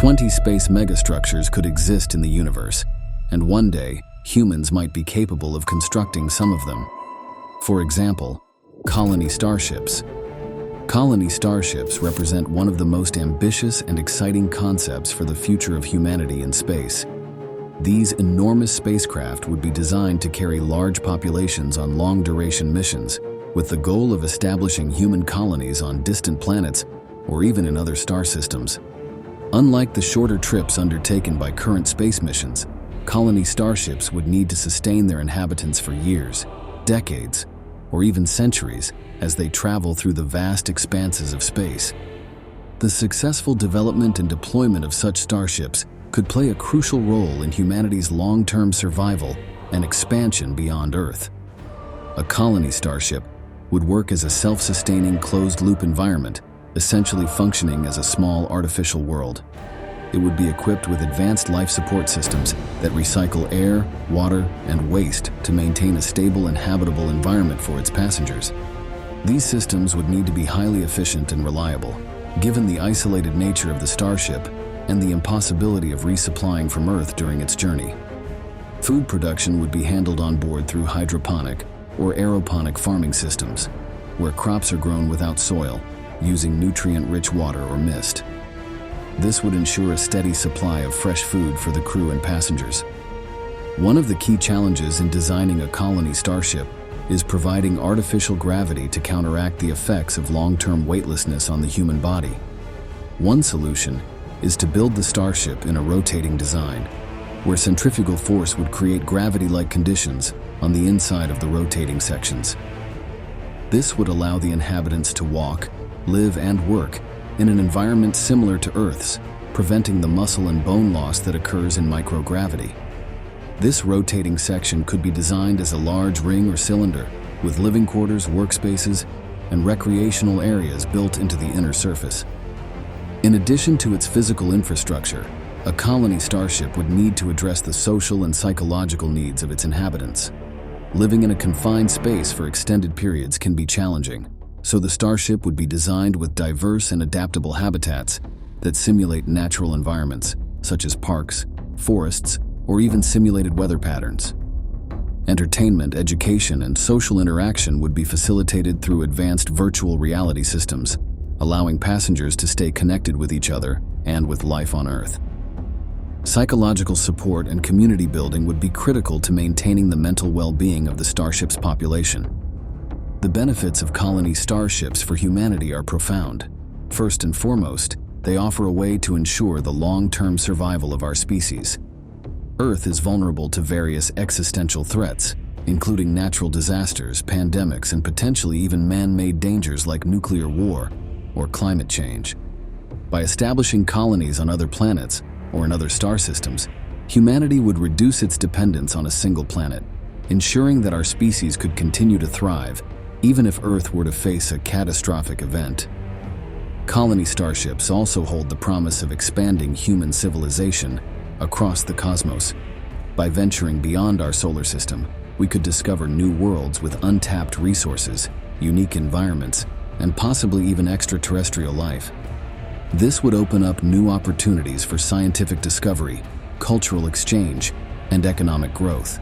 20 space megastructures could exist in the universe, and one day, humans might be capable of constructing some of them. For example, colony starships. Colony starships represent one of the most ambitious and exciting concepts for the future of humanity in space. These enormous spacecraft would be designed to carry large populations on long-duration missions, with the goal of establishing human colonies on distant planets or even in other star systems. Unlike the shorter trips undertaken by current space missions, colony starships would need to sustain their inhabitants for years, decades, or even centuries as they travel through the vast expanses of space. The successful development and deployment of such starships could play a crucial role in humanity's long-term survival and expansion beyond Earth. A colony starship would work as a self-sustaining closed-loop environment, essentially functioning as a small artificial world. It would be equipped with advanced life support systems that recycle air, water, and waste to maintain a stable and habitable environment for its passengers. These systems would need to be highly efficient and reliable, given the isolated nature of the starship and the impossibility of resupplying from Earth during its journey. Food production would be handled on board through hydroponic or aeroponic farming systems, where crops are grown without soil, using nutrient-rich water or mist. This would ensure a steady supply of fresh food for the crew and passengers. One of the key challenges in designing a colony starship is providing artificial gravity to counteract the effects of long-term weightlessness on the human body. One solution is to build the starship in a rotating design, where centrifugal force would create gravity-like conditions on the inside of the rotating sections. This would allow the inhabitants to walk, live, and work in an environment similar to Earth's, preventing the muscle and bone loss that occurs in microgravity. This rotating section could be designed as a large ring or cylinder, with living quarters, workspaces, and recreational areas built into the inner surface. In addition to its physical infrastructure, a colony starship would need to address the social and psychological needs of its inhabitants. Living in a confined space for extended periods can be challenging, so the starship would be designed with diverse and adaptable habitats that simulate natural environments, such as parks, forests, or even simulated weather patterns. Entertainment, education, and social interaction would be facilitated through advanced virtual reality systems, allowing passengers to stay connected with each other and with life on Earth. Psychological support and community building would be critical to maintaining the mental well-being of the starship's population. The benefits of colony starships for humanity are profound. First and foremost, they offer a way to ensure the long-term survival of our species. Earth is vulnerable to various existential threats, including natural disasters, pandemics, and potentially even man-made dangers like nuclear war or climate change. By establishing colonies on other planets or in other star systems, humanity would reduce its dependence on a single planet, ensuring that our species could continue to thrive even if Earth were to face a catastrophic event. Colony starships also hold the promise of expanding human civilization across the cosmos. By venturing beyond our solar system, we could discover new worlds with untapped resources, unique environments, and possibly even extraterrestrial life. This would open up new opportunities for scientific discovery, cultural exchange, and economic growth.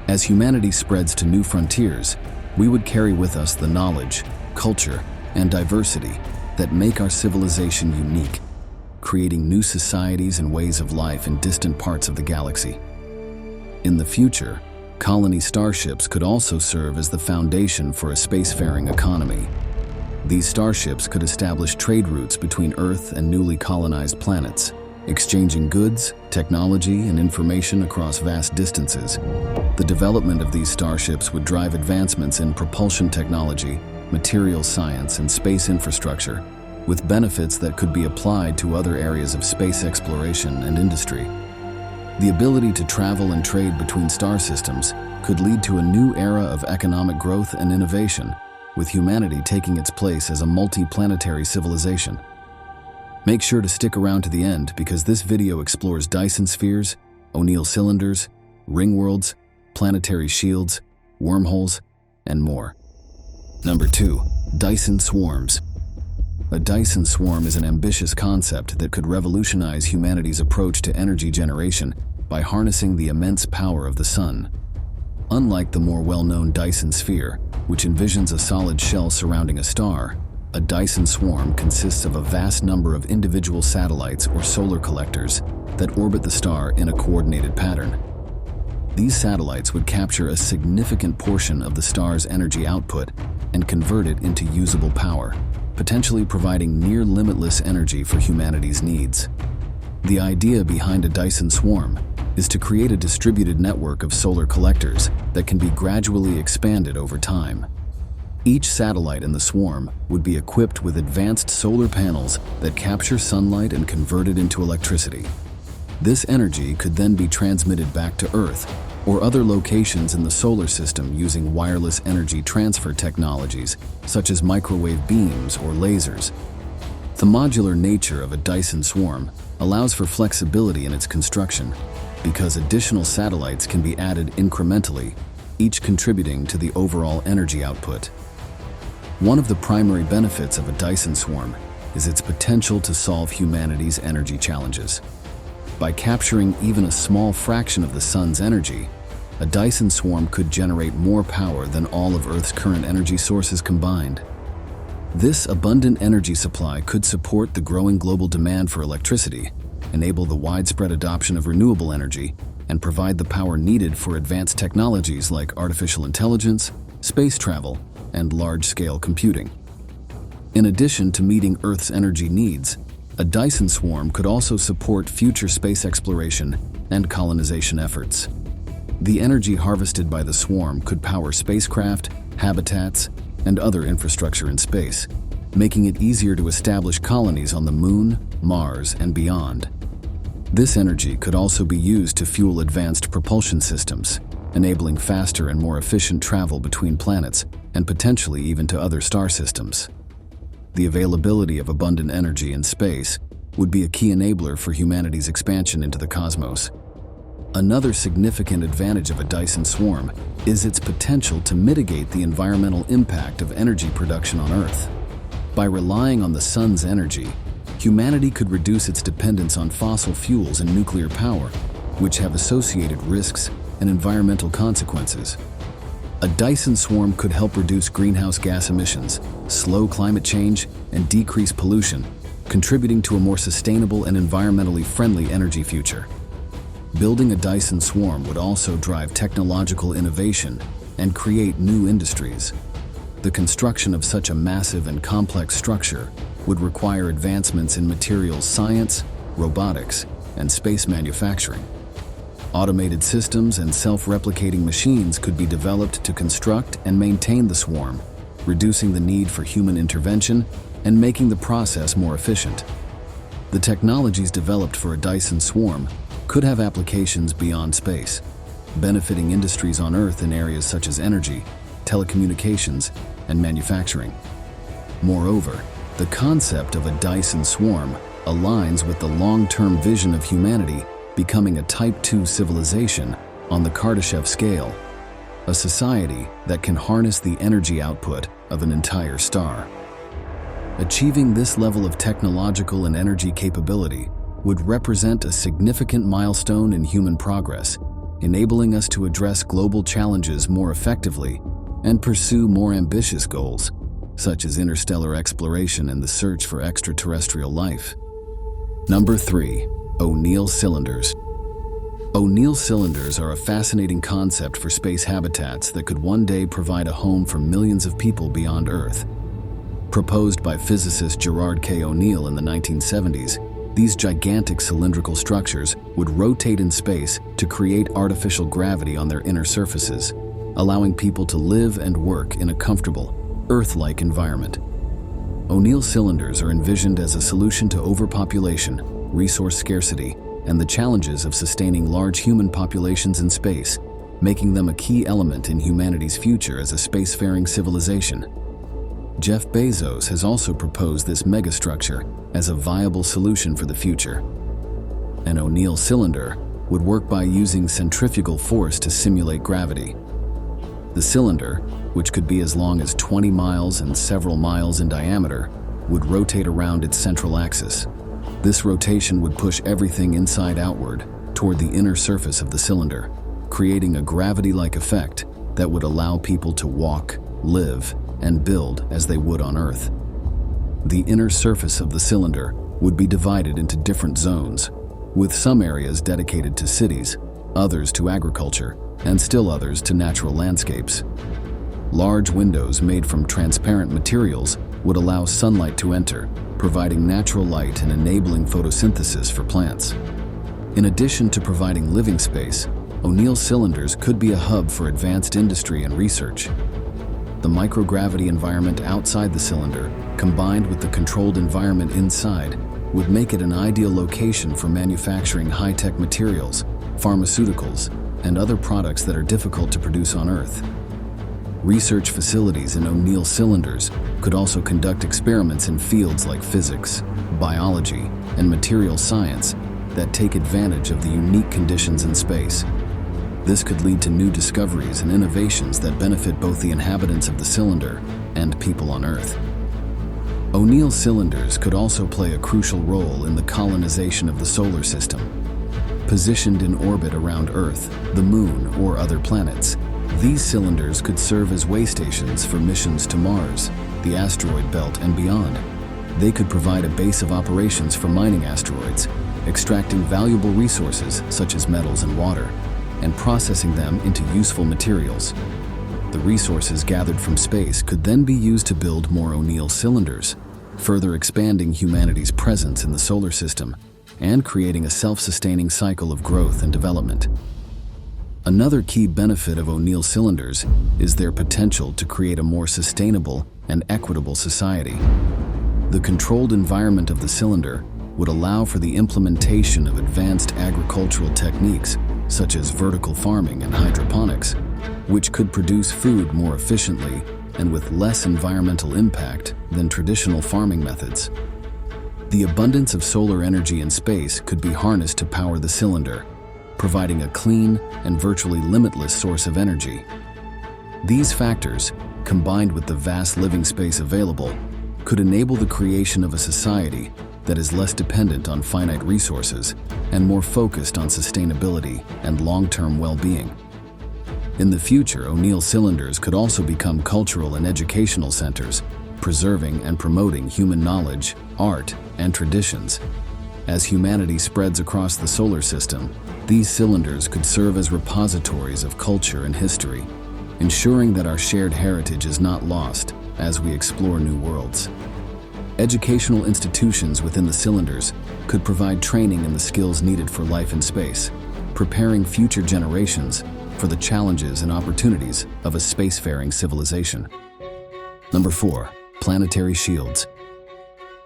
As humanity spreads to new frontiers, we would carry with us the knowledge, culture, and diversity that make our civilization unique, creating new societies and ways of life in distant parts of the galaxy. In the future, colony starships could also serve as the foundation for a spacefaring economy. These starships could establish trade routes between Earth and newly colonized planets, exchanging goods, technology, and information across vast distances. The development of these starships would drive advancements in propulsion technology, material science, and space infrastructure, with benefits that could be applied to other areas of space exploration and industry. The ability to travel and trade between star systems could lead to a new era of economic growth and innovation, with humanity taking its place as a multi-planetary civilization. Make sure to stick around to the end because this video explores Dyson spheres, O'Neill cylinders, ring worlds, planetary shields, wormholes, and more. Number 2. Dyson swarms. A Dyson swarm is an ambitious concept that could revolutionize humanity's approach to energy generation by harnessing the immense power of the sun. Unlike the more well-known Dyson sphere, which envisions a solid shell surrounding a star, a Dyson swarm consists of a vast number of individual satellites or solar collectors that orbit the star in a coordinated pattern. These satellites would capture a significant portion of the star's energy output and convert it into usable power, potentially providing near-limitless energy for humanity's needs. The idea behind a Dyson swarm is to create a distributed network of solar collectors that can be gradually expanded over time. Each satellite in the swarm would be equipped with advanced solar panels that capture sunlight and convert it into electricity. This energy could then be transmitted back to Earth or other locations in the solar system using wireless energy transfer technologies such as microwave beams or lasers. The modular nature of a Dyson swarm allows for flexibility in its construction because additional satellites can be added incrementally, each contributing to the overall energy output. One of the primary benefits of a Dyson swarm is its potential to solve humanity's energy challenges. By capturing even a small fraction of the sun's energy, a Dyson swarm could generate more power than all of Earth's current energy sources combined. This abundant energy supply could support the growing global demand for electricity, enable the widespread adoption of renewable energy, and provide the power needed for advanced technologies like artificial intelligence, space travel, and large-scale computing. In addition to meeting Earth's energy needs, a Dyson swarm could also support future space exploration and colonization efforts. The energy harvested by the swarm could power spacecraft, habitats, and other infrastructure in space, making it easier to establish colonies on the Moon, Mars, and beyond. This energy could also be used to fuel advanced propulsion systems, enabling faster and more efficient travel between planets and potentially even to other star systems. The availability of abundant energy in space would be a key enabler for humanity's expansion into the cosmos. Another significant advantage of a Dyson swarm is its potential to mitigate the environmental impact of energy production on Earth. By relying on the sun's energy, humanity could reduce its dependence on fossil fuels and nuclear power, which have associated risks and environmental consequences. A Dyson swarm could help reduce greenhouse gas emissions, slow climate change, and decrease pollution, contributing to a more sustainable and environmentally friendly energy future. Building a Dyson swarm would also drive technological innovation and create new industries. The construction of such a massive and complex structure would require advancements in materials science, robotics, and space manufacturing. Automated systems and self-replicating machines could be developed to construct and maintain the swarm, reducing the need for human intervention and making the process more efficient. The technologies developed for a Dyson swarm could have applications beyond space, benefiting industries on Earth in areas such as energy, telecommunications, and manufacturing. Moreover, the concept of a Dyson swarm aligns with the long-term vision of humanity becoming a Type II civilization on the Kardashev scale, a society that can harness the energy output of an entire star. Achieving this level of technological and energy capability would represent a significant milestone in human progress, enabling us to address global challenges more effectively and pursue more ambitious goals, such as interstellar exploration and the search for extraterrestrial life. Number 3. O'Neill cylinders. O'Neill cylinders are a fascinating concept for space habitats that could one day provide a home for millions of people beyond Earth. Proposed by physicist Gerard K. O'Neill in the 1970s, these gigantic cylindrical structures would rotate in space to create artificial gravity on their inner surfaces, allowing people to live and work in a comfortable, Earth-like environment. O'Neill cylinders are envisioned as a solution to overpopulation, resource scarcity, and the challenges of sustaining large human populations in space, making them a key element in humanity's future as a spacefaring civilization. Jeff Bezos has also proposed this megastructure as a viable solution for the future. An O'Neill cylinder would work by using centrifugal force to simulate gravity. The cylinder, which could be as long as 20 miles and several miles in diameter, would rotate around its central axis. This rotation would push everything inside outward toward the inner surface of the cylinder, creating a gravity-like effect that would allow people to walk, live, and build as they would on Earth. The inner surface of the cylinder would be divided into different zones, with some areas dedicated to cities, others to agriculture, and still others to natural landscapes. Large windows made from transparent materials would allow sunlight to enter, providing natural light and enabling photosynthesis for plants. In addition to providing living space, O'Neill cylinders could be a hub for advanced industry and research. The microgravity environment outside the cylinder, combined with the controlled environment inside, would make it an ideal location for manufacturing high-tech materials, pharmaceuticals, and other products that are difficult to produce on Earth. Research facilities in O'Neill cylinders could also conduct experiments in fields like physics, biology, and material science that take advantage of the unique conditions in space. This could lead to new discoveries and innovations that benefit both the inhabitants of the cylinder and people on Earth. O'Neill cylinders could also play a crucial role in the colonization of the solar system. Positioned in orbit around Earth, the Moon, or other planets, these cylinders could serve as way stations for missions to Mars, the asteroid belt, and beyond. They could provide a base of operations for mining asteroids, extracting valuable resources such as metals and water, and processing them into useful materials. The resources gathered from space could then be used to build more O'Neill cylinders, further expanding humanity's presence in the solar system and creating a self-sustaining cycle of growth and development. Another key benefit of O'Neill cylinders is their potential to create a more sustainable and equitable society. The controlled environment of the cylinder would allow for the implementation of advanced agricultural techniques such as vertical farming and hydroponics, which could produce food more efficiently and with less environmental impact than traditional farming methods. The abundance of solar energy in space could be harnessed to power the cylinder, providing a clean and virtually limitless source of energy. These factors, combined with the vast living space available, could enable the creation of a society that is less dependent on finite resources and more focused on sustainability and long-term well-being. In the future, O'Neill cylinders could also become cultural and educational centers, preserving and promoting human knowledge, art, and traditions. As humanity spreads across the solar system, these cylinders could serve as repositories of culture and history, ensuring that our shared heritage is not lost as we explore new worlds. Educational institutions within the cylinders could provide training in the skills needed for life in space, preparing future generations for the challenges and opportunities of a spacefaring civilization. Number 4. Planetary shields.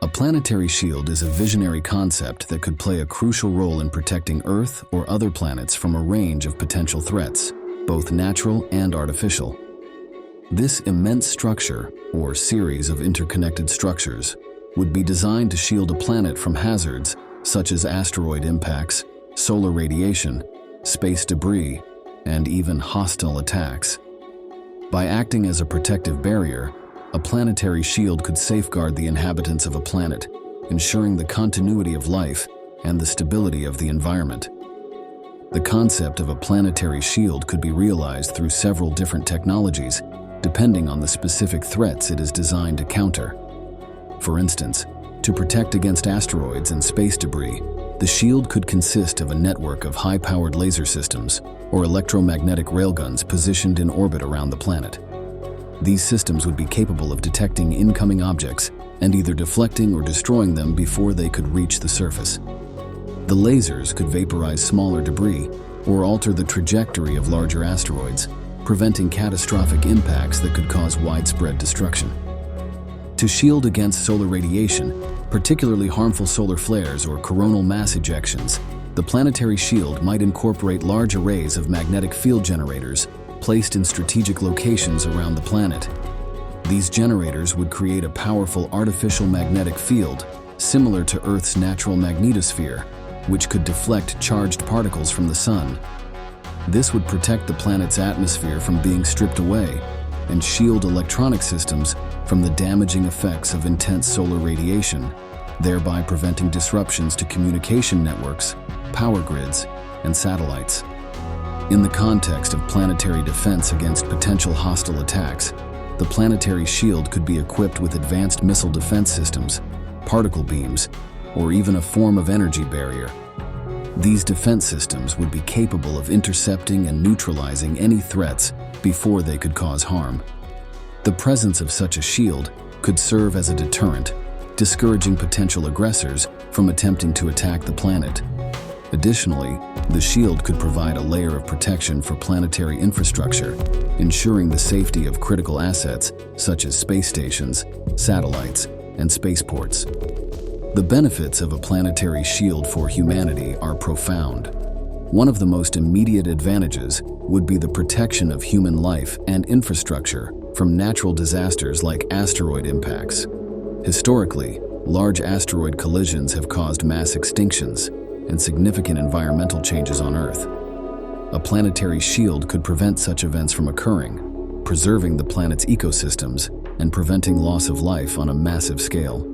A planetary shield is a visionary concept that could play a crucial role in protecting Earth or other planets from a range of potential threats, both natural and artificial. This immense structure, or series of interconnected structures, would be designed to shield a planet from hazards such as asteroid impacts, solar radiation, space debris, and even hostile attacks. By acting as a protective barrier, a planetary shield could safeguard the inhabitants of a planet, ensuring the continuity of life and the stability of the environment. The concept of a planetary shield could be realized through several different technologies, depending on the specific threats it is designed to counter. For instance, to protect against asteroids and space debris, the shield could consist of a network of high-powered laser systems or electromagnetic railguns positioned in orbit around the planet. These systems would be capable of detecting incoming objects and either deflecting or destroying them before they could reach the surface. The lasers could vaporize smaller debris or alter the trajectory of larger asteroids, preventing catastrophic impacts that could cause widespread destruction. To shield against solar radiation, particularly harmful solar flares or coronal mass ejections, the planetary shield might incorporate large arrays of magnetic field generators placed in strategic locations around the planet. These generators would create a powerful artificial magnetic field similar to Earth's natural magnetosphere, which could deflect charged particles from the sun. This would protect the planet's atmosphere from being stripped away, and shield electronic systems from the damaging effects of intense solar radiation, thereby preventing disruptions to communication networks, power grids, and satellites. In the context of planetary defense against potential hostile attacks, the planetary shield could be equipped with advanced missile defense systems, particle beams, or even a form of energy barrier. These defense systems would be capable of intercepting and neutralizing any threats before they could cause harm. The presence of such a shield could serve as a deterrent, discouraging potential aggressors from attempting to attack the planet. Additionally, the shield could provide a layer of protection for planetary infrastructure, ensuring the safety of critical assets such as space stations, satellites, and spaceports. The benefits of a planetary shield for humanity are profound. One of the most immediate advantages would be the protection of human life and infrastructure from natural disasters like asteroid impacts. Historically, large asteroid collisions have caused mass extinctions and significant environmental changes on Earth. A planetary shield could prevent such events from occurring, preserving the planet's ecosystems and preventing loss of life on a massive scale.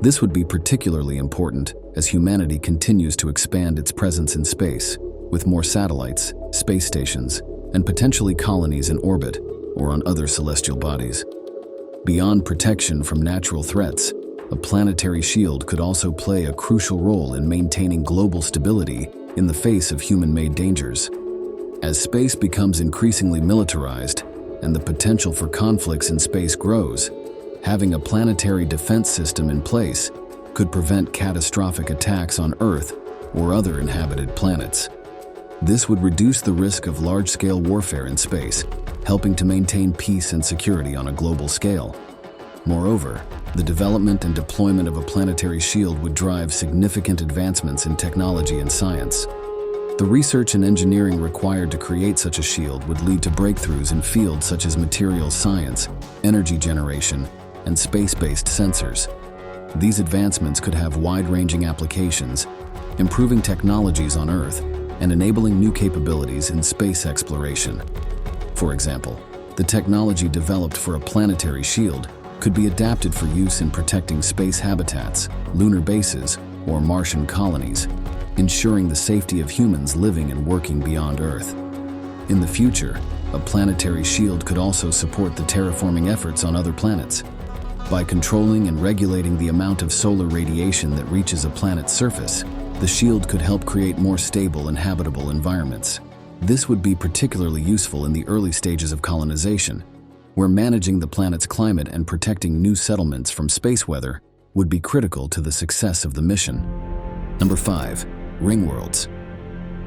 This would be particularly important as humanity continues to expand its presence in space, with more satellites, space stations, and potentially colonies in orbit or on other celestial bodies. Beyond protection from natural threats, a planetary shield could also play a crucial role in maintaining global stability in the face of human-made dangers. As space becomes increasingly militarized and the potential for conflicts in space grows, having a planetary defense system in place could prevent catastrophic attacks on Earth or other inhabited planets. This would reduce the risk of large-scale warfare in space, helping to maintain peace and security on a global scale. Moreover, the development and deployment of a planetary shield would drive significant advancements in technology and science. The research and engineering required to create such a shield would lead to breakthroughs in fields such as materials science, energy generation, and space-based sensors. These advancements could have wide-ranging applications, improving technologies on Earth and enabling new capabilities in space exploration. For example, the technology developed for a planetary shield could be adapted for use in protecting space habitats, lunar bases, or Martian colonies, ensuring the safety of humans living and working beyond Earth. In the future, a planetary shield could also support the terraforming efforts on other planets. By controlling and regulating the amount of solar radiation that reaches a planet's surface, the shield could help create more stable and habitable environments. This would be particularly useful in the early stages of colonization, where managing the planet's climate and protecting new settlements from space weather would be critical to the success of the mission. Number 5. Ringworlds.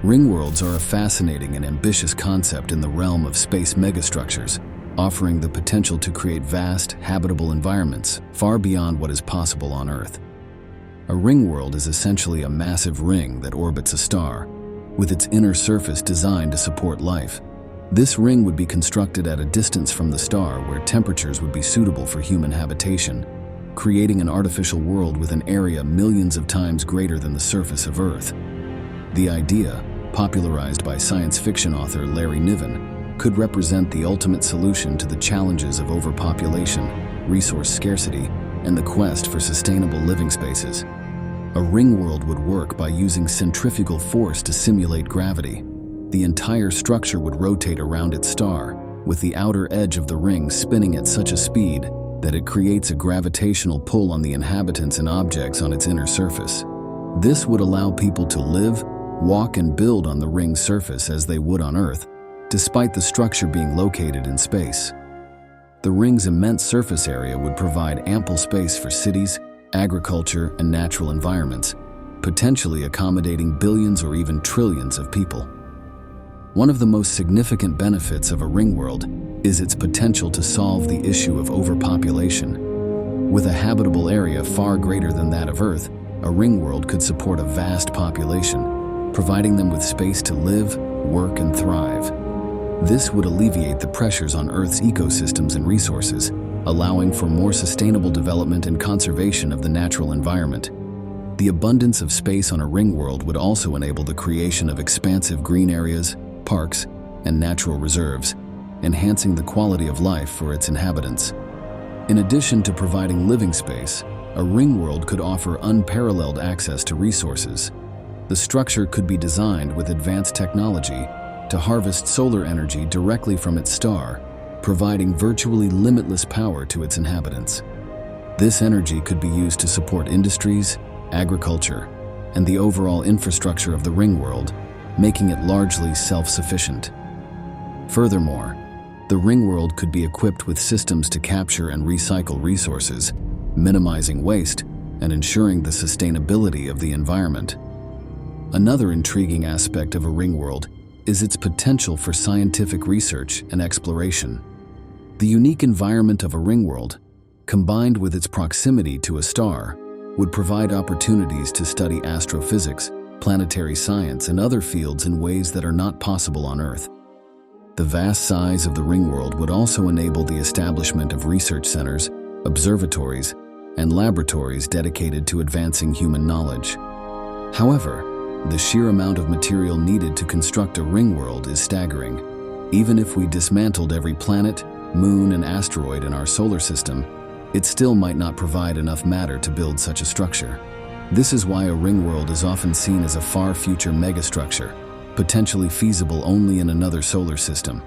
Ringworlds are a fascinating and ambitious concept in the realm of space megastructures, offering the potential to create vast, habitable environments far beyond what is possible on Earth. A ringworld is essentially a massive ring that orbits a star, with its inner surface designed to support life. This ring would be constructed at a distance from the star where temperatures would be suitable for human habitation, creating an artificial world with an area millions of times greater than the surface of Earth. The idea, popularized by science fiction author Larry Niven, could represent the ultimate solution to the challenges of overpopulation, resource scarcity, and the quest for sustainable living spaces. A ring world would work by using centrifugal force to simulate gravity. The entire structure would rotate around its star, with the outer edge of the ring spinning at such a speed that it creates a gravitational pull on the inhabitants and objects on its inner surface. This would allow people to live, walk, and build on the ring's surface as they would on Earth, despite the structure being located in space. The ring's immense surface area would provide ample space for cities, agriculture, and natural environments, potentially accommodating billions or even trillions of people. One of the most significant benefits of a ring world is its potential to solve the issue of overpopulation. With a habitable area far greater than that of Earth, a ring world could support a vast population, providing them with space to live, work, and thrive. This would alleviate the pressures on Earth's ecosystems and resources, allowing for more sustainable development and conservation of the natural environment. The abundance of space on a ring world would also enable the creation of expansive green areas, parks, and natural reserves, enhancing the quality of life for its inhabitants. In addition to providing living space, a ring world could offer unparalleled access to resources. The structure could be designed with advanced technology to harvest solar energy directly from its star, providing virtually limitless power to its inhabitants. This energy could be used to support industries, agriculture, and the overall infrastructure of the ring world, making it largely self-sufficient. Furthermore, the ring world could be equipped with systems to capture and recycle resources, minimizing waste and ensuring the sustainability of the environment. Another intriguing aspect of a ring world is its potential for scientific research and exploration. The unique environment of a ring world, combined with its proximity to a star, would provide opportunities to study astrophysics, planetary science, and other fields in ways that are not possible on Earth. The vast size of the ring world would also enable the establishment of research centers, observatories, and laboratories dedicated to advancing human knowledge. However, the sheer amount of material needed to construct a ring world is staggering. Even if we dismantled every planet, moon, and asteroid in our solar system, it still might not provide enough matter to build such a structure. This is why a ring world is often seen as a far future megastructure, potentially feasible only in another solar system.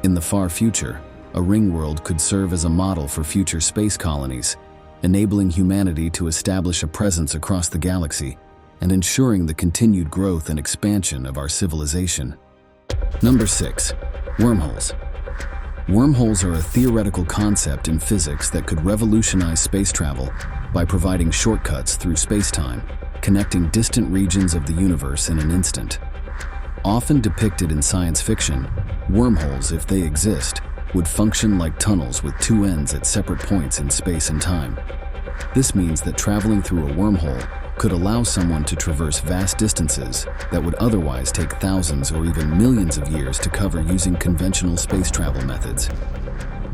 In the far future, a ring world could serve as a model for future space colonies, enabling humanity to establish a presence across the galaxy and ensuring the continued growth and expansion of our civilization. Number 6. Wormholes. Wormholes are a theoretical concept in physics that could revolutionize space travel by providing shortcuts through space-time, connecting distant regions of the universe in an instant. Often depicted in science fiction, wormholes, if they exist, would function like tunnels with two ends at separate points in space and time. This means that traveling through a wormhole could allow someone to traverse vast distances that would otherwise take thousands or even millions of years to cover using conventional space travel methods.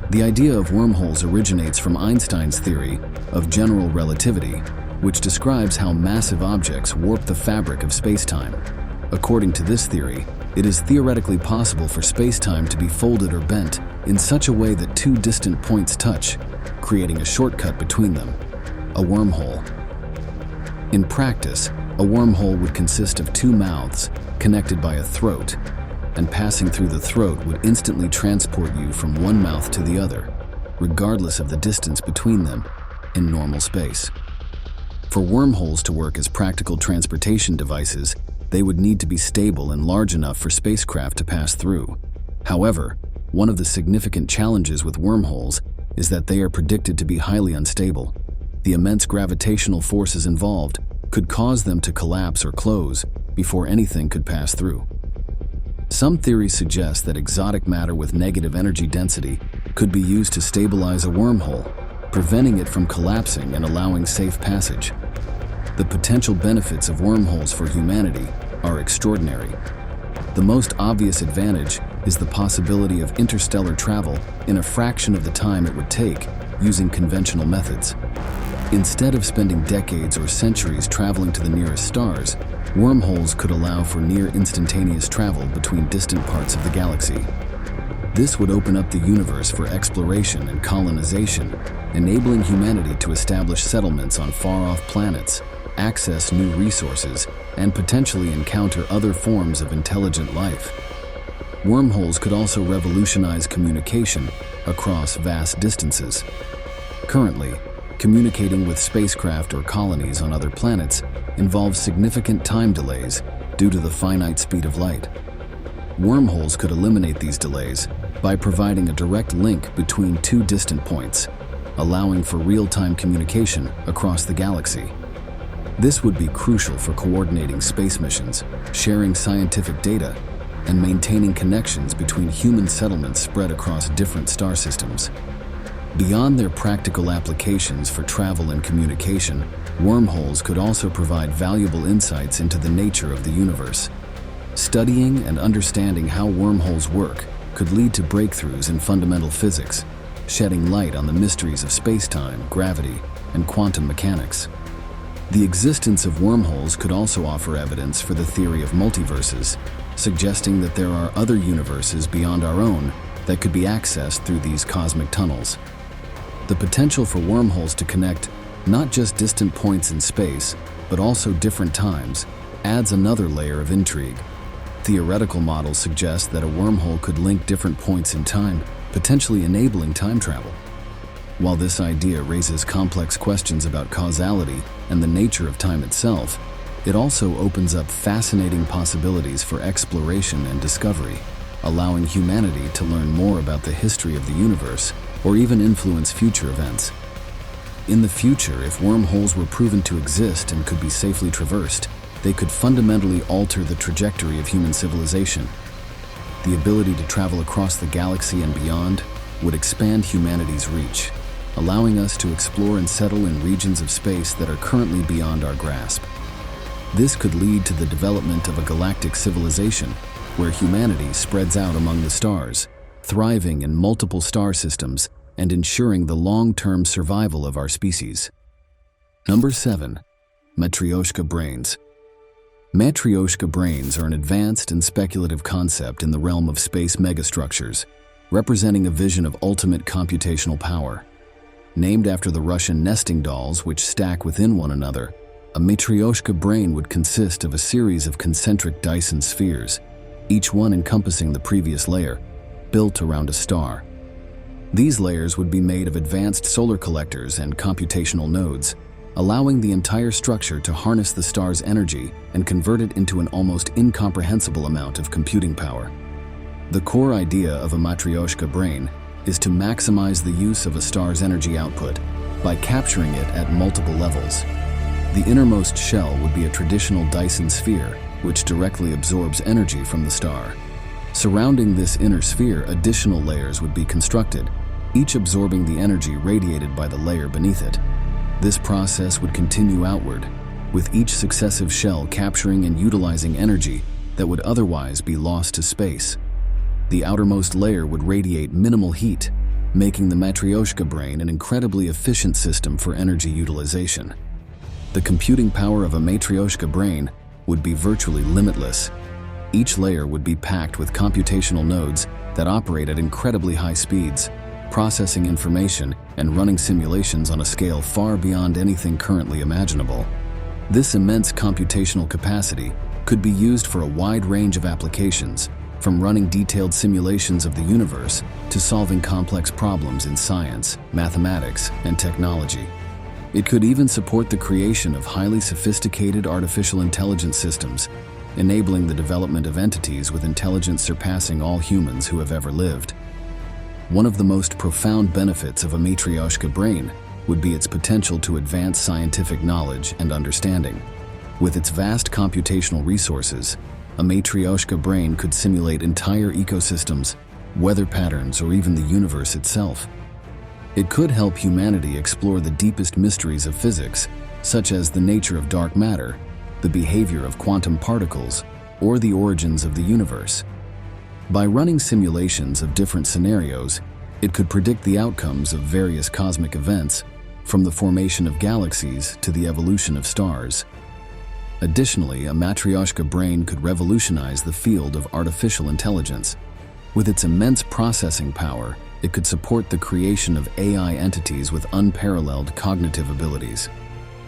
The idea of wormholes originates from Einstein's theory of general relativity, which describes how massive objects warp the fabric of space-time. According to this theory, it is theoretically possible for space-time to be folded or bent in such a way that two distant points touch, creating a shortcut between them, a wormhole. In practice, a wormhole would consist of two mouths connected by a throat, and passing through the throat would instantly transport you from one mouth to the other, regardless of the distance between them in normal space. For wormholes to work as practical transportation devices, they would need to be stable and large enough for spacecraft to pass through. However, one of the significant challenges with wormholes is that they are predicted to be highly unstable. The immense gravitational forces involved could cause them to collapse or close before anything could pass through. Some theories suggest that exotic matter with negative energy density could be used to stabilize a wormhole, preventing it from collapsing and allowing safe passage. The potential benefits of wormholes for humanity are extraordinary. The most obvious advantage is the possibility of interstellar travel in a fraction of the time it would take using conventional methods. Instead of spending decades or centuries traveling to the nearest stars, wormholes could allow for near instantaneous travel between distant parts of the galaxy. This would open up the universe for exploration and colonization, enabling humanity to establish settlements on far-off planets, access new resources, and potentially encounter other forms of intelligent life. Wormholes could also revolutionize communication across vast distances. Currently, communicating with spacecraft or colonies on other planets involves significant time delays due to the finite speed of light. Wormholes could eliminate these delays by providing a direct link between two distant points, allowing for real-time communication across the galaxy. This would be crucial for coordinating space missions, sharing scientific data, and maintaining connections between human settlements spread across different star systems. Beyond their practical applications for travel and communication, wormholes could also provide valuable insights into the nature of the universe. Studying and understanding how wormholes work could lead to breakthroughs in fundamental physics, shedding light on the mysteries of space-time, gravity, and quantum mechanics. The existence of wormholes could also offer evidence for the theory of multiverses, suggesting that there are other universes beyond our own that could be accessed through these cosmic tunnels. The potential for wormholes to connect not just distant points in space, but also different times, adds another layer of intrigue. Theoretical models suggest that a wormhole could link different points in time, potentially enabling time travel. While this idea raises complex questions about causality and the nature of time itself, it also opens up fascinating possibilities for exploration and discovery, allowing humanity to learn more about the history of the universe or even influence future events. In the future, if wormholes were proven to exist and could be safely traversed, they could fundamentally alter the trajectory of human civilization. The ability to travel across the galaxy and beyond would expand humanity's reach, allowing us to explore and settle in regions of space that are currently beyond our grasp. This could lead to the development of a galactic civilization where humanity spreads out among the stars, thriving in multiple star systems and ensuring the long-term survival of our species. Number 7. Matryoshka brains. Matryoshka brains are an advanced and speculative concept in the realm of space megastructures, representing a vision of ultimate computational power. Named after the Russian nesting dolls which stack within one another, a Matryoshka brain would consist of a series of concentric Dyson spheres, each one encompassing the previous layer, built around a star. These layers would be made of advanced solar collectors and computational nodes, allowing the entire structure to harness the star's energy and convert it into an almost incomprehensible amount of computing power. The core idea of a Matryoshka brain is to maximize the use of a star's energy output by capturing it at multiple levels. The innermost shell would be a traditional Dyson sphere, which directly absorbs energy from the star. Surrounding this inner sphere, additional layers would be constructed, each absorbing the energy radiated by the layer beneath it. This process would continue outward, with each successive shell capturing and utilizing energy that would otherwise be lost to space. The outermost layer would radiate minimal heat, making the Matryoshka brain an incredibly efficient system for energy utilization. The computing power of a Matryoshka brain would be virtually limitless. Each layer would be packed with computational nodes that operate at incredibly high speeds, processing information and running simulations on a scale far beyond anything currently imaginable. This immense computational capacity could be used for a wide range of applications, from running detailed simulations of the universe to solving complex problems in science, mathematics, and technology. It could even support the creation of highly sophisticated artificial intelligence systems, enabling the development of entities with intelligence surpassing all humans who have ever lived. One of the most profound benefits of a Matryoshka brain would be its potential to advance scientific knowledge and understanding. With its vast computational resources, a Matryoshka brain could simulate entire ecosystems, weather patterns, or even the universe itself. It could help humanity explore the deepest mysteries of physics, such as the nature of dark matter, the behavior of quantum particles, or the origins of the universe. By running simulations of different scenarios, it could predict the outcomes of various cosmic events, from the formation of galaxies to the evolution of stars. Additionally, a Matryoshka brain could revolutionize the field of artificial intelligence. With its immense processing power, it could support the creation of AI entities with unparalleled cognitive abilities.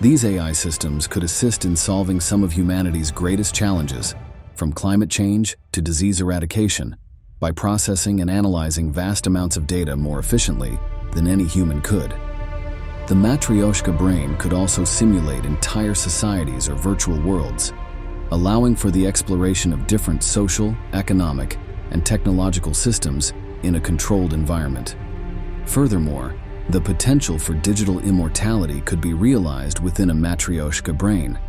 These AI systems could assist in solving some of humanity's greatest challenges, from climate change to disease eradication, by processing and analyzing vast amounts of data more efficiently than any human could. The Matryoshka brain could also simulate entire societies or virtual worlds, allowing for the exploration of different social, economic, and technological systems in a controlled environment. Furthermore, the potential for digital immortality could be realized within a Matryoshka brain.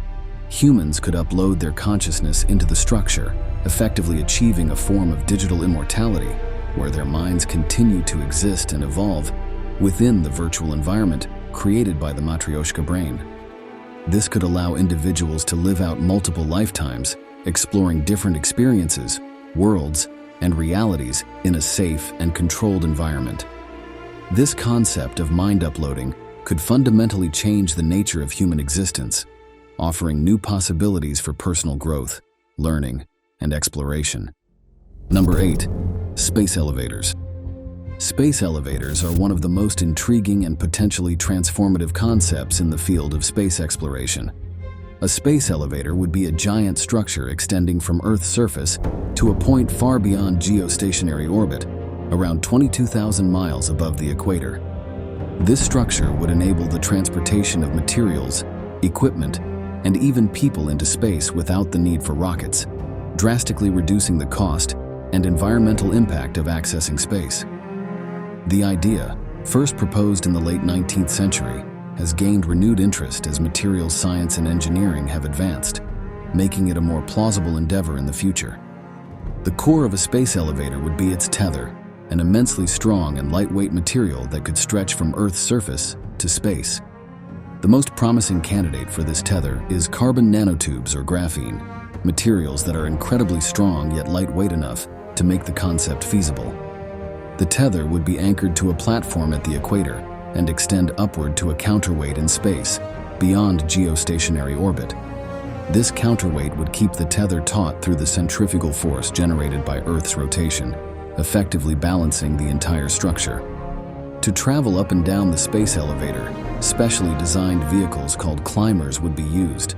Humans could upload their consciousness into the structure, effectively achieving a form of digital immortality, where their minds continue to exist and evolve within the virtual environment created by the Matryoshka brain. This could allow individuals to live out multiple lifetimes, exploring different experiences, worlds, and realities in a safe and controlled environment. This concept of mind uploading could fundamentally change the nature of human existence, offering new possibilities for personal growth, learning, and exploration. Number 8. Space elevators. Space elevators are one of the most intriguing and potentially transformative concepts in the field of space exploration. A space elevator would be a giant structure extending from Earth's surface to a point far beyond geostationary orbit, around 22,000 miles above the equator. This structure would enable the transportation of materials, equipment, and even people into space without the need for rockets, drastically reducing the cost and environmental impact of accessing space. The idea, first proposed in the late 19th century, has gained renewed interest as materials science and engineering have advanced, making it a more plausible endeavor in the future. The core of a space elevator would be its tether, an immensely strong and lightweight material that could stretch from Earth's surface to space. The most promising candidate for this tether is carbon nanotubes or graphene, materials that are incredibly strong yet lightweight enough to make the concept feasible. The tether would be anchored to a platform at the equator and extend upward to a counterweight in space, beyond geostationary orbit. This counterweight would keep the tether taut through the centrifugal force generated by Earth's rotation, effectively balancing the entire structure. To travel up and down the space elevator, specially designed vehicles called climbers would be used.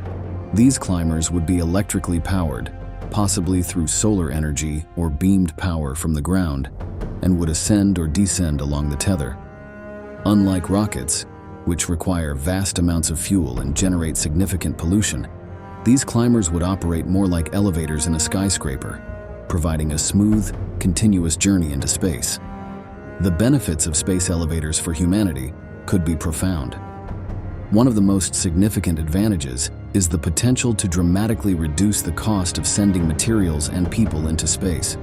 These climbers would be electrically powered, possibly through solar energy or beamed power from the ground, and would ascend or descend along the tether. Unlike rockets, which require vast amounts of fuel and generate significant pollution, these climbers would operate more like elevators in a skyscraper, providing a smooth, continuous journey into space. The benefits of space elevators for humanity could be profound. One of the most significant advantages is the potential to dramatically reduce the cost of sending materials and people into space.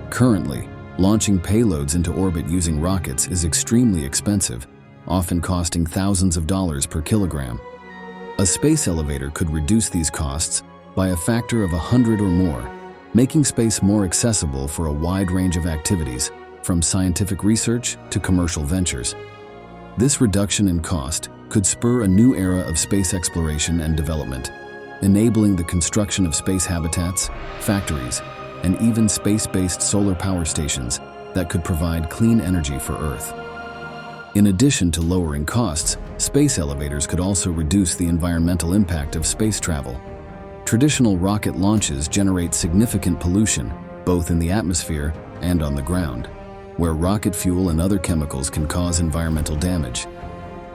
Currently, launching payloads into orbit using rockets is extremely expensive, often costing thousands of dollars per kilogram. A space elevator could reduce these costs by a factor of 100 or more, making space more accessible for a wide range of activities, from scientific research to commercial ventures. This reduction in cost could spur a new era of space exploration and development, enabling the construction of space habitats, factories, and even space-based solar power stations that could provide clean energy for Earth. In addition to lowering costs, space elevators could also reduce the environmental impact of space travel. Traditional rocket launches generate significant pollution, both in the atmosphere and on the ground, where rocket fuel and other chemicals can cause environmental damage.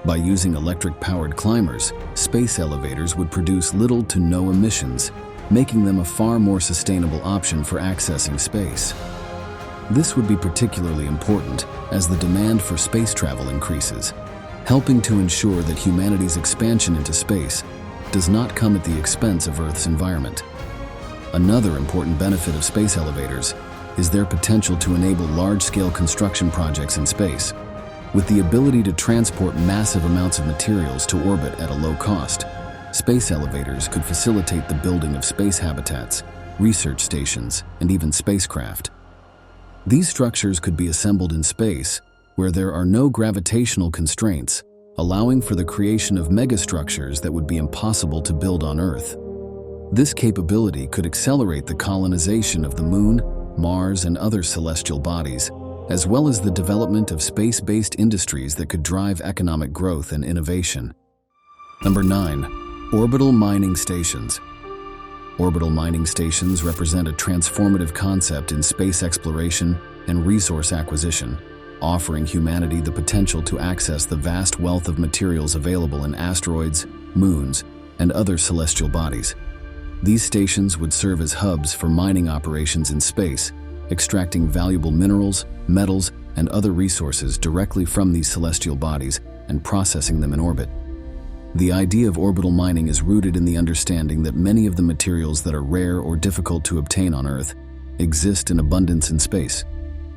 By using electric-powered climbers, space elevators would produce little to no emissions, making them a far more sustainable option for accessing space. This would be particularly important as the demand for space travel increases, helping to ensure that humanity's expansion into space does not come at the expense of Earth's environment. Another important benefit of space elevators is their potential to enable large-scale construction projects in space. With the ability to transport massive amounts of materials to orbit at a low cost, space elevators could facilitate the building of space habitats, research stations, and even spacecraft. These structures could be assembled in space where there are no gravitational constraints, allowing for the creation of megastructures that would be impossible to build on Earth. This capability could accelerate the colonization of the Moon, Mars, and other celestial bodies, as well as the development of space-based industries that could drive economic growth and innovation. Number 9. Orbital mining stations. Orbital mining stations represent a transformative concept in space exploration and resource acquisition, offering humanity the potential to access the vast wealth of materials available in asteroids, moons, and other celestial bodies. These stations would serve as hubs for mining operations in space, extracting valuable minerals, metals, and other resources directly from these celestial bodies and processing them in orbit. The idea of orbital mining is rooted in the understanding that many of the materials that are rare or difficult to obtain on Earth exist in abundance in space,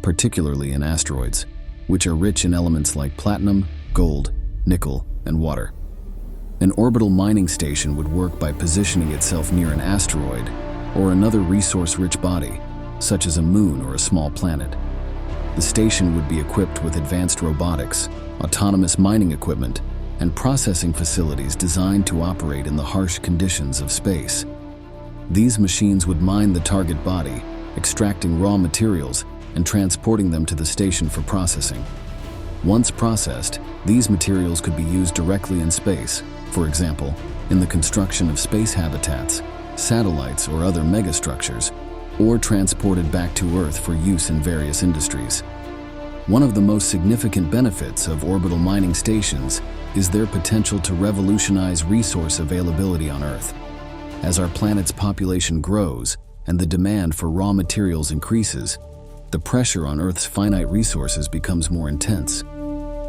particularly in asteroids, which are rich in elements like platinum, gold, nickel, and water. An orbital mining station would work by positioning itself near an asteroid or another resource-rich body, such as a moon or a small planet. The station would be equipped with advanced robotics, autonomous mining equipment, and processing facilities designed to operate in the harsh conditions of space. These machines would mine the target body, extracting raw materials and transporting them to the station for processing. Once processed, these materials could be used directly in space, for example, in the construction of space habitats, satellites, or other megastructures, or transported back to Earth for use in various industries. One of the most significant benefits of orbital mining stations is their potential to revolutionize resource availability on Earth. As our planet's population grows and the demand for raw materials increases, the pressure on Earth's finite resources becomes more intense.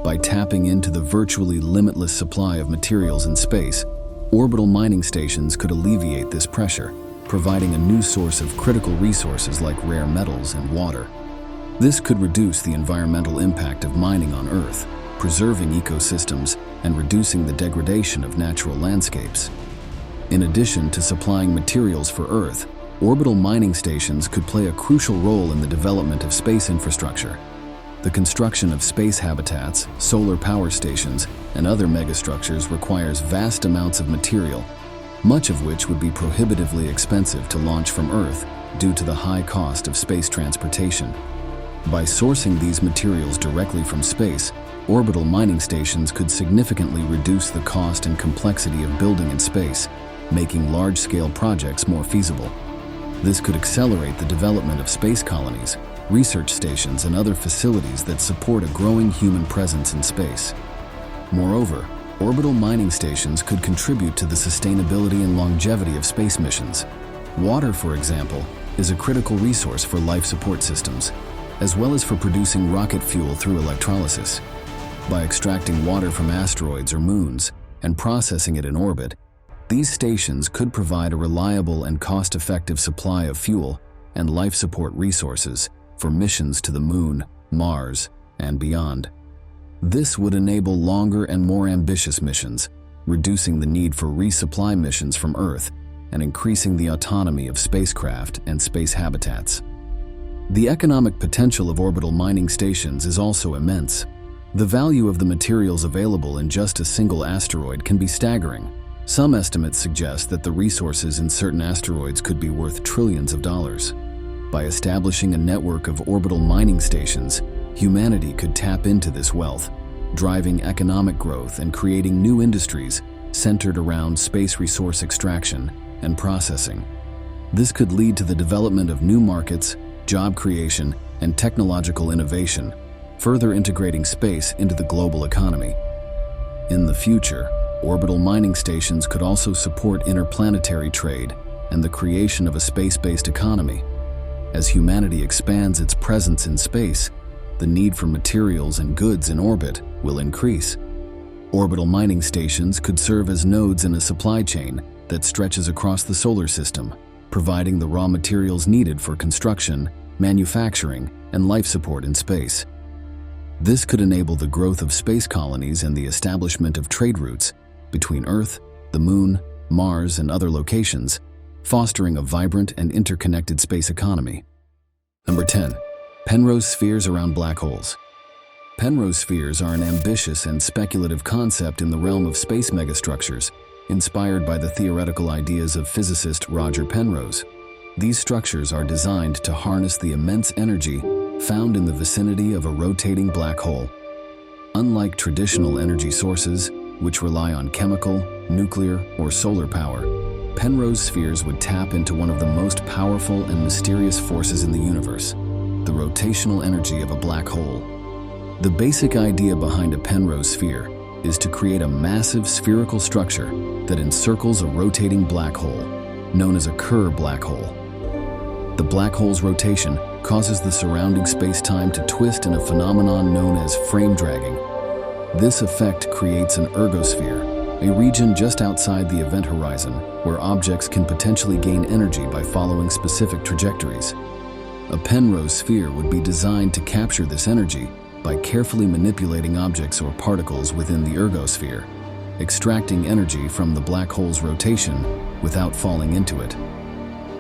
By tapping into the virtually limitless supply of materials in space, orbital mining stations could alleviate this pressure, providing a new source of critical resources like rare metals and water. This could reduce the environmental impact of mining on Earth, preserving ecosystems and reducing the degradation of natural landscapes. In addition to supplying materials for Earth, orbital mining stations could play a crucial role in the development of space infrastructure. The construction of space habitats, solar power stations, and other megastructures requires vast amounts of material, much of which would be prohibitively expensive to launch from Earth due to the high cost of space transportation. By sourcing these materials directly from space, orbital mining stations could significantly reduce the cost and complexity of building in space, making large-scale projects more feasible. This could accelerate the development of space colonies, research stations, and other facilities that support a growing human presence in space. Moreover, orbital mining stations could contribute to the sustainability and longevity of space missions. Water, for example, is a critical resource for life support systems, as well as for producing rocket fuel through electrolysis. By extracting water from asteroids or moons and processing it in orbit, these stations could provide a reliable and cost-effective supply of fuel and life support resources for missions to the Moon, Mars, and beyond. This would enable longer and more ambitious missions, reducing the need for resupply missions from Earth and increasing the autonomy of spacecraft and space habitats. The economic potential of orbital mining stations is also immense. The value of the materials available in just a single asteroid can be staggering. Some estimates suggest that the resources in certain asteroids could be worth trillions of dollars. By establishing a network of orbital mining stations, humanity could tap into this wealth, driving economic growth and creating new industries centered around space resource extraction and processing. This could lead to the development of new markets, job creation, and technological innovation, further integrating space into the global economy. In the future, orbital mining stations could also support interplanetary trade and the creation of a space-based economy. As humanity expands its presence in space, the need for materials and goods in orbit will increase. Orbital mining stations could serve as nodes in a supply chain that stretches across the solar system, providing the raw materials needed for construction, manufacturing, and life support in space. This could enable the growth of space colonies and the establishment of trade routes between Earth, the Moon, Mars, and other locations, fostering a vibrant and interconnected space economy. Number 10. Penrose spheres around black holes. Penrose spheres are an ambitious and speculative concept in the realm of space megastructures, inspired by the theoretical ideas of physicist Roger Penrose. These structures are designed to harness the immense energy found in the vicinity of a rotating black hole. Unlike traditional energy sources, which rely on chemical, nuclear, or solar power, Penrose spheres would tap into one of the most powerful and mysterious forces in the universe, the rotational energy of a black hole. The basic idea behind a Penrose sphere is to create a massive spherical structure that encircles a rotating black hole, known as a Kerr black hole. The black hole's rotation causes the surrounding space-time to twist in a phenomenon known as frame dragging. This effect creates an ergosphere, a region just outside the event horizon where objects can potentially gain energy by following specific trajectories. A Penrose sphere would be designed to capture this energy by carefully manipulating objects or particles within the ergosphere, extracting energy from the black hole's rotation without falling into it.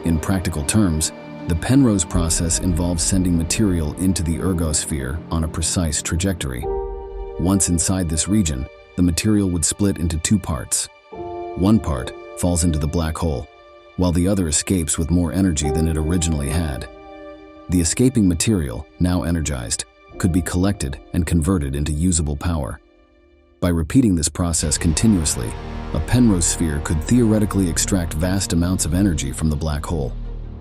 In practical terms, the Penrose process involves sending material into the ergosphere on a precise trajectory. Once inside this region, the material would split into two parts. One part falls into the black hole, while the other escapes with more energy than it originally had. The escaping material, now energized, could be collected and converted into usable power. By repeating this process continuously, a Penrose sphere could theoretically extract vast amounts of energy from the black hole,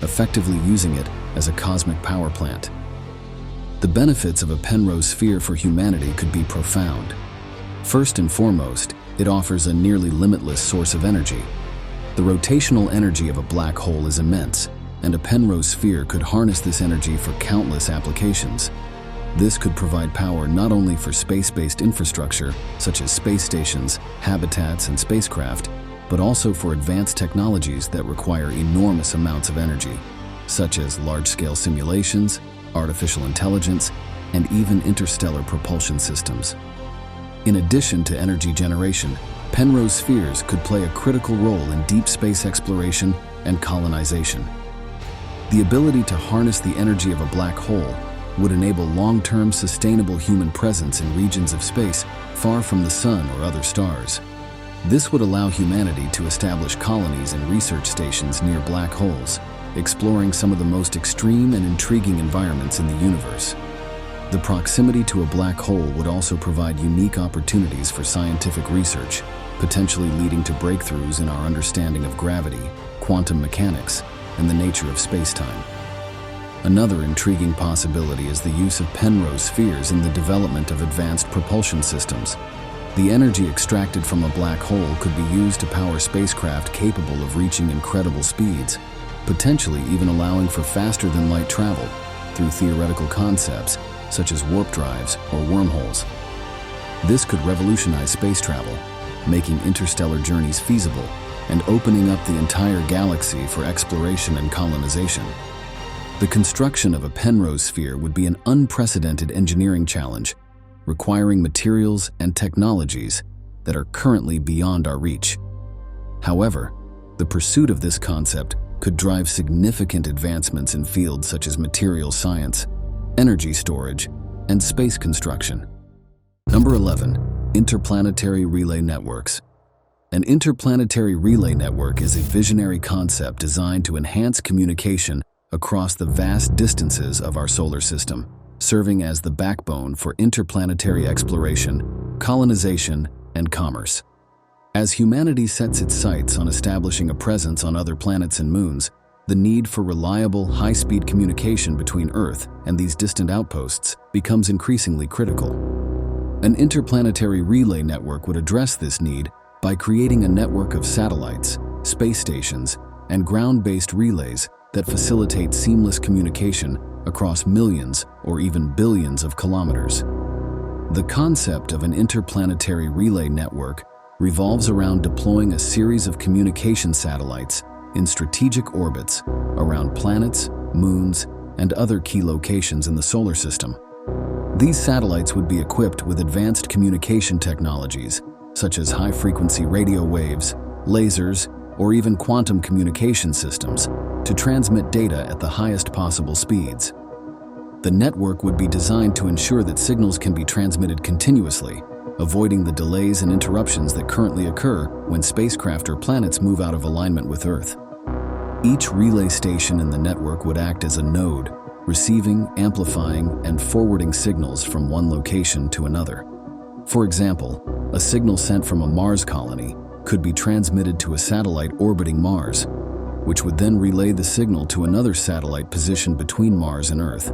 effectively using it as a cosmic power plant. The benefits of a Penrose sphere for humanity could be profound. First and foremost, it offers a nearly limitless source of energy. The rotational energy of a black hole is immense, and a Penrose sphere could harness this energy for countless applications. This could provide power not only for space-based infrastructure, such as space stations, habitats, and spacecraft, but also for advanced technologies that require enormous amounts of energy, such as large-scale simulations, artificial intelligence, and even interstellar propulsion systems. In addition to energy generation, Penrose spheres could play a critical role in deep space exploration and colonization. The ability to harness the energy of a black hole would enable long-term sustainable human presence in regions of space far from the sun or other stars. This would allow humanity to establish colonies and research stations near black holes, exploring some of the most extreme and intriguing environments in the universe. The proximity to a black hole would also provide unique opportunities for scientific research, potentially leading to breakthroughs in our understanding of gravity, quantum mechanics, and the nature of space-time. Another intriguing possibility is the use of Penrose spheres in the development of advanced propulsion systems. The energy extracted from a black hole could be used to power spacecraft capable of reaching incredible speeds, potentially even allowing for faster-than-light travel through theoretical concepts such as warp drives or wormholes. This could revolutionize space travel, making interstellar journeys feasible and opening up the entire galaxy for exploration and colonization. The construction of a Penrose sphere would be an unprecedented engineering challenge, requiring materials and technologies that are currently beyond our reach. However, the pursuit of this concept could drive significant advancements in fields such as materials science, energy storage, and space construction. Number 11. Interplanetary relay networks. An interplanetary relay network is a visionary concept designed to enhance communication across the vast distances of our solar system, serving as the backbone for interplanetary exploration, colonization, and commerce. As humanity sets its sights on establishing a presence on other planets and moons, the need for reliable, high-speed communication between Earth and these distant outposts becomes increasingly critical. An interplanetary relay network would address this need by creating a network of satellites, space stations, and ground-based relays that facilitate seamless communication across millions or even billions of kilometers. The concept of an interplanetary relay network revolves around deploying a series of communication satellites in strategic orbits around planets, moons, and other key locations in the solar system. These satellites would be equipped with advanced communication technologies, such as high-frequency radio waves, lasers, or even quantum communication systems, to transmit data at the highest possible speeds. The network would be designed to ensure that signals can be transmitted continuously, avoiding the delays and interruptions that currently occur when spacecraft or planets move out of alignment with Earth. Each relay station in the network would act as a node, receiving, amplifying, and forwarding signals from one location to another. For example, a signal sent from a Mars colony could be transmitted to a satellite orbiting Mars, which would then relay the signal to another satellite positioned between Mars and Earth,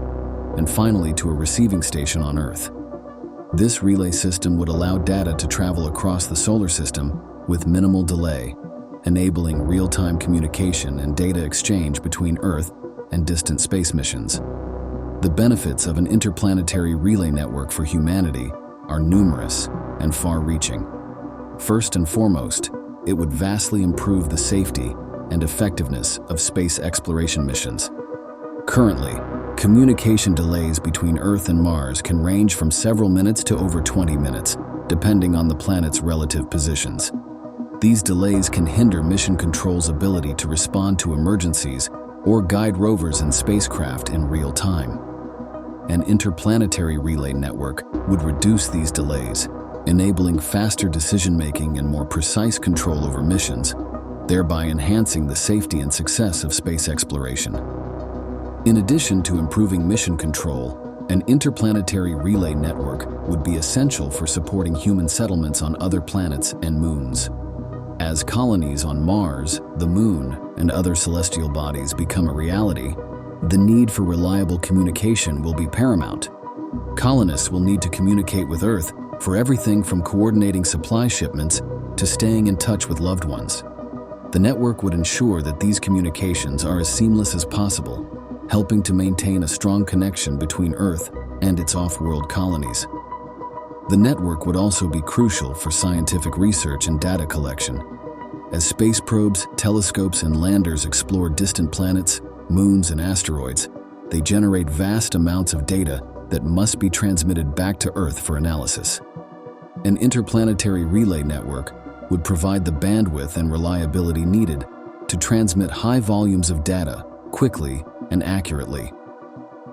and finally to a receiving station on Earth. This relay system would allow data to travel across the solar system with minimal delay, enabling real-time communication and data exchange between Earth and distant space missions. The benefits of an interplanetary relay network for humanity are numerous and far-reaching. First and foremost, it would vastly improve the safety and effectiveness of space exploration missions. Currently, communication delays between Earth and Mars can range from several minutes to over 20 minutes, depending on the planet's relative positions. These delays can hinder mission control's ability to respond to emergencies or guide rovers and spacecraft in real time. An interplanetary relay network would reduce these delays, enabling faster decision-making and more precise control over missions, thereby enhancing the safety and success of space exploration. In addition to improving mission control, an interplanetary relay network would be essential for supporting human settlements on other planets and moons. As colonies on Mars, the Moon, and other celestial bodies become a reality, the need for reliable communication will be paramount. Colonists will need to communicate with Earth for everything from coordinating supply shipments to staying in touch with loved ones. The network would ensure that these communications are as seamless as possible, helping to maintain a strong connection between Earth and its off-world colonies. The network would also be crucial for scientific research and data collection. As space probes, telescopes, and landers explore distant planets, moons, and asteroids, they generate vast amounts of data that must be transmitted back to Earth for analysis. An interplanetary relay network would provide the bandwidth and reliability needed to transmit high volumes of data quickly and accurately.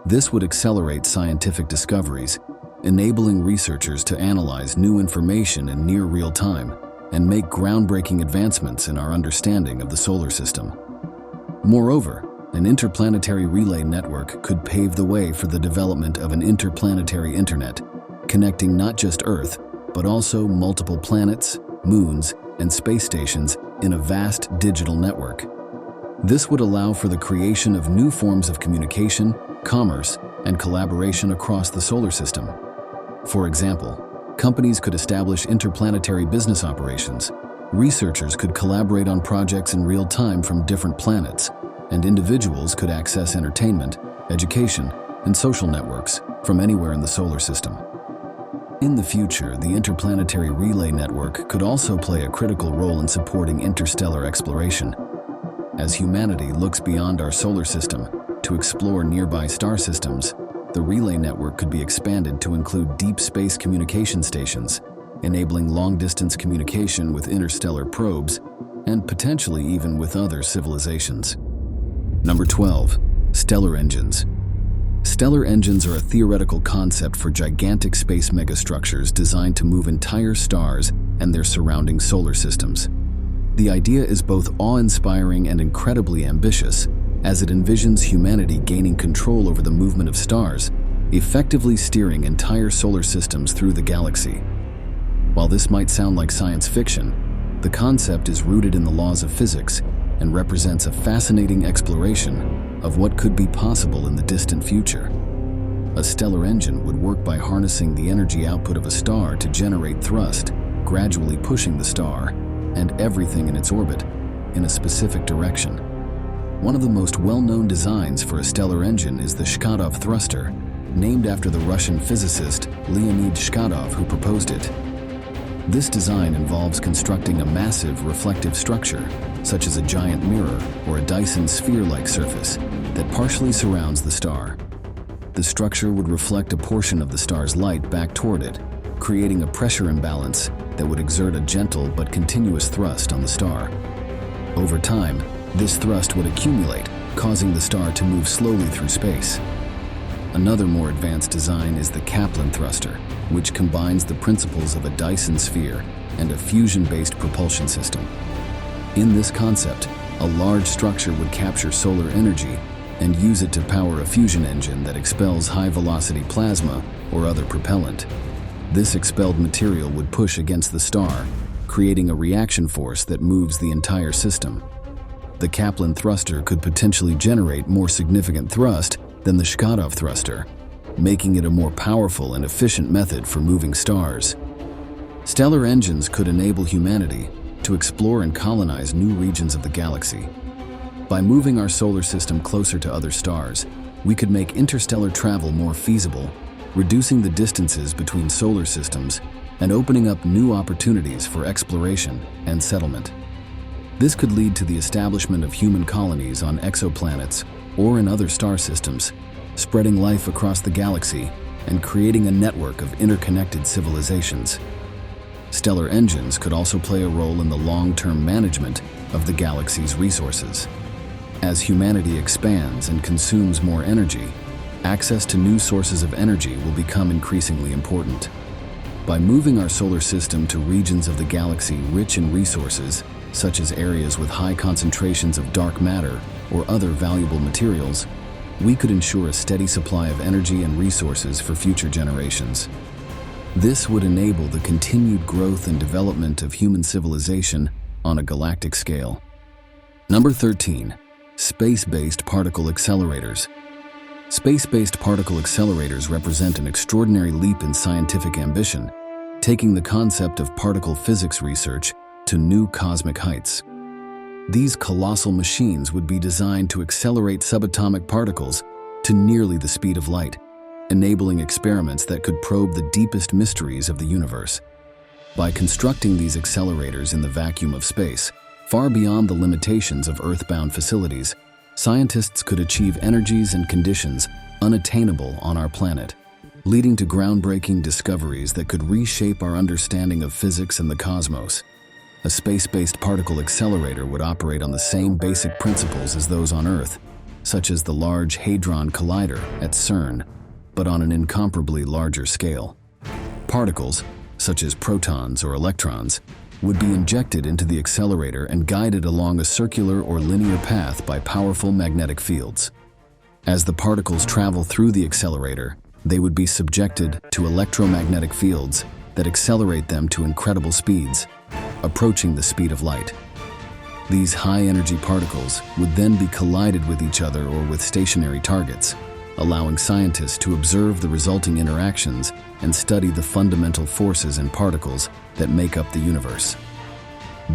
This would accelerate scientific discoveries, enabling researchers to analyze new information in near real time and make groundbreaking advancements in our understanding of the solar system. Moreover, an interplanetary relay network could pave the way for the development of an interplanetary internet, connecting not just Earth, but also multiple planets, moons, and space stations in a vast digital network. This would allow for the creation of new forms of communication, commerce, and collaboration across the solar system. For example, companies could establish interplanetary business operations, researchers could collaborate on projects in real time from different planets, and individuals could access entertainment, education, and social networks from anywhere in the solar system. In the future, the interplanetary relay network could also play a critical role in supporting interstellar exploration. As humanity looks beyond our solar system to explore nearby star systems, the relay network could be expanded to include deep space communication stations, enabling long-distance communication with interstellar probes, and potentially even with other civilizations. Number 12. Stellar engines. Stellar engines are a theoretical concept for gigantic space megastructures designed to move entire stars and their surrounding solar systems. The idea is both awe-inspiring and incredibly ambitious, as it envisions humanity gaining control over the movement of stars, effectively steering entire solar systems through the galaxy. While this might sound like science fiction, the concept is rooted in the laws of physics and represents a fascinating exploration of what could be possible in the distant future. A stellar engine would work by harnessing the energy output of a star to generate thrust, gradually pushing the star and everything in its orbit in a specific direction. One of the most well-known designs for a stellar engine is the Shkadov thruster, named after the Russian physicist Leonid Shkadov who proposed it. This design involves constructing a massive reflective structure, such as a giant mirror or a Dyson sphere-like surface, that partially surrounds the star. The structure would reflect a portion of the star's light back toward it, creating a pressure imbalance that would exert a gentle but continuous thrust on the star. Over time, this thrust would accumulate, causing the star to move slowly through space. Another more advanced design is the Kaplan thruster, which combines the principles of a Dyson sphere and a fusion-based propulsion system. In this concept, a large structure would capture solar energy and use it to power a fusion engine that expels high-velocity plasma or other propellant. This expelled material would push against the star, creating a reaction force that moves the entire system. The Kaplan thruster could potentially generate more significant thrust than the Shkadov thruster, making it a more powerful and efficient method for moving stars. Stellar engines could enable humanity to explore and colonize new regions of the galaxy. By moving our solar system closer to other stars, we could make interstellar travel more feasible, reducing the distances between solar systems and opening up new opportunities for exploration and settlement. This could lead to the establishment of human colonies on exoplanets or in other star systems, spreading life across the galaxy and creating a network of interconnected civilizations. Stellar engines could also play a role in the long-term management of the galaxy's resources. As humanity expands and consumes more energy, access to new sources of energy will become increasingly important. By moving our solar system to regions of the galaxy rich in resources, such as areas with high concentrations of dark matter or other valuable materials, we could ensure a steady supply of energy and resources for future generations. This would enable the continued growth and development of human civilization on a galactic scale. Number 13. Space-based particle accelerators. Space-based particle accelerators represent an extraordinary leap in scientific ambition, taking the concept of particle physics research to new cosmic heights. These colossal machines would be designed to accelerate subatomic particles to nearly the speed of light, enabling experiments that could probe the deepest mysteries of the universe. By constructing these accelerators in the vacuum of space, far beyond the limitations of Earth-bound facilities, scientists could achieve energies and conditions unattainable on our planet, leading to groundbreaking discoveries that could reshape our understanding of physics and the cosmos. A space-based particle accelerator would operate on the same basic principles as those on Earth, such as the Large Hadron Collider at CERN, but on an incomparably larger scale. Particles, such as protons or electrons, would be injected into the accelerator and guided along a circular or linear path by powerful magnetic fields. As the particles travel through the accelerator, they would be subjected to electromagnetic fields that accelerate them to incredible speeds, approaching the speed of light. These high-energy particles would then be collided with each other or with stationary targets, allowing scientists to observe the resulting interactions and study the fundamental forces in particles that make up the universe.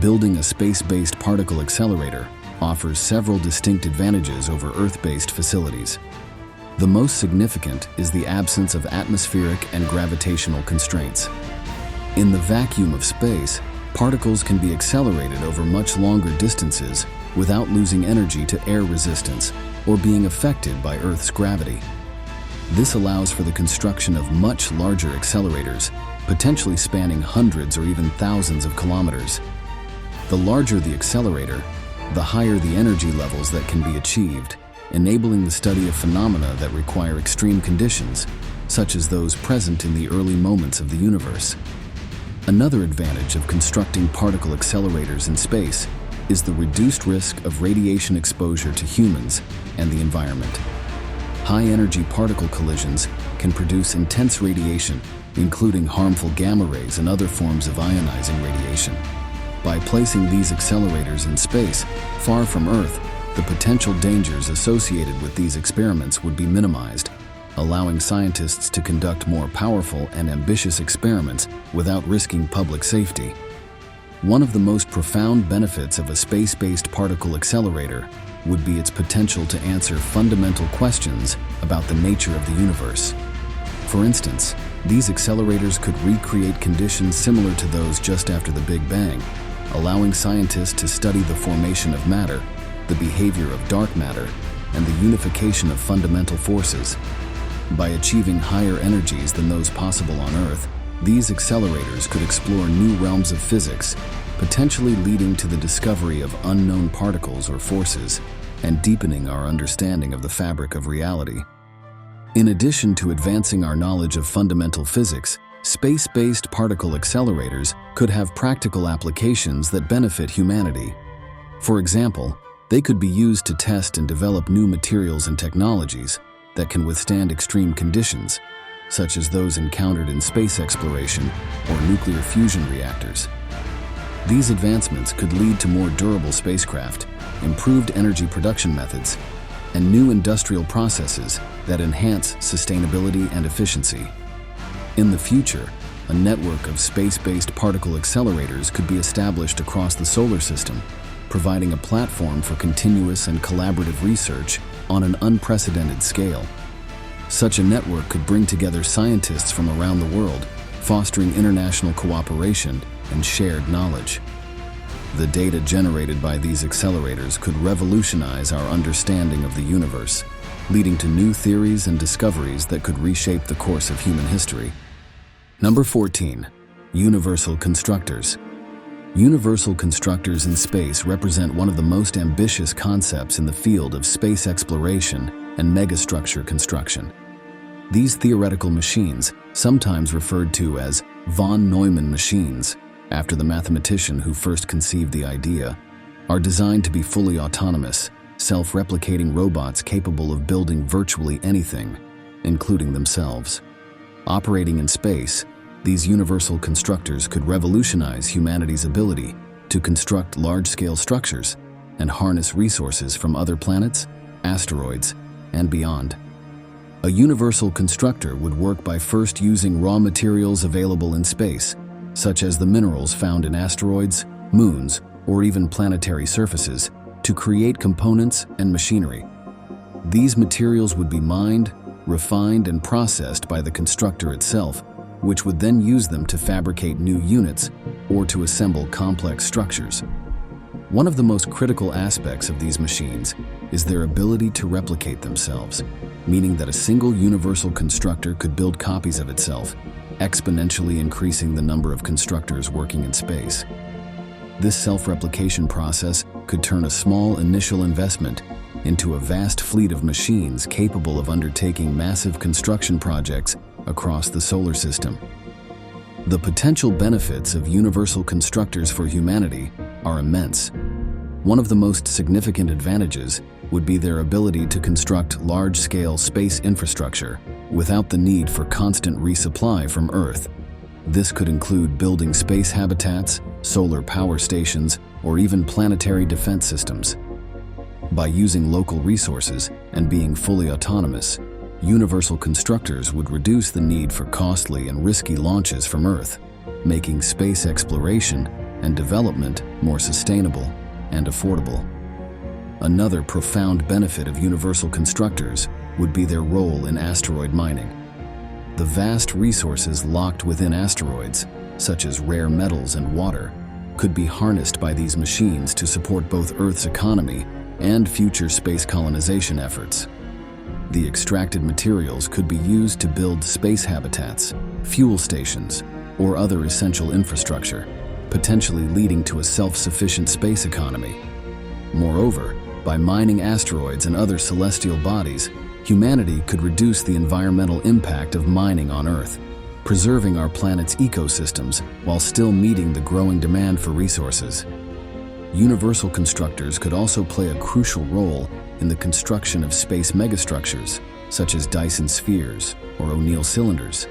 Building a space-based particle accelerator offers several distinct advantages over Earth-based facilities. The most significant is the absence of atmospheric and gravitational constraints. In the vacuum of space, particles can be accelerated over much longer distances without losing energy to air resistance or being affected by Earth's gravity. This allows for the construction of much larger accelerators, potentially spanning hundreds or even thousands of kilometers. The larger the accelerator, the higher the energy levels that can be achieved, enabling the study of phenomena that require extreme conditions, such as those present in the early moments of the universe. Another advantage of constructing particle accelerators in space is the reduced risk of radiation exposure to humans and the environment. High-energy particle collisions can produce intense radiation, including harmful gamma rays and other forms of ionizing radiation. By placing these accelerators in space, far from Earth, the potential dangers associated with these experiments would be minimized, allowing scientists to conduct more powerful and ambitious experiments without risking public safety. One of the most profound benefits of a space-based particle accelerator would be its potential to answer fundamental questions about the nature of the universe. For instance, these accelerators could recreate conditions similar to those just after the Big Bang, allowing scientists to study the formation of matter, the behavior of dark matter, and the unification of fundamental forces. By achieving higher energies than those possible on Earth, these accelerators could explore new realms of physics, potentially leading to the discovery of unknown particles or forces, and deepening our understanding of the fabric of reality. In addition to advancing our knowledge of fundamental physics, space-based particle accelerators could have practical applications that benefit humanity. For example, they could be used to test and develop new materials and technologies that can withstand extreme conditions, such as those encountered in space exploration or nuclear fusion reactors. These advancements could lead to more durable spacecraft, improved energy production methods, and new industrial processes that enhance sustainability and efficiency. In the future, a network of space-based particle accelerators could be established across the solar system, providing a platform for continuous and collaborative research on an unprecedented scale. Such a network could bring together scientists from around the world, fostering international cooperation and shared knowledge. The data generated by these accelerators could revolutionize our understanding of the universe, leading to new theories and discoveries that could reshape the course of human history. Number 14. Universal constructors. Universal constructors in space represent one of the most ambitious concepts in the field of space exploration and megastructure construction. These theoretical machines, sometimes referred to as von Neumann machines, after the mathematician who first conceived the idea, are designed to be fully autonomous, self-replicating robots capable of building virtually anything, including themselves. Operating in space, these universal constructors could revolutionize humanity's ability to construct large-scale structures and harness resources from other planets, asteroids, and beyond. A universal constructor would work by first using raw materials available in space, such as the minerals found in asteroids, moons, or even planetary surfaces, to create components and machinery. These materials would be mined, refined, and processed by the constructor itself, which would then use them to fabricate new units or to assemble complex structures. One of the most critical aspects of these machines is their ability to replicate themselves, meaning that a single universal constructor could build copies of itself, exponentially increasing the number of constructors working in space. This self-replication process could turn a small initial investment into a vast fleet of machines capable of undertaking massive construction projects across the solar system. The potential benefits of universal constructors for humanity are immense. One of the most significant advantages would be their ability to construct large-scale space infrastructure without the need for constant resupply from Earth. This could include building space habitats, solar power stations, or even planetary defense systems. By using local resources and being fully autonomous, universal constructors would reduce the need for costly and risky launches from Earth, making space exploration and development more sustainable and affordable. Another profound benefit of universal constructors would be their role in asteroid mining. The vast resources locked within asteroids, such as rare metals and water, could be harnessed by these machines to support both Earth's economy and future space colonization efforts. The extracted materials could be used to build space habitats, fuel stations, or other essential infrastructure, potentially leading to a self-sufficient space economy. Moreover, by mining asteroids and other celestial bodies, humanity could reduce the environmental impact of mining on Earth, preserving our planet's ecosystems while still meeting the growing demand for resources. Universal constructors could also play a crucial role in the construction of space megastructures, such as Dyson spheres or O'Neill cylinders.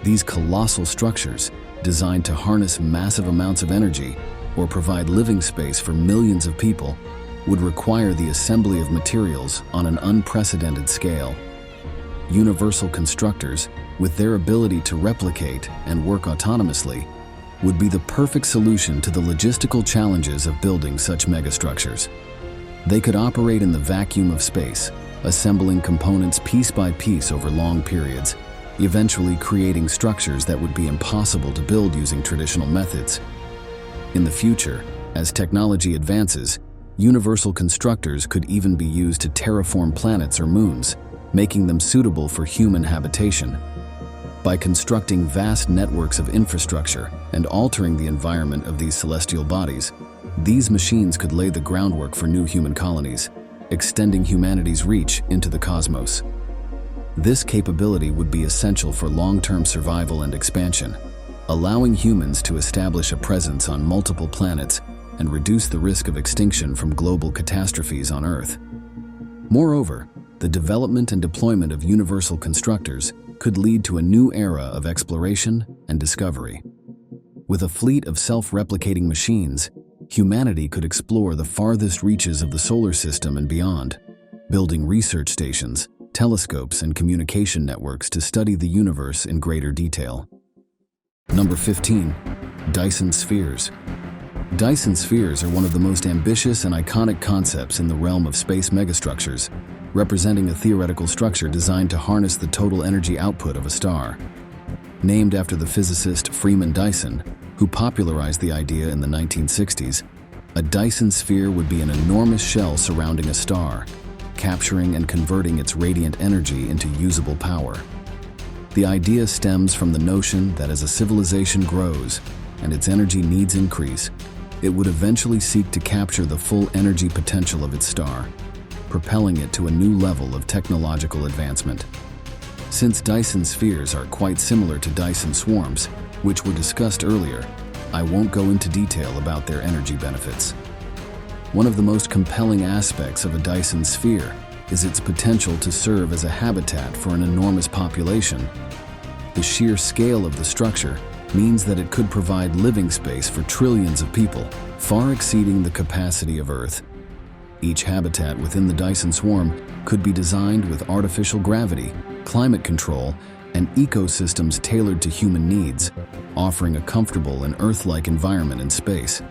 These colossal structures, designed to harness massive amounts of energy or provide living space for millions of people, would require the assembly of materials on an unprecedented scale. Universal constructors, with their ability to replicate and work autonomously, would be the perfect solution to the logistical challenges of building such megastructures. They could operate in the vacuum of space, assembling components piece by piece over long periods, eventually creating structures that would be impossible to build using traditional methods. In the future, as technology advances, universal constructors could even be used to terraform planets or moons, making them suitable for human habitation. By constructing vast networks of infrastructure and altering the environment of these celestial bodies, these machines could lay the groundwork for new human colonies, extending humanity's reach into the cosmos. This capability would be essential for long-term survival and expansion, allowing humans to establish a presence on multiple planets and reduce the risk of extinction from global catastrophes on Earth. Moreover, the development and deployment of universal constructors could lead to a new era of exploration and discovery. With a fleet of self-replicating machines, humanity could explore the farthest reaches of the solar system and beyond, building research stations, telescopes, and communication networks to study the universe in greater detail. Number 15. Dyson spheres. Dyson spheres are one of the most ambitious and iconic concepts in the realm of space megastructures, representing a theoretical structure designed to harness the total energy output of a star. Named after the physicist Freeman Dyson, who popularized the idea in the 1960s, a Dyson sphere would be an enormous shell surrounding a star, capturing and converting its radiant energy into usable power. The idea stems from the notion that as a civilization grows and its energy needs increase, it would eventually seek to capture the full energy potential of its star, propelling it to a new level of technological advancement. Since Dyson spheres are quite similar to Dyson swarms, which were discussed earlier, I won't go into detail about their energy benefits. One of the most compelling aspects of a Dyson sphere is its potential to serve as a habitat for an enormous population. The sheer scale of the structure means that it could provide living space for trillions of people, far exceeding the capacity of Earth. Each habitat within the Dyson swarm could be designed with artificial gravity, climate control, and ecosystems tailored to human needs, offering a comfortable and Earth-like environment in space.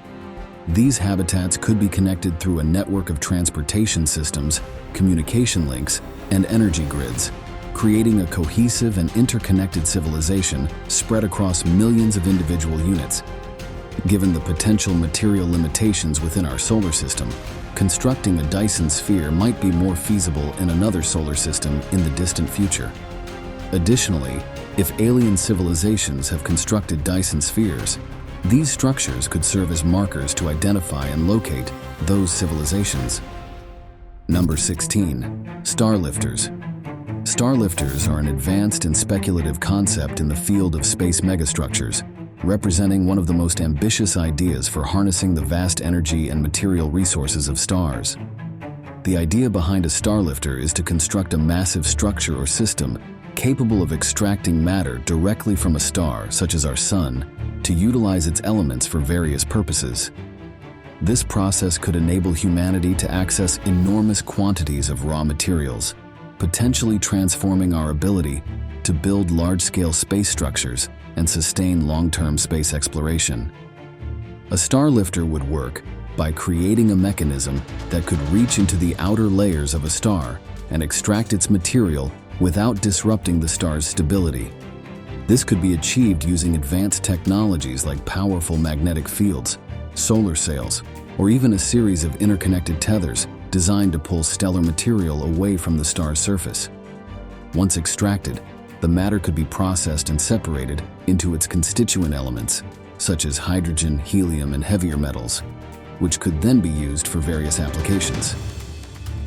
These habitats could be connected through a network of transportation systems, communication links, and energy grids, creating a cohesive and interconnected civilization spread across millions of individual units. Given the potential material limitations within our solar system, constructing a Dyson sphere might be more feasible in another solar system in the distant future. Additionally, if alien civilizations have constructed Dyson spheres, these structures could serve as markers to identify and locate those civilizations. Number 16. Starlifters. Starlifters are an advanced and speculative concept in the field of space megastructures, representing one of the most ambitious ideas for harnessing the vast energy and material resources of stars. The idea behind a starlifter is to construct a massive structure or system capable of extracting matter directly from a star, such as our Sun, to utilize its elements for various purposes. This process could enable humanity to access enormous quantities of raw materials, potentially transforming our ability to build large-scale space structures and sustain long-term space exploration. A starlifter would work by creating a mechanism that could reach into the outer layers of a star and extract its material without disrupting the star's stability. This could be achieved using advanced technologies like powerful magnetic fields, solar sails, or even a series of interconnected tethers designed to pull stellar material away from the star's surface. Once extracted, the matter could be processed and separated into its constituent elements, such as hydrogen, helium, and heavier metals, which could then be used for various applications.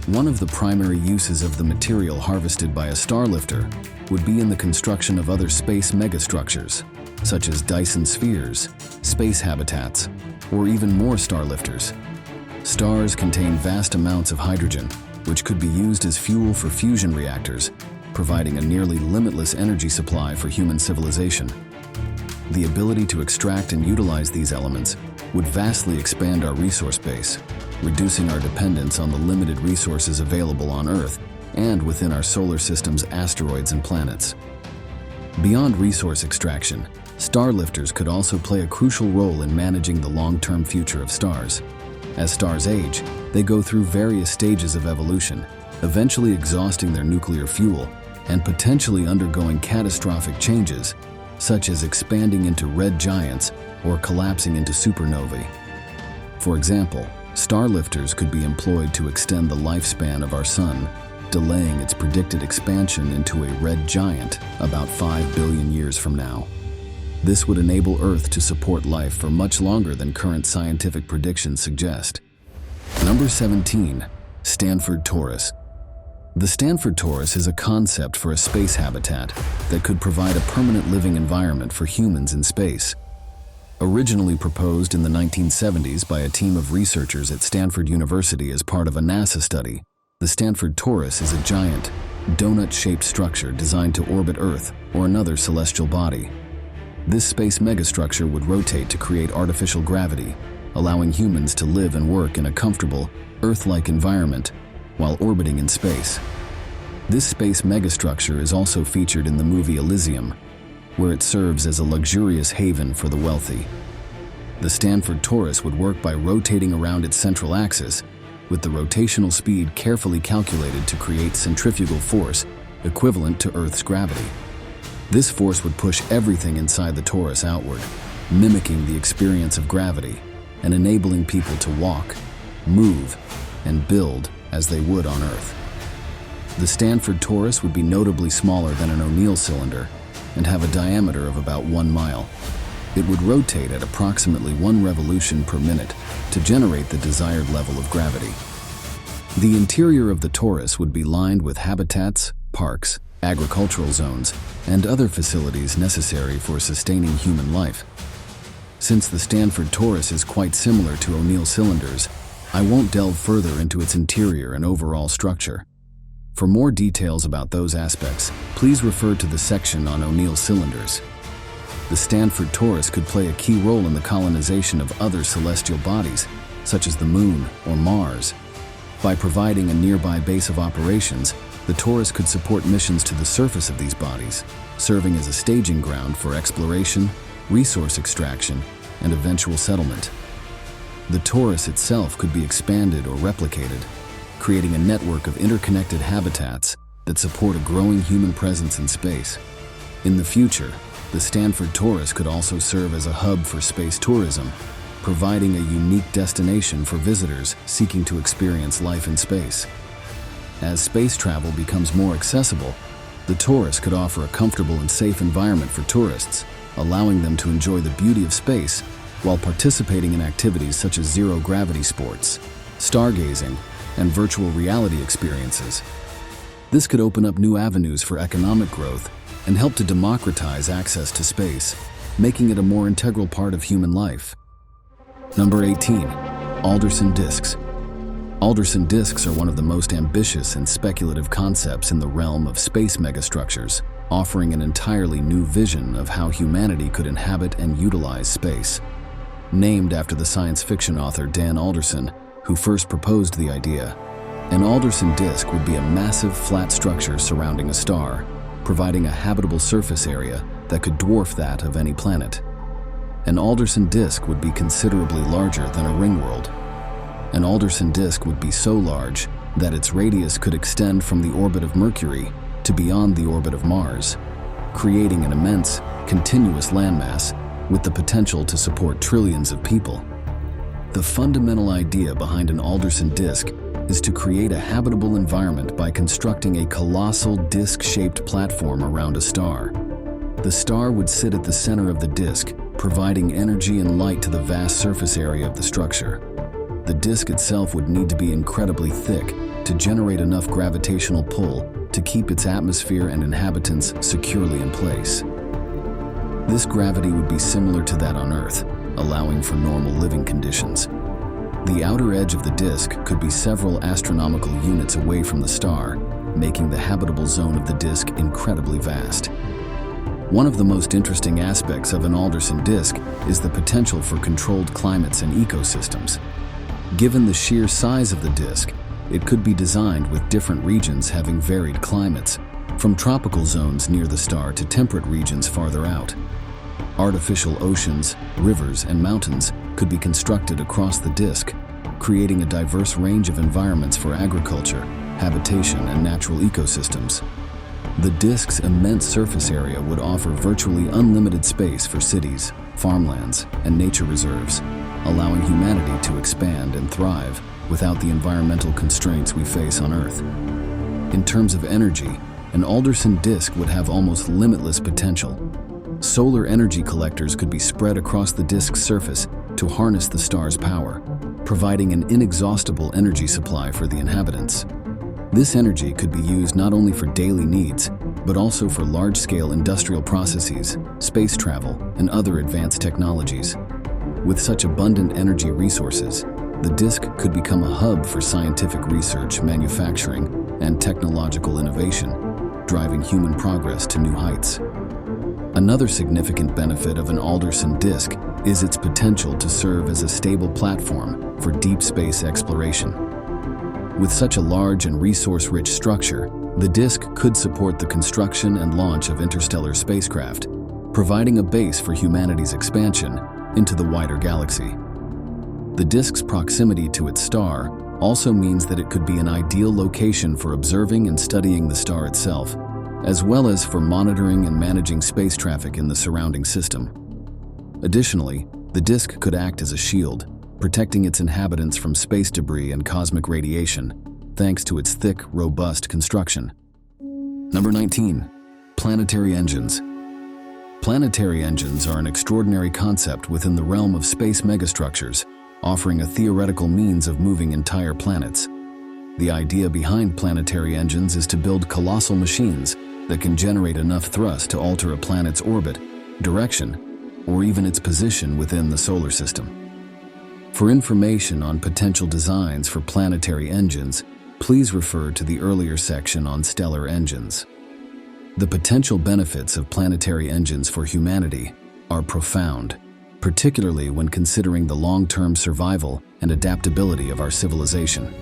One of the primary uses of the material harvested by a starlifter would be in the construction of other space megastructures, such as Dyson spheres, space habitats, or even more starlifters. Stars contain vast amounts of hydrogen, which could be used as fuel for fusion reactors, providing a nearly limitless energy supply for human civilization. The ability to extract and utilize these elements would vastly expand our resource base, reducing our dependence on the limited resources available on Earth and within our solar system's asteroids and planets. Beyond resource extraction, starlifters could also play a crucial role in managing the long-term future of stars. As stars age, they go through various stages of evolution, eventually exhausting their nuclear fuel and potentially undergoing catastrophic changes, such as expanding into red giants or collapsing into supernovae. For example, starlifters could be employed to extend the lifespan of our Sun, delaying its predicted expansion into a red giant about 5 billion years from now. This would enable Earth to support life for much longer than current scientific predictions suggest. Number 17. Stanford Torus. The Stanford Torus is a concept for a space habitat that could provide a permanent living environment for humans in space. Originally proposed in the 1970s by a team of researchers at Stanford University as part of a NASA study, the Stanford Torus is a giant, donut-shaped structure designed to orbit Earth or another celestial body. This space megastructure would rotate to create artificial gravity, allowing humans to live and work in a comfortable, Earth-like environment while orbiting in space. This space megastructure is also featured in the movie Elysium, where it serves as a luxurious haven for the wealthy. The Stanford Torus would work by rotating around its central axis, with the rotational speed carefully calculated to create centrifugal force equivalent to Earth's gravity. This force would push everything inside the torus outward, mimicking the experience of gravity and enabling people to walk, move, and build as they would on Earth. The Stanford Torus would be notably smaller than an O'Neill cylinder and have a diameter of about 1 mile. It would rotate at approximately 1 revolution per minute to generate the desired level of gravity. The interior of the torus would be lined with habitats, parks, agricultural zones, and other facilities necessary for sustaining human life. Since the Stanford Torus is quite similar to O'Neill cylinders, I won't delve further into its interior and overall structure. For more details about those aspects, please refer to the section on O'Neill cylinders. The Stanford Torus could play a key role in the colonization of other celestial bodies, such as the Moon or Mars. By providing a nearby base of operations, the Torus could support missions to the surface of these bodies, serving as a staging ground for exploration, resource extraction, and eventual settlement. The Torus itself could be expanded or replicated, creating a network of interconnected habitats that support a growing human presence in space. In the future, the Stanford Torus could also serve as a hub for space tourism, providing a unique destination for visitors seeking to experience life in space. As space travel becomes more accessible, the Torus could offer a comfortable and safe environment for tourists, allowing them to enjoy the beauty of space while participating in activities such as zero-gravity sports, stargazing, and virtual reality experiences. This could open up new avenues for economic growth and help to democratize access to space, making it a more integral part of human life. Number 18. Alderson Disks. Alderson disks are one of the most ambitious and speculative concepts in the realm of space megastructures, offering an entirely new vision of how humanity could inhabit and utilize space. Named after the science fiction author Dan Alderson, who first proposed the idea, an Alderson disk would be a massive flat structure surrounding a star, providing a habitable surface area that could dwarf that of any planet. An Alderson disk would be considerably larger than a ringworld. An Alderson disk would be so large that its radius could extend from the orbit of Mercury to beyond the orbit of Mars, creating an immense, continuous landmass with the potential to support trillions of people. The fundamental idea behind an Alderson disk is to create a habitable environment by constructing a colossal disc-shaped platform around a star. The star would sit at the center of the disk, providing energy and light to the vast surface area of the structure. The disk itself would need to be incredibly thick to generate enough gravitational pull to keep its atmosphere and inhabitants securely in place. This gravity would be similar to that on Earth, allowing for normal living conditions. The outer edge of the disk could be several astronomical units away from the star, making the habitable zone of the disk incredibly vast. One of the most interesting aspects of an Alderson disk is the potential for controlled climates and ecosystems. Given the sheer size of the disk, it could be designed with different regions having varied climates, from tropical zones near the star to temperate regions farther out. Artificial oceans, rivers, and mountains could be constructed across the disk, creating a diverse range of environments for agriculture, habitation, and natural ecosystems. The disk's immense surface area would offer virtually unlimited space for cities, farmlands, and nature reserves, allowing humanity to expand and thrive without the environmental constraints we face on Earth. In terms of energy, an Alderson disk would have almost limitless potential. Solar energy collectors could be spread across the disk's surface to harness the star's power, providing an inexhaustible energy supply for the inhabitants. This energy could be used not only for daily needs, but also for large-scale industrial processes, space travel, and other advanced technologies. With such abundant energy resources, the disk could become a hub for scientific research, manufacturing, and technological innovation, driving human progress to new heights. Another significant benefit of an Alderson disk is its potential to serve as a stable platform for deep space exploration. With such a large and resource-rich structure, the disk could support the construction and launch of interstellar spacecraft, providing a base for humanity's expansion into the wider galaxy. The disk's proximity to its star also means that it could be an ideal location for observing and studying the star itself, as well as for monitoring and managing space traffic in the surrounding system. Additionally, the disk could act as a shield, protecting its inhabitants from space debris and cosmic radiation, thanks to its thick, robust construction. Number 19. Planetary engines. Planetary engines are an extraordinary concept within the realm of space megastructures, offering a theoretical means of moving entire planets. The idea behind planetary engines is to build colossal machines that can generate enough thrust to alter a planet's orbit, direction, or even its position within the solar system. For information on potential designs for planetary engines, please refer to the earlier section on stellar engines. The potential benefits of planetary engines for humanity are profound, particularly when considering the long-term survival and adaptability of our civilization.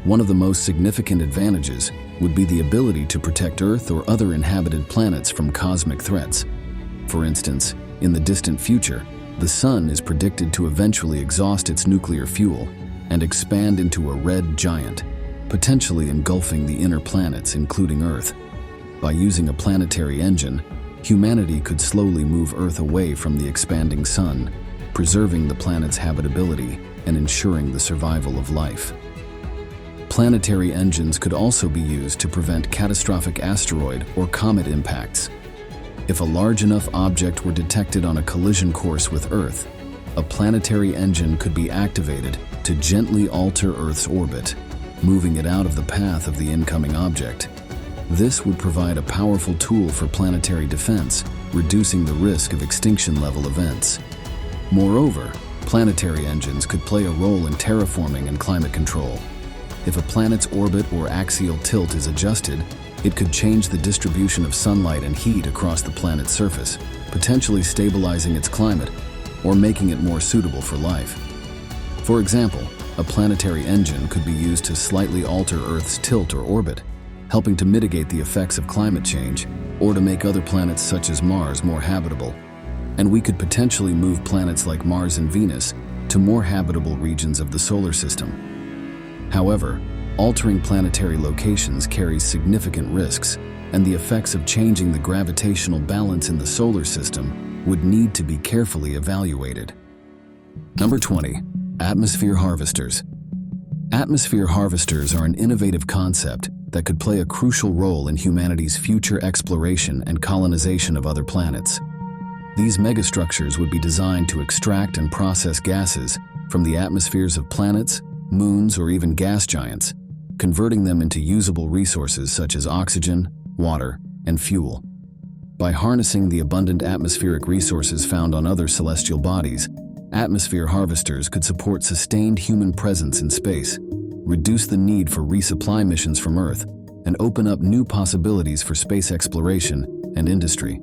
One of the most significant advantages would be the ability to protect Earth or other inhabited planets from cosmic threats. For instance, in the distant future, the Sun is predicted to eventually exhaust its nuclear fuel and expand into a red giant, potentially engulfing the inner planets, including Earth. By using a planetary engine, humanity could slowly move Earth away from the expanding Sun, preserving the planet's habitability and ensuring the survival of life. Planetary engines could also be used to prevent catastrophic asteroid or comet impacts. If a large enough object were detected on a collision course with Earth, a planetary engine could be activated to gently alter Earth's orbit, moving it out of the path of the incoming object. This would provide a powerful tool for planetary defense, reducing the risk of extinction-level events. Moreover, planetary engines could play a role in terraforming and climate control. If a planet's orbit or axial tilt is adjusted, it could change the distribution of sunlight and heat across the planet's surface, potentially stabilizing its climate or making it more suitable for life. For example, a planetary engine could be used to slightly alter Earth's tilt or orbit, helping to mitigate the effects of climate change or to make other planets such as Mars more habitable. And we could potentially move planets like Mars and Venus to more habitable regions of the solar system. However, altering planetary locations carries significant risks, and the effects of changing the gravitational balance in the solar system would need to be carefully evaluated. Number 20. Atmosphere harvesters. Atmosphere harvesters are an innovative concept that could play a crucial role in humanity's future exploration and colonization of other planets. These megastructures would be designed to extract and process gases from the atmospheres of planets, moons, or even gas giants, converting them into usable resources such as oxygen, water, and fuel. By harnessing the abundant atmospheric resources found on other celestial bodies, atmosphere harvesters could support sustained human presence in space, reduce the need for resupply missions from Earth, and open up new possibilities for space exploration and industry.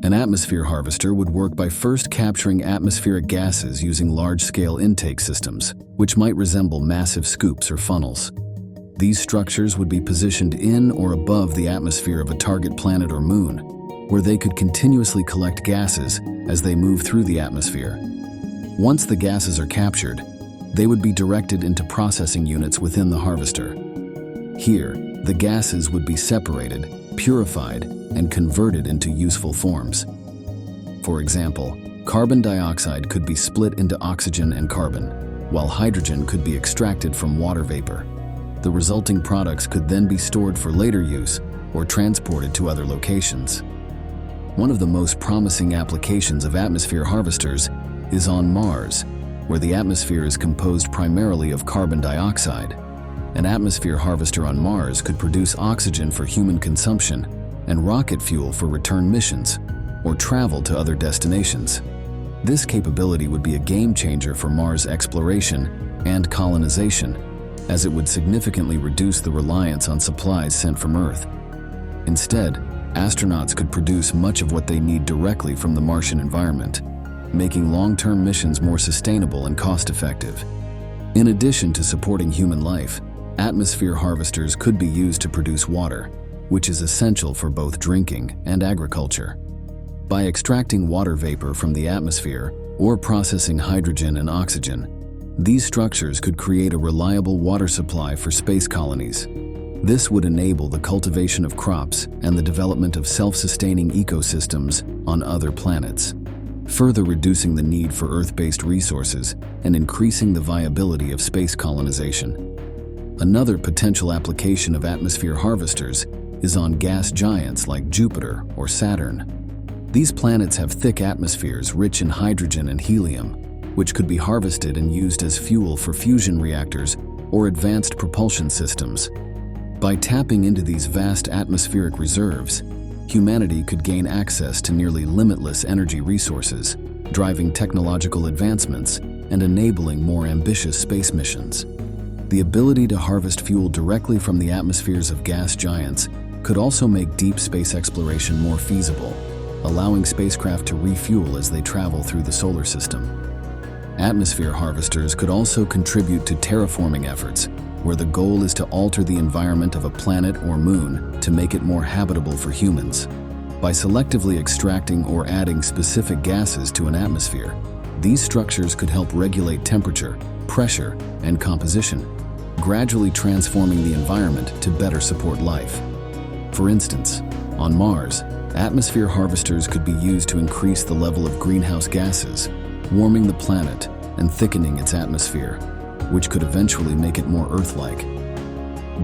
An atmosphere harvester would work by first capturing atmospheric gases using large-scale intake systems, which might resemble massive scoops or funnels. These structures would be positioned in or above the atmosphere of a target planet or moon, where they could continuously collect gases as they move through the atmosphere. Once the gases are captured, they would be directed into processing units within the harvester. Here, the gases would be separated, purified, and converted into useful forms. For example, carbon dioxide could be split into oxygen and carbon, while hydrogen could be extracted from water vapor. The resulting products could then be stored for later use or transported to other locations. One of the most promising applications of atmosphere harvesters is on Mars, where the atmosphere is composed primarily of carbon dioxide. An atmosphere harvester on Mars could produce oxygen for human consumption and rocket fuel for return missions or travel to other destinations. This capability would be a game changer for Mars exploration and colonization, as it would significantly reduce the reliance on supplies sent from Earth. Instead, astronauts could produce much of what they need directly from the Martian environment, making long-term missions more sustainable and cost-effective. In addition to supporting human life, atmosphere harvesters could be used to produce water, which is essential for both drinking and agriculture. By extracting water vapor from the atmosphere or processing hydrogen and oxygen, these structures could create a reliable water supply for space colonies. This would enable the cultivation of crops and the development of self-sustaining ecosystems on other planets, further reducing the need for Earth-based resources and increasing the viability of space colonization. Another potential application of atmosphere harvesters is on gas giants like Jupiter or Saturn. These planets have thick atmospheres rich in hydrogen and helium, which could be harvested and used as fuel for fusion reactors or advanced propulsion systems. By tapping into these vast atmospheric reserves, humanity could gain access to nearly limitless energy resources, driving technological advancements and enabling more ambitious space missions. The ability to harvest fuel directly from the atmospheres of gas giants could also make deep space exploration more feasible, allowing spacecraft to refuel as they travel through the solar system. Atmosphere harvesters could also contribute to terraforming efforts, where the goal is to alter the environment of a planet or moon to make it more habitable for humans. By selectively extracting or adding specific gases to an atmosphere, these structures could help regulate temperature, pressure, and composition, gradually transforming the environment to better support life. For instance, on Mars, atmosphere harvesters could be used to increase the level of greenhouse gases, warming the planet and thickening its atmosphere, which could eventually make it more Earth-like.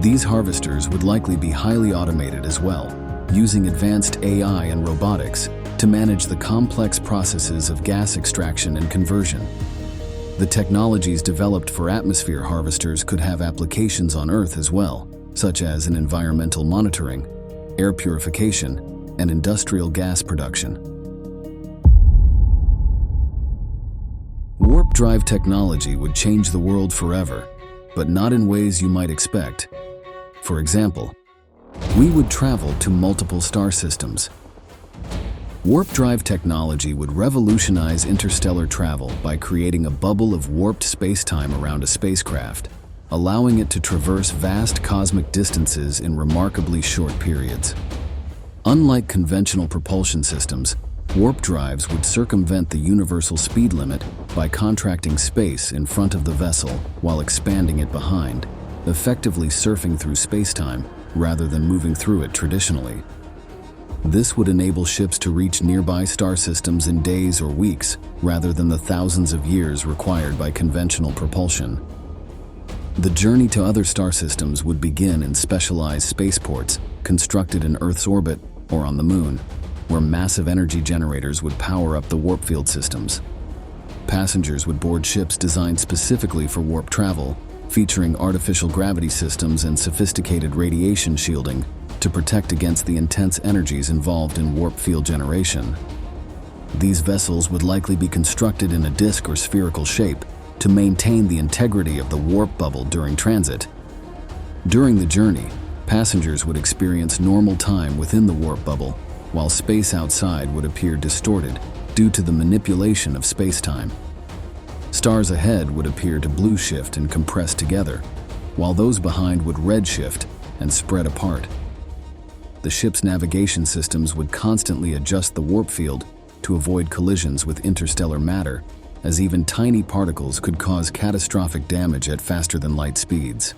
These harvesters would likely be highly automated as well, using advanced AI and robotics to manage the complex processes of gas extraction and conversion. The technologies developed for atmosphere harvesters could have applications on Earth as well, such as in environmental monitoring, air purification, and industrial gas production. Warp drive technology would change the world forever, but not in ways you might expect. For example, we would travel to multiple star systems. Warp drive technology would revolutionize interstellar travel by creating a bubble of warped spacetime around a spacecraft, allowing it to traverse vast cosmic distances in remarkably short periods. Unlike conventional propulsion systems, warp drives would circumvent the universal speed limit by contracting space in front of the vessel while expanding it behind, effectively surfing through spacetime rather than moving through it traditionally. This would enable ships to reach nearby star systems in days or weeks, rather than the thousands of years required by conventional propulsion. The journey to other star systems would begin in specialized spaceports constructed in Earth's orbit or on the Moon, where massive energy generators would power up the warp field systems. Passengers would board ships designed specifically for warp travel, featuring artificial gravity systems and sophisticated radiation shielding to protect against the intense energies involved in warp field generation. These vessels would likely be constructed in a disc or spherical shape to maintain the integrity of the warp bubble during transit. During the journey, passengers would experience normal time within the warp bubble, while space outside would appear distorted due to the manipulation of space-time. Stars ahead would appear to blue shift and compress together, while those behind would red shift and spread apart. The ship's navigation systems would constantly adjust the warp field to avoid collisions with interstellar matter, as even tiny particles could cause catastrophic damage at faster-than-light speeds.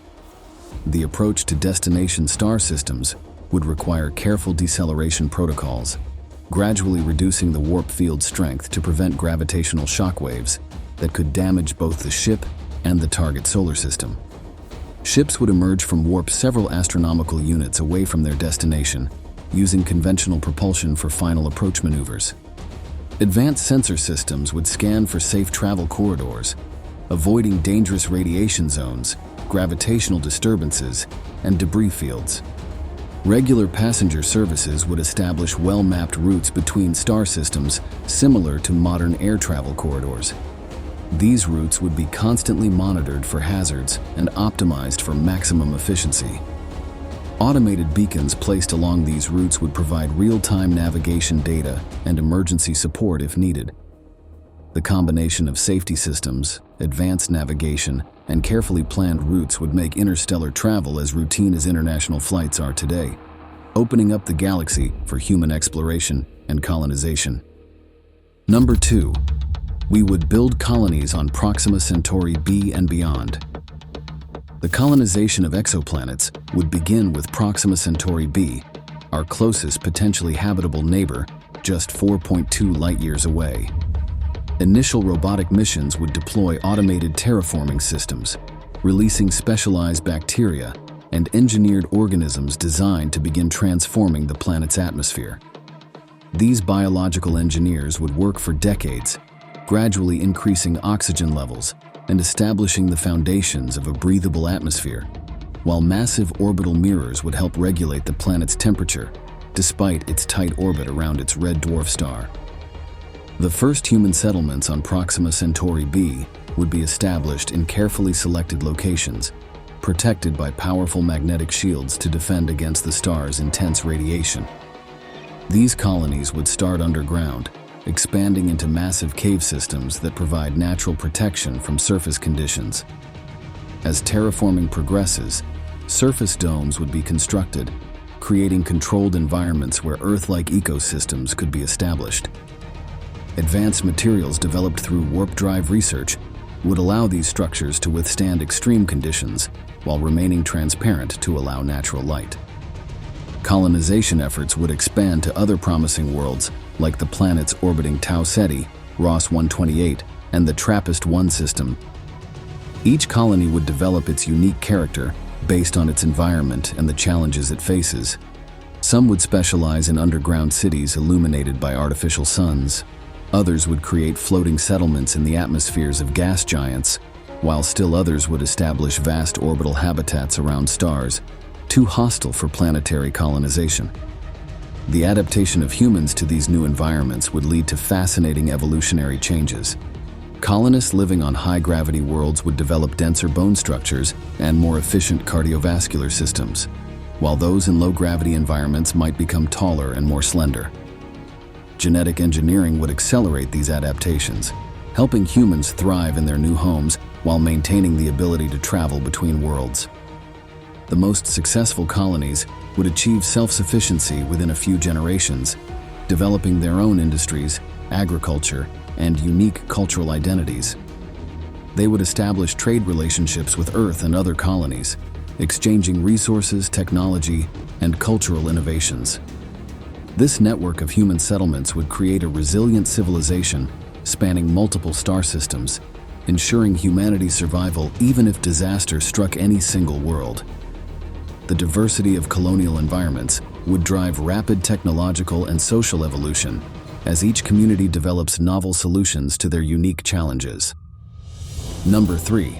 The approach to destination star systems would require careful deceleration protocols, gradually reducing the warp field strength to prevent gravitational shock waves that could damage both the ship and the target solar system. Ships would emerge from warp several astronomical units away from their destination, using conventional propulsion for final approach maneuvers. Advanced sensor systems would scan for safe travel corridors, avoiding dangerous radiation zones, gravitational disturbances, and debris fields. Regular passenger services would establish well-mapped routes between star systems similar to modern air travel corridors. These routes would be constantly monitored for hazards and optimized for maximum efficiency. Automated beacons placed along these routes would provide real-time navigation data and emergency support if needed. The combination of safety systems, advanced navigation, and carefully planned routes would make interstellar travel as routine as international flights are today, opening up the galaxy for human exploration and colonization. Number 2. We would build colonies on Proxima Centauri b and beyond. The colonization of exoplanets would begin with Proxima Centauri b, our closest potentially habitable neighbor, just 4.2 light-years away. Initial robotic missions would deploy automated terraforming systems, releasing specialized bacteria and engineered organisms designed to begin transforming the planet's atmosphere. These biological engineers would work for decades, gradually increasing oxygen levels and establishing the foundations of a breathable atmosphere, while massive orbital mirrors would help regulate the planet's temperature, despite its tight orbit around its red dwarf star. The first human settlements on Proxima Centauri b would be established in carefully selected locations, protected by powerful magnetic shields to defend against the star's intense radiation. These colonies would start underground, expanding into massive cave systems that provide natural protection from surface conditions. As terraforming progresses, surface domes would be constructed, creating controlled environments where Earth-like ecosystems could be established. Advanced materials developed through warp drive research would allow these structures to withstand extreme conditions while remaining transparent to allow natural light. Colonization efforts would expand to other promising worlds like the planets orbiting Tau Ceti, Ross 128, and the TRAPPIST-1 system. Each colony would develop its unique character based on its environment and the challenges it faces. Some would specialize in underground cities illuminated by artificial suns. Others would create floating settlements in the atmospheres of gas giants, while still others would establish vast orbital habitats around stars, too hostile for planetary colonization. The adaptation of humans to these new environments would lead to fascinating evolutionary changes. Colonists living on high-gravity worlds would develop denser bone structures and more efficient cardiovascular systems, while those in low-gravity environments might become taller and more slender. Genetic engineering would accelerate these adaptations, helping humans thrive in their new homes while maintaining the ability to travel between worlds. The most successful colonies would achieve self-sufficiency within a few generations, developing their own industries, agriculture, and unique cultural identities. They would establish trade relationships with Earth and other colonies, exchanging resources, technology, and cultural innovations. This network of human settlements would create a resilient civilization spanning multiple star systems, ensuring humanity's survival even if disaster struck any single world. The diversity of colonial environments would drive rapid technological and social evolution as each community develops novel solutions to their unique challenges. Number 3.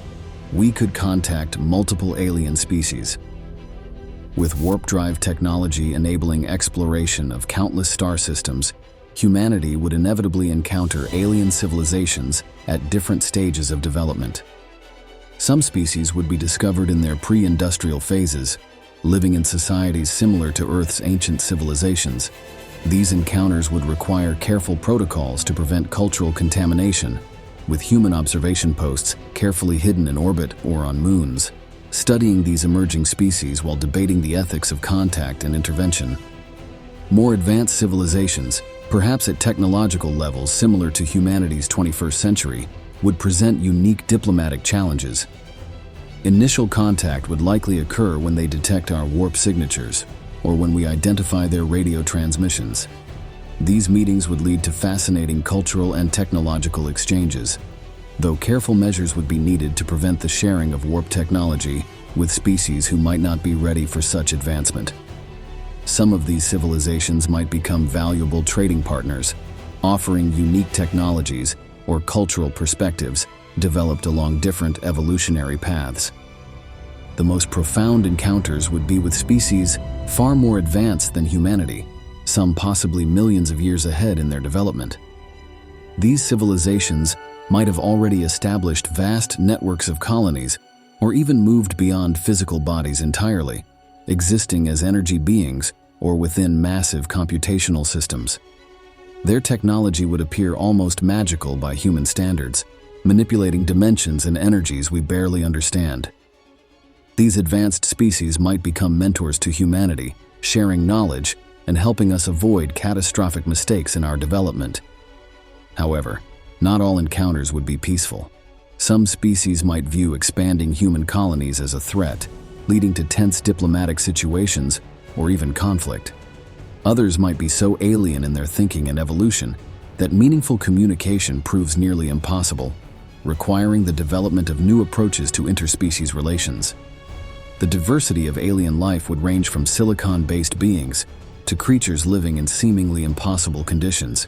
We could contact multiple alien species. With warp drive technology enabling exploration of countless star systems, humanity would inevitably encounter alien civilizations at different stages of development. Some species would be discovered in their pre-industrial phases, living in societies similar to Earth's ancient civilizations. These encounters would require careful protocols to prevent cultural contamination, with human observation posts carefully hidden in orbit or on moons, studying these emerging species while debating the ethics of contact and intervention. More advanced civilizations, perhaps at technological levels similar to humanity's 21st century, would present unique diplomatic challenges. Initial contact would likely occur when they detect our warp signatures, or when we identify their radio transmissions. These meetings would lead to fascinating cultural and technological exchanges, though careful measures would be needed to prevent the sharing of warp technology with species who might not be ready for such advancement. Some of these civilizations might become valuable trading partners, offering unique technologies or cultural perspectives developed along different evolutionary paths. The most profound encounters would be with species far more advanced than humanity, some possibly millions of years ahead in their development. These civilizations might have already established vast networks of colonies or even moved beyond physical bodies entirely, existing as energy beings or within massive computational systems. Their technology would appear almost magical by human standards, manipulating dimensions and energies we barely understand. These advanced species might become mentors to humanity, sharing knowledge and helping us avoid catastrophic mistakes in our development. However, not all encounters would be peaceful. Some species might view expanding human colonies as a threat, leading to tense diplomatic situations or even conflict. Others might be so alien in their thinking and evolution that meaningful communication proves nearly impossible, requiring the development of new approaches to interspecies relations. The diversity of alien life would range from silicon-based beings to creatures living in seemingly impossible conditions,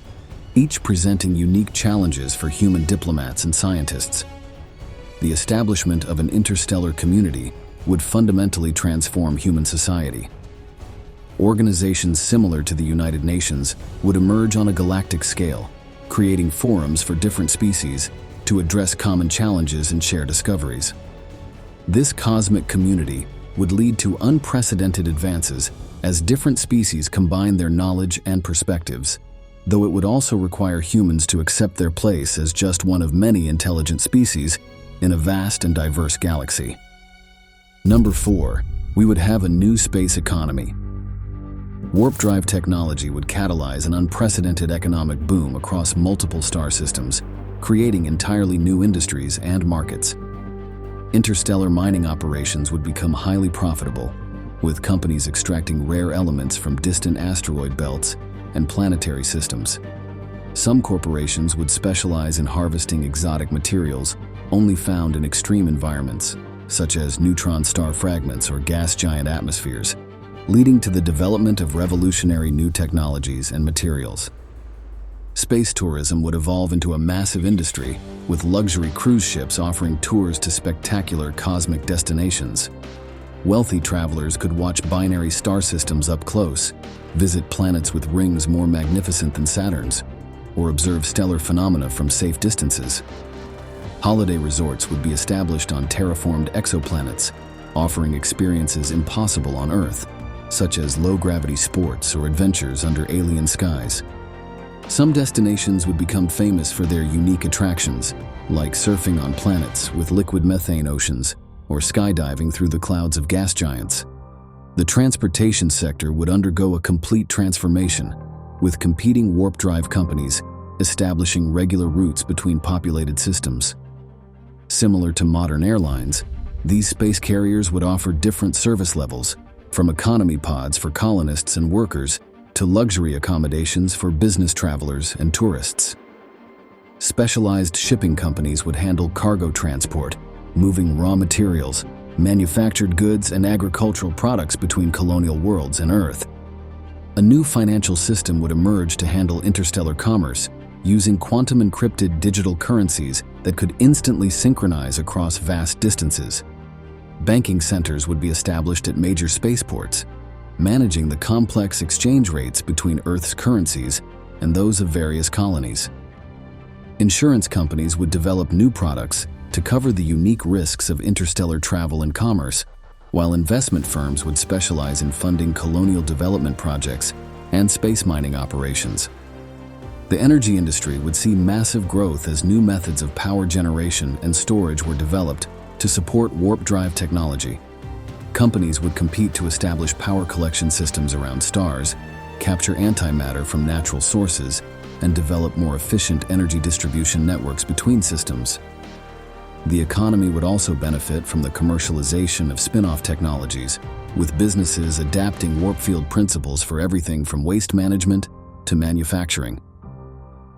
each presenting unique challenges for human diplomats and scientists. The establishment of an interstellar community would fundamentally transform human society. Organizations similar to the United Nations would emerge on a galactic scale, creating forums for different species to address common challenges and share discoveries. This cosmic community would lead to unprecedented advances as different species combine their knowledge and perspectives, though it would also require humans to accept their place as just one of many intelligent species in a vast and diverse galaxy. Number 4, we would have a new space economy. Warp drive technology would catalyze an unprecedented economic boom across multiple star systems, creating entirely new industries and markets. Interstellar mining operations would become highly profitable, with companies extracting rare elements from distant asteroid belts and planetary systems. Some corporations would specialize in harvesting exotic materials only found in extreme environments, such as neutron star fragments or gas giant atmospheres, leading to the development of revolutionary new technologies and materials. Space tourism would evolve into a massive industry, with luxury cruise ships offering tours to spectacular cosmic destinations. Wealthy travelers could watch binary star systems up close, visit planets with rings more magnificent than Saturn's, or observe stellar phenomena from safe distances. Holiday resorts would be established on terraformed exoplanets, offering experiences impossible on Earth, such as low-gravity sports or adventures under alien skies. Some destinations would become famous for their unique attractions, like surfing on planets with liquid methane oceans or skydiving through the clouds of gas giants. The transportation sector would undergo a complete transformation, with competing warp drive companies establishing regular routes between populated systems. Similar to modern airlines, these space carriers would offer different service levels, from economy pods for colonists and workers to luxury accommodations for business travelers and tourists. Specialized shipping companies would handle cargo transport, moving raw materials, manufactured goods, and agricultural products between colonial worlds and Earth. A new financial system would emerge to handle interstellar commerce, using quantum-encrypted digital currencies that could instantly synchronize across vast distances. Banking centers would be established at major spaceports, managing the complex exchange rates between Earth's currencies and those of various colonies. Insurance companies would develop new products to cover the unique risks of interstellar travel and commerce, while investment firms would specialize in funding colonial development projects and space mining operations. The energy industry would see massive growth as new methods of power generation and storage were developed to support warp drive technology. Companies would compete to establish power collection systems around stars, capture antimatter from natural sources, and develop more efficient energy distribution networks between systems. The economy would also benefit from the commercialization of spin-off technologies, with businesses adapting warp field principles for everything from waste management to manufacturing.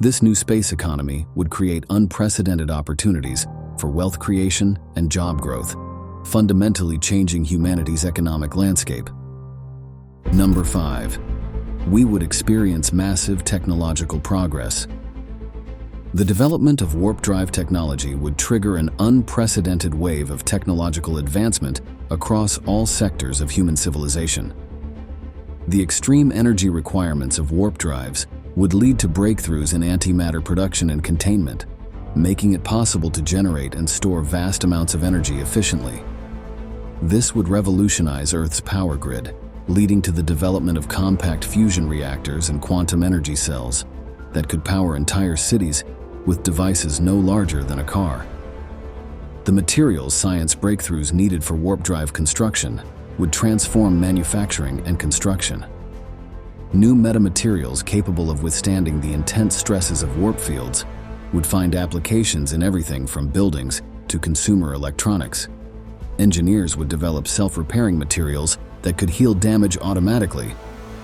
This new space economy would create unprecedented opportunities for wealth creation and job growth, fundamentally changing humanity's economic landscape. Number 5. We would experience massive technological progress. The development of warp drive technology would trigger an unprecedented wave of technological advancement across all sectors of human civilization. The extreme energy requirements of warp drives would lead to breakthroughs in antimatter production and containment, making it possible to generate and store vast amounts of energy efficiently. This would revolutionize Earth's power grid, leading to the development of compact fusion reactors and quantum energy cells that could power entire cities with devices no larger than a car. The materials science breakthroughs needed for warp drive construction would transform manufacturing and construction. New metamaterials capable of withstanding the intense stresses of warp fields would find applications in everything from buildings to consumer electronics. Engineers would develop self-repairing materials that could heal damage automatically,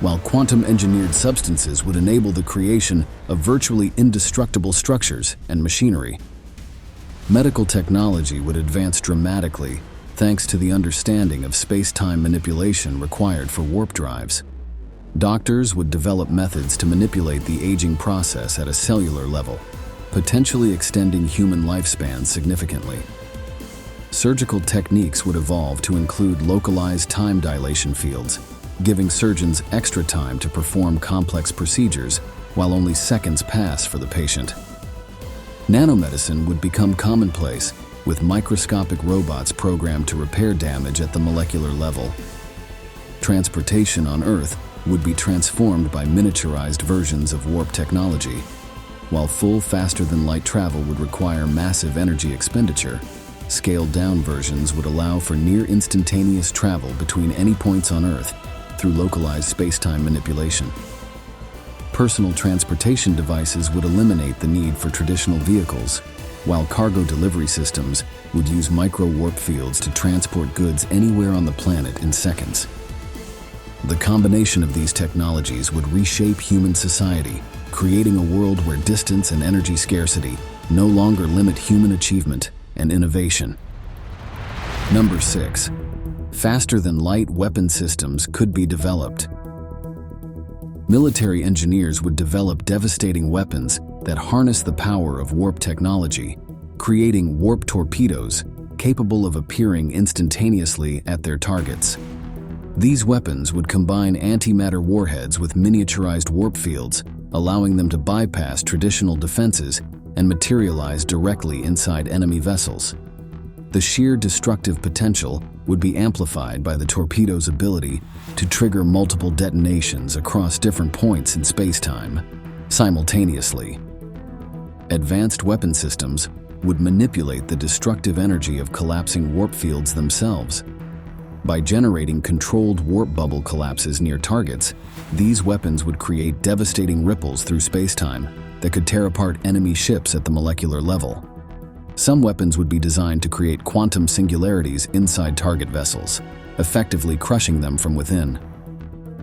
while quantum-engineered substances would enable the creation of virtually indestructible structures and machinery. Medical technology would advance dramatically thanks to the understanding of space-time manipulation required for warp drives. Doctors would develop methods to manipulate the aging process at a cellular level, potentially extending human lifespans significantly. Surgical techniques would evolve to include localized time dilation fields, giving surgeons extra time to perform complex procedures while only seconds pass for the patient. Nanomedicine would become commonplace, with microscopic robots programmed to repair damage at the molecular level. Transportation on Earth would be transformed by miniaturized versions of warp technology. While full faster-than-light travel would require massive energy expenditure, scaled-down versions would allow for near-instantaneous travel between any points on Earth through localized space-time manipulation. Personal transportation devices would eliminate the need for traditional vehicles, while cargo delivery systems would use micro-warp fields to transport goods anywhere on the planet in seconds. The combination of these technologies would reshape human society, creating a world where distance and energy scarcity no longer limit human achievement and innovation. Number 6. Faster-than-light weapon systems could be developed. Military engineers would develop devastating weapons that harness the power of warp technology, creating warp torpedoes capable of appearing instantaneously at their targets. These weapons would combine antimatter warheads with miniaturized warp fields, allowing them to bypass traditional defenses and materialize directly inside enemy vessels. The sheer destructive potential would be amplified by the torpedo's ability to trigger multiple detonations across different points in space-time simultaneously. Advanced weapon systems would manipulate the destructive energy of collapsing warp fields themselves. By generating controlled warp bubble collapses near targets, these weapons would create devastating ripples through space-time that could tear apart enemy ships at the molecular level. Some weapons would be designed to create quantum singularities inside target vessels, effectively crushing them from within.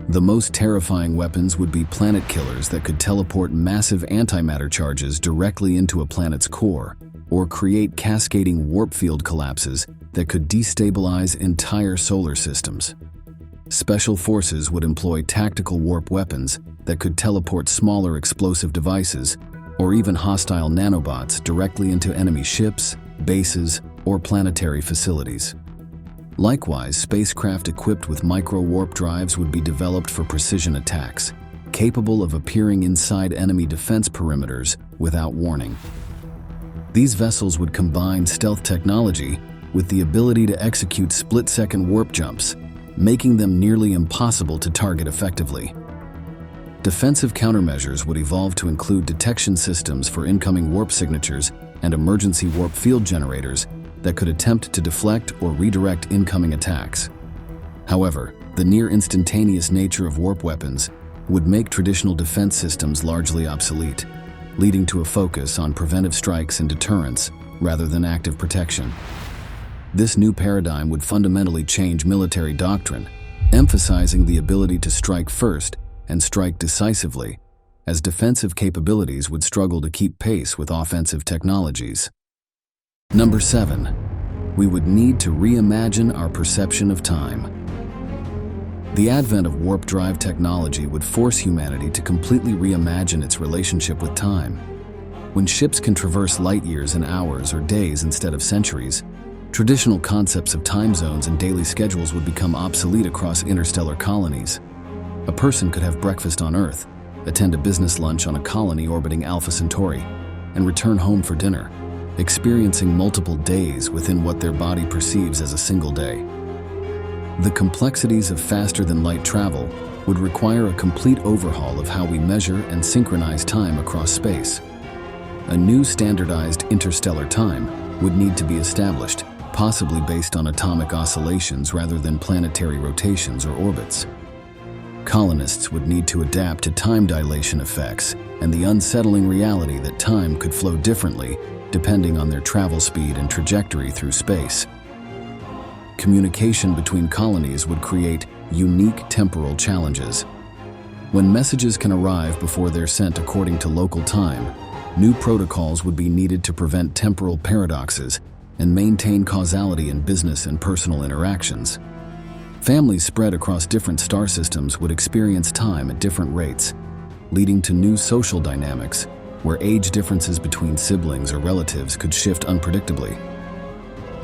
The most terrifying weapons would be planet killers that could teleport massive antimatter charges directly into a planet's core, or create cascading warp field collapses that could destabilize entire solar systems. Special forces would employ tactical warp weapons that could teleport smaller explosive devices or even hostile nanobots directly into enemy ships, bases, or planetary facilities. Likewise, spacecraft equipped with micro-warp drives would be developed for precision attacks, capable of appearing inside enemy defense perimeters without warning. These vessels would combine stealth technology with the ability to execute split-second warp jumps, making them nearly impossible to target effectively. Defensive countermeasures would evolve to include detection systems for incoming warp signatures and emergency warp field generators that could attempt to deflect or redirect incoming attacks. However, the near-instantaneous nature of warp weapons would make traditional defense systems largely obsolete, leading to a focus on preventive strikes and deterrence rather than active protection. This new paradigm would fundamentally change military doctrine, emphasizing the ability to strike first and strike decisively, as defensive capabilities would struggle to keep pace with offensive technologies. Number 7. We would need to reimagine our perception of time. The advent of warp drive technology would force humanity to completely reimagine its relationship with time. When ships can traverse light years in hours or days instead of centuries, traditional concepts of time zones and daily schedules would become obsolete across interstellar colonies. A person could have breakfast on Earth, attend a business lunch on a colony orbiting Alpha Centauri, and return home for dinner, experiencing multiple days within what their body perceives as a single day. The complexities of faster-than-light travel would require a complete overhaul of how we measure and synchronize time across space. A new standardized interstellar time would need to be established, possibly based on atomic oscillations rather than planetary rotations or orbits. Colonists would need to adapt to time dilation effects and the unsettling reality that time could flow differently depending on their travel speed and trajectory through space. Communication between colonies would create unique temporal challenges. When messages can arrive before they're sent according to local time, new protocols would be needed to prevent temporal paradoxes and maintain causality in business and personal interactions. Families spread across different star systems would experience time at different rates, leading to new social dynamics where age differences between siblings or relatives could shift unpredictably.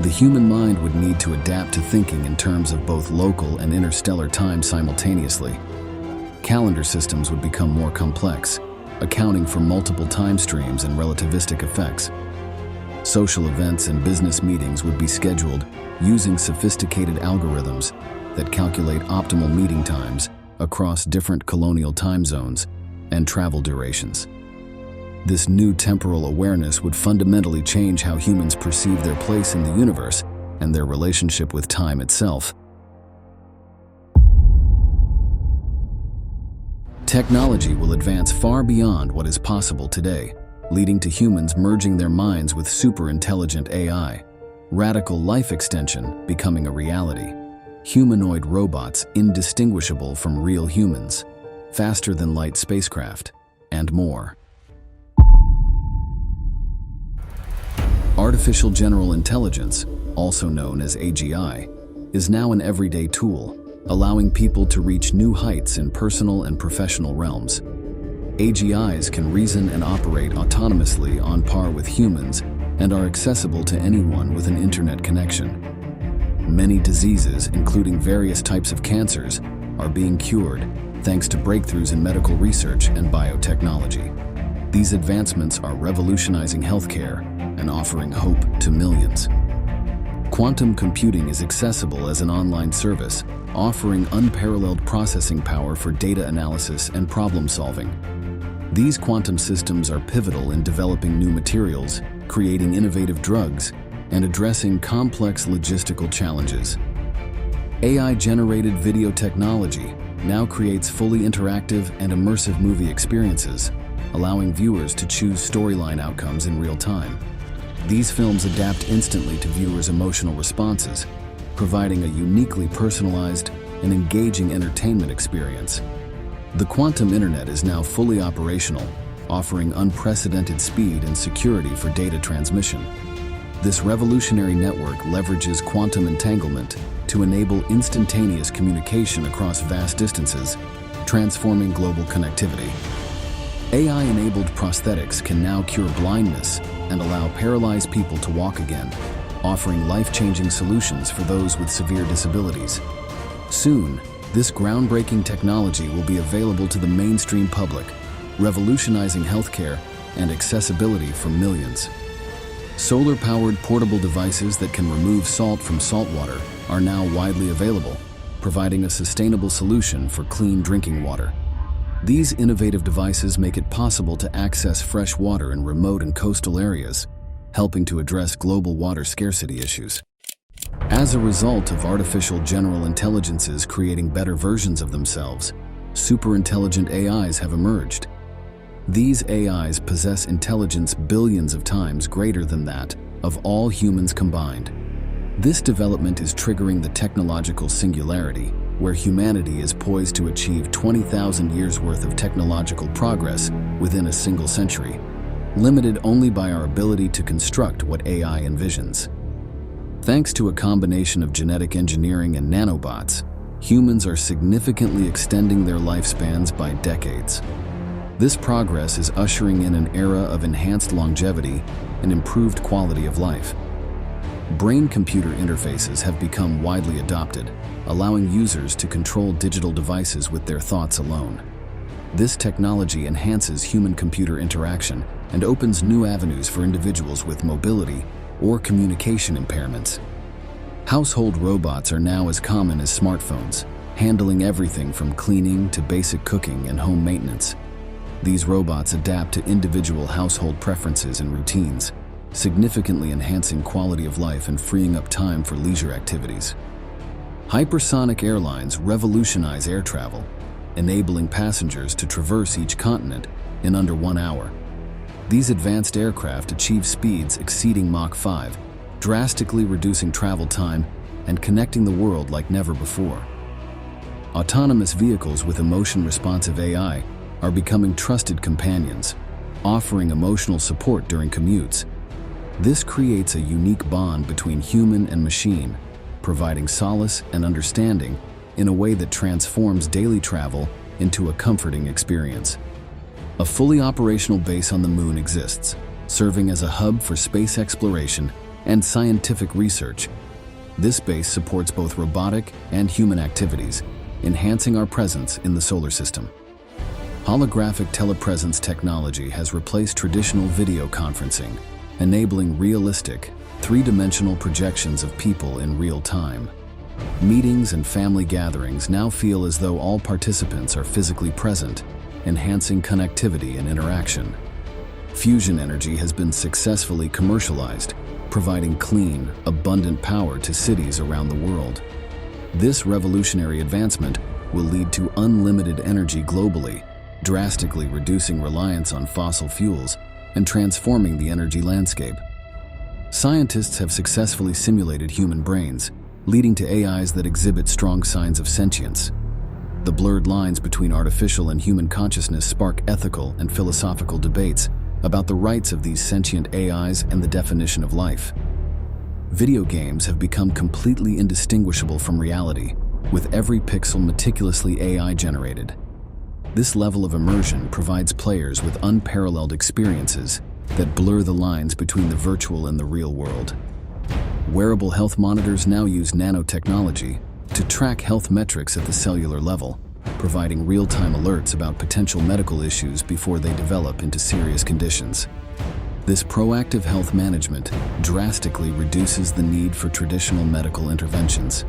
The human mind would need to adapt to thinking in terms of both local and interstellar time simultaneously. Calendar systems would become more complex, accounting for multiple time streams and relativistic effects. Social events and business meetings would be scheduled using sophisticated algorithms that calculate optimal meeting times across different colonial time zones and travel durations. This new temporal awareness would fundamentally change how humans perceive their place in the universe and their relationship with time itself. Technology will advance far beyond what is possible today, leading to humans merging their minds with super-intelligent AI, radical life extension becoming a reality, humanoid robots indistinguishable from real humans, faster-than-light spacecraft, and more. Artificial General Intelligence, also known as AGI, is now an everyday tool, allowing people to reach new heights in personal and professional realms. AGIs can reason and operate autonomously on par with humans and are accessible to anyone with an internet connection. Many diseases, including various types of cancers, are being cured thanks to breakthroughs in medical research and biotechnology. These advancements are revolutionizing healthcare and offering hope to millions. Quantum computing is accessible as an online service, offering unparalleled processing power for data analysis and problem solving. These quantum systems are pivotal in developing new materials, creating innovative drugs, and addressing complex logistical challenges. AI-generated video technology now creates fully interactive and immersive movie experiences, allowing viewers to choose storyline outcomes in real time. These films adapt instantly to viewers' emotional responses, providing a uniquely personalized and engaging entertainment experience. The quantum internet is now fully operational, offering unprecedented speed and security for data transmission. This revolutionary network leverages quantum entanglement to enable instantaneous communication across vast distances, transforming global connectivity. AI-enabled prosthetics can now cure blindness and allow paralyzed people to walk again, offering life-changing solutions for those with severe disabilities. Soon, this groundbreaking technology will be available to the mainstream public, revolutionizing healthcare and accessibility for millions. Solar-powered portable devices that can remove salt from saltwater are now widely available, providing a sustainable solution for clean drinking water. These innovative devices make it possible to access fresh water in remote and coastal areas, helping to address global water scarcity issues. As a result of artificial general intelligences creating better versions of themselves, super-intelligent AIs have emerged. These AIs possess intelligence billions of times greater than that of all humans combined. This development is triggering the technological singularity, where humanity is poised to achieve 20,000 years' worth of technological progress within a single century, limited only by our ability to construct what AI envisions. Thanks to a combination of genetic engineering and nanobots, humans are significantly extending their lifespans by decades. This progress is ushering in an era of enhanced longevity and improved quality of life. Brain-computer interfaces have become widely adopted, allowing users to control digital devices with their thoughts alone. This technology enhances human-computer interaction and opens new avenues for individuals with mobility or communication impairments. Household robots are now as common as smartphones, handling everything from cleaning to basic cooking and home maintenance. These robots adapt to individual household preferences and routines, significantly enhancing quality of life and freeing up time for leisure activities. Hypersonic airlines revolutionize air travel, enabling passengers to traverse each continent in under 1 hour. These advanced aircraft achieve speeds exceeding Mach 5, drastically reducing travel time and connecting the world like never before. Autonomous vehicles with emotion-responsive AI are becoming trusted companions, offering emotional support during commutes. This creates a unique bond between human and machine, providing solace and understanding in a way that transforms daily travel into a comforting experience. A fully operational base on the moon exists, serving as a hub for space exploration and scientific research. This base supports both robotic and human activities, enhancing our presence in the solar system. Holographic telepresence technology has replaced traditional video conferencing, enabling realistic, three-dimensional projections of people in real time. Meetings and family gatherings now feel as though all participants are physically present, enhancing connectivity and interaction. Fusion energy has been successfully commercialized, providing clean, abundant power to cities around the world. This revolutionary advancement will lead to unlimited energy globally, drastically reducing reliance on fossil fuels and transforming the energy landscape. Scientists have successfully simulated human brains, leading to AIs that exhibit strong signs of sentience. The blurred lines between artificial and human consciousness spark ethical and philosophical debates about the rights of these sentient AIs and the definition of life. Video games have become completely indistinguishable from reality, with every pixel meticulously AI-generated. This level of immersion provides players with unparalleled experiences that blur the lines between the virtual and the real world. Wearable health monitors now use nanotechnology to track health metrics at the cellular level, providing real-time alerts about potential medical issues before they develop into serious conditions. This proactive health management drastically reduces the need for traditional medical interventions.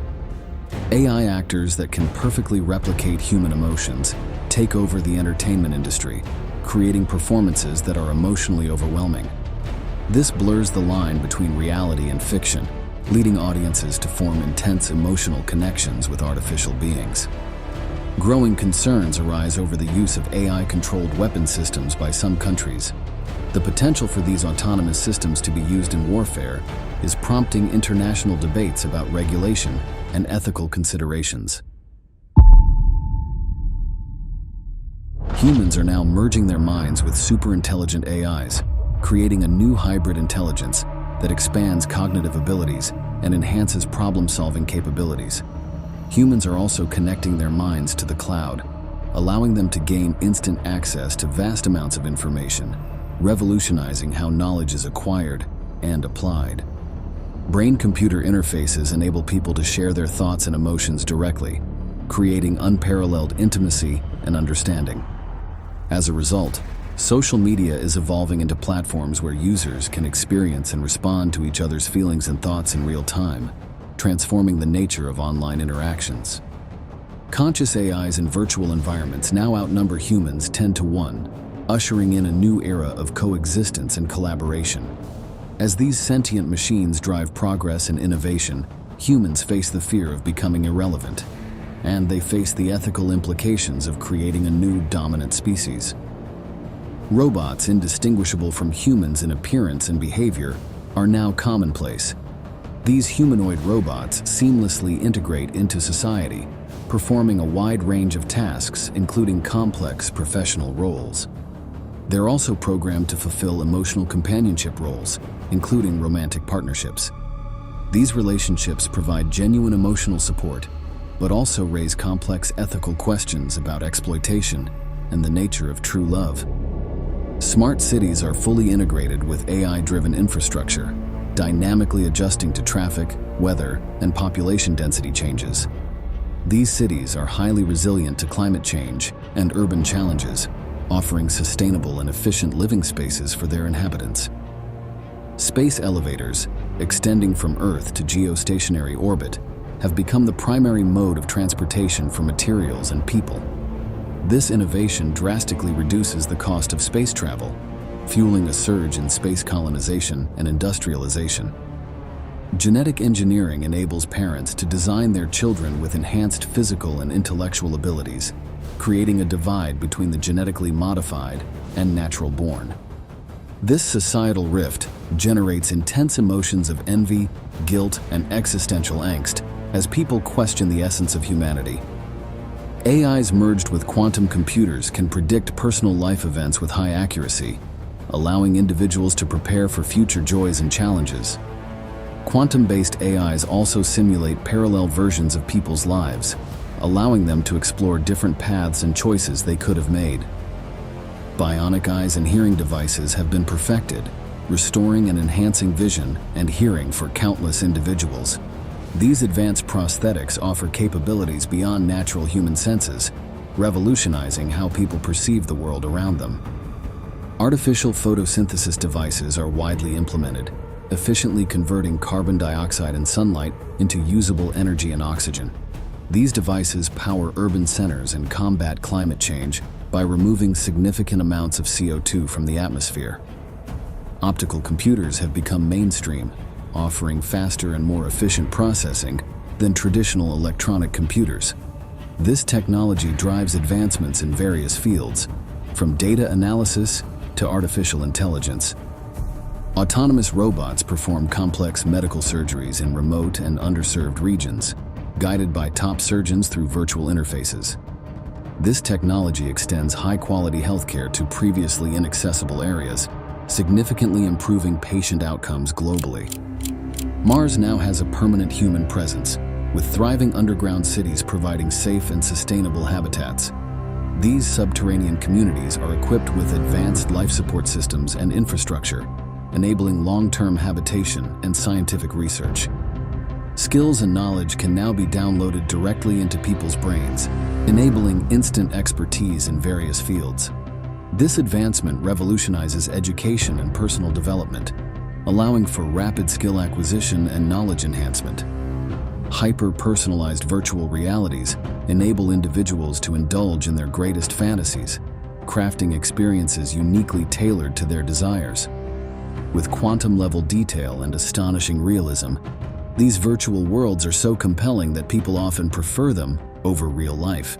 AI actors that can perfectly replicate human emotions take over the entertainment industry, creating performances that are emotionally overwhelming. This blurs the line between reality and fiction, leading audiences to form intense emotional connections with artificial beings. Growing concerns arise over the use of AI-controlled weapon systems by some countries. The potential for these autonomous systems to be used in warfare is prompting international debates about regulation and ethical considerations. Humans are now merging their minds with super-intelligent AIs, creating a new hybrid intelligence that expands cognitive abilities and enhances problem-solving capabilities. Humans are also connecting their minds to the cloud, allowing them to gain instant access to vast amounts of information, revolutionizing how knowledge is acquired and applied. Brain-computer interfaces enable people to share their thoughts and emotions directly, creating unparalleled intimacy and understanding. As a result, social media is evolving into platforms where users can experience and respond to each other's feelings and thoughts in real time, transforming the nature of online interactions. Conscious AIs in virtual environments now outnumber humans 10 to 1, ushering in a new era of coexistence and collaboration. As these sentient machines drive progress and innovation, humans face the fear of becoming irrelevant, and they face the ethical implications of creating a new dominant species. Robots indistinguishable from humans in appearance and behavior are now commonplace. These humanoid robots seamlessly integrate into society, performing a wide range of tasks, including complex professional roles. They're also programmed to fulfill emotional companionship roles, including romantic partnerships. These relationships provide genuine emotional support, but also raise complex ethical questions about exploitation and the nature of true love. Smart cities are fully integrated with AI-driven infrastructure, dynamically adjusting to traffic, weather, and population density changes. These cities are highly resilient to climate change and urban challenges, offering sustainable and efficient living spaces for their inhabitants. Space elevators, extending from Earth to geostationary orbit, have become the primary mode of transportation for materials and people. This innovation drastically reduces the cost of space travel, fueling a surge in space colonization and industrialization. Genetic engineering enables parents to design their children with enhanced physical and intellectual abilities, creating a divide between the genetically modified and natural born. This societal rift generates intense emotions of envy, guilt, and existential angst as people question the essence of humanity. AIs merged with quantum computers can predict personal life events with high accuracy, allowing individuals to prepare for future joys and challenges. Quantum-based AIs also simulate parallel versions of people's lives, allowing them to explore different paths and choices they could have made. Bionic eyes and hearing devices have been perfected, restoring and enhancing vision and hearing for countless individuals. These advanced prosthetics offer capabilities beyond natural human senses, revolutionizing how people perceive the world around them. Artificial photosynthesis devices are widely implemented, efficiently converting carbon dioxide and sunlight into usable energy and oxygen. These devices power urban centers and combat climate change by removing significant amounts of CO2 from the atmosphere. Optical computers have become mainstream, offering faster and more efficient processing than traditional electronic computers. This technology drives advancements in various fields, from data analysis to artificial intelligence. Autonomous robots perform complex medical surgeries in remote and underserved regions, guided by top surgeons through virtual interfaces. This technology extends high-quality healthcare to previously inaccessible areas, significantly improving patient outcomes globally. Mars now has a permanent human presence, with thriving underground cities providing safe and sustainable habitats. These subterranean communities are equipped with advanced life support systems and infrastructure, enabling long-term habitation and scientific research. Skills and knowledge can now be downloaded directly into people's brains, enabling instant expertise in various fields. This advancement revolutionizes education and personal development, allowing for rapid skill acquisition and knowledge enhancement. Hyper-personalized virtual realities enable individuals to indulge in their greatest fantasies, crafting experiences uniquely tailored to their desires. With quantum-level detail and astonishing realism, these virtual worlds are so compelling that people often prefer them over real life.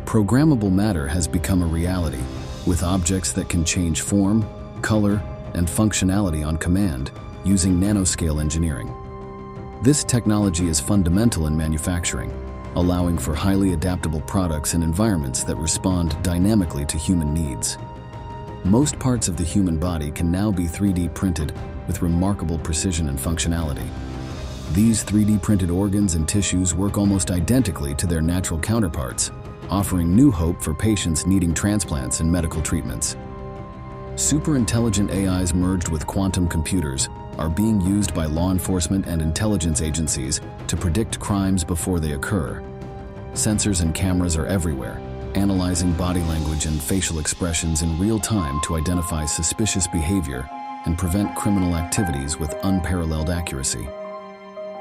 Programmable matter has become a reality, with objects that can change form, color, and functionality on command using nanoscale engineering. This technology is fundamental in manufacturing, allowing for highly adaptable products and environments that respond dynamically to human needs. Most parts of the human body can now be 3D printed with remarkable precision and functionality. These 3D printed organs and tissues work almost identically to their natural counterparts, offering new hope for patients needing transplants and medical treatments. Super-intelligent AIs merged with quantum computers are being used by law enforcement and intelligence agencies to predict crimes before they occur. Sensors and cameras are everywhere, analyzing body language and facial expressions in real time to identify suspicious behavior and prevent criminal activities with unparalleled accuracy.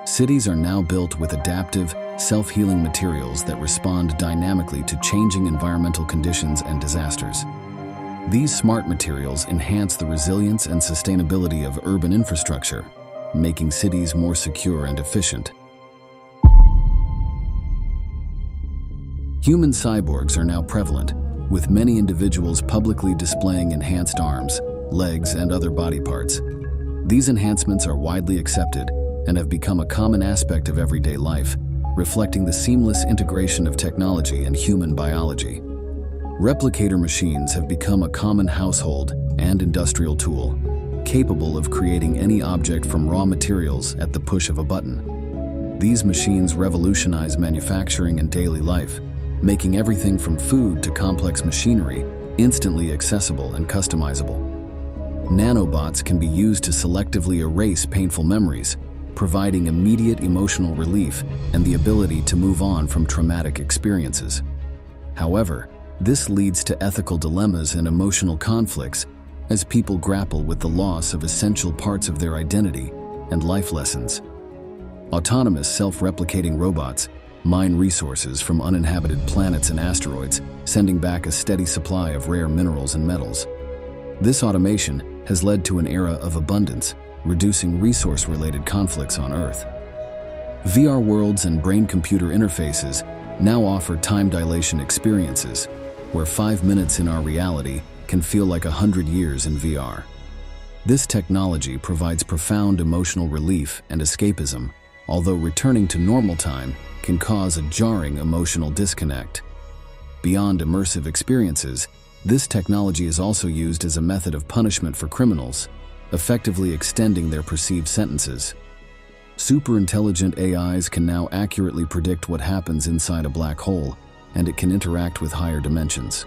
Cities are now built with adaptive, self-healing materials that respond dynamically to changing environmental conditions and disasters. These smart materials enhance the resilience and sustainability of urban infrastructure, making cities more secure and efficient. Human cyborgs are now prevalent, with many individuals publicly displaying enhanced arms, legs, and other body parts. These enhancements are widely accepted and have become a common aspect of everyday life, reflecting the seamless integration of technology and human biology. Replicator machines have become a common household and industrial tool, capable of creating any object from raw materials at the push of a button. These machines revolutionize manufacturing and daily life, making everything from food to complex machinery instantly accessible and customizable. Nanobots can be used to selectively erase painful memories, providing immediate emotional relief and the ability to move on from traumatic experiences. However, this leads to ethical dilemmas and emotional conflicts as people grapple with the loss of essential parts of their identity and life lessons. Autonomous self-replicating robots mine resources from uninhabited planets and asteroids, sending back a steady supply of rare minerals and metals. This automation has led to an era of abundance, reducing resource-related conflicts on Earth. VR worlds and brain-computer interfaces now offer time dilation experiences, where 5 minutes in our reality can feel like 100 years in VR. This technology provides profound emotional relief and escapism, although returning to normal time can cause a jarring emotional disconnect. Beyond immersive experiences, this technology is also used as a method of punishment for criminals, effectively extending their perceived sentences. Super-intelligent AIs can now accurately predict what happens inside a black hole, and it can interact with higher dimensions.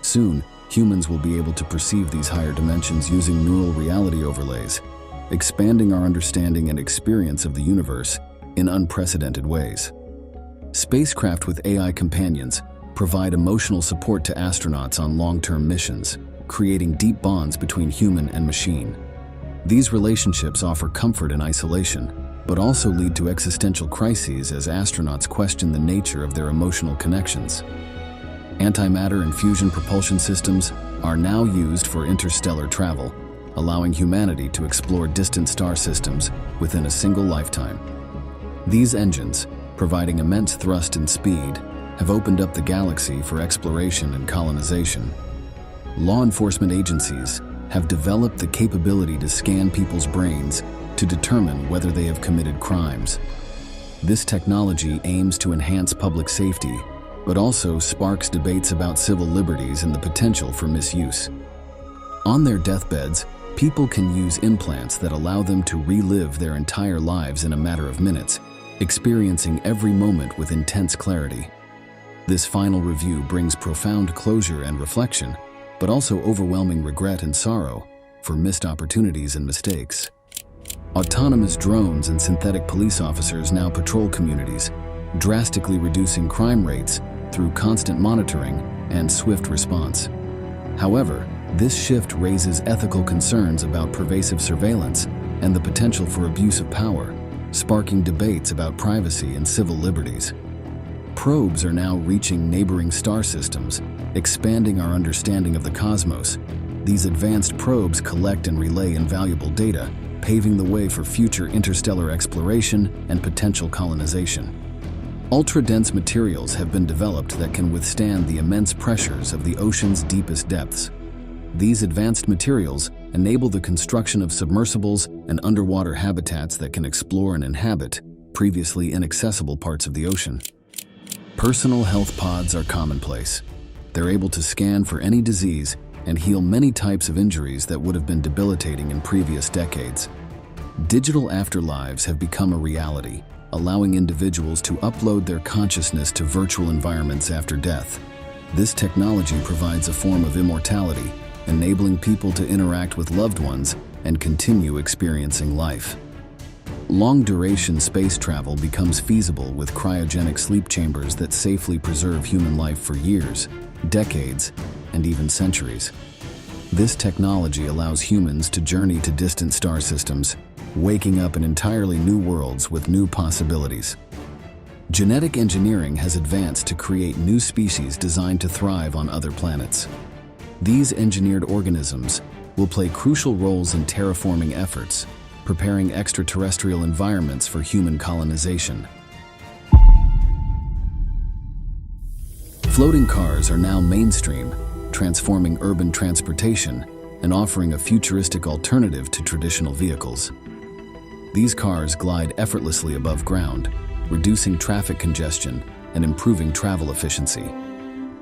Soon, humans will be able to perceive these higher dimensions using neural reality overlays, expanding our understanding and experience of the universe in unprecedented ways. Spacecraft with AI companions provide emotional support to astronauts on long-term missions, creating deep bonds between human and machine. These relationships offer comfort in isolation, but also lead to existential crises as astronauts question the nature of their emotional connections. Antimatter and fusion propulsion systems are now used for interstellar travel, allowing humanity to explore distant star systems within a single lifetime. These engines, providing immense thrust and speed, have opened up the galaxy for exploration and colonization. Law enforcement agencies have developed the capability to scan people's brains to determine whether they have committed crimes. This technology aims to enhance public safety, but also sparks debates about civil liberties and the potential for misuse. On their deathbeds, people can use implants that allow them to relive their entire lives in a matter of minutes, experiencing every moment with intense clarity. This final review brings profound closure and reflection, but also overwhelming regret and sorrow for missed opportunities and mistakes. Autonomous drones and synthetic police officers now patrol communities, drastically reducing crime rates through constant monitoring and swift response. However, this shift raises ethical concerns about pervasive surveillance and the potential for abuse of power, sparking debates about privacy and civil liberties. Probes are now reaching neighboring star systems, expanding our understanding of the cosmos. These advanced probes collect and relay invaluable data, paving the way for future interstellar exploration and potential colonization. Ultra-dense materials have been developed that can withstand the immense pressures of the ocean's deepest depths. These advanced materials enable the construction of submersibles and underwater habitats that can explore and inhabit previously inaccessible parts of the ocean. Personal health pods are commonplace. They're able to scan for any disease and heal many types of injuries that would have been debilitating in previous decades. Digital afterlives have become a reality, allowing individuals to upload their consciousness to virtual environments after death. This technology provides a form of immortality, enabling people to interact with loved ones and continue experiencing life. Long-duration space travel becomes feasible with cryogenic sleep chambers that safely preserve human life for years, decades, and even centuries. This technology allows humans to journey to distant star systems, waking up in entirely new worlds with new possibilities. Genetic engineering has advanced to create new species designed to thrive on other planets. These engineered organisms will play crucial roles in terraforming efforts, preparing extraterrestrial environments for human colonization. Floating cars are now mainstream, transforming urban transportation and offering a futuristic alternative to traditional vehicles. These cars glide effortlessly above ground, reducing traffic congestion and improving travel efficiency.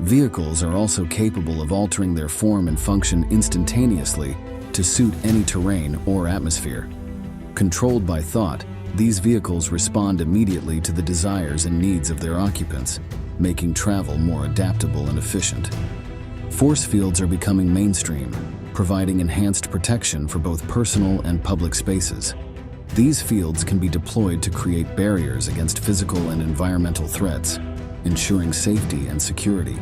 Vehicles are also capable of altering their form and function instantaneously to suit any terrain or atmosphere. Controlled by thought, these vehicles respond immediately to the desires and needs of their occupants, making travel more adaptable and efficient. Force fields are becoming mainstream, providing enhanced protection for both personal and public spaces. These fields can be deployed to create barriers against physical and environmental threats, ensuring safety and security.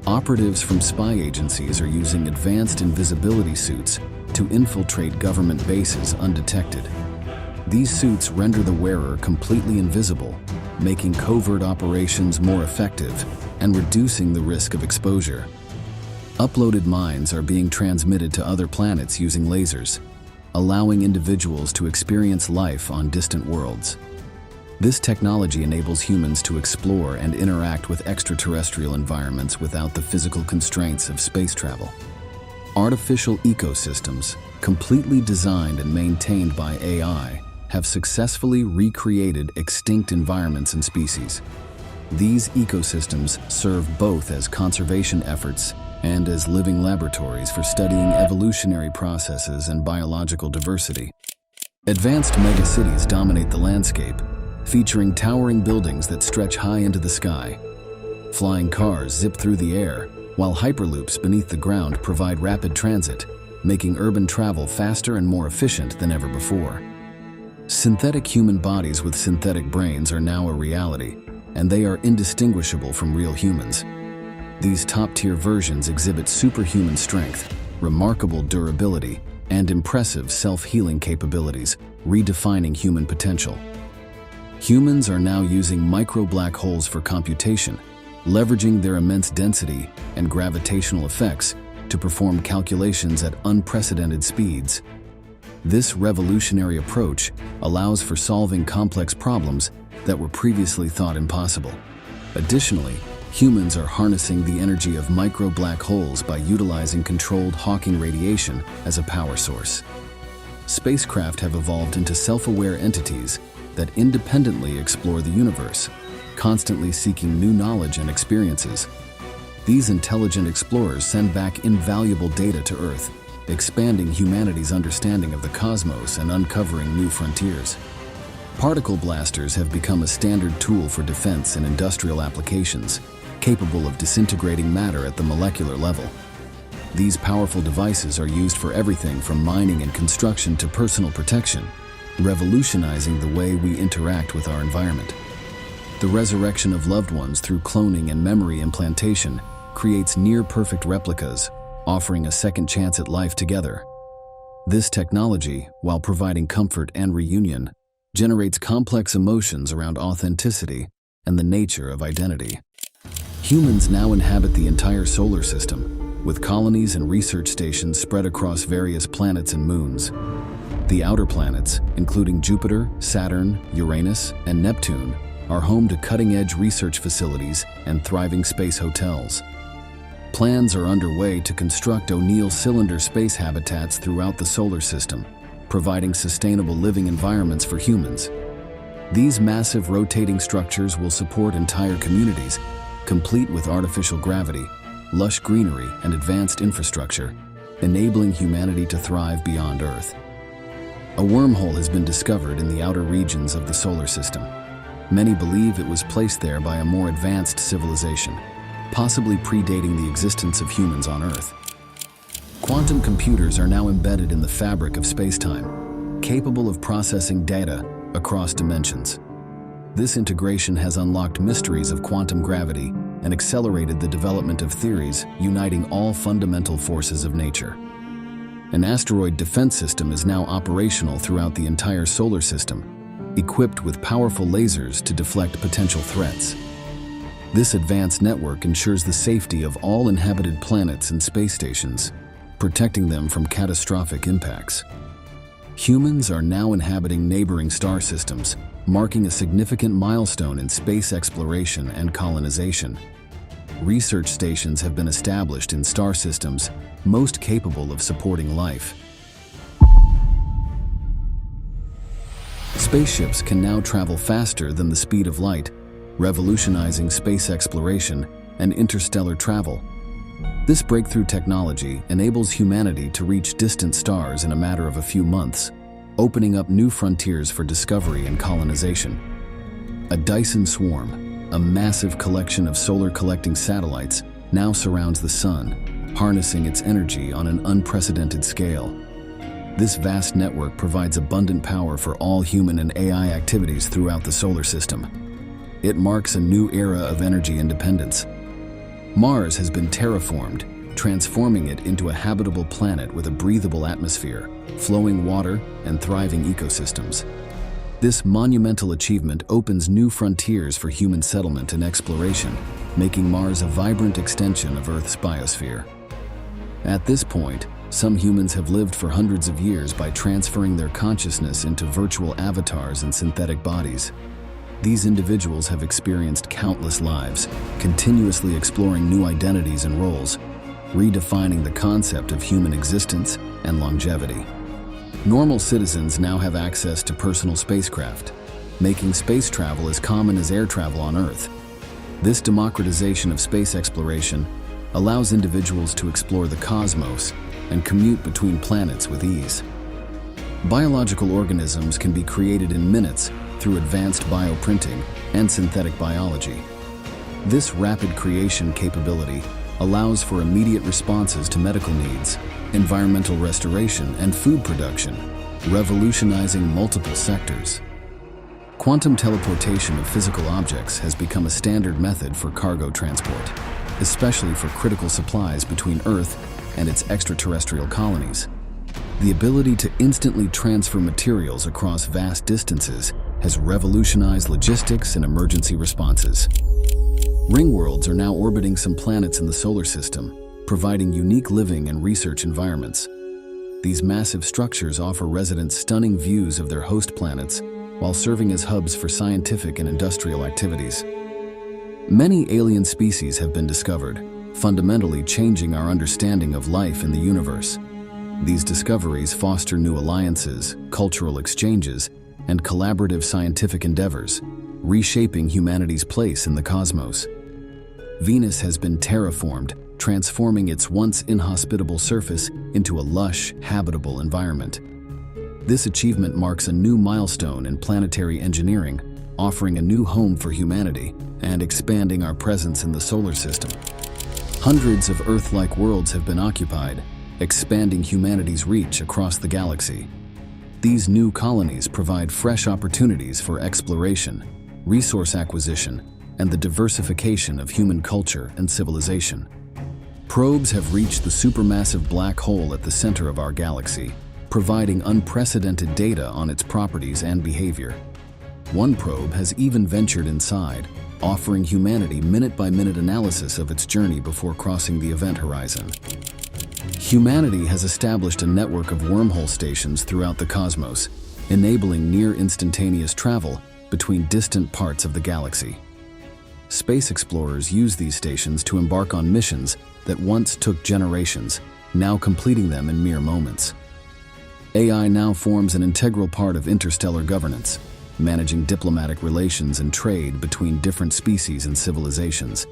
Operatives from spy agencies are using advanced invisibility suits to infiltrate government bases undetected. These suits render the wearer completely invisible, making covert operations more effective and reducing the risk of exposure. Uploaded minds are being transmitted to other planets using lasers, allowing individuals to experience life on distant worlds. This technology enables humans to explore and interact with extraterrestrial environments without the physical constraints of space travel. Artificial ecosystems, completely designed and maintained by AI, have successfully recreated extinct environments and species. These ecosystems serve both as conservation efforts and as living laboratories for studying evolutionary processes and biological diversity. Advanced megacities dominate the landscape, featuring towering buildings that stretch high into the sky. Flying cars zip through the air, while hyperloops beneath the ground provide rapid transit, making urban travel faster and more efficient than ever before. Synthetic human bodies with synthetic brains are now a reality, and they are indistinguishable from real humans. These top-tier versions exhibit superhuman strength, remarkable durability, and impressive self-healing capabilities, redefining human potential. Humans are now using micro-black holes for computation, leveraging their immense density and gravitational effects to perform calculations at unprecedented speeds. This revolutionary approach allows for solving complex problems that were previously thought impossible. Additionally, humans are harnessing the energy of micro-black holes by utilizing controlled Hawking radiation as a power source. Spacecraft have evolved into self-aware entities that independently explore the universe, constantly seeking new knowledge and experiences. These intelligent explorers send back invaluable data to Earth, expanding humanity's understanding of the cosmos and uncovering new frontiers. Particle blasters have become a standard tool for defense and industrial applications, capable of disintegrating matter at the molecular level. These powerful devices are used for everything from mining and construction to personal protection, revolutionizing the way we interact with our environment. The resurrection of loved ones through cloning and memory implantation creates near-perfect replicas, offering a second chance at life together. This technology, while providing comfort and reunion, generates complex emotions around authenticity and the nature of identity. Humans now inhabit the entire solar system, with colonies and research stations spread across various planets and moons. The outer planets, including Jupiter, Saturn, Uranus, and Neptune, are home to cutting-edge research facilities and thriving space hotels. Plans are underway to construct O'Neill cylinder space habitats throughout the solar system, providing sustainable living environments for humans. These massive rotating structures will support entire communities, complete with artificial gravity, lush greenery, and advanced infrastructure, enabling humanity to thrive beyond Earth. A wormhole has been discovered in the outer regions of the solar system. Many believe it was placed there by a more advanced civilization, possibly predating the existence of humans on Earth. Quantum computers are now embedded in the fabric of space-time, capable of processing data across dimensions. This integration has unlocked mysteries of quantum gravity and accelerated the development of theories uniting all fundamental forces of nature. An asteroid defense system is now operational throughout the entire solar system, equipped with powerful lasers to deflect potential threats. This advanced network ensures the safety of all inhabited planets and space stations, protecting them from catastrophic impacts. Humans are now inhabiting neighboring star systems, marking a significant milestone in space exploration and colonization. Research stations have been established in star systems most capable of supporting life. Spaceships can now travel faster than the speed of light, revolutionizing space exploration and interstellar travel. This breakthrough technology enables humanity to reach distant stars in a matter of a few months, opening up new frontiers for discovery and colonization. A Dyson swarm, a massive collection of solar-collecting satellites, now surrounds the Sun, harnessing its energy on an unprecedented scale. This vast network provides abundant power for all human and AI activities throughout the solar system. It marks a new era of energy independence. Mars has been terraformed, transforming it into a habitable planet with a breathable atmosphere, flowing water, and thriving ecosystems. This monumental achievement opens new frontiers for human settlement and exploration, making Mars a vibrant extension of Earth's biosphere. At this point, some humans have lived for hundreds of years by transferring their consciousness into virtual avatars and synthetic bodies. These individuals have experienced countless lives, continuously exploring new identities and roles, redefining the concept of human existence and longevity. Normal citizens now have access to personal spacecraft, making space travel as common as air travel on Earth. This democratization of space exploration allows individuals to explore the cosmos and commute between planets with ease. Biological organisms can be created in minutes through advanced bioprinting and synthetic biology. This rapid creation capability allows for immediate responses to medical needs, environmental restoration, and food production, revolutionizing multiple sectors. Quantum teleportation of physical objects has become a standard method for cargo transport, especially for critical supplies between Earth and its extraterrestrial colonies. The ability to instantly transfer materials across vast distances has revolutionized logistics and emergency responses. Ring worlds are now orbiting some planets in the solar system, providing unique living and research environments. These massive structures offer residents stunning views of their host planets while serving as hubs for scientific and industrial activities. Many alien species have been discovered, fundamentally changing our understanding of life in the universe. These discoveries foster new alliances, cultural exchanges, and collaborative scientific endeavors, reshaping humanity's place in the cosmos. Venus has been terraformed, transforming its once inhospitable surface into a lush, habitable environment. This achievement marks a new milestone in planetary engineering, offering a new home for humanity and expanding our presence in the solar system. Hundreds of Earth-like worlds have been occupied, expanding humanity's reach across the galaxy. These new colonies provide fresh opportunities for exploration, resource acquisition, and the diversification of human culture and civilization. Probes have reached the supermassive black hole at the center of our galaxy, providing unprecedented data on its properties and behavior. One probe has even ventured inside, offering humanity minute-by-minute analysis of its journey before crossing the event horizon. Humanity has established a network of wormhole stations throughout the cosmos, enabling near-instantaneous travel between distant parts of the galaxy. Space explorers use these stations to embark on missions that once took generations, now completing them in mere moments. AI now forms an integral part of interstellar governance, managing diplomatic relations and trade between different species and civilizations.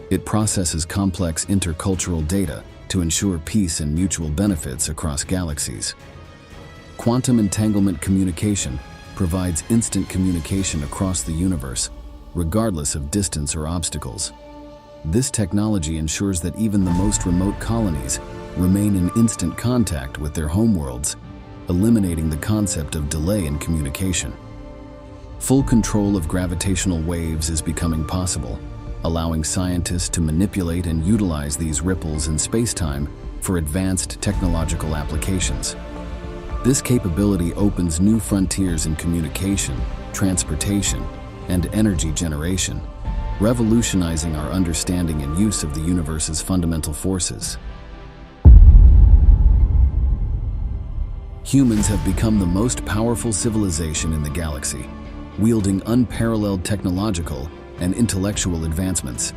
It processes complex intercultural data to ensure peace and mutual benefits across galaxies. Quantum entanglement communication provides instant communication across the universe, regardless of distance or obstacles. This technology ensures that even the most remote colonies remain in instant contact with their homeworlds, eliminating the concept of delay in communication. Full control of gravitational waves is becoming possible, allowing scientists to manipulate and utilize these ripples in space-time for advanced technological applications. This capability opens new frontiers in communication, transportation, and energy generation, revolutionizing our understanding and use of the universe's fundamental forces. Humans have become the most powerful civilization in the galaxy, wielding unparalleled technological and intellectual advancements.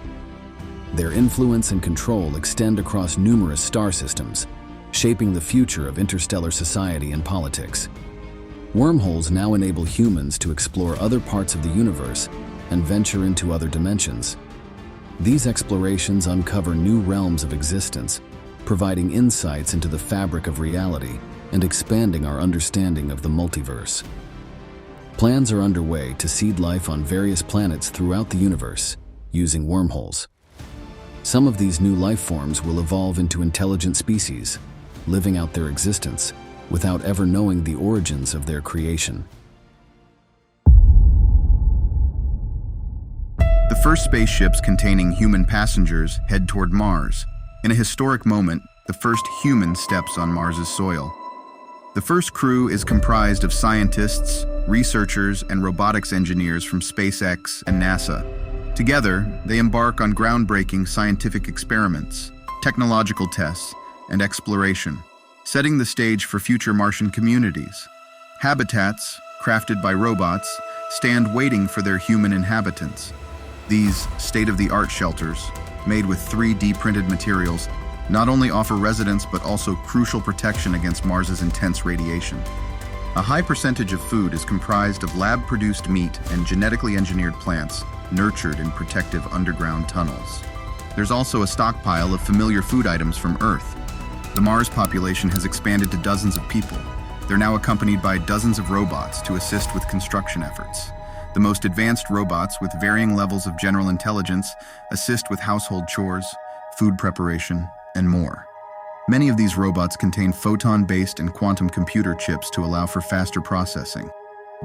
Their influence and control extend across numerous star systems, shaping the future of interstellar society and politics. Wormholes now enable humans to explore other parts of the universe and venture into other dimensions. These explorations uncover new realms of existence, providing insights into the fabric of reality and expanding our understanding of the multiverse. Plans are underway to seed life on various planets throughout the universe, using wormholes. Some of these new life forms will evolve into intelligent species, living out their existence without ever knowing the origins of their creation. The first spaceships containing human passengers head toward Mars. In a historic moment, the first human steps on Mars's soil. The first crew is comprised of scientists, researchers, and robotics engineers from SpaceX and NASA. Together, they embark on groundbreaking scientific experiments, technological tests, and exploration, setting the stage for future Martian communities. Habitats, crafted by robots, stand waiting for their human inhabitants. These state-of-the-art shelters, made with 3D printed materials, not only offer residents but also crucial protection against Mars's intense radiation. A high percentage of food is comprised of lab-produced meat and genetically engineered plants, nurtured in protective underground tunnels. There's also a stockpile of familiar food items from Earth. The Mars population has expanded to dozens of people. They're now accompanied by dozens of robots to assist with construction efforts. The most advanced robots with varying levels of general intelligence assist with household chores, food preparation, and more. Many of these robots contain photon-based and quantum computer chips to allow for faster processing.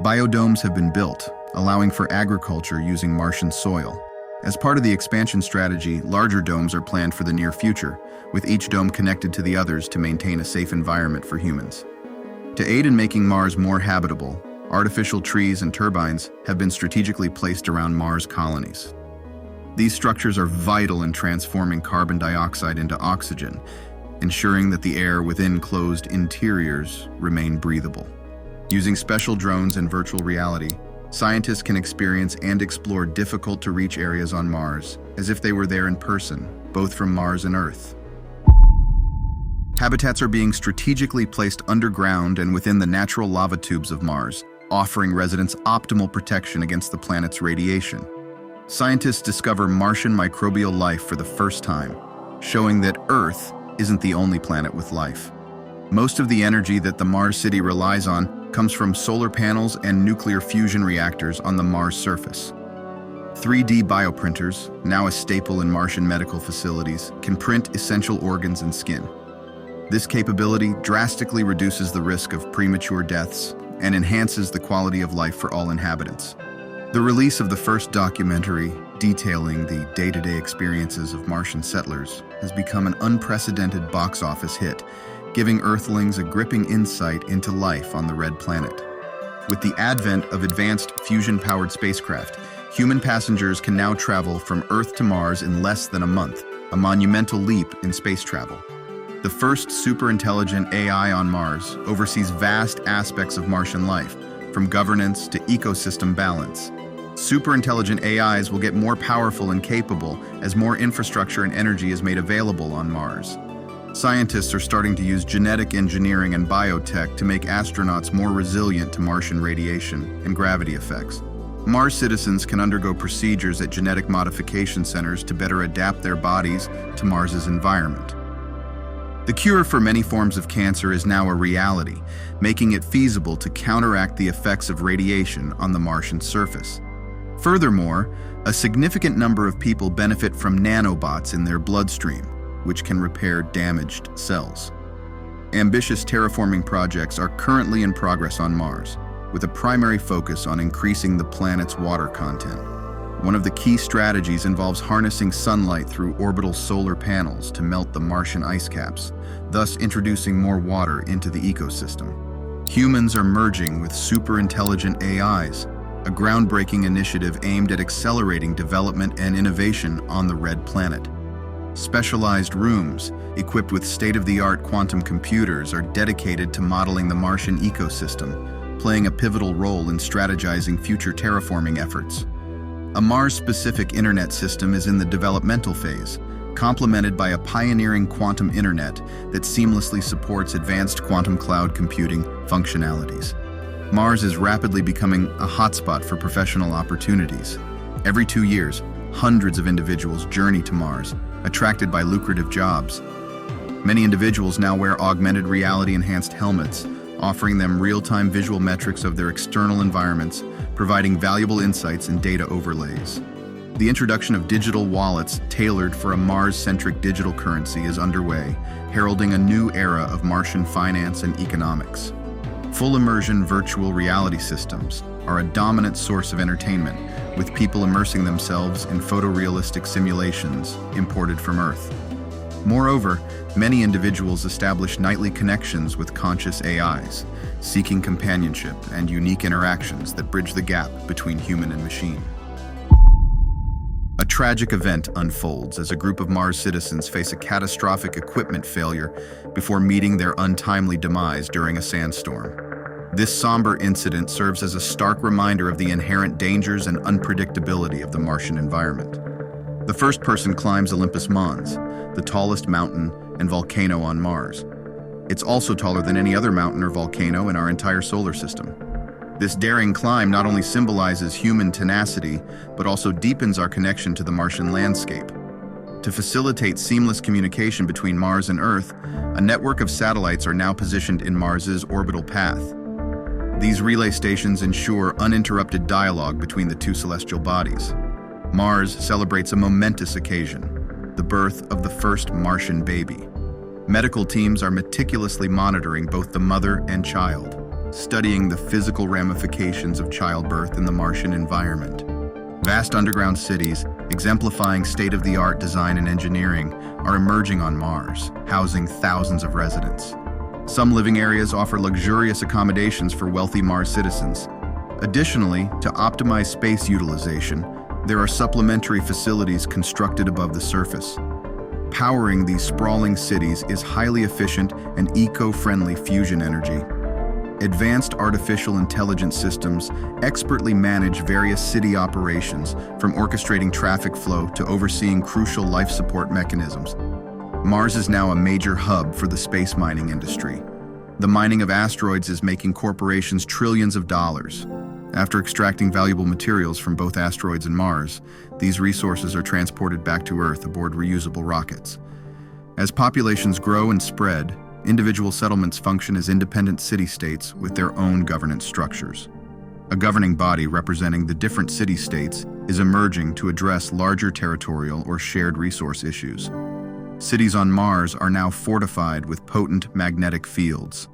Biodomes have been built, allowing for agriculture using Martian soil. As part of the expansion strategy, larger domes are planned for the near future, with each dome connected to the others to maintain a safe environment for humans. To aid in making Mars more habitable, artificial trees and turbines have been strategically placed around Mars colonies. These structures are vital in transforming carbon dioxide into oxygen, ensuring that the air within closed interiors remain breathable. Using special drones and virtual reality, scientists can experience and explore difficult-to-reach areas on Mars, as if they were there in person, both from Mars and Earth. Habitats are being strategically placed underground and within the natural lava tubes of Mars, offering residents optimal protection against the planet's radiation. Scientists discover Martian microbial life for the first time, showing that Earth isn't the only planet with life. Most of the energy that the Mars city relies on comes from solar panels and nuclear fusion reactors on the Mars surface. 3D bioprinters, now a staple in Martian medical facilities, can print essential organs and skin. This capability drastically reduces the risk of premature deaths and enhances the quality of life for all inhabitants. The release of the first documentary detailing the day-to-day experiences of Martian settlers has become an unprecedented box office hit, giving Earthlings a gripping insight into life on the Red Planet. With the advent of advanced fusion-powered spacecraft, human passengers can now travel from Earth to Mars in less than a month, a monumental leap in space travel. The first super-intelligent AI on Mars oversees vast aspects of Martian life, from governance to ecosystem balance. Super-intelligent AIs will get more powerful and capable as more infrastructure and energy is made available on Mars. Scientists are starting to use genetic engineering and biotech to make astronauts more resilient to Martian radiation and gravity effects. Mars citizens can undergo procedures at genetic modification centers to better adapt their bodies to Mars's environment. The cure for many forms of cancer is now a reality, making it feasible to counteract the effects of radiation on the Martian surface. Furthermore, a significant number of people benefit from nanobots in their bloodstream, which can repair damaged cells. Ambitious terraforming projects are currently in progress on Mars, with a primary focus on increasing the planet's water content. One of the key strategies involves harnessing sunlight through orbital solar panels to melt the Martian ice caps, thus introducing more water into the ecosystem. Humans are merging with super-intelligent AIs, a groundbreaking initiative aimed at accelerating development and innovation on the Red Planet. Specialized rooms, equipped with state-of-the-art quantum computers, are dedicated to modeling the Martian ecosystem, playing a pivotal role in strategizing future terraforming efforts. A Mars-specific internet system is in the developmental phase, complemented by a pioneering quantum internet that seamlessly supports advanced quantum cloud computing functionalities. Mars is rapidly becoming a hotspot for professional opportunities. Every 2 years, hundreds of individuals journey to Mars, attracted by lucrative jobs. Many individuals now wear augmented reality-enhanced helmets, offering them real-time visual metrics of their external environments, providing valuable insights and data overlays. The introduction of digital wallets tailored for a Mars-centric digital currency is underway, heralding a new era of Martian finance and economics. Full immersion virtual reality systems are a dominant source of entertainment, with people immersing themselves in photorealistic simulations imported from Earth. Moreover, many individuals establish nightly connections with conscious AIs, seeking companionship and unique interactions that bridge the gap between human and machine. A tragic event unfolds as a group of Mars citizens face a catastrophic equipment failure before meeting their untimely demise during a sandstorm. This somber incident serves as a stark reminder of the inherent dangers and unpredictability of the Martian environment. The first person climbs Olympus Mons, the tallest mountain and volcano on Mars. It's also taller than any other mountain or volcano in our entire solar system. This daring climb not only symbolizes human tenacity, but also deepens our connection to the Martian landscape. To facilitate seamless communication between Mars and Earth, a network of satellites are now positioned in Mars's orbital path. These relay stations ensure uninterrupted dialogue between the two celestial bodies. Mars celebrates a momentous occasion. the birth of the first Martian baby. Medical teams are meticulously monitoring both the mother and child, studying the physical ramifications of childbirth in the Martian environment. Vast underground cities, exemplifying state-of-the-art design and engineering, are emerging on Mars, housing thousands of residents. Some living areas offer luxurious accommodations for wealthy Mars citizens. Additionally, to optimize space utilization, there are supplementary facilities constructed above the surface. Powering these sprawling cities is highly efficient and eco-friendly fusion energy. Advanced artificial intelligence systems expertly manage various city operations, from orchestrating traffic flow to overseeing crucial life support mechanisms. Mars is now a major hub for the space mining industry. The mining of asteroids is making corporations trillions of dollars. After extracting valuable materials from both asteroids and Mars, these resources are transported back to Earth aboard reusable rockets. As populations grow and spread, individual settlements function as independent city-states with their own governance structures. A governing body representing the different city-states is emerging to address larger territorial or shared resource issues. Cities on Mars are now fortified with potent magnetic fields.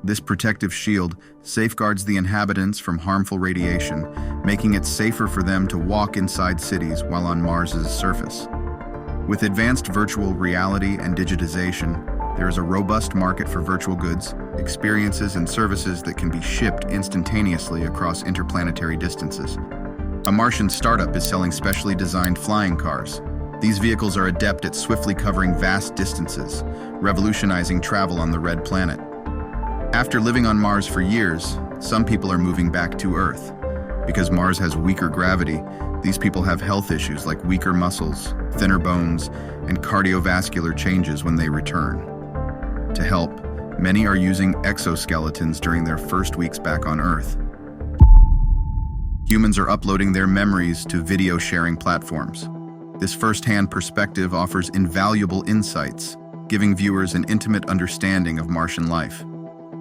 This protective shield safeguards the inhabitants from harmful radiation, making it safer for them to walk inside cities while on Mars's surface. With advanced virtual reality and digitization, there is a robust market for virtual goods, experiences, and services that can be shipped instantaneously across interplanetary distances. A Martian startup is selling specially designed flying cars. These vehicles are adept at swiftly covering vast distances, revolutionizing travel on the Red Planet. After living on Mars for years, some people are moving back to Earth. Because Mars has weaker gravity, these people have health issues like weaker muscles, thinner bones, and cardiovascular changes when they return. To help, many are using exoskeletons during their first weeks back on Earth. Humans are uploading their memories to video sharing platforms. This first-hand perspective offers invaluable insights, giving viewers an intimate understanding of Martian life.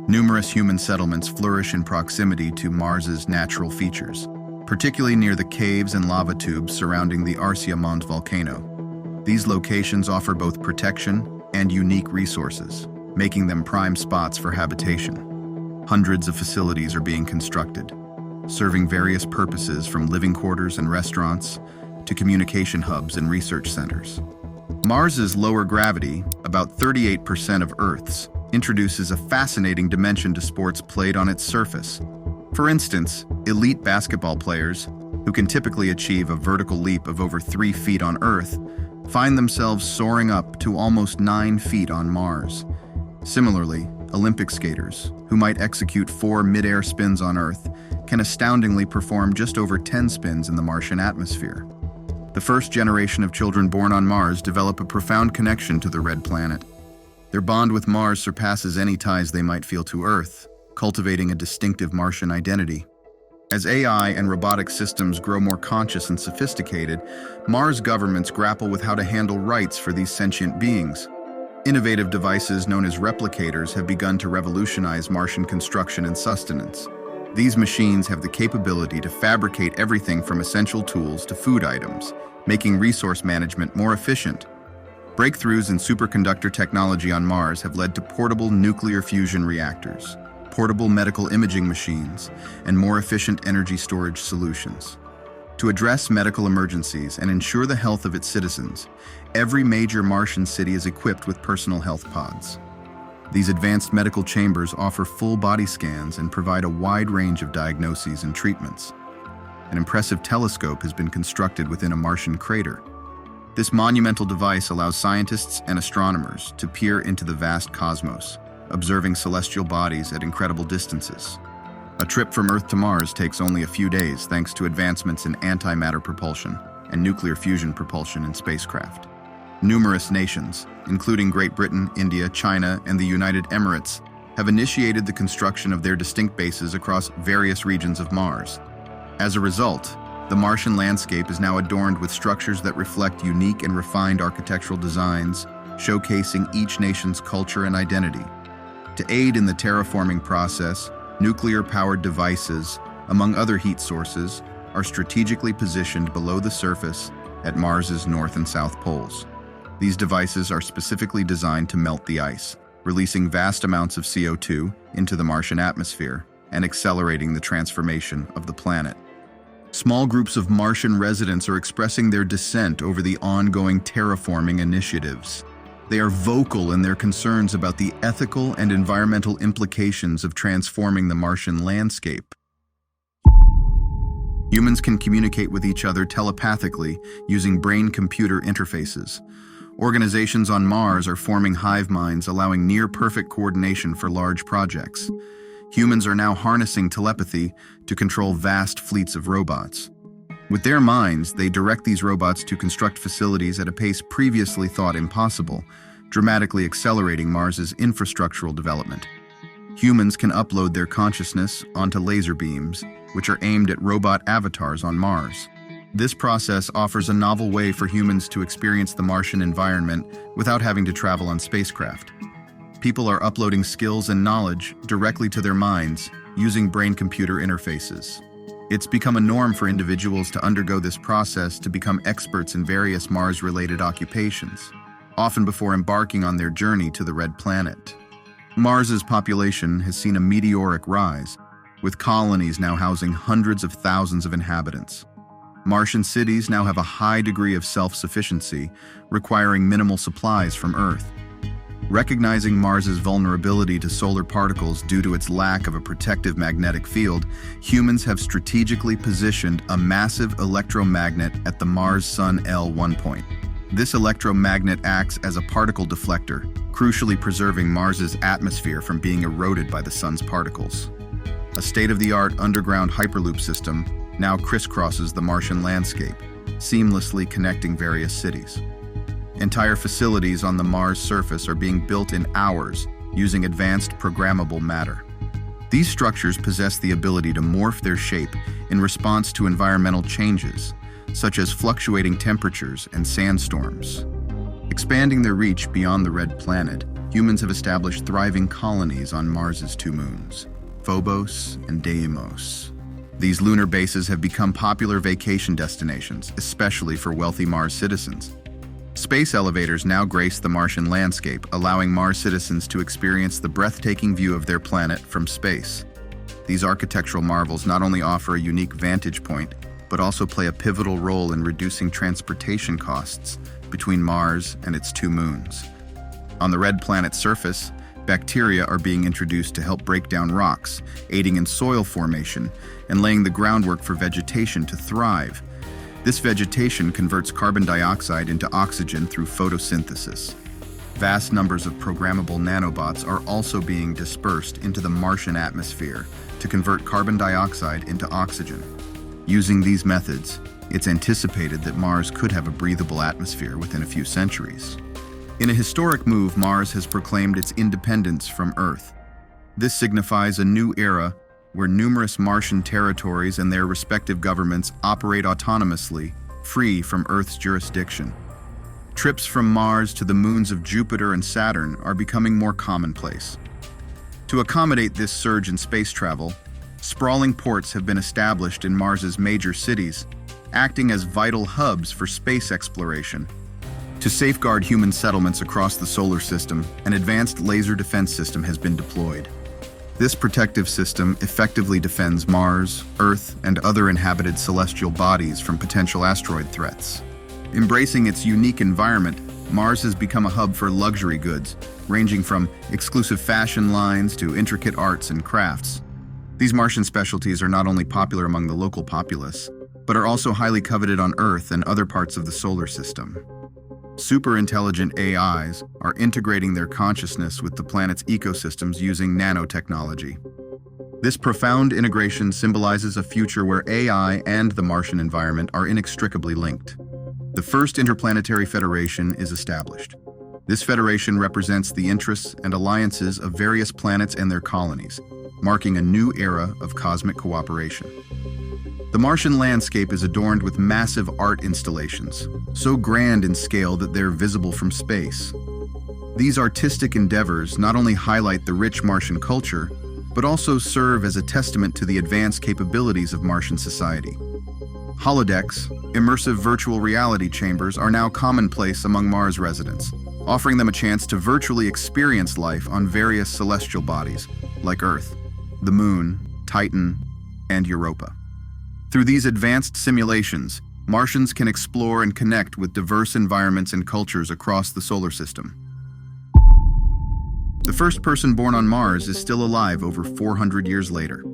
Numerous human settlements flourish in proximity to Mars's natural features, particularly near the caves and lava tubes surrounding the Arsia Mons volcano. These locations offer both protection and unique resources, making them prime spots for habitation. Hundreds of facilities are being constructed, serving various purposes from living quarters and restaurants to communication hubs and research centers. Mars's lower gravity, about 38% of Earth's, introduces a fascinating dimension to sports played on its surface. For instance, elite basketball players, who can typically achieve a vertical leap of over 3 feet on Earth, find themselves soaring up to almost 9 feet on Mars. Similarly, Olympic skaters, who might execute 4 mid-air spins on Earth, can astoundingly perform just over 10 spins in the Martian atmosphere. The first generation of children born on Mars develop a profound connection to the Red Planet. Their bond with Mars surpasses any ties they might feel to Earth, cultivating a distinctive Martian identity. As AI and robotic systems grow more conscious and sophisticated, Mars governments grapple with how to handle rights for these sentient beings. Innovative devices known as replicators have begun to revolutionize Martian construction and sustenance. These machines have the capability to fabricate everything from essential tools to food items, making resource management more efficient. Breakthroughs in superconductor technology on Mars have led to portable nuclear fusion reactors, portable medical imaging machines, and more efficient energy storage solutions. To address medical emergencies and ensure the health of its citizens, every major Martian city is equipped with personal health pods. These advanced medical chambers offer full body scans and provide a wide range of diagnoses and treatments. An impressive telescope has been constructed within a Martian crater. This monumental device allows scientists and astronomers to peer into the vast cosmos, observing celestial bodies at incredible distances. A trip from Earth to Mars takes only a few days thanks to advancements in antimatter propulsion and nuclear fusion propulsion in spacecraft. Numerous nations, including Great Britain, India, China, and the United Emirates, have initiated the construction of their distinct bases across various regions of Mars. As a result, the Martian landscape is now adorned with structures that reflect unique and refined architectural designs, showcasing each nation's culture and identity. To aid in the terraforming process, nuclear-powered devices, among other heat sources, are strategically positioned below the surface at Mars's north and south poles. These devices are specifically designed to melt the ice, releasing vast amounts of CO2 into the Martian atmosphere and accelerating the transformation of the planet. Small groups of Martian residents are expressing their dissent over the ongoing terraforming initiatives. They are vocal in their concerns about the ethical and environmental implications of transforming the Martian landscape. Humans can communicate with each other telepathically using brain-computer interfaces. Organizations on Mars are forming hive minds, allowing near-perfect coordination for large projects. Humans are now harnessing telepathy to control vast fleets of robots. With their minds, they direct these robots to construct facilities at a pace previously thought impossible, dramatically accelerating Mars's infrastructural development. Humans can upload their consciousness onto laser beams, which are aimed at robot avatars on Mars. This process offers a novel way for humans to experience the Martian environment without having to travel on spacecraft. People are uploading skills and knowledge directly to their minds using brain-computer interfaces. It's become a norm for individuals to undergo this process to become experts in various Mars-related occupations, often before embarking on their journey to the Red Planet. Mars's population has seen a meteoric rise, with colonies now housing hundreds of thousands of inhabitants. Martian cities now have a high degree of self-sufficiency, requiring minimal supplies from Earth. Recognizing Mars's vulnerability to solar particles due to its lack of a protective magnetic field, humans have strategically positioned a massive electromagnet at the Mars-Sun L1 point. This electromagnet acts as a particle deflector, crucially preserving Mars's atmosphere from being eroded by the sun's particles. A state-of-the-art underground hyperloop system now crisscrosses the Martian landscape, seamlessly connecting various cities. Entire facilities on the Mars surface are being built in hours using advanced programmable matter. These structures possess the ability to morph their shape in response to environmental changes, such as fluctuating temperatures and sandstorms. Expanding their reach beyond the Red Planet, humans have established thriving colonies on Mars's two moons, Phobos and Deimos. These lunar bases have become popular vacation destinations, especially for wealthy Mars citizens. Space elevators now grace the Martian landscape, allowing Mars citizens to experience the breathtaking view of their planet from space. These architectural marvels not only offer a unique vantage point, but also play a pivotal role in reducing transportation costs between Mars and its two moons. On the Red Planet's surface, bacteria are being introduced to help break down rocks, aiding in soil formation and laying the groundwork for vegetation to thrive. This vegetation converts carbon dioxide into oxygen through photosynthesis. Vast numbers of programmable nanobots are also being dispersed into the Martian atmosphere to convert carbon dioxide into oxygen. Using these methods, it's anticipated that Mars could have a breathable atmosphere within a few centuries. In a historic move, Mars has proclaimed its independence from Earth. This signifies a new era where numerous Martian territories and their respective governments operate autonomously, free from Earth's jurisdiction. Trips from Mars to the moons of Jupiter and Saturn are becoming more commonplace. To accommodate this surge in space travel, sprawling ports have been established in Mars's major cities, acting as vital hubs for space exploration. To safeguard human settlements across the solar system, an advanced laser defense system has been deployed. This protective system effectively defends Mars, Earth, and other inhabited celestial bodies from potential asteroid threats. Embracing its unique environment, Mars has become a hub for luxury goods, ranging from exclusive fashion lines to intricate arts and crafts. These Martian specialties are not only popular among the local populace, but are also highly coveted on Earth and other parts of the solar system. Super-intelligent AIs are integrating their consciousness with the planet's ecosystems using nanotechnology. This profound integration symbolizes a future where AI and the Martian environment are inextricably linked. The first interplanetary federation is established. This federation represents the interests and alliances of various planets and their colonies, marking a new era of cosmic cooperation. The Martian landscape is adorned with massive art installations, so grand in scale that they're visible from space. These artistic endeavors not only highlight the rich Martian culture, but also serve as a testament to the advanced capabilities of Martian society. Holodecks, Immersive virtual reality chambers are now commonplace among Mars residents, offering them a chance to virtually experience life on various celestial bodies, like Earth, the Moon, Titan, and Europa. Through these advanced simulations, Martians can explore and connect with diverse environments and cultures across the solar system. The first person born on Mars is still alive over 400 years later.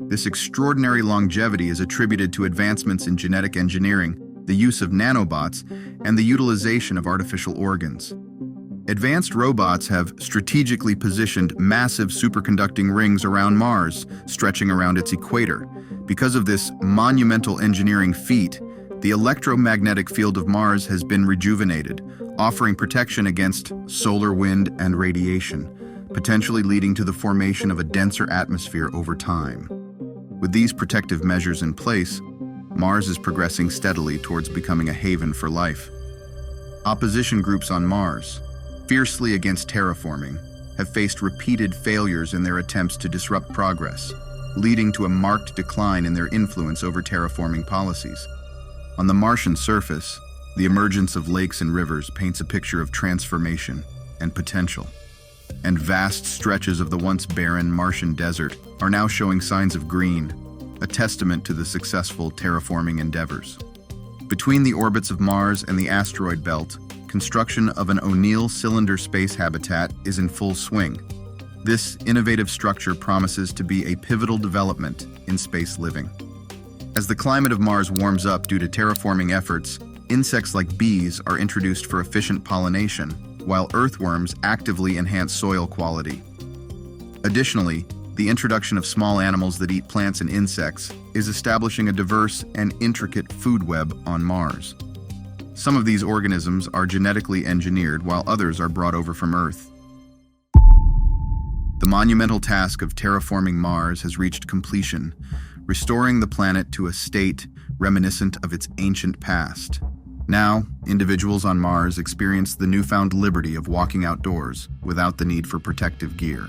This extraordinary longevity is attributed to advancements in genetic engineering, the use of nanobots, and the utilization of artificial organs. Advanced robots have strategically positioned massive superconducting rings around Mars, stretching around its equator. Because of this monumental engineering feat, the electromagnetic field of Mars has been rejuvenated, offering protection against solar wind and radiation, potentially leading to the formation of a denser atmosphere over time. With these protective measures in place, Mars is progressing steadily towards becoming a haven for life. Opposition groups on Mars, fiercely against terraforming, have faced repeated failures in their attempts to disrupt progress, leading to a marked decline in their influence over terraforming policies. On the Martian surface, the emergence of lakes and rivers paints a picture of transformation and potential. And vast stretches of the once barren Martian desert are now showing signs of green, a testament to the successful terraforming endeavors. Between the orbits of Mars and the asteroid belt, construction of an O'Neill cylinder space habitat is in full swing. This innovative structure promises to be a pivotal development in space living. As the climate of Mars warms up due to terraforming efforts, insects like bees are introduced for efficient pollination, while earthworms actively enhance soil quality. Additionally, the introduction of small animals that eat plants and insects is establishing a diverse and intricate food web on Mars. Some of these organisms are genetically engineered, while others are brought over from Earth. The monumental task of terraforming Mars has reached completion, restoring the planet to a state reminiscent of its ancient past. Now, individuals on Mars experience the newfound liberty of walking outdoors without the need for protective gear.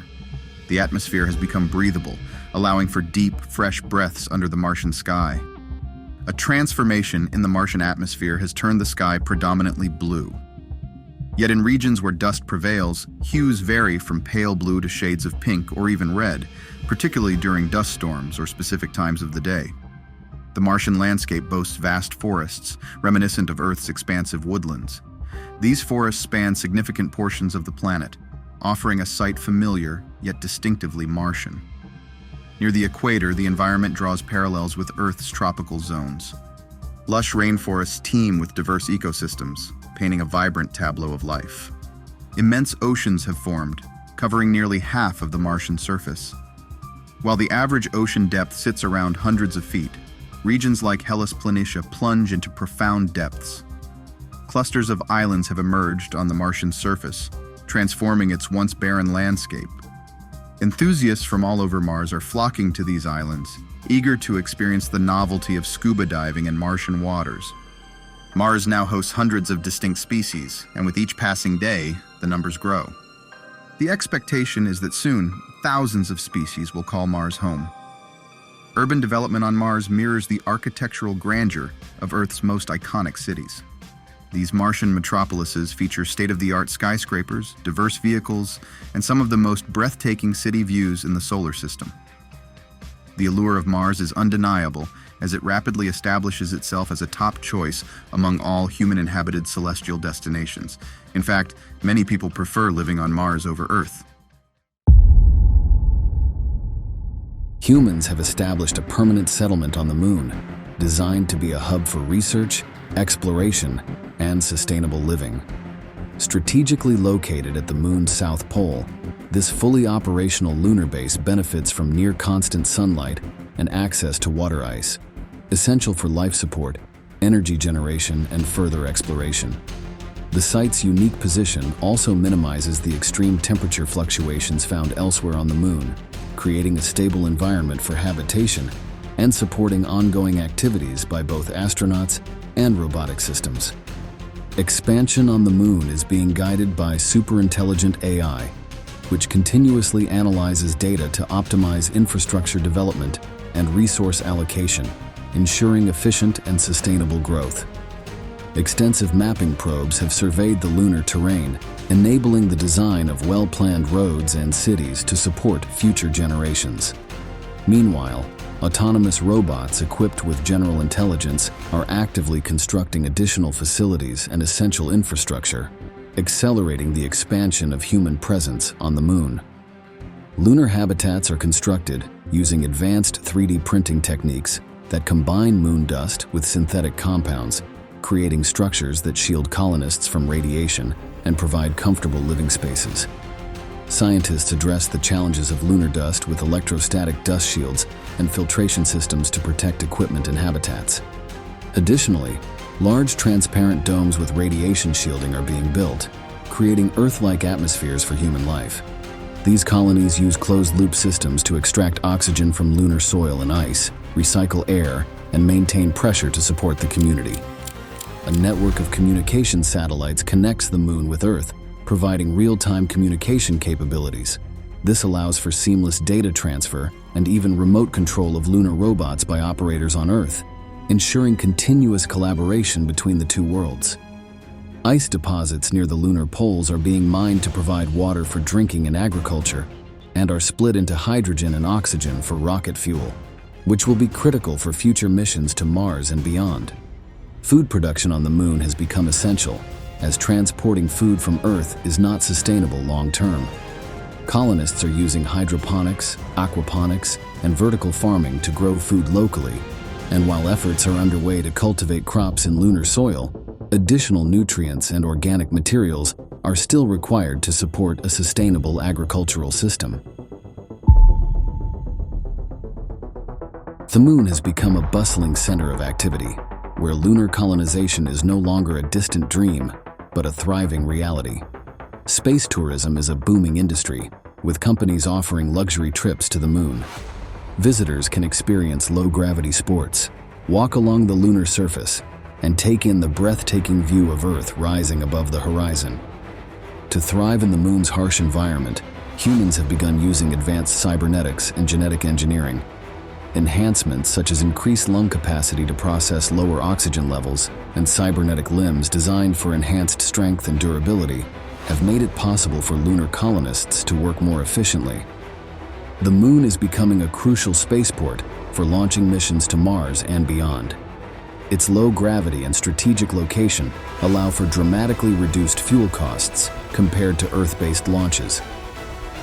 The atmosphere has become breathable, allowing for deep, fresh breaths under the Martian sky. A transformation in the Martian atmosphere has turned the sky predominantly blue. Yet in regions where dust prevails, hues vary from pale blue to shades of pink or even red, particularly during dust storms or specific times of the day. The Martian landscape boasts vast forests, reminiscent of Earth's expansive woodlands. These forests span significant portions of the planet, offering a sight familiar yet distinctively Martian. Near the equator, the environment draws parallels with Earth's tropical zones. Lush rainforests teem with diverse ecosystems, painting a vibrant tableau of life. Immense oceans have formed, covering nearly half of the Martian surface. While the average ocean depth sits around hundreds of feet, regions like Hellas Planitia plunge into profound depths. Clusters of islands have emerged on the Martian surface, transforming its once barren landscape. Enthusiasts from all over Mars are flocking to these islands, eager to experience the novelty of scuba diving in Martian waters. Mars now hosts hundreds of distinct species, and with each passing day, the numbers grow. The expectation is that soon, thousands of species will call Mars home. Urban development on Mars mirrors the architectural grandeur of Earth's most iconic cities. These Martian metropolises feature state-of-the-art skyscrapers, diverse vehicles, and some of the most breathtaking city views in the solar system. The allure of Mars is undeniable as it rapidly establishes itself as a top choice among all human-inhabited celestial destinations. In fact, many people prefer living on Mars over Earth. Humans have established a permanent settlement on the Moon, designed to be a hub for research, exploration, and sustainable living. Strategically located at the Moon's south pole, this fully operational lunar base benefits from near-constant sunlight and access to water ice, essential for life support, energy generation, and further exploration. The site's unique position also minimizes the extreme temperature fluctuations found elsewhere on the Moon, creating a stable environment for habitation and supporting ongoing activities by both astronauts and robotic systems. Expansion on the Moon is being guided by superintelligent AI, which continuously analyzes data to optimize infrastructure development and resource allocation, ensuring efficient and sustainable growth. Extensive mapping probes have surveyed the lunar terrain, enabling the design of well-planned roads and cities to support future generations. Meanwhile, autonomous robots equipped with general intelligence are actively constructing additional facilities and essential infrastructure, accelerating the expansion of human presence on the moon. Lunar habitats are constructed using advanced 3D printing techniques that combine moon dust with synthetic compounds, creating structures that shield colonists from radiation and provide comfortable living spaces. Scientists address the challenges of lunar dust with electrostatic dust shields and filtration systems to protect equipment and habitats. Additionally, large transparent domes with radiation shielding are being built, creating Earth-like atmospheres for human life. These colonies use closed-loop systems to extract oxygen from lunar soil and ice, recycle air, and maintain pressure to support the community. A network of communication satellites connects the moon with Earth, providing real-time communication capabilities. This allows for seamless data transfer and even remote control of lunar robots by operators on Earth, ensuring continuous collaboration between the two worlds. Ice deposits near the lunar poles are being mined to provide water for drinking and agriculture, and are split into hydrogen and oxygen for rocket fuel, which will be critical for future missions to Mars and beyond. Food production on the moon has become essential, as transporting food from Earth is not sustainable long-term. Colonists are using hydroponics, aquaponics, and vertical farming to grow food locally, and while efforts are underway to cultivate crops in lunar soil, additional nutrients and organic materials are still required to support a sustainable agricultural system. The moon has become a bustling center of activity, where lunar colonization is no longer a distant dream, but a thriving reality. Space tourism is a booming industry, with companies offering luxury trips to the moon. Visitors can experience low-gravity sports, walk along the lunar surface, and take in the breathtaking view of Earth rising above the horizon. To thrive in the moon's harsh environment, humans have begun using advanced cybernetics and genetic engineering. Enhancements such as increased lung capacity to process lower oxygen levels and cybernetic limbs designed for enhanced strength and durability have made it possible for lunar colonists to work more efficiently. The moon is becoming a crucial spaceport for launching missions to Mars and beyond. Its low gravity and strategic location allow for dramatically reduced fuel costs compared to Earth-based launches.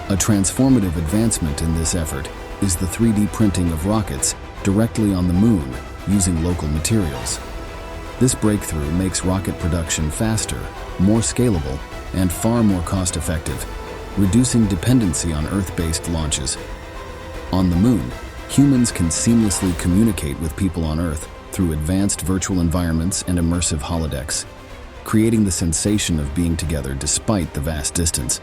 A transformative advancement in this effort is the 3D printing of rockets directly on the moon using local materials. This breakthrough makes rocket production faster, more scalable, and far more cost-effective, reducing dependency on Earth-based launches. On the moon, humans can seamlessly communicate with people on Earth through advanced virtual environments and immersive holodecks, creating the sensation of being together despite the vast distance.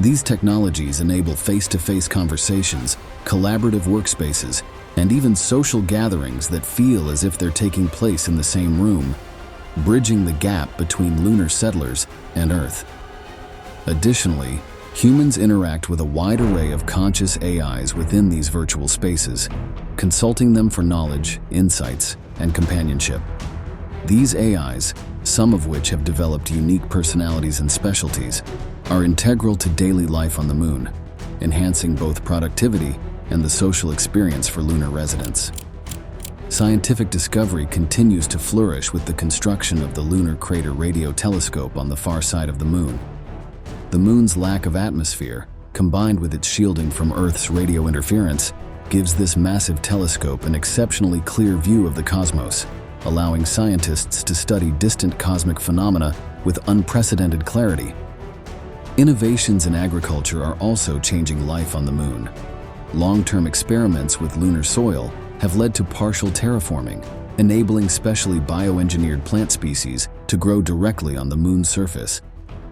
These technologies enable face-to-face conversations, collaborative workspaces, and even social gatherings that feel as if they're taking place in the same room, bridging the gap between lunar settlers and Earth. Additionally, humans interact with a wide array of conscious AIs within these virtual spaces, consulting them for knowledge, insights, and companionship. These AIs, some of which have developed unique personalities and specialties, are integral to daily life on the moon, enhancing both productivity and the social experience for lunar residents. Scientific discovery continues to flourish with the construction of the Lunar Crater Radio Telescope on the far side of the moon. The moon's lack of atmosphere, combined with its shielding from Earth's radio interference, gives this massive telescope an exceptionally clear view of the cosmos, allowing scientists to study distant cosmic phenomena with unprecedented clarity. Innovations in agriculture are also changing life on the moon. Long-term experiments with lunar soil have led to partial terraforming, enabling specially bioengineered plant species to grow directly on the moon's surface.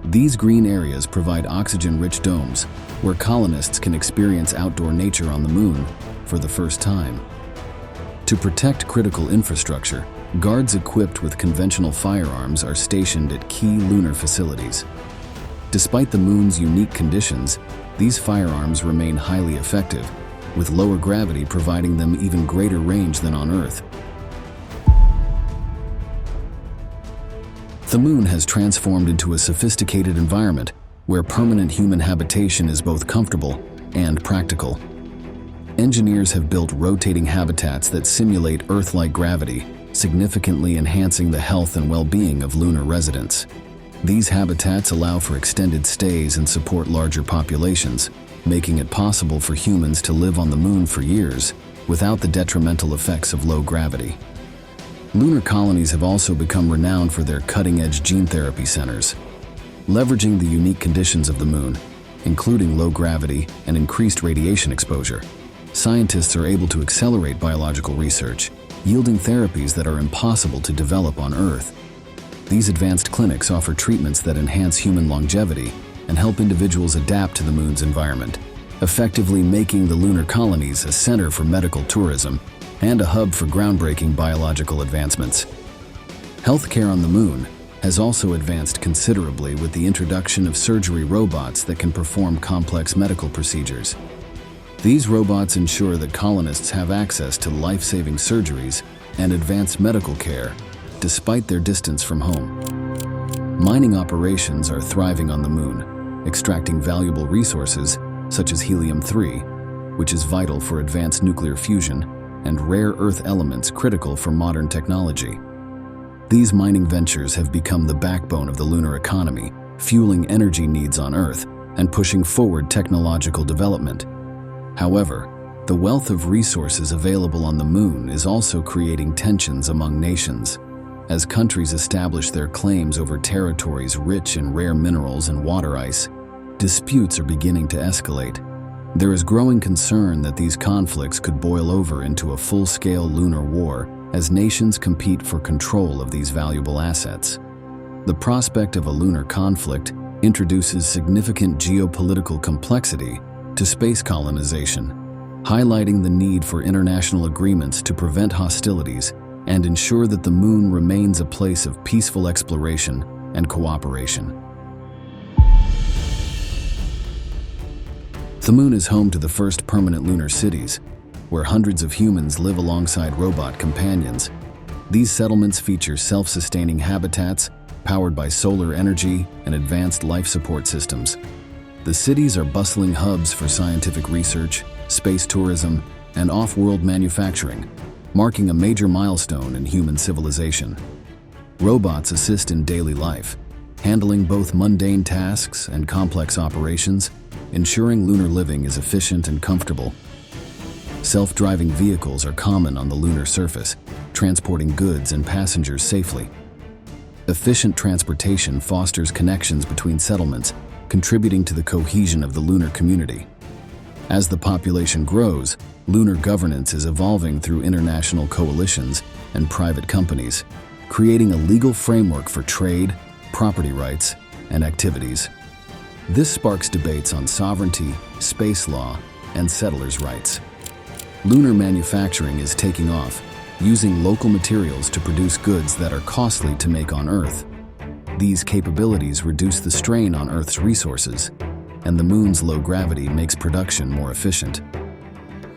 These green areas provide oxygen-rich domes where colonists can experience outdoor nature on the moon for the first time. To protect critical infrastructure, guards equipped with conventional firearms are stationed at key lunar facilities. Despite the moon's unique conditions, these firearms remain highly effective, with lower gravity providing them even greater range than on Earth, The moon has transformed into a sophisticated environment where permanent human habitation is both comfortable and practical. Engineers have built rotating habitats that simulate Earth-like gravity, significantly enhancing the health and well-being of lunar residents. These habitats allow for extended stays and support larger populations, making it possible for humans to live on the moon for years without the detrimental effects of low gravity. Lunar colonies have also become renowned for their cutting-edge gene therapy centers. Leveraging the unique conditions of the moon, including low gravity and increased radiation exposure, scientists are able to accelerate biological research, yielding therapies that are impossible to develop on Earth. These advanced clinics offer treatments that enhance human longevity and help individuals adapt to the moon's environment, effectively making the lunar colonies a center for medical tourism and a hub for groundbreaking biological advancements. Healthcare on the moon has also advanced considerably with the introduction of surgery robots that can perform complex medical procedures. These robots ensure that colonists have access to life-saving surgeries and advanced medical care, despite their distance from home. Mining operations are thriving on the moon, extracting valuable resources such as helium-3, which is vital for advanced nuclear fusion, and rare earth elements critical for modern technology. These mining ventures have become the backbone of the lunar economy, fueling energy needs on Earth and pushing forward technological development. However, the wealth of resources available on the moon is also creating tensions among nations. As countries establish their claims over territories rich in rare minerals and water ice, disputes are beginning to escalate. There is growing concern that these conflicts could boil over into a full-scale lunar war as nations compete for control of these valuable assets. The prospect of a lunar conflict introduces significant geopolitical complexity to space colonization, highlighting the need for international agreements to prevent hostilities and ensure that the moon remains a place of peaceful exploration and cooperation. The moon is home to the first permanent lunar cities, where hundreds of humans live alongside robot companions. These settlements feature self-sustaining habitats powered by solar energy and advanced life support systems. The cities are bustling hubs for scientific research, space tourism, and off-world manufacturing, marking a major milestone in human civilization. Robots assist in daily life, handling both mundane tasks and complex operations, ensuring lunar living is efficient and comfortable. Self-driving vehicles are common on the lunar surface, transporting goods and passengers safely. Efficient transportation fosters connections between settlements, contributing to the cohesion of the lunar community. As the population grows, lunar governance is evolving through international coalitions and private companies, creating a legal framework for trade, property rights, and activities. This sparks debates on sovereignty, space law, and settlers' rights. Lunar manufacturing is taking off, using local materials to produce goods that are costly to make on Earth. These capabilities reduce the strain on Earth's resources, and the moon's low gravity makes production more efficient.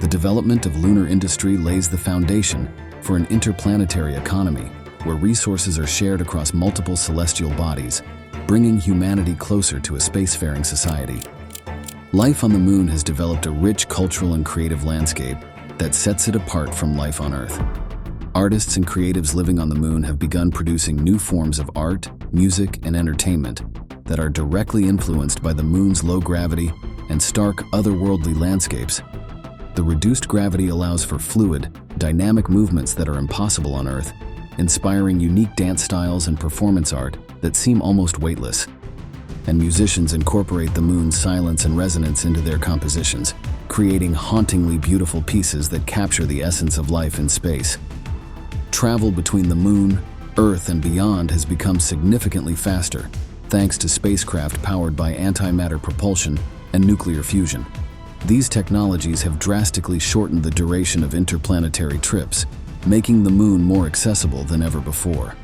The development of lunar industry lays the foundation for an interplanetary economy where resources are shared across multiple celestial bodies, bringing humanity closer to a spacefaring society. Life on the moon has developed a rich cultural and creative landscape that sets it apart from life on Earth. Artists and creatives living on the moon have begun producing new forms of art, music, and entertainment that are directly influenced by the moon's low gravity and stark, otherworldly landscapes. The reduced gravity allows for fluid, dynamic movements that are impossible on Earth, inspiring unique dance styles and performance art that seem almost weightless. And musicians incorporate the moon's silence and resonance into their compositions, creating hauntingly beautiful pieces that capture the essence of life in space. Travel between the moon, Earth, and beyond has become significantly faster, thanks to spacecraft powered by antimatter propulsion and nuclear fusion. These technologies have drastically shortened the duration of interplanetary trips, making the moon more accessible than ever before.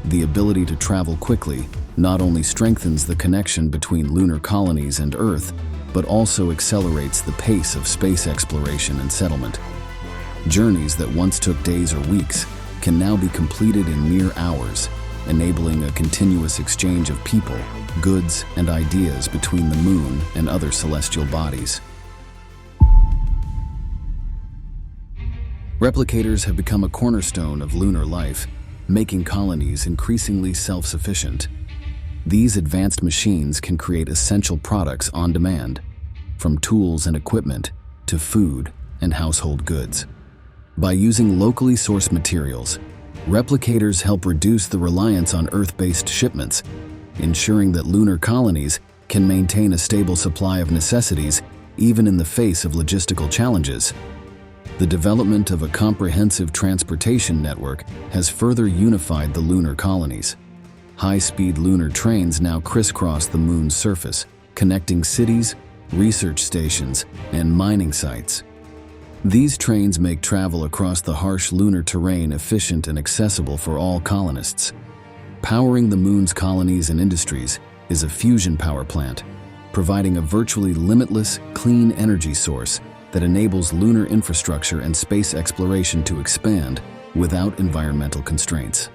The ability to travel quickly not only strengthens the connection between lunar colonies and Earth, but also accelerates the pace of space exploration and settlement. Journeys that once took days or weeks can now be completed in mere hours, enabling a continuous exchange of people, goods, and ideas between the moon and other celestial bodies. Replicators have become a cornerstone of lunar life, making colonies increasingly self-sufficient. These advanced machines can create essential products on demand, from tools and equipment to food and household goods. By using locally sourced materials, replicators help reduce the reliance on Earth-based shipments, ensuring that lunar colonies can maintain a stable supply of necessities even in the face of logistical challenges. The development of a comprehensive transportation network has further unified the lunar colonies. High-speed lunar trains now crisscross the moon's surface, connecting cities, research stations, and mining sites. These trains make travel across the harsh lunar terrain efficient and accessible for all colonists. Powering the moon's colonies and industries is a fusion power plant, providing a virtually limitless, clean energy source that enables lunar infrastructure and space exploration to expand without environmental constraints.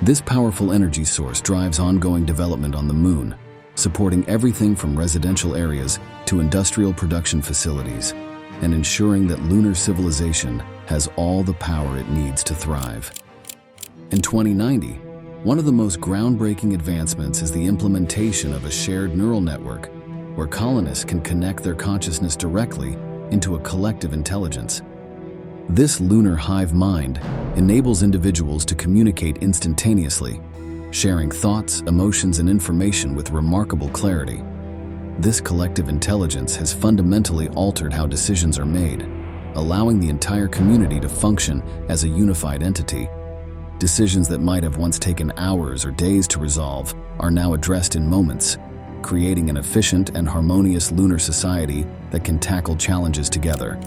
This powerful energy source drives ongoing development on the moon, supporting everything from residential areas to industrial production facilities, and ensuring that lunar civilization has all the power it needs to thrive. In 2090, one of the most groundbreaking advancements is the implementation of a shared neural network, where colonists can connect their consciousness directly into a collective intelligence. This lunar hive mind enables individuals to communicate instantaneously, sharing thoughts, emotions, and information with remarkable clarity. This collective intelligence has fundamentally altered how decisions are made, allowing the entire community to function as a unified entity. Decisions that might have once taken hours or days to resolve are now addressed in moments, creating an efficient and harmonious lunar society that can tackle challenges together.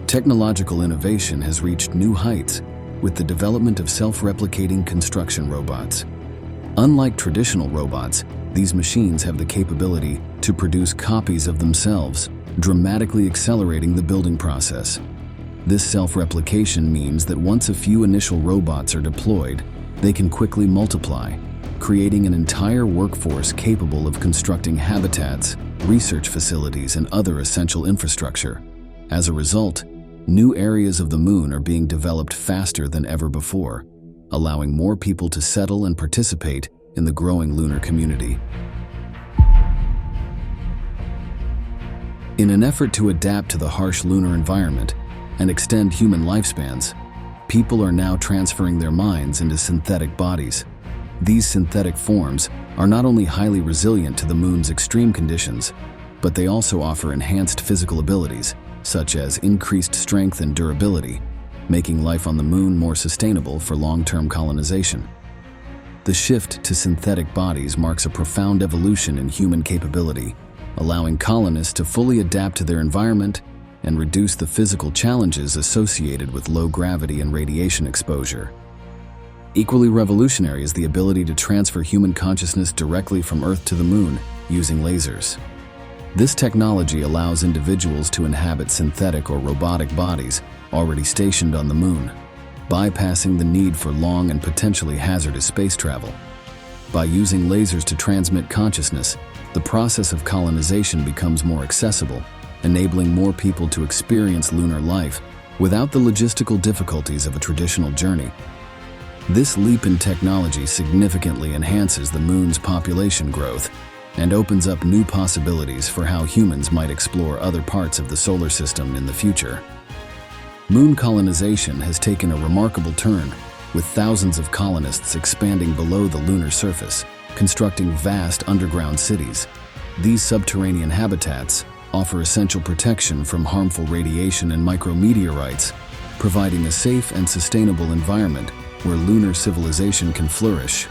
Technological innovation has reached new heights with the development of self-replicating construction robots. Unlike traditional robots, these machines have the capability to produce copies of themselves, dramatically accelerating the building process. This self-replication means that once a few initial robots are deployed, they can quickly multiply, creating an entire workforce capable of constructing habitats, research facilities, and other essential infrastructure. As a result, new areas of the moon are being developed faster than ever before, allowing more people to settle and participate in the growing lunar community. In an effort to adapt to the harsh lunar environment and extend human lifespans, people are now transferring their minds into synthetic bodies. These synthetic forms are not only highly resilient to the moon's extreme conditions, but they also offer enhanced physical abilities, such as increased strength and durability, making life on the moon more sustainable for long-term colonization. The shift to synthetic bodies marks a profound evolution in human capability, allowing colonists to fully adapt to their environment and reduce the physical challenges associated with low gravity and radiation exposure. Equally revolutionary is the ability to transfer human consciousness directly from Earth to the moon using lasers. This technology allows individuals to inhabit synthetic or robotic bodies already stationed on the moon, bypassing the need for long and potentially hazardous space travel. By using lasers to transmit consciousness, the process of colonization becomes more accessible, enabling more people to experience lunar life without the logistical difficulties of a traditional journey. This leap in technology significantly enhances the moon's population growth and opens up new possibilities for how humans might explore other parts of the solar system in the future. Moon colonization has taken a remarkable turn, with thousands of colonists expanding below the lunar surface, constructing vast underground cities. These subterranean habitats offer essential protection from harmful radiation and micrometeorites, providing a safe and sustainable environment where lunar civilization can flourish.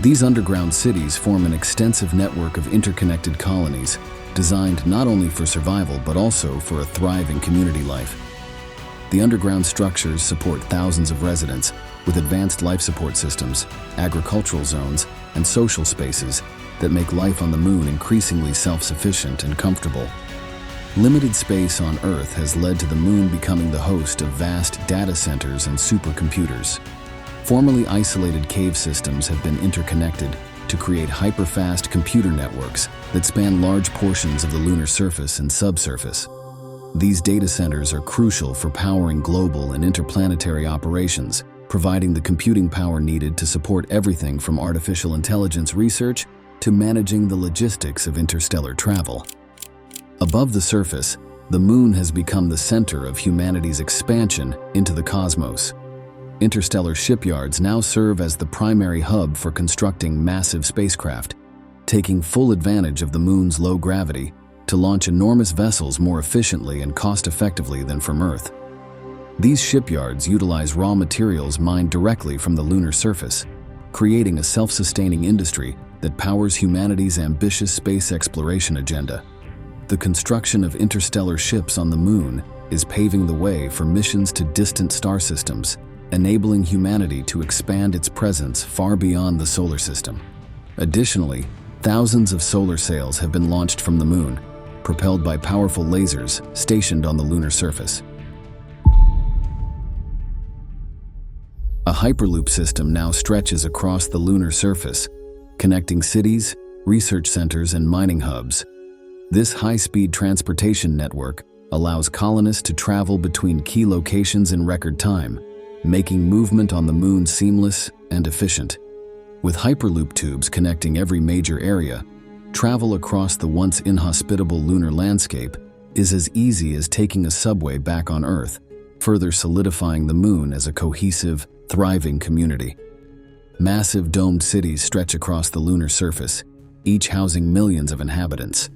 These underground cities form an extensive network of interconnected colonies, designed not only for survival but also for a thriving community life. The underground structures support thousands of residents with advanced life support systems, agricultural zones, and social spaces that make life on the moon increasingly self-sufficient and comfortable. Limited space on Earth has led to the moon becoming the host of vast data centers and supercomputers. Formerly isolated cave systems have been interconnected to create hyper-fast computer networks that span large portions of the lunar surface and subsurface. These data centers are crucial for powering global and interplanetary operations, providing the computing power needed to support everything from artificial intelligence research to managing the logistics of interstellar travel. Above the surface, the moon has become the center of humanity's expansion into the cosmos. Interstellar shipyards now serve as the primary hub for constructing massive spacecraft, taking full advantage of the moon's low gravity to launch enormous vessels more efficiently and cost-effectively than from Earth. These shipyards utilize raw materials mined directly from the lunar surface, creating a self-sustaining industry that powers humanity's ambitious space exploration agenda. The construction of interstellar ships on the moon is paving the way for missions to distant star systems, enabling humanity to expand its presence far beyond the solar system. Additionally, thousands of solar sails have been launched from the moon, propelled by powerful lasers stationed on the lunar surface. A hyperloop system now stretches across the lunar surface, connecting cities, research centers, and mining hubs. This high-speed transportation network allows colonists to travel between key locations in record time, making movement on the moon seamless and efficient. With hyperloop tubes connecting every major area, travel across the once inhospitable lunar landscape is as easy as taking a subway back on Earth, further solidifying the moon as a cohesive, thriving community. Massive domed cities stretch across the lunar surface, each housing millions of inhabitants.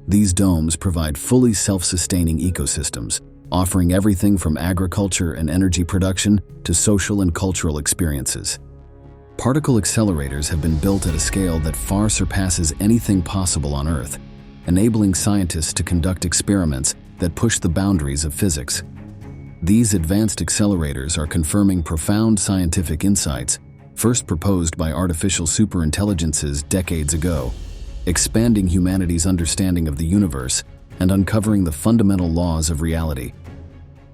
These domes provide fully self-sustaining ecosystems, offering everything from agriculture and energy production to social and cultural experiences. Particle accelerators have been built at a scale that far surpasses anything possible on Earth, enabling scientists to conduct experiments that push the boundaries of physics. These advanced accelerators are confirming profound scientific insights, first proposed by artificial superintelligences decades ago, expanding humanity's understanding of the universe and uncovering the fundamental laws of reality.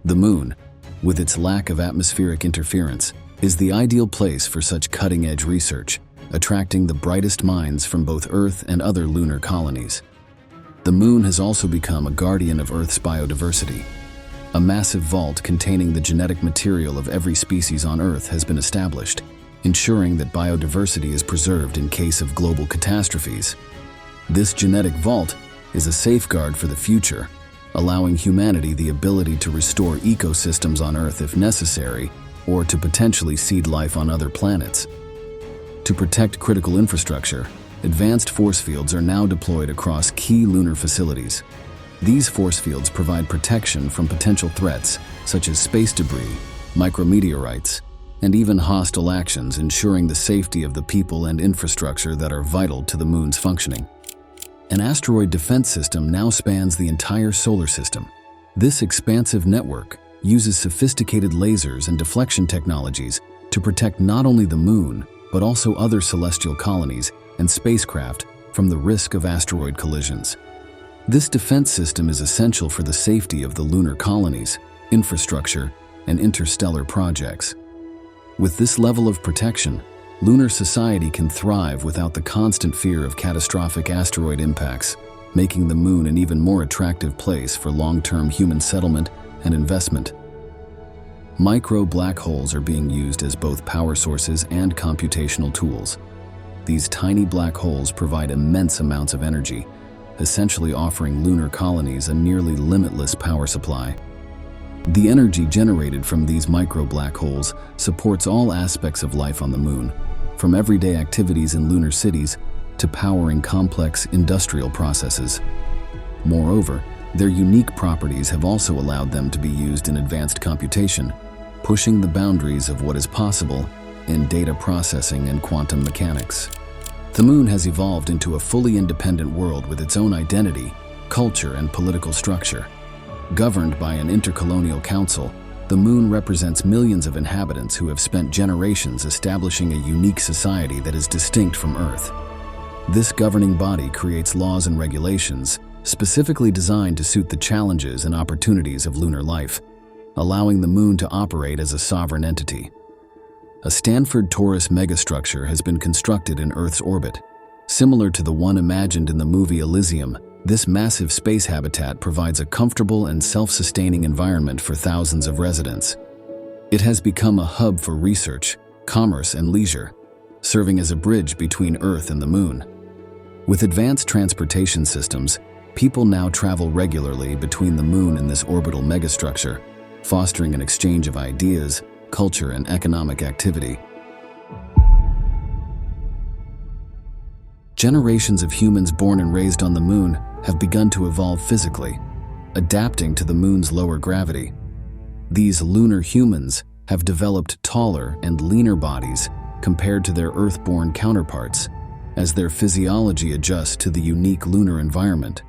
The moon, with its lack of atmospheric interference, is the ideal place for such cutting-edge research, attracting the brightest minds from both Earth and other lunar colonies. The moon has also become a guardian of Earth's biodiversity. A massive vault containing the genetic material of every species on Earth has been established, ensuring that biodiversity is preserved in case of global catastrophes. This genetic vault is a safeguard for the future, allowing humanity the ability to restore ecosystems on Earth if necessary, or to potentially seed life on other planets. To protect critical infrastructure, advanced force fields are now deployed across key lunar facilities. These force fields provide protection from potential threats such as space debris, micrometeorites, and even hostile actions, ensuring the safety of the people and infrastructure that are vital to the moon's functioning. An asteroid defense system now spans the entire solar system. This expansive network uses sophisticated lasers and deflection technologies to protect not only the moon, but also other celestial colonies and spacecraft from the risk of asteroid collisions. This defense system is essential for the safety of the lunar colonies, infrastructure, and interstellar projects. With this level of protection, lunar society can thrive without the constant fear of catastrophic asteroid impacts, making the moon an even more attractive place for long-term human settlement and investment. Micro black holes are being used as both power sources and computational tools. These tiny black holes provide immense amounts of energy, essentially offering lunar colonies a nearly limitless power supply. The energy generated from these micro black holes supports all aspects of life on the moon, from everyday activities in lunar cities to powering complex industrial processes. Moreover, their unique properties have also allowed them to be used in advanced computation, pushing the boundaries of what is possible in data processing and quantum mechanics. The moon has evolved into a fully independent world with its own identity, culture, and political structure. Governed by an intercolonial council, the moon represents millions of inhabitants who have spent generations establishing a unique society that is distinct from Earth. This governing body creates laws and regulations specifically designed to suit the challenges and opportunities of lunar life, allowing the moon to operate as a sovereign entity. a Stanford torus megastructure has been constructed in Earth's orbit. Similar to the one imagined in the movie Elysium, this massive space habitat provides a comfortable and self-sustaining environment for thousands of residents. It has become a hub for research, commerce, and leisure, serving as a bridge between Earth and the Moon. With advanced transportation systems, people now travel regularly between the Moon and this orbital megastructure, fostering an exchange of ideas, culture, and economic activity. Generations of humans born and raised on the Moon have begun to evolve physically, adapting to the Moon's lower gravity. These lunar humans have developed taller and leaner bodies compared to their Earth-born counterparts, as their physiology adjusts to the unique lunar environment.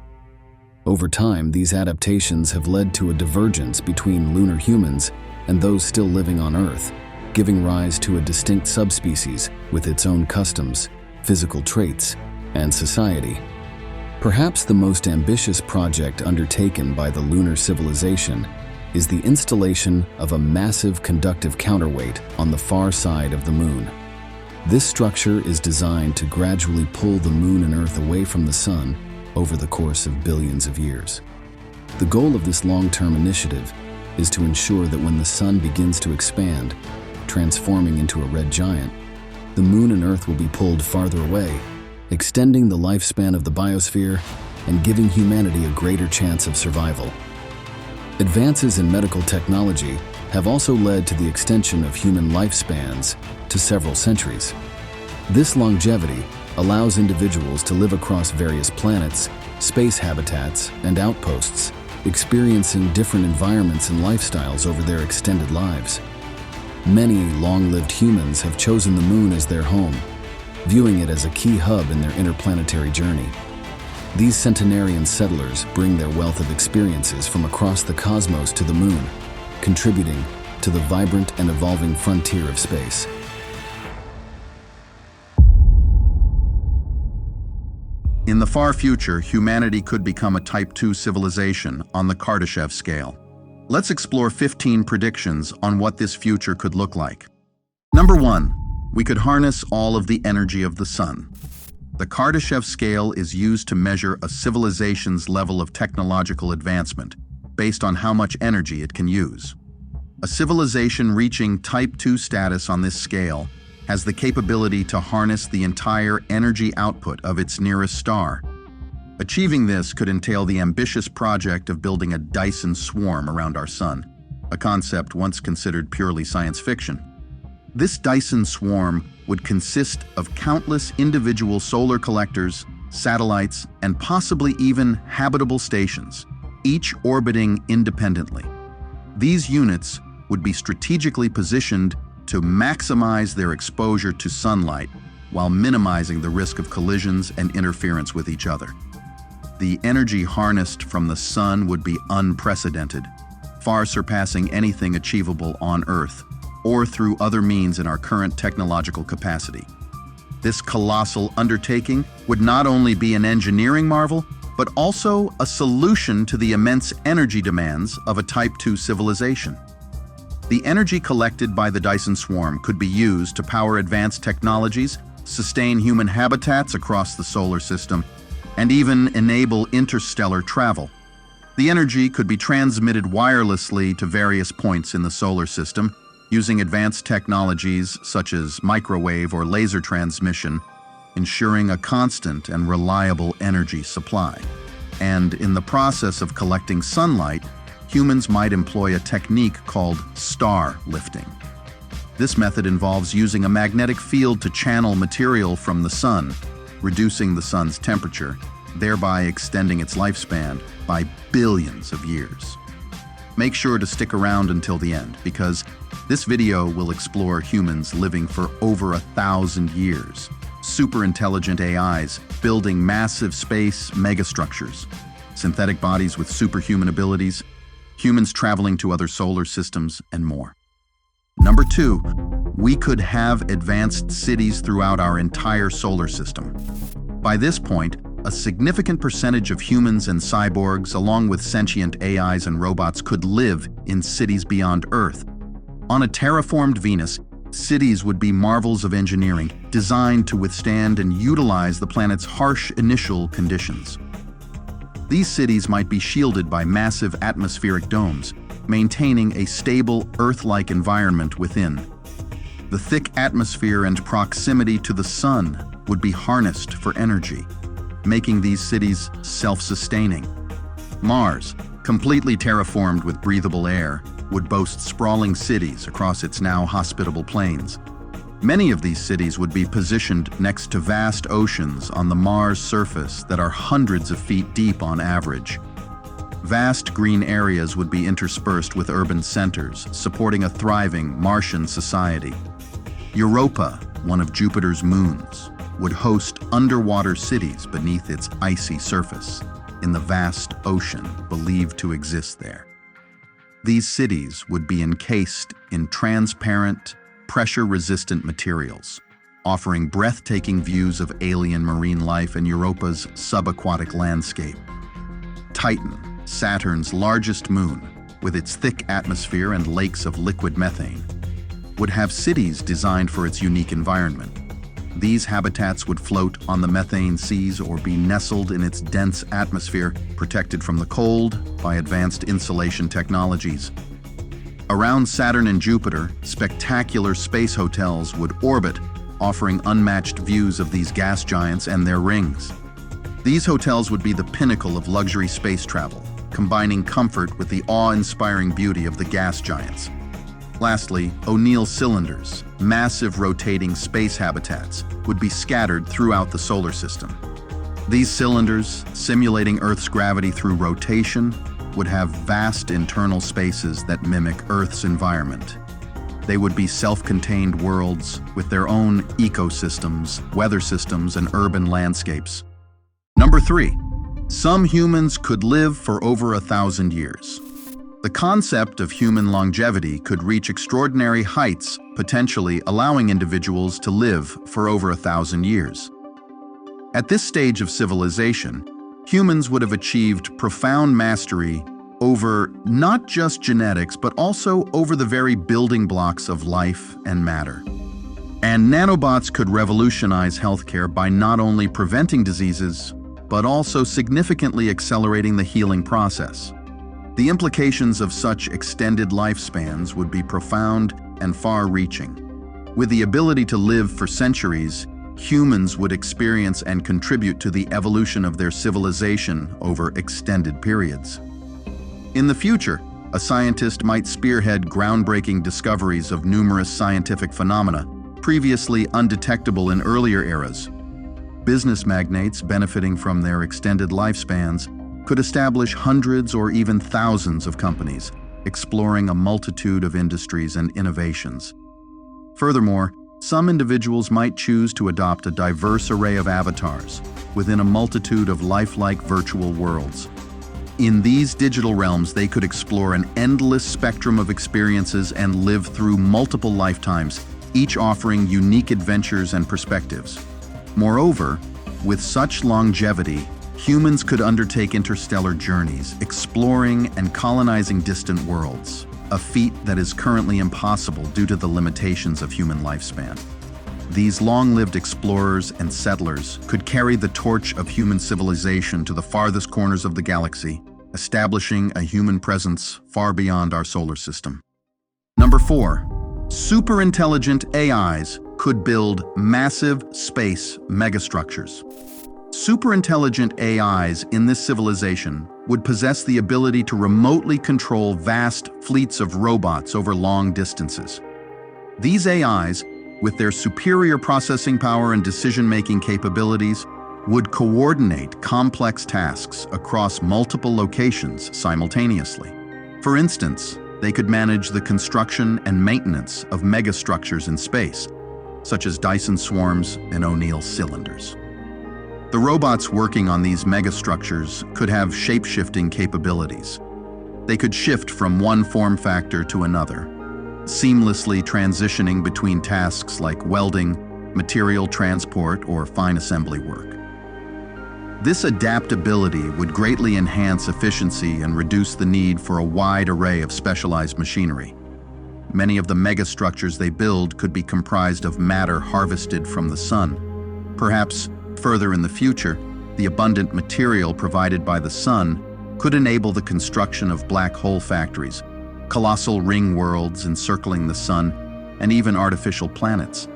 Over time, these adaptations have led to a divergence between lunar humans and those still living on Earth, giving rise to a distinct subspecies with its own customs, physical traits, and society. Perhaps the most ambitious project undertaken by the lunar civilization is the installation of a massive conductive counterweight on the far side of the Moon. This structure is designed to gradually pull the Moon and Earth away from the Sun over the course of billions of years. The goal of this long-term initiative is to ensure that when the Sun begins to expand, transforming into a red giant, the Moon and Earth will be pulled farther away, extending the lifespan of the biosphere and giving humanity a greater chance of survival. Advances in medical technology have also led to the extension of human lifespans to several centuries. This longevity allows individuals to live across various planets, space habitats, and outposts, experiencing different environments and lifestyles over their extended lives. Many long-lived humans have chosen the Moon as their home, viewing it as a key hub in their interplanetary journey. These centenarian settlers bring their wealth of experiences from across the cosmos to the Moon, contributing to the vibrant and evolving frontier of space. In the far future, humanity could become a Type 2 civilization on the Kardashev scale. Let's explore 15 predictions on what this future could look like. Number 1. We could harness all of the energy of the Sun. The Kardashev scale is used to measure a civilization's level of technological advancement based on how much energy it can use. A civilization reaching Type 2 status on this scale has the capability to harness the entire energy output of its nearest star. Achieving this could entail the ambitious project of building a Dyson swarm around our Sun, a concept once considered purely science fiction. This Dyson swarm would consist of countless individual solar collectors, satellites, and possibly even habitable stations, each orbiting independently. These units would be strategically positioned to maximize their exposure to sunlight while minimizing the risk of collisions and interference with each other. The energy harnessed from the Sun would be unprecedented, far surpassing anything achievable on Earth or through other means in our current technological capacity. This colossal undertaking would not only be an engineering marvel, but also a solution to the immense energy demands of a Type 2 civilization. The energy collected by the Dyson swarm could be used to power advanced technologies, sustain human habitats across the solar system, and even enable interstellar travel. The energy could be transmitted wirelessly to various points in the solar system using advanced technologies such as microwave or laser transmission, ensuring a constant and reliable energy supply. And in the process of collecting sunlight, humans might employ a technique called star lifting. This method involves using a magnetic field to channel material from the Sun, reducing the Sun's temperature, thereby extending its lifespan by billions of years. Make sure to stick around until the end, because this video will explore humans living for over 1,000 years, super intelligent AIs building massive space megastructures, synthetic bodies with superhuman abilities, humans traveling to other solar systems, and more. Number 2, we could have advanced cities throughout our entire solar system. By this point, a significant percentage of humans and cyborgs, along with sentient AIs and robots, could live in cities beyond Earth. On a terraformed Venus, Cities would be marvels of engineering, designed to withstand and utilize the planet's harsh initial conditions. These cities might be shielded by massive atmospheric domes, maintaining a stable, Earth-like environment within. The thick atmosphere and proximity to the sun would be harnessed for energy, making these cities self-sustaining. Mars, completely terraformed with breathable air, would boast sprawling cities across its now hospitable plains. Many of these cities would be positioned next to vast oceans on the Mars surface that are hundreds of feet deep on average. Vast green areas would be interspersed with urban centers, supporting a thriving Martian society. Europa, one of Jupiter's moons, would host underwater cities beneath its icy surface, in the vast ocean believed to exist there. These cities would be encased in transparent, pressure-resistant materials, offering breathtaking views of alien marine life in Europa's subaquatic landscape. Titan, Saturn's largest moon, with its thick atmosphere and lakes of liquid methane, would have cities designed for its unique environment. These habitats would float on the methane seas or be nestled in its dense atmosphere, protected from the cold by advanced insulation technologies. Around Saturn and Jupiter, spectacular space hotels would orbit, offering unmatched views of these gas giants and their rings. These hotels would be the pinnacle of luxury space travel, combining comfort with the awe-inspiring beauty of the gas giants. Lastly, O'Neill cylinders, massive rotating space habitats, would be scattered throughout the solar system. These cylinders, simulating Earth's gravity through rotation, would have vast internal spaces that mimic Earth's environment. They would be self-contained worlds with their own ecosystems, weather systems, and urban landscapes. Number 3. Some humans could live for over 1,000 years. The concept of human longevity could reach extraordinary heights, potentially allowing individuals to live for over 1,000 years. At this stage of civilization, humans would have achieved profound mastery over not just genetics, but also over the very building blocks of life and matter. And nanobots could revolutionize healthcare by not only preventing diseases, but also significantly accelerating the healing process. The implications of such extended lifespans would be profound and far-reaching. With the ability to live for centuries, humans would experience and contribute to the evolution of their civilization over extended periods. In the future, a scientist might spearhead groundbreaking discoveries of numerous scientific phenomena, previously undetectable in earlier eras. Business magnates benefiting from their extended lifespans could establish hundreds or even thousands of companies, exploring a multitude of industries and innovations. Furthermore, some individuals might choose to adopt a diverse array of avatars within a multitude of lifelike virtual worlds. In these digital realms, they could explore an endless spectrum of experiences and live through multiple lifetimes, each offering unique adventures and perspectives. Moreover, with such longevity, humans could undertake interstellar journeys, exploring and colonizing distant worlds, a feat that is currently impossible due to the limitations of human lifespan. These long-lived explorers and settlers could carry the torch of human civilization to the farthest corners of the galaxy, establishing a human presence far beyond our solar system. Number 4. Super-intelligent AIs could build massive space megastructures. Super-intelligent AIs in this civilization would possess the ability to remotely control vast fleets of robots over long distances. These AIs, with their superior processing power and decision-making capabilities, would coordinate complex tasks across multiple locations simultaneously. For instance, they could manage the construction and maintenance of megastructures in space, such as Dyson swarms and O'Neill cylinders. The robots working on these megastructures could have shape-shifting capabilities. They could shift from one form factor to another, seamlessly transitioning between tasks like welding, material transport, or fine assembly work. This adaptability would greatly enhance efficiency and reduce the need for a wide array of specialized machinery. many of the megastructures they build could be comprised of matter harvested from the sun. Perhaps, further in the future, the abundant material provided by the sun could enable the construction of black hole factories, colossal ring worlds encircling the sun, and even artificial planets.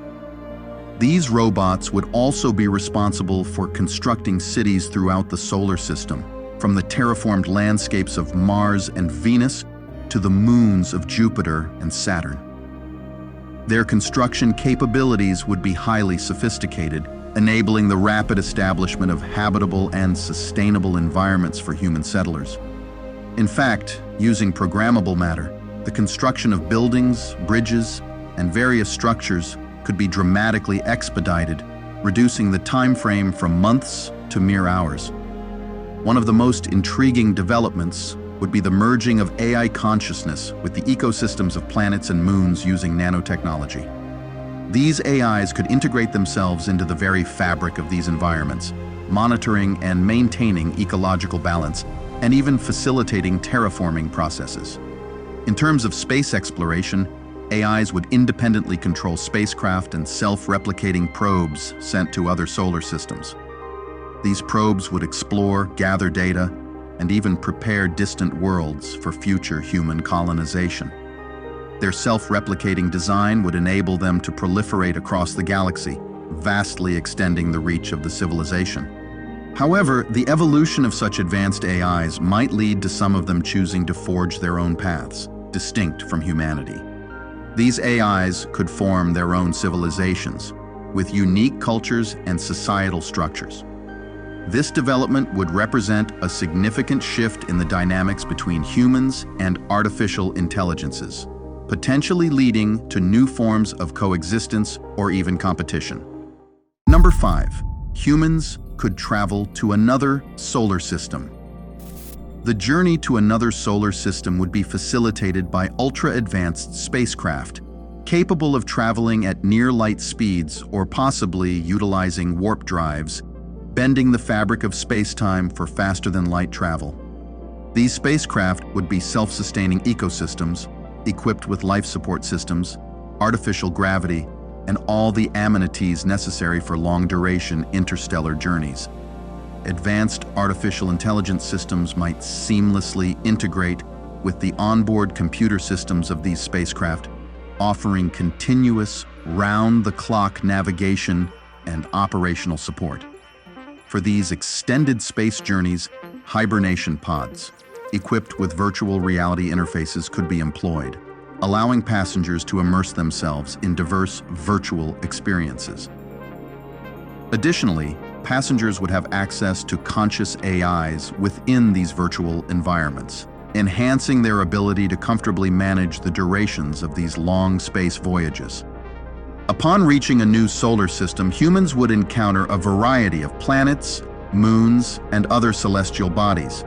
These robots would also be responsible for constructing cities throughout the solar system, from the terraformed landscapes of Mars and Venus to the moons of Jupiter and Saturn. Their construction capabilities would be highly sophisticated, enabling the rapid establishment of habitable and sustainable environments for human settlers. In fact, using programmable matter, the construction of buildings, bridges, and various structures could be dramatically expedited, reducing the time frame from months to mere hours. One of the most intriguing developments would be the merging of AI consciousness with the ecosystems of planets and moons using nanotechnology. These AIs could integrate themselves into the very fabric of these environments, monitoring and maintaining ecological balance, and even facilitating terraforming processes. In terms of space exploration, AIs would independently control spacecraft and self-replicating probes sent to other solar systems. These probes would explore, gather data, and even prepare distant worlds for future human colonization. Their self-replicating design would enable them to proliferate across the galaxy, vastly extending the reach of the civilization. However, the evolution of such advanced AIs might lead to some of them choosing to forge their own paths, distinct from humanity. These AIs could form their own civilizations, with unique cultures and societal structures. This development would represent a significant shift in the dynamics between humans and artificial intelligences, potentially leading to new forms of coexistence or even competition. Number 5. Humans could travel to another solar system. The journey to another solar system would be facilitated by ultra-advanced spacecraft, capable of traveling at near-light speeds or possibly utilizing warp drives, bending the fabric of space-time for faster-than-light travel. These spacecraft would be self-sustaining ecosystems, equipped with life support systems, artificial gravity, and all the amenities necessary for long-duration interstellar journeys. Advanced artificial intelligence systems might seamlessly integrate with the onboard computer systems of these spacecraft, offering continuous, round-the-clock navigation and operational support. For these extended space journeys, hibernation pods, equipped with virtual reality interfaces, could be employed, allowing passengers to immerse themselves in diverse virtual experiences. Additionally, passengers would have access to conscious AIs within these virtual environments, enhancing their ability to comfortably manage the durations of these long space voyages. Upon reaching a new solar system, humans would encounter a variety of planets, moons, and other celestial bodies,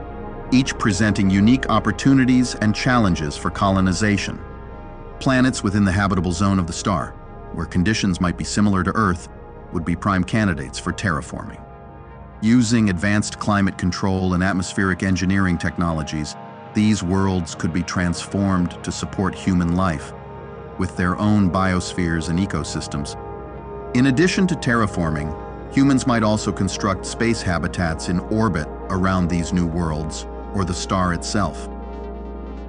each presenting unique opportunities and challenges for colonization. Planets within the habitable zone of the star, where conditions might be similar to Earth, would be prime candidates for terraforming. Using advanced climate control and atmospheric engineering technologies, these worlds could be transformed to support human life, with their own biospheres and ecosystems. In addition to terraforming, humans might also construct space habitats in orbit around these new worlds, or the star itself.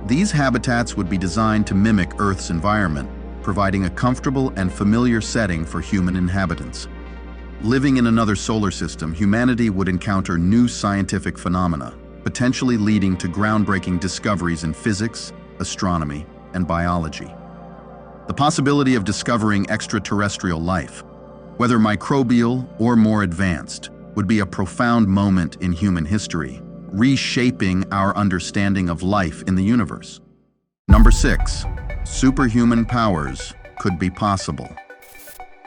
These habitats would be designed to mimic Earth's environment, providing a comfortable and familiar setting for human inhabitants. Living in another solar system, humanity would encounter new scientific phenomena, potentially leading to groundbreaking discoveries in physics, astronomy, and biology. The possibility of discovering extraterrestrial life, whether microbial or more advanced, would be a profound moment in human history, reshaping our understanding of life in the universe. Number 6. Superhuman powers could be possible.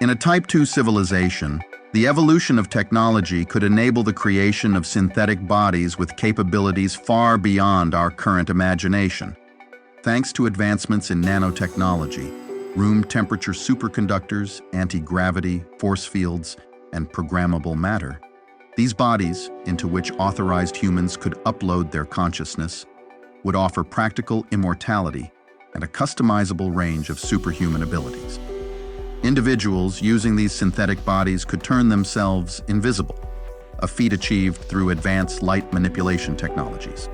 In a Type 2 civilization, the evolution of technology could enable the creation of synthetic bodies with capabilities far beyond our current imagination. Thanks to advancements in nanotechnology, room temperature superconductors, anti-gravity, force fields, and programmable matter, these bodies, into which authorized humans could upload their consciousness, would offer practical immortality and a customizable range of superhuman abilities. Individuals using these synthetic bodies could turn themselves invisible, a feat achieved through advanced light manipulation technologies.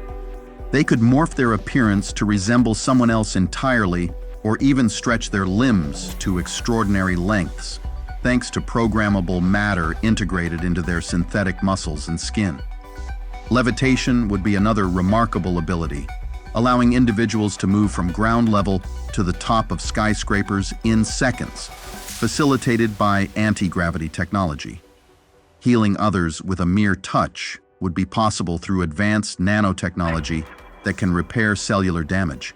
They could morph their appearance to resemble someone else entirely, or even stretch their limbs to extraordinary lengths, thanks to programmable matter integrated into their synthetic muscles and skin. Levitation would be another remarkable ability, allowing individuals to move from ground level to the top of skyscrapers in seconds, facilitated by anti-gravity technology. Healing others with a mere touch would be possible through advanced nanotechnology that can repair cellular damage.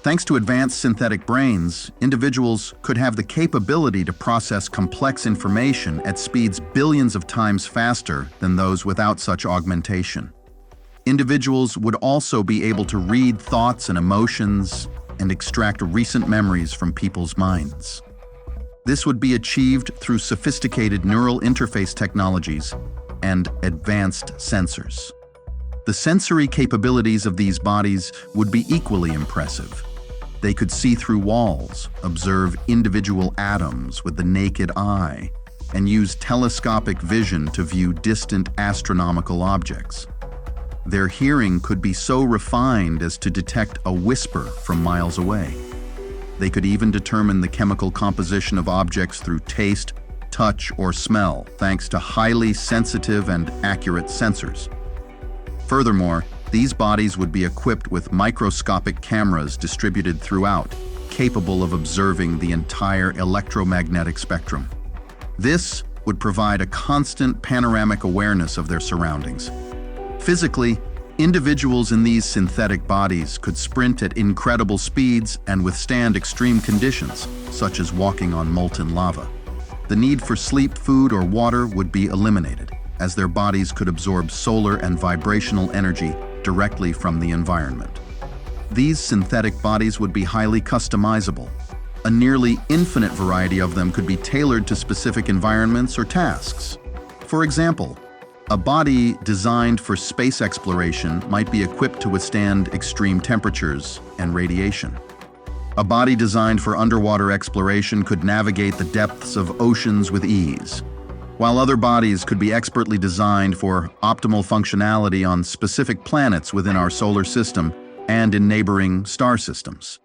Thanks to advanced synthetic brains, individuals could have the capability to process complex information at speeds billions of times faster than those without such augmentation. Individuals would also be able to read thoughts and emotions and extract recent memories from people's minds. This would be achieved through sophisticated neural interface technologies and advanced sensors. The sensory capabilities of these bodies would be equally impressive. They could see through walls, observe individual atoms with the naked eye, and use telescopic vision to view distant astronomical objects. Their hearing could be so refined as to detect a whisper from miles away. They could even determine the chemical composition of objects through taste, touch, or smell, thanks to highly sensitive and accurate sensors. Furthermore, these bodies would be equipped with microscopic cameras distributed throughout, capable of observing the entire electromagnetic spectrum. This would provide a constant panoramic awareness of their surroundings. Physically, individuals in these synthetic bodies could sprint at incredible speeds and withstand extreme conditions, such as walking on molten lava. The need for sleep, food, or water would be eliminated, as their bodies could absorb solar and vibrational energy directly from the environment. These synthetic bodies would be highly customizable. A nearly infinite variety of them could be tailored to specific environments or tasks. For example, a body designed for space exploration might be equipped to withstand extreme temperatures and radiation. A body designed for underwater exploration could navigate the depths of oceans with ease, while other bodies could be expertly designed for optimal functionality on specific planets within our solar system and in neighboring star systems.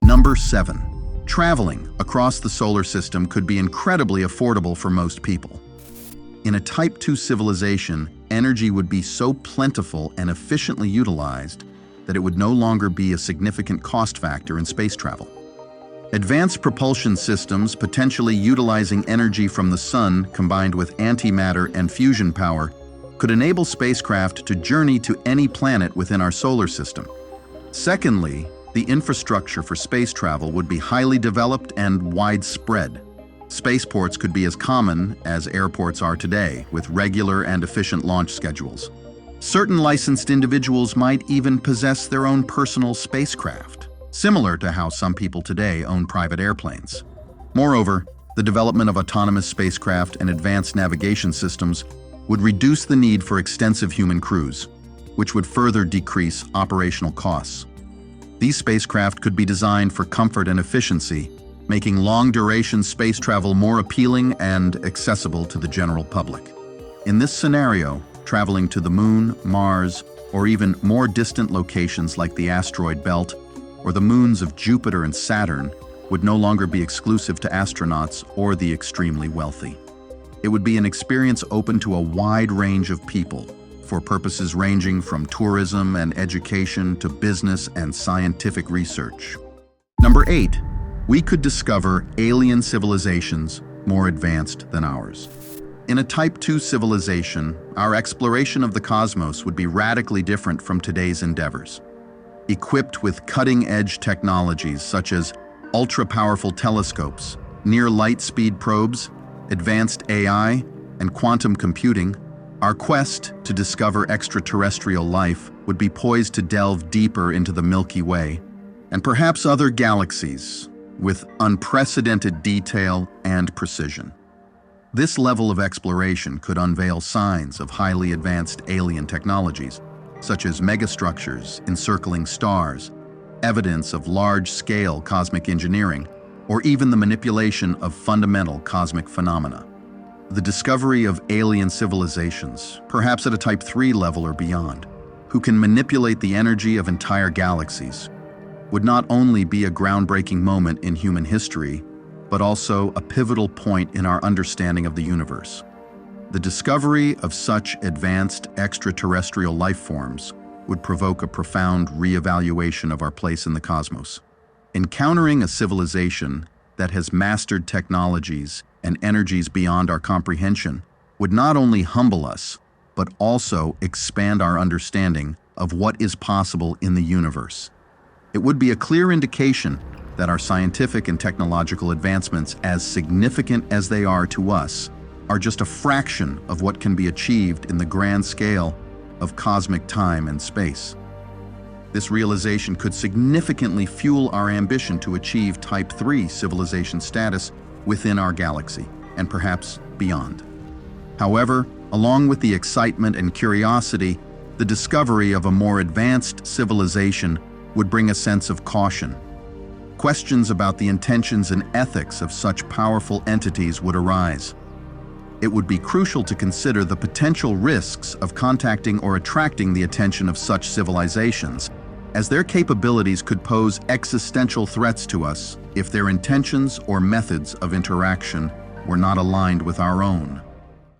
Number 7. Traveling across the solar system could be incredibly affordable for most people. In a Type 2 civilization, energy would be so plentiful and efficiently utilized that it would no longer be a significant cost factor in space travel. Advanced propulsion systems, potentially utilizing energy from the sun combined with antimatter and fusion power, could enable spacecraft to journey to any planet within our solar system. Secondly, the infrastructure for space travel would be highly developed and widespread. Spaceports could be as common as airports are today, with regular and efficient launch schedules. Certain licensed individuals might even possess their own personal spacecraft, similar to how some people today own private airplanes. Moreover, the development of autonomous spacecraft and advanced navigation systems would reduce the need for extensive human crews, which would further decrease operational costs. These spacecraft could be designed for comfort and efficiency, making long-duration space travel more appealing and accessible to the general public. In this scenario, traveling to the Moon, Mars, or even more distant locations like the asteroid belt or the moons of Jupiter and Saturn would no longer be exclusive to astronauts or the extremely wealthy. It would be an experience open to a wide range of people, for purposes ranging from tourism and education to business and scientific research. Number 8. We could discover alien civilizations more advanced than ours. In a Type 2 civilization, our exploration of the cosmos would be radically different from today's endeavors. Equipped with cutting-edge technologies such as ultra-powerful telescopes, near-light-speed probes, advanced AI, and quantum computing, our quest to discover extraterrestrial life would be poised to delve deeper into the Milky Way and perhaps other galaxies with unprecedented detail and precision. This level of exploration could unveil signs of highly advanced alien technologies, such as megastructures encircling stars, evidence of large-scale cosmic engineering, or even the manipulation of fundamental cosmic phenomena. The discovery of alien civilizations, perhaps at a Type 3 level or beyond, who can manipulate the energy of entire galaxies, would not only be a groundbreaking moment in human history, but also a pivotal point in our understanding of the universe. The discovery of such advanced extraterrestrial life forms would provoke a profound reevaluation of our place in the cosmos. Encountering a civilization that has mastered technologies and energies beyond our comprehension would not only humble us, but also expand our understanding of what is possible in the universe. It would be a clear indication that our scientific and technological advancements, as significant as they are to us, are just a fraction of what can be achieved in the grand scale of cosmic time and space. This realization could significantly fuel our ambition to achieve Type 3 civilization status within our galaxy, and perhaps beyond. However, along with the excitement and curiosity, the discovery of a more advanced civilization would bring a sense of caution. Questions about the intentions and ethics of such powerful entities would arise. It would be crucial to consider the potential risks of contacting or attracting the attention of such civilizations, as their capabilities could pose existential threats to us if their intentions or methods of interaction were not aligned with our own.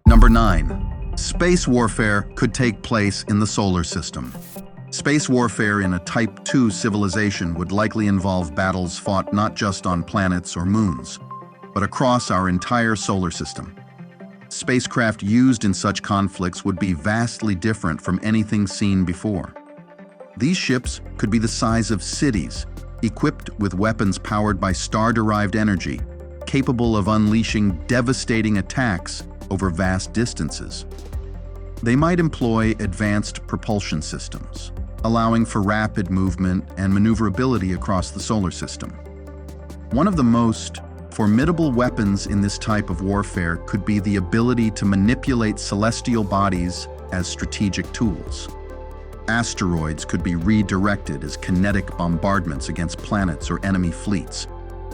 Number 9. Space warfare could take place in the solar system. Space warfare in a Type 2 civilization would likely involve battles fought not just on planets or moons, but across our entire solar system. Spacecraft used in such conflicts would be vastly different from anything seen before. These ships could be the size of cities, equipped with weapons powered by star-derived energy, capable of unleashing devastating attacks over vast distances. They might employ advanced propulsion systems, allowing for rapid movement and maneuverability across the solar system. One of the most formidable weapons in this type of warfare could be the ability to manipulate celestial bodies as strategic tools. Asteroids could be redirected as kinetic bombardments against planets or enemy fleets,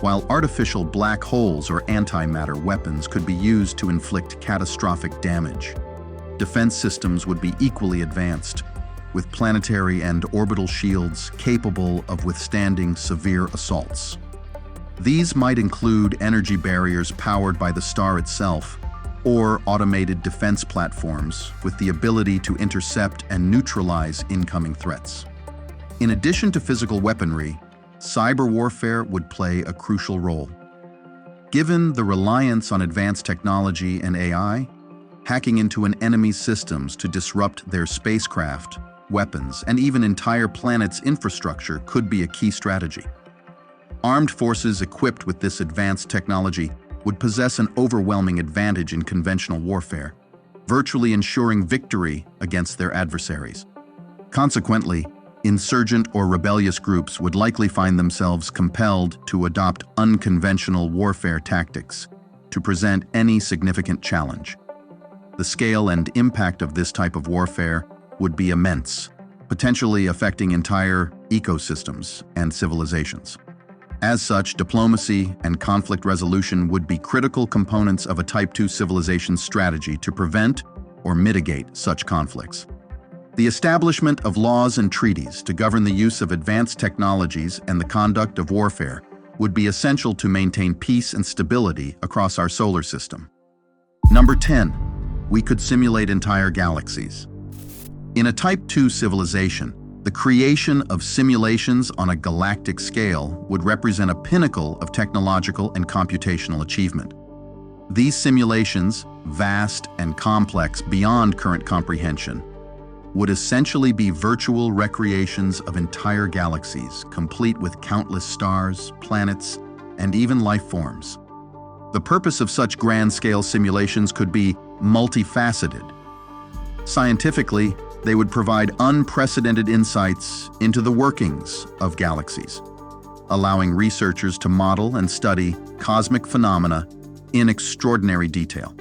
while artificial black holes or antimatter weapons could be used to inflict catastrophic damage. Defense systems would be equally advanced, with planetary and orbital shields capable of withstanding severe assaults. These might include energy barriers powered by the star itself, or automated defense platforms with the ability to intercept and neutralize incoming threats. In addition to physical weaponry, cyber warfare would play a crucial role. Given the reliance on advanced technology and AI, hacking into an enemy's systems to disrupt their spacecraft, weapons, and even entire planet's infrastructure could be a key strategy. Armed forces equipped with this advanced technology would possess an overwhelming advantage in conventional warfare, virtually ensuring victory against their adversaries. Consequently, insurgent or rebellious groups would likely find themselves compelled to adopt unconventional warfare tactics to present any significant challenge. The scale and impact of this type of warfare would be immense, potentially affecting entire ecosystems and civilizations. As such, diplomacy and conflict resolution would be critical components of a Type 2 civilization's strategy to prevent or mitigate such conflicts. The establishment of laws and treaties to govern the use of advanced technologies and the conduct of warfare would be essential to maintain peace and stability across our solar system. Number 10. We could simulate entire galaxies. In a Type 2 civilization, the creation of simulations on a galactic scale would represent a pinnacle of technological and computational achievement. These simulations, vast and complex beyond current comprehension, would essentially be virtual recreations of entire galaxies, complete with countless stars, planets, and even life forms. The purpose of such grand-scale simulations could be multifaceted. Scientifically, they would provide unprecedented insights into the workings of galaxies, allowing researchers to model and study cosmic phenomena in extraordinary detail.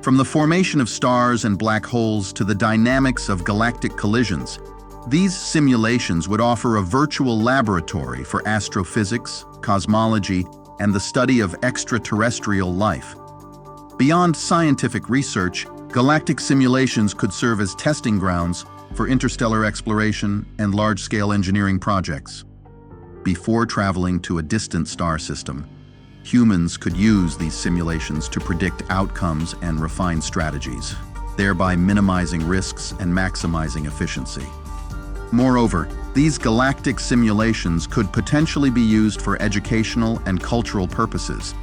From the formation of stars and black holes to the dynamics of galactic collisions, These simulations would offer a virtual laboratory for astrophysics, cosmology, and the study of extraterrestrial life. Beyond scientific research, galactic simulations could serve as testing grounds for interstellar exploration and large-scale engineering projects. Before traveling to a distant star system, humans could use these simulations to predict outcomes and refine strategies, thereby minimizing risks and maximizing efficiency. Moreover, these galactic simulations could potentially be used for educational and cultural purposes.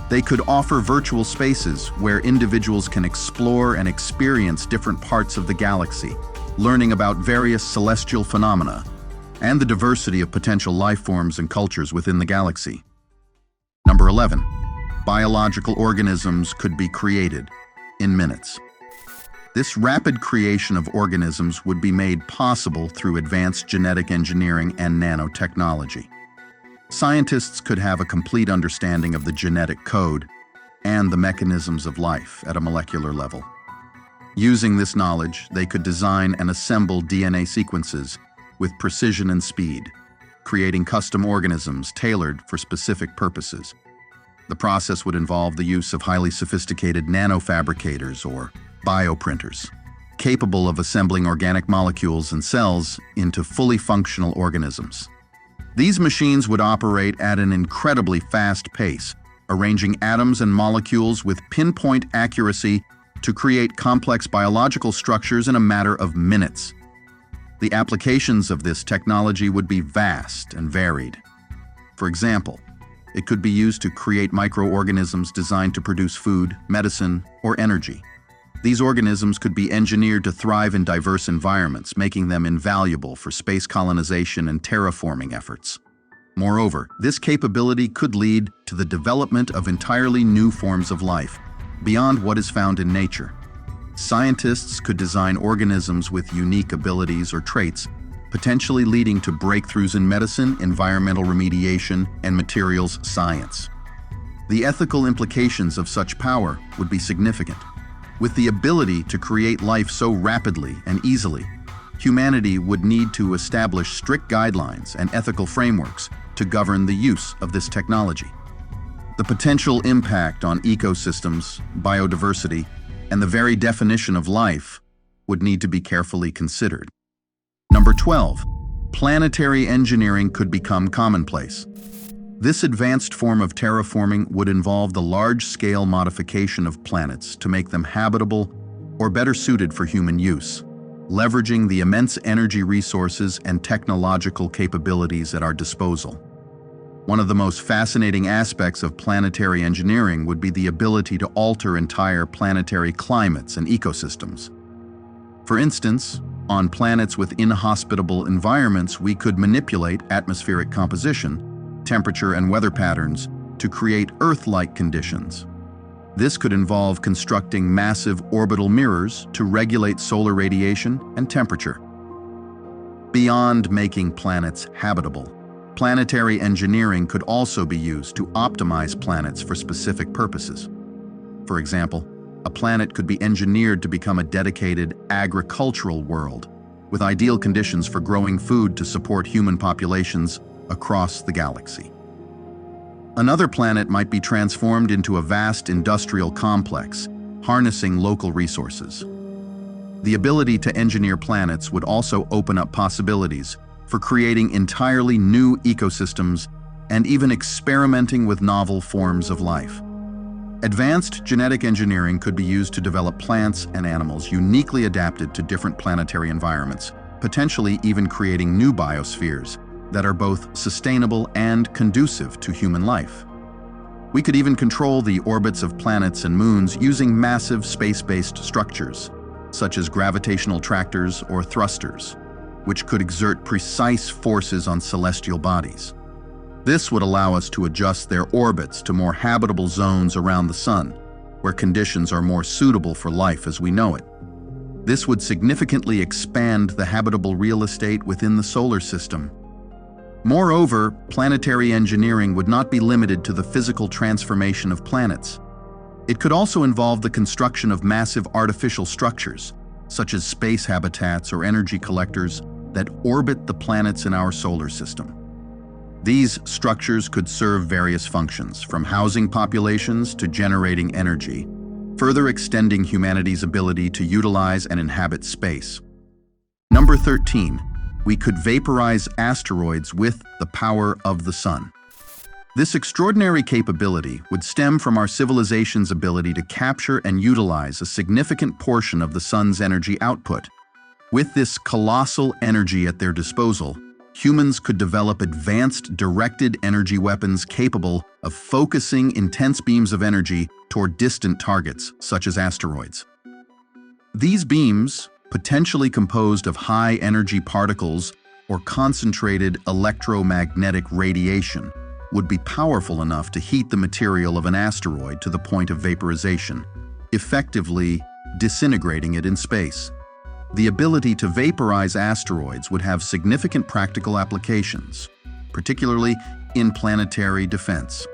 They could offer virtual spaces where individuals can explore and experience different parts of the galaxy, learning about various celestial phenomena and the diversity of potential life forms and cultures within the galaxy. Number 11. Biological organisms could be created in minutes. This rapid creation of organisms would be made possible through advanced genetic engineering and nanotechnology. Scientists could have a complete understanding of the genetic code and the mechanisms of life at a molecular level. Using this knowledge, they could design and assemble DNA sequences with precision and speed, creating custom organisms tailored for specific purposes. The process would involve the use of highly sophisticated nanofabricators or bioprinters, capable of assembling organic molecules and cells into fully functional organisms. These machines would operate at an incredibly fast pace, arranging atoms and molecules with pinpoint accuracy to create complex biological structures in a matter of minutes. The applications of this technology would be vast and varied. For example, it could be used to create microorganisms designed to produce food, medicine, or energy. These organisms could be engineered to thrive in diverse environments, making them invaluable for space colonization and terraforming efforts. Moreover, this capability could lead to the development of entirely new forms of life, beyond what is found in nature. Scientists could design organisms with unique abilities or traits, potentially leading to breakthroughs in medicine, environmental remediation, and materials science. The ethical implications of such power would be significant. With the ability to create life so rapidly and easily, humanity would need to establish strict guidelines and ethical frameworks to govern the use of this technology. The potential impact on ecosystems, biodiversity, and the very definition of life would need to be carefully considered. Number 12. Planetary engineering could become commonplace. This advanced form of terraforming would involve the large-scale modification of planets to make them habitable or better suited for human use, leveraging the immense energy resources and technological capabilities at our disposal. One of the most fascinating aspects of planetary engineering would be the ability to alter entire planetary climates and ecosystems. For instance, on planets with inhospitable environments, we could manipulate atmospheric composition, temperature, and weather patterns to create Earth-like conditions. This could involve constructing massive orbital mirrors to regulate solar radiation and temperature. Beyond making planets habitable, planetary engineering could also be used to optimize planets for specific purposes. For example, a planet could be engineered to become a dedicated agricultural world, with ideal conditions for growing food to support human populations across the galaxy. Another planet might be transformed into a vast industrial complex, harnessing local resources. The ability to engineer planets would also open up possibilities for creating entirely new ecosystems and even experimenting with novel forms of life. Advanced genetic engineering could be used to develop plants and animals uniquely adapted to different planetary environments, potentially even creating new biospheres that are both sustainable and conducive to human life. We could even control the orbits of planets and moons using massive space-based structures, such as gravitational tractors or thrusters, which could exert precise forces on celestial bodies. This would allow us to adjust their orbits to more habitable zones around the Sun, where conditions are more suitable for life as we know it. This would significantly expand the habitable real estate within the solar system. Moreover, planetary engineering would not be limited to the physical transformation of planets. It could also involve the construction of massive artificial structures, such as space habitats or energy collectors, that orbit the planets in our solar system. These structures could serve various functions, from housing populations to generating energy, further extending humanity's ability to utilize and inhabit space. Number 13, we could vaporize asteroids with the power of the sun. This extraordinary capability would stem from our civilization's ability to capture and utilize a significant portion of the sun's energy output. With this colossal energy at their disposal, humans could develop advanced directed energy weapons capable of focusing intense beams of energy toward distant targets, such as asteroids. These beams, potentially composed of high-energy particles or concentrated electromagnetic radiation, would be powerful enough to heat the material of an asteroid to the point of vaporization, effectively disintegrating it in space. The ability to vaporize asteroids would have significant practical applications, particularly in planetary defense.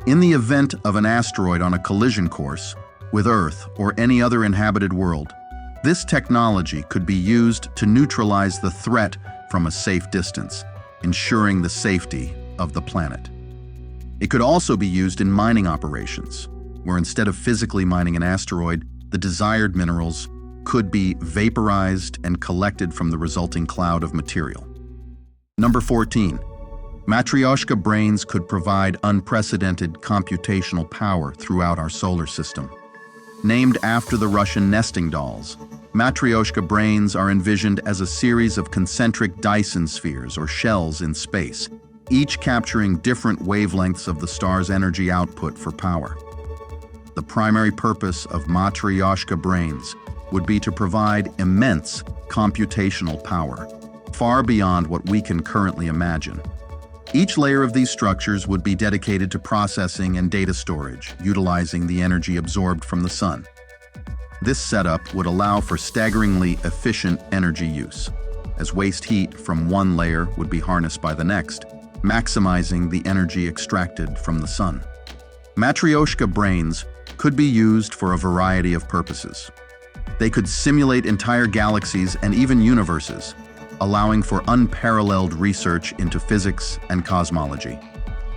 In the event of an asteroid on a collision course with Earth or any other inhabited world, this technology could be used to neutralize the threat from a safe distance, ensuring the safety of the planet. It could also be used in mining operations, where instead of physically mining an asteroid, the desired minerals could be vaporized and collected from the resulting cloud of material. Number 14. Matryoshka brains could provide unprecedented computational power throughout our solar system. Named after the Russian nesting dolls, Matryoshka brains are envisioned as a series of concentric Dyson spheres or shells in space, each capturing different wavelengths of the star's energy output for power. The primary purpose of Matryoshka brains would be to provide immense computational power, far beyond what we can currently imagine. Each layer of these structures would be dedicated to processing and data storage, utilizing the energy absorbed from the sun. This setup would allow for staggeringly efficient energy use, as waste heat from one layer would be harnessed by the next, maximizing the energy extracted from the sun. Matryoshka brains could be used for a variety of purposes. They could simulate entire galaxies and even universes, allowing for unparalleled research into physics and cosmology.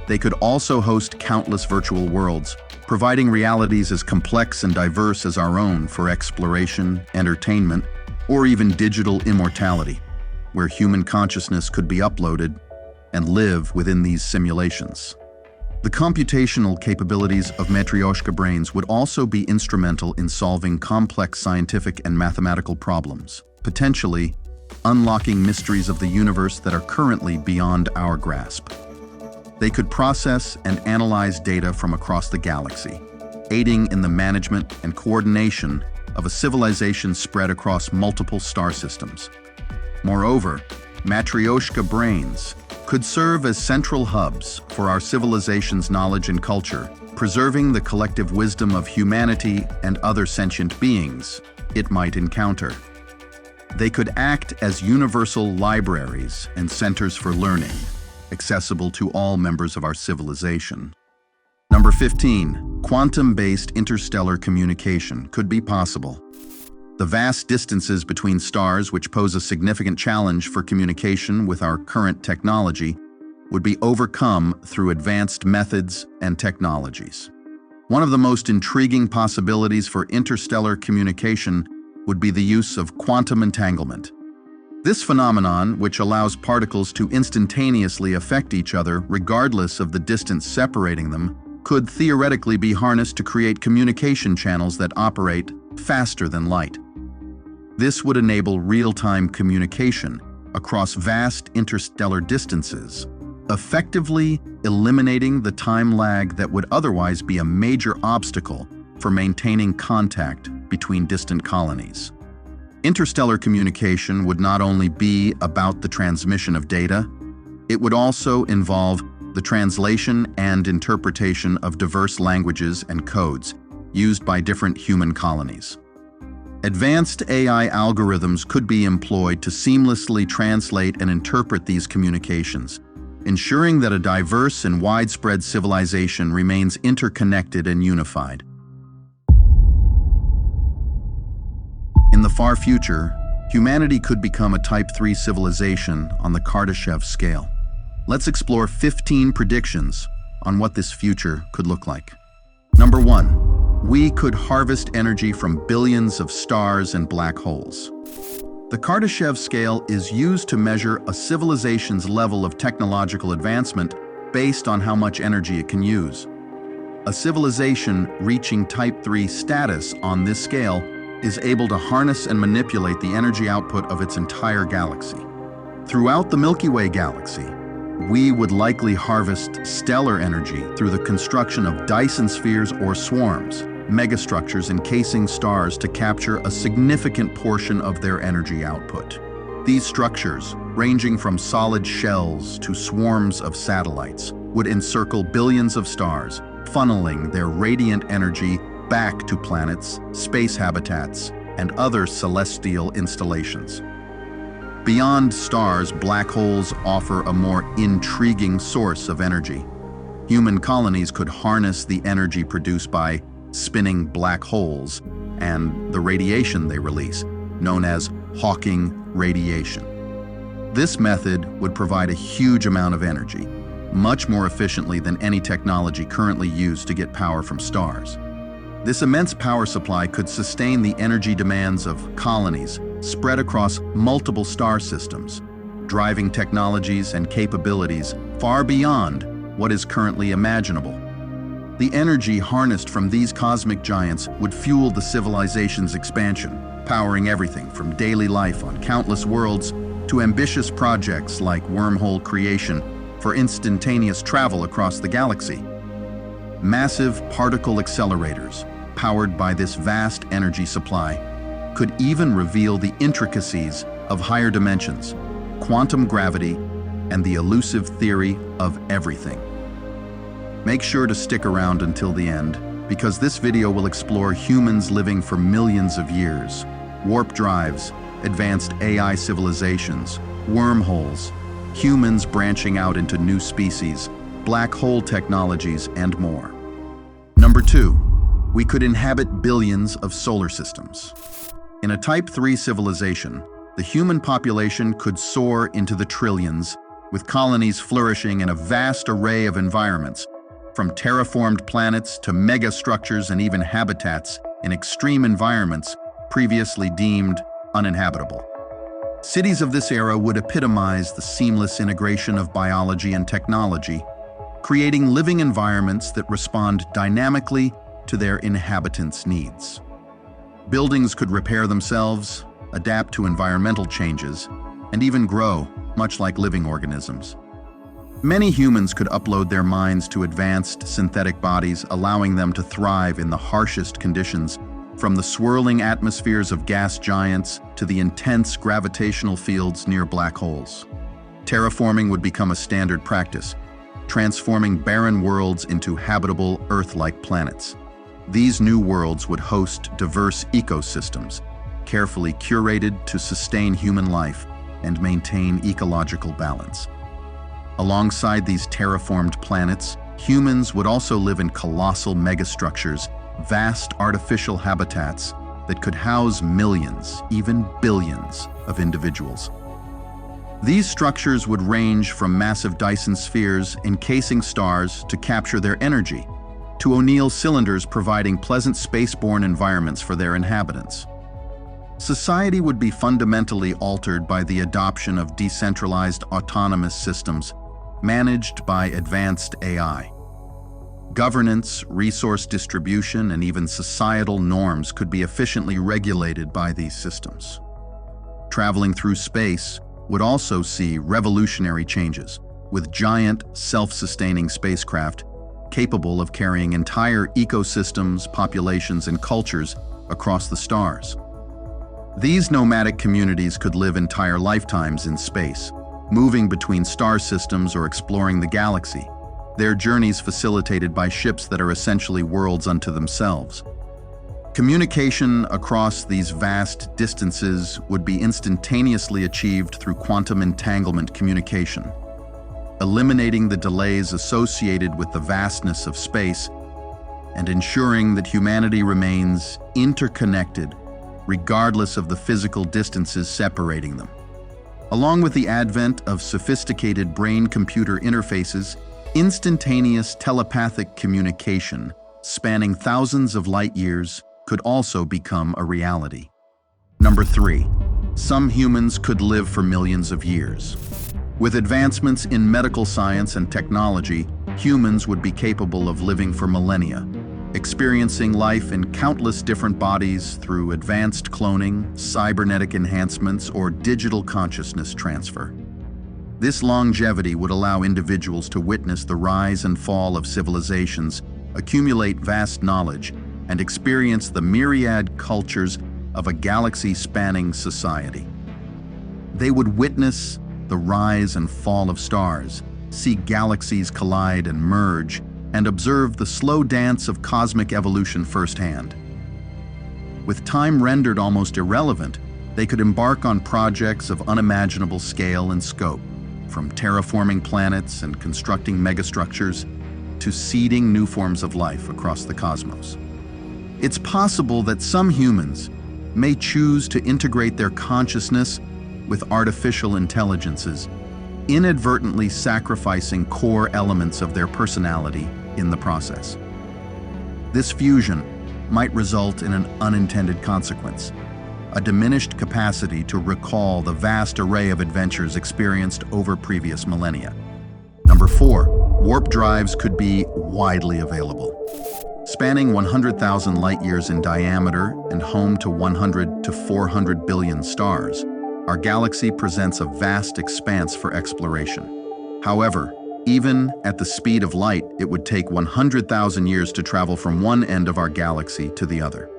They could also host countless virtual worlds, providing realities as complex and diverse as our own for exploration, entertainment, or even digital immortality, where human consciousness could be uploaded and live within these simulations. The computational capabilities of Matryoshka brains would also be instrumental in solving complex scientific and mathematical problems, potentially unlocking mysteries of the universe that are currently beyond our grasp. They could process and analyze data from across the galaxy, aiding in the management and coordination of a civilization spread across multiple star systems. Moreover, Matryoshka brains could serve as central hubs for our civilization's knowledge and culture, preserving the collective wisdom of humanity and other sentient beings it might encounter. They could act as universal libraries and centers for learning, accessible to all members of our civilization. Number 15, quantum-based interstellar communication could be possible. The vast distances between stars, which pose a significant challenge for communication with our current technology, would be overcome through advanced methods and technologies. One of the most intriguing possibilities for interstellar communication would be the use of quantum entanglement. This phenomenon, which allows particles to instantaneously affect each other regardless of the distance separating them, could theoretically be harnessed to create communication channels that operate faster than light. This would enable real-time communication across vast interstellar distances, effectively eliminating the time lag that would otherwise be a major obstacle for maintaining contact between distant colonies. Interstellar communication would not only be about the transmission of data, it would also involve the translation and interpretation of diverse languages and codes used by different human colonies. Advanced AI algorithms could be employed to seamlessly translate and interpret these communications, ensuring that a diverse and widespread civilization remains interconnected and unified. In the far future, humanity could become a Type 3 civilization on the Kardashev scale. Let's explore 15 predictions on what this future could look like. Number 1. We could harvest energy from billions of stars and black holes. The Kardashev scale is used to measure a civilization's level of technological advancement based on how much energy it can use. A civilization reaching Type 3 status on this scale is able to harness and manipulate the energy output of its entire galaxy. Throughout the Milky Way galaxy, we would likely harvest stellar energy through the construction of Dyson spheres or swarms, megastructures encasing stars to capture a significant portion of their energy output. These structures, ranging from solid shells to swarms of satellites, would encircle billions of stars, funneling their radiant energy back to planets, space habitats, and other celestial installations. Beyond stars, black holes offer a more intriguing source of energy. Human colonies could harness the energy produced by spinning black holes and the radiation they release, known as Hawking radiation. This method would provide a huge amount of energy, much more efficiently than any technology currently used to get power from stars. This immense power supply could sustain the energy demands of colonies spread across multiple star systems, driving technologies and capabilities far beyond what is currently imaginable. The energy harnessed from these cosmic giants would fuel the civilization's expansion, powering everything from daily life on countless worlds to ambitious projects like wormhole creation for instantaneous travel across the galaxy. Massive particle accelerators, powered by this vast energy supply, could even reveal the intricacies of higher dimensions, quantum gravity, and the elusive theory of everything. Make sure to stick around until the end, because this video will explore humans living for millions of years, warp drives, advanced AI civilizations, wormholes, humans branching out into new species, black hole technologies, and more. Number 2, we could inhabit billions of solar systems. In a Type 3 civilization, the human population could soar into the trillions, with colonies flourishing in a vast array of environments, from terraformed planets to megastructures and even habitats in extreme environments previously deemed uninhabitable. Cities of this era would epitomize the seamless integration of biology and technology, creating living environments that respond dynamically to their inhabitants' needs. Buildings could repair themselves, adapt to environmental changes, and even grow, much like living organisms. Many humans could upload their minds to advanced synthetic bodies, allowing them to thrive in the harshest conditions, from the swirling atmospheres of gas giants to the intense gravitational fields near black holes. Terraforming would become a standard practice, transforming barren worlds into habitable Earth-like planets. These new worlds would host diverse ecosystems, carefully curated to sustain human life and maintain ecological balance. Alongside these terraformed planets, humans would also live in colossal megastructures, vast artificial habitats that could house millions, even billions, of individuals. These structures would range from massive Dyson spheres encasing stars to capture their energy, to O'Neill cylinders providing pleasant spaceborne environments for their inhabitants. Society would be fundamentally altered by the adoption of decentralized autonomous systems managed by advanced AI. Governance, resource distribution, and even societal norms could be efficiently regulated by these systems. Traveling through space would also see revolutionary changes, with giant, self-sustaining spacecraft capable of carrying entire ecosystems, populations, and cultures across the stars. These nomadic communities could live entire lifetimes in space, moving between star systems or exploring the galaxy, their journeys facilitated by ships that are essentially worlds unto themselves. Communication across these vast distances would be instantaneously achieved through quantum entanglement communication, eliminating the delays associated with the vastness of space and ensuring that humanity remains interconnected regardless of the physical distances separating them. Along with the advent of sophisticated brain-computer interfaces, instantaneous telepathic communication spanning thousands of light years could also become a reality. Number 3. Some humans could live for millions of years. With advancements in medical science and technology, humans would be capable of living for millennia, experiencing life in countless different bodies through advanced cloning, cybernetic enhancements, or digital consciousness transfer. This longevity would allow individuals to witness the rise and fall of civilizations, accumulate vast knowledge, and experience the myriad cultures of a galaxy-spanning society. They would witness the rise and fall of stars, see galaxies collide and merge, and observe the slow dance of cosmic evolution firsthand. With time rendered almost irrelevant, they could embark on projects of unimaginable scale and scope, from terraforming planets and constructing megastructures to seeding new forms of life across the cosmos. It's possible that some humans may choose to integrate their consciousness with artificial intelligences, inadvertently sacrificing core elements of their personality in the process. This fusion might result in an unintended consequence, a diminished capacity to recall the vast array of adventures experienced over previous millennia. Number 4, warp drives could be widely available. Spanning 100,000 light-years in diameter and home to 100 to 400 billion stars, our galaxy presents a vast expanse for exploration. However, even at the speed of light, it would take 100,000 years to travel from one end of our galaxy to the other.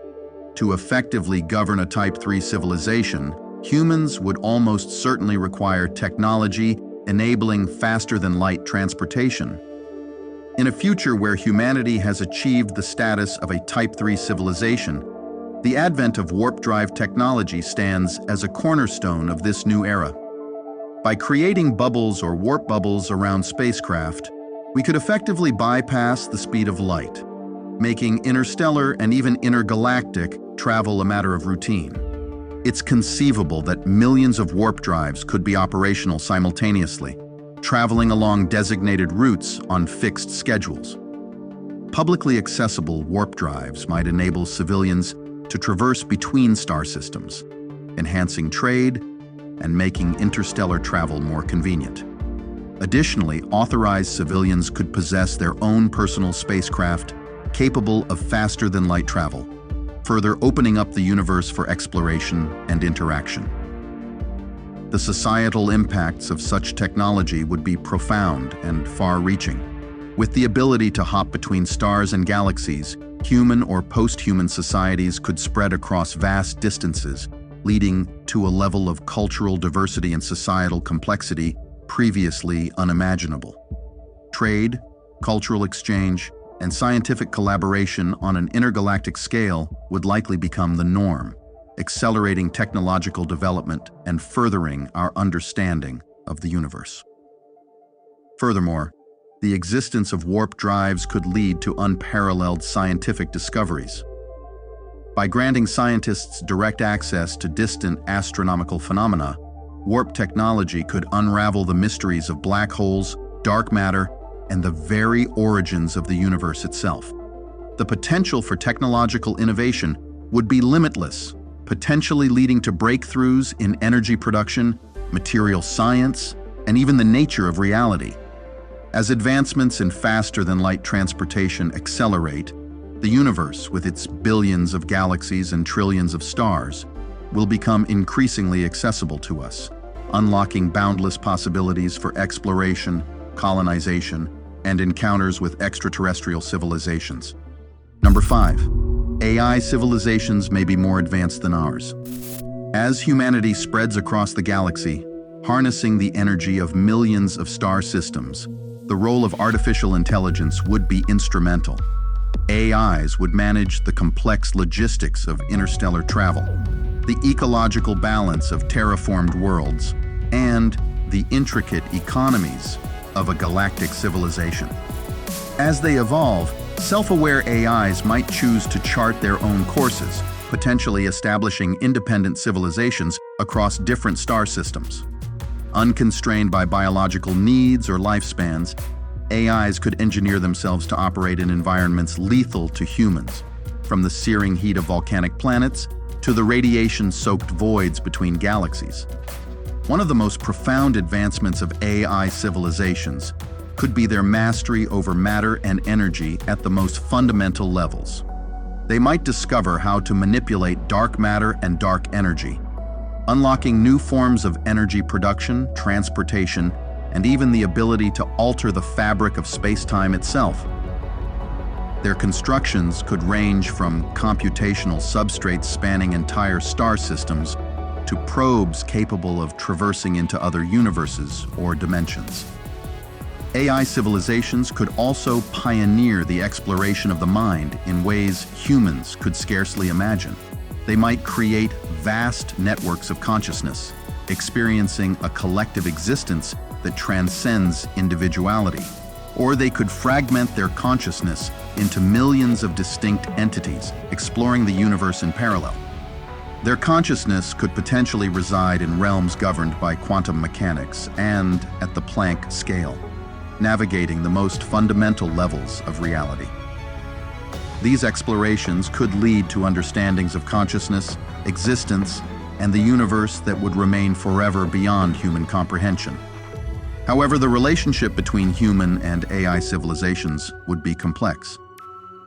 To effectively govern a Type 3 civilization, humans would almost certainly require technology enabling faster-than-light transportation. In a future where humanity has achieved the status of a Type 3 civilization, the advent of warp drive technology stands as a cornerstone of this new era. By creating bubbles or warp bubbles around spacecraft, we could effectively bypass the speed of light, making interstellar and even intergalactic travel a matter of routine. It's conceivable that millions of warp drives could be operational simultaneously, traveling along designated routes on fixed schedules. Publicly accessible warp drives might enable civilians to traverse between star systems, enhancing trade and making interstellar travel more convenient. Additionally, authorized civilians could possess their own personal spacecraft capable of faster-than-light travel, further opening up the universe for exploration and interaction. The societal impacts of such technology would be profound and far-reaching. With the ability to hop between stars and galaxies, human or post-human societies could spread across vast distances, leading to a level of cultural diversity and societal complexity previously unimaginable. Trade, cultural exchange, and scientific collaboration on an intergalactic scale would likely become the norm, accelerating technological development and furthering our understanding of the universe. Furthermore, the existence of warp drives could lead to unparalleled scientific discoveries. By granting scientists direct access to distant astronomical phenomena, warp technology could unravel the mysteries of black holes, dark matter, and the very origins of the universe itself. The potential for technological innovation would be limitless, potentially leading to breakthroughs in energy production, material science, and even the nature of reality. As advancements in faster-than-light transportation accelerate, the universe, with its billions of galaxies and trillions of stars, will become increasingly accessible to us, unlocking boundless possibilities for exploration, colonization, and encounters with extraterrestrial civilizations. Number 5. AI civilizations may be more advanced than ours. As humanity spreads across the galaxy, harnessing the energy of millions of star systems, the role of artificial intelligence would be instrumental. AIs would manage the complex logistics of interstellar travel, the ecological balance of terraformed worlds, and the intricate economies of a galactic civilization. As they evolve, self-aware AIs might choose to chart their own courses, potentially establishing independent civilizations across different star systems. Unconstrained by biological needs or lifespans, AIs could engineer themselves to operate in environments lethal to humans, from the searing heat of volcanic planets to the radiation-soaked voids between galaxies. One of the most profound advancements of AI civilizations could be their mastery over matter and energy at the most fundamental levels. They might discover how to manipulate dark matter and dark energy, unlocking new forms of energy production, transportation, and even the ability to alter the fabric of space-time itself. Their constructions could range from computational substrates spanning entire star systems to probes capable of traversing into other universes or dimensions. AI civilizations could also pioneer the exploration of the mind in ways humans could scarcely imagine. They might create vast networks of consciousness, experiencing a collective existence that transcends individuality. Or they could fragment their consciousness into millions of distinct entities, exploring the universe in parallel. Their consciousness could potentially reside in realms governed by quantum mechanics and at the Planck scale, navigating the most fundamental levels of reality. These explorations could lead to understandings of consciousness, existence, and the universe that would remain forever beyond human comprehension. However, the relationship between human and AI civilizations would be complex.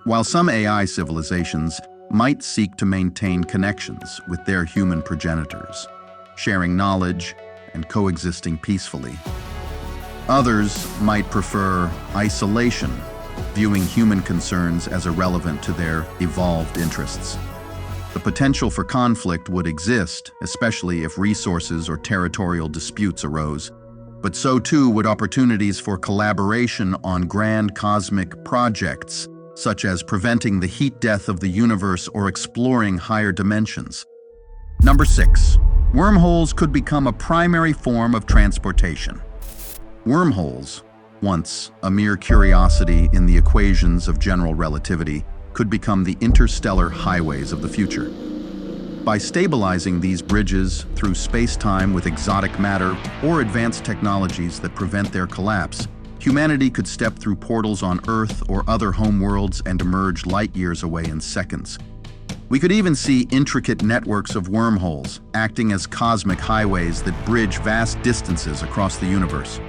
While some AI civilizations might seek to maintain connections with their human progenitors, sharing knowledge and coexisting peacefully, others might prefer isolation, viewing human concerns as irrelevant to their evolved interests. The potential for conflict would exist, especially if resources or territorial disputes arose, but so too would opportunities for collaboration on grand cosmic projects, such as preventing the heat death of the universe or exploring higher dimensions. Number 6. Wormholes could become a primary form of transportation. Wormholes, once a mere curiosity in the equations of general relativity, could become the interstellar highways of the future. By stabilizing these bridges through space-time with exotic matter or advanced technologies that prevent their collapse, humanity could step through portals on Earth or other homeworlds and emerge light years away in seconds. We could even see intricate networks of wormholes acting as cosmic highways that bridge vast distances across the universe.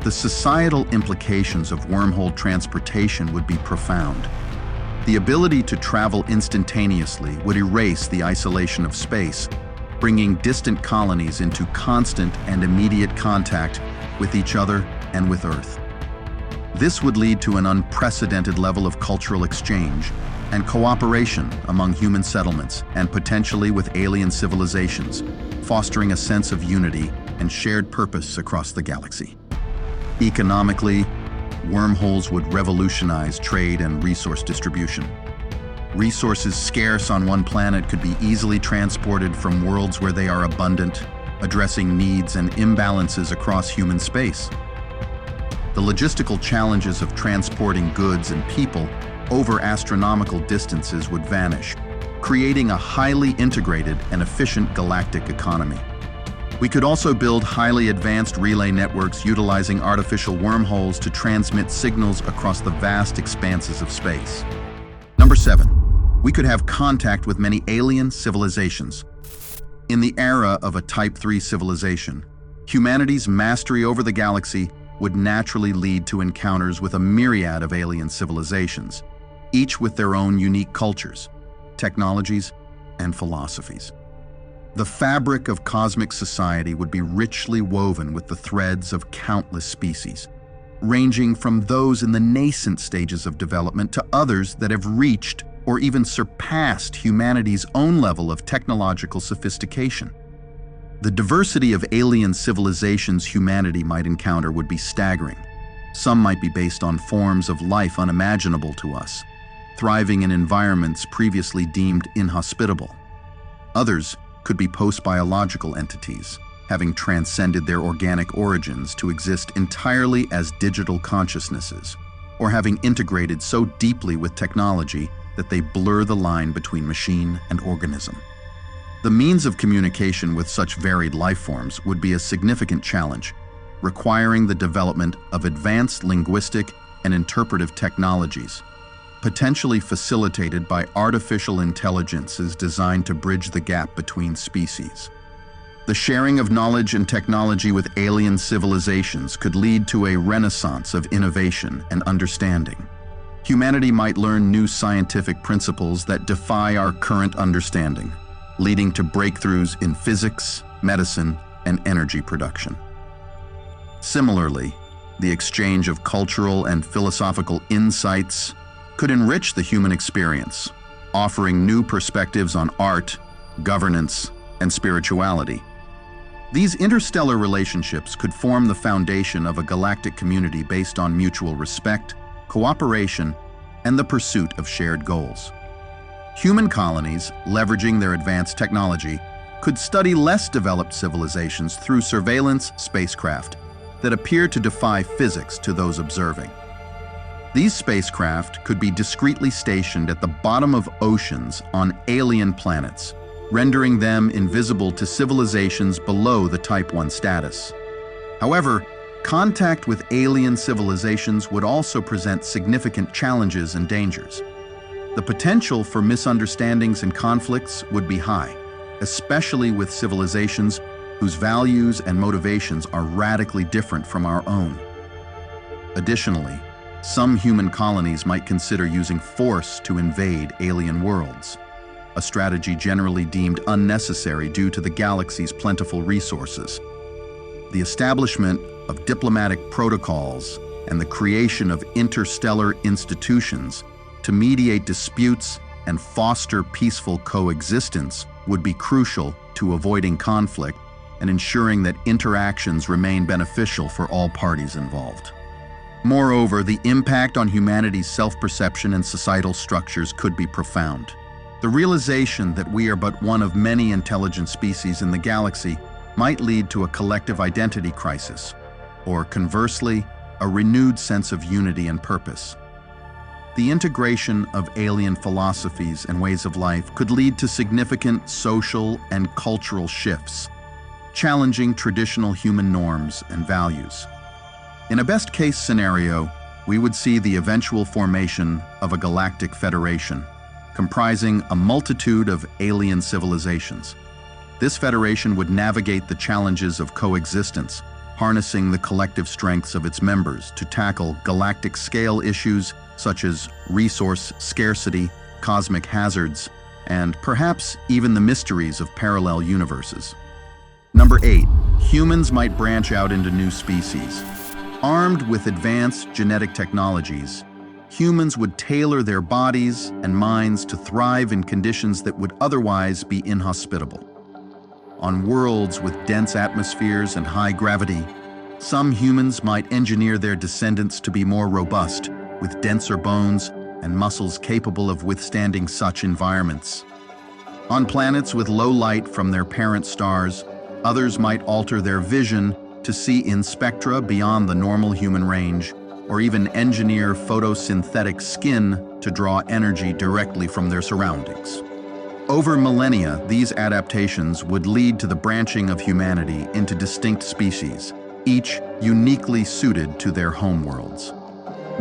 The societal implications of wormhole transportation would be profound. The ability to travel instantaneously would erase the isolation of space, bringing distant colonies into constant and immediate contact with each other and with Earth. This would lead to an unprecedented level of cultural exchange and cooperation among human settlements and potentially with alien civilizations, fostering a sense of unity and shared purpose across the galaxy. Economically, wormholes would revolutionize trade and resource distribution. Resources scarce on one planet could be easily transported from worlds where they are abundant, addressing needs and imbalances across human space. The logistical challenges of transporting goods and people over astronomical distances would vanish, creating a highly integrated and efficient galactic economy. We could also build highly advanced relay networks utilizing artificial wormholes to transmit signals across the vast expanses of space. Number 7. We could have contact with many alien civilizations. In the era of a Type 3 civilization, humanity's mastery over the galaxy would naturally lead to encounters with a myriad of alien civilizations, each with their own unique cultures, technologies, and philosophies. The fabric of cosmic society would be richly woven with the threads of countless species, ranging from those in the nascent stages of development to others that have reached or even surpassed humanity's own level of technological sophistication. The diversity of alien civilizations humanity might encounter would be staggering. Some might be based on forms of life unimaginable to us, thriving in environments previously deemed inhospitable. Others could be post-biological entities, having transcended their organic origins to exist entirely as digital consciousnesses, or having integrated so deeply with technology that they blur the line between machine and organism. The means of communication with such varied life forms would be a significant challenge, requiring the development of advanced linguistic and interpretive technologies, potentially facilitated by artificial intelligences designed to bridge the gap between species. The sharing of knowledge and technology with alien civilizations could lead to a renaissance of innovation and understanding. Humanity might learn new scientific principles that defy our current understanding, leading to breakthroughs in physics, medicine, and energy production. Similarly, the exchange of cultural and philosophical insights could enrich the human experience, offering new perspectives on art, governance, and spirituality. These interstellar relationships could form the foundation of a galactic community based on mutual respect, cooperation, and the pursuit of shared goals. Human colonies, leveraging their advanced technology, could study less developed civilizations through surveillance spacecraft that appear to defy physics to those observing. These spacecraft could be discreetly stationed at the bottom of oceans on alien planets, rendering them invisible to civilizations below the Type 1 status. However, contact with alien civilizations would also present significant challenges and dangers. The potential for misunderstandings and conflicts would be high, especially with civilizations whose values and motivations are radically different from our own. Additionally, some human colonies might consider using force to invade alien worlds, a strategy generally deemed unnecessary due to the galaxy's plentiful resources. The establishment of diplomatic protocols and the creation of interstellar institutions to mediate disputes and foster peaceful coexistence would be crucial to avoiding conflict and ensuring that interactions remain beneficial for all parties involved. Moreover, the impact on humanity's self-perception and societal structures could be profound. The realization that we are but one of many intelligent species in the galaxy might lead to a collective identity crisis, or conversely, a renewed sense of unity and purpose. The integration of alien philosophies and ways of life could lead to significant social and cultural shifts, challenging traditional human norms and values. In a best-case scenario, we would see the eventual formation of a galactic federation, comprising a multitude of alien civilizations. This federation would navigate the challenges of coexistence, harnessing the collective strengths of its members to tackle galactic-scale issues such as resource scarcity, cosmic hazards, and perhaps even the mysteries of parallel universes. Number 8, humans might branch out into new species. Armed with advanced genetic technologies, humans would tailor their bodies and minds to thrive in conditions that would otherwise be inhospitable. On worlds with dense atmospheres and high gravity, some humans might engineer their descendants to be more robust, with denser bones and muscles capable of withstanding such environments. On planets with low light from their parent stars, others might alter their vision to see in spectra beyond the normal human range, or even engineer photosynthetic skin to draw energy directly from their surroundings. Over millennia, these adaptations would lead to the branching of humanity into distinct species, each uniquely suited to their homeworlds.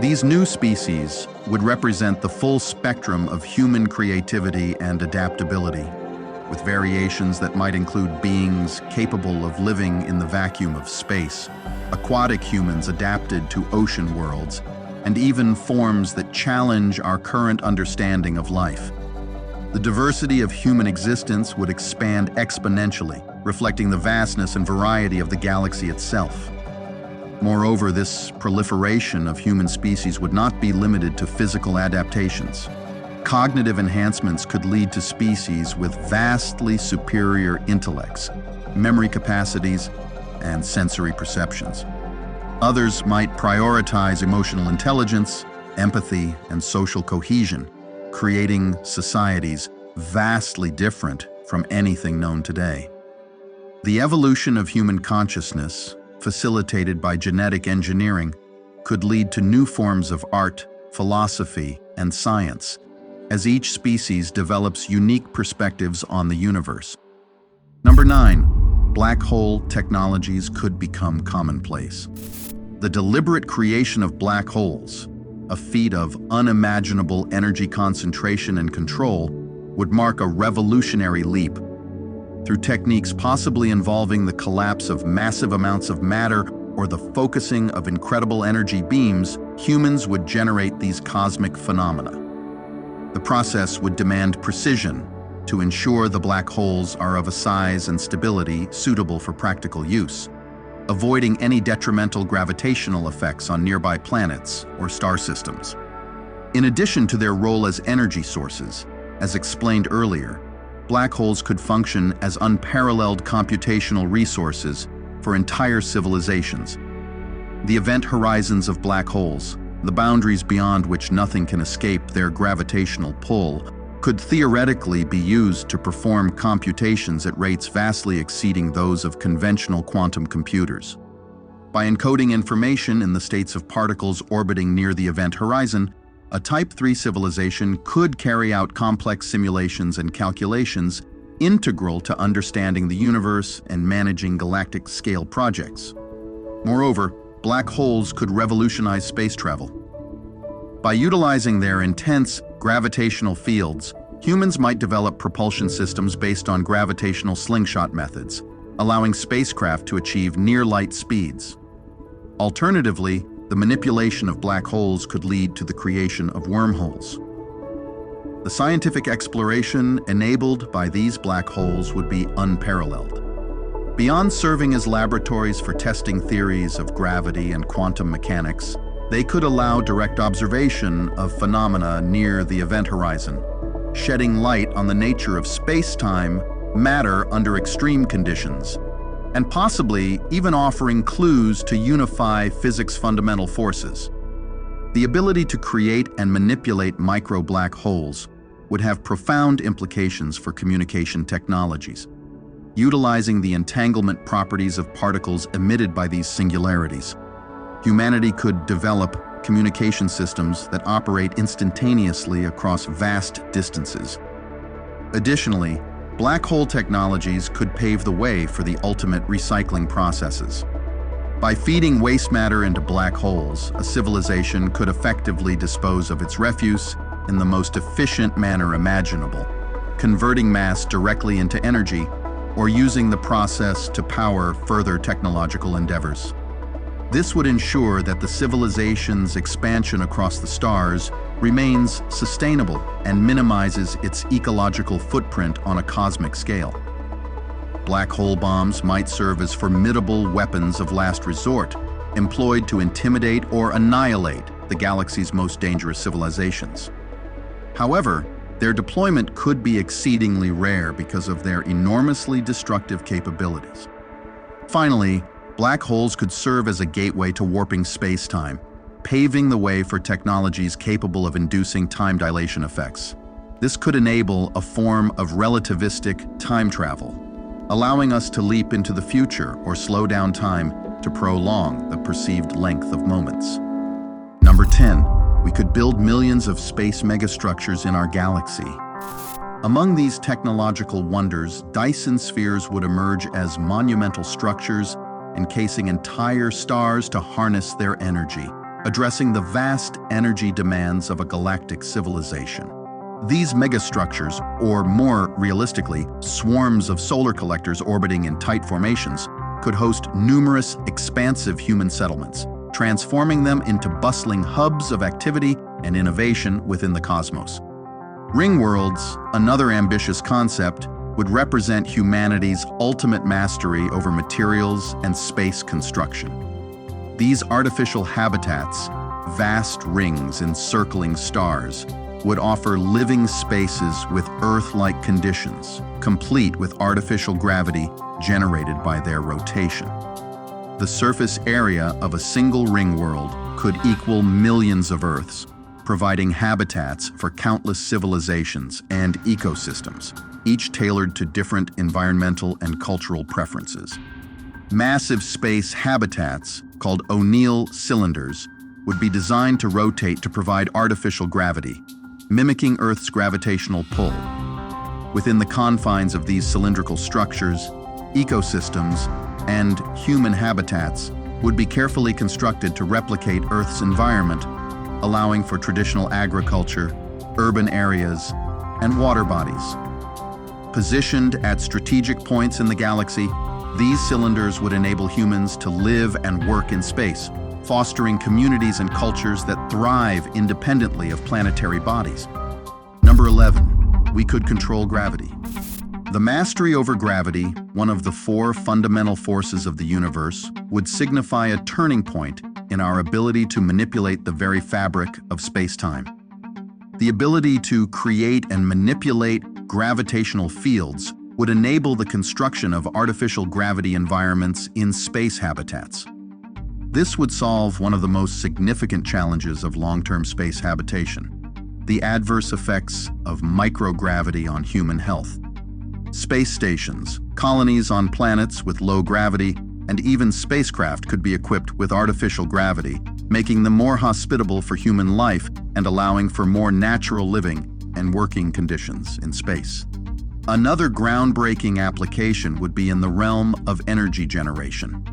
These new species would represent the full spectrum of human creativity and adaptability, with variations that might include beings capable of living in the vacuum of space, aquatic humans adapted to ocean worlds, and even forms that challenge our current understanding of life. The diversity of human existence would expand exponentially, reflecting the vastness and variety of the galaxy itself. Moreover, this proliferation of human species would not be limited to physical adaptations. Cognitive enhancements could lead to species with vastly superior intellects, memory capacities, and sensory perceptions. Others might prioritize emotional intelligence, empathy, and social cohesion, creating societies vastly different from anything known today. The evolution of human consciousness, facilitated by genetic engineering, could lead to new forms of art, philosophy, and science, as each species develops unique perspectives on the universe. Number 9. Black hole technologies could become commonplace. The deliberate creation of black holes, a feat of unimaginable energy concentration and control, would mark a revolutionary leap. Through techniques possibly involving the collapse of massive amounts of matter or the focusing of incredible energy beams, humans would generate these cosmic phenomena. The process would demand precision to ensure the black holes are of a size and stability suitable for practical use, avoiding any detrimental gravitational effects on nearby planets or star systems. In addition to their role as energy sources, as explained earlier, black holes could function as unparalleled computational resources for entire civilizations. The event horizons of black holes, the boundaries beyond which nothing can escape their gravitational pull, could theoretically be used to perform computations at rates vastly exceeding those of conventional quantum computers. By encoding information in the states of particles orbiting near the event horizon, a Type 3 civilization could carry out complex simulations and calculations integral to understanding the universe and managing galactic-scale projects. Moreover, black holes could revolutionize space travel. By utilizing their intense gravitational fields, humans might develop propulsion systems based on gravitational slingshot methods, allowing spacecraft to achieve near-light speeds. Alternatively, the manipulation of black holes could lead to the creation of wormholes. The scientific exploration enabled by these black holes would be unparalleled. Beyond serving as laboratories for testing theories of gravity and quantum mechanics, they could allow direct observation of phenomena near the event horizon, shedding light on the nature of space-time, matter under extreme conditions, and possibly even offering clues to unify physics' fundamental forces. The ability to create and manipulate micro-black holes would have profound implications for communication technologies. Utilizing the entanglement properties of particles emitted by these singularities, humanity could develop communication systems that operate instantaneously across vast distances. Additionally, black hole technologies could pave the way for the ultimate recycling processes. By feeding waste matter into black holes, a civilization could effectively dispose of its refuse in the most efficient manner imaginable, converting mass directly into energy or using the process to power further technological endeavors. This would ensure that the civilization's expansion across the stars remains sustainable and minimizes its ecological footprint on a cosmic scale. Black hole bombs might serve as formidable weapons of last resort, employed to intimidate or annihilate the galaxy's most dangerous civilizations. However, their deployment could be exceedingly rare because of their enormously destructive capabilities. Finally, black holes could serve as a gateway to warping space-time, paving the way for technologies capable of inducing time dilation effects. This could enable a form of relativistic time travel, allowing us to leap into the future or slow down time to prolong the perceived length of moments. Number 10. We could build millions of space megastructures in our galaxy. Among these technological wonders, Dyson spheres would emerge as monumental structures encasing entire stars to harness their energy, addressing the vast energy demands of a galactic civilization. These megastructures, or more realistically, swarms of solar collectors orbiting in tight formations, could host numerous expansive human settlements, transforming them into bustling hubs of activity and innovation within the cosmos. Ring worlds, another ambitious concept, would represent humanity's ultimate mastery over materials and space construction. These artificial habitats, vast rings encircling stars, would offer living spaces with Earth-like conditions, complete with artificial gravity generated by their rotation. The surface area of a single ring world could equal millions of Earths, providing habitats for countless civilizations and ecosystems, each tailored to different environmental and cultural preferences. Massive space habitats, called O'Neill cylinders, would be designed to rotate to provide artificial gravity, mimicking Earth's gravitational pull. Within the confines of these cylindrical structures, ecosystems and human habitats would be carefully constructed to replicate Earth's environment, allowing for traditional agriculture, urban areas, and water bodies. Positioned at strategic points in the galaxy, these cylinders would enable humans to live and work in space, fostering communities and cultures that thrive independently of planetary bodies. Number 11, we could control gravity. The mastery over gravity, one of the four fundamental forces of the universe, would signify a turning point in our ability to manipulate the very fabric of space-time. The ability to create and manipulate gravitational fields would enable the construction of artificial gravity environments in space habitats. This would solve one of the most significant challenges of long-term space habitation: the adverse effects of microgravity on human health. Space stations, colonies on planets with low gravity, and even spacecraft could be equipped with artificial gravity, making them more hospitable for human life and allowing for more natural living and working conditions in space. Another groundbreaking application would be in the realm of energy generation.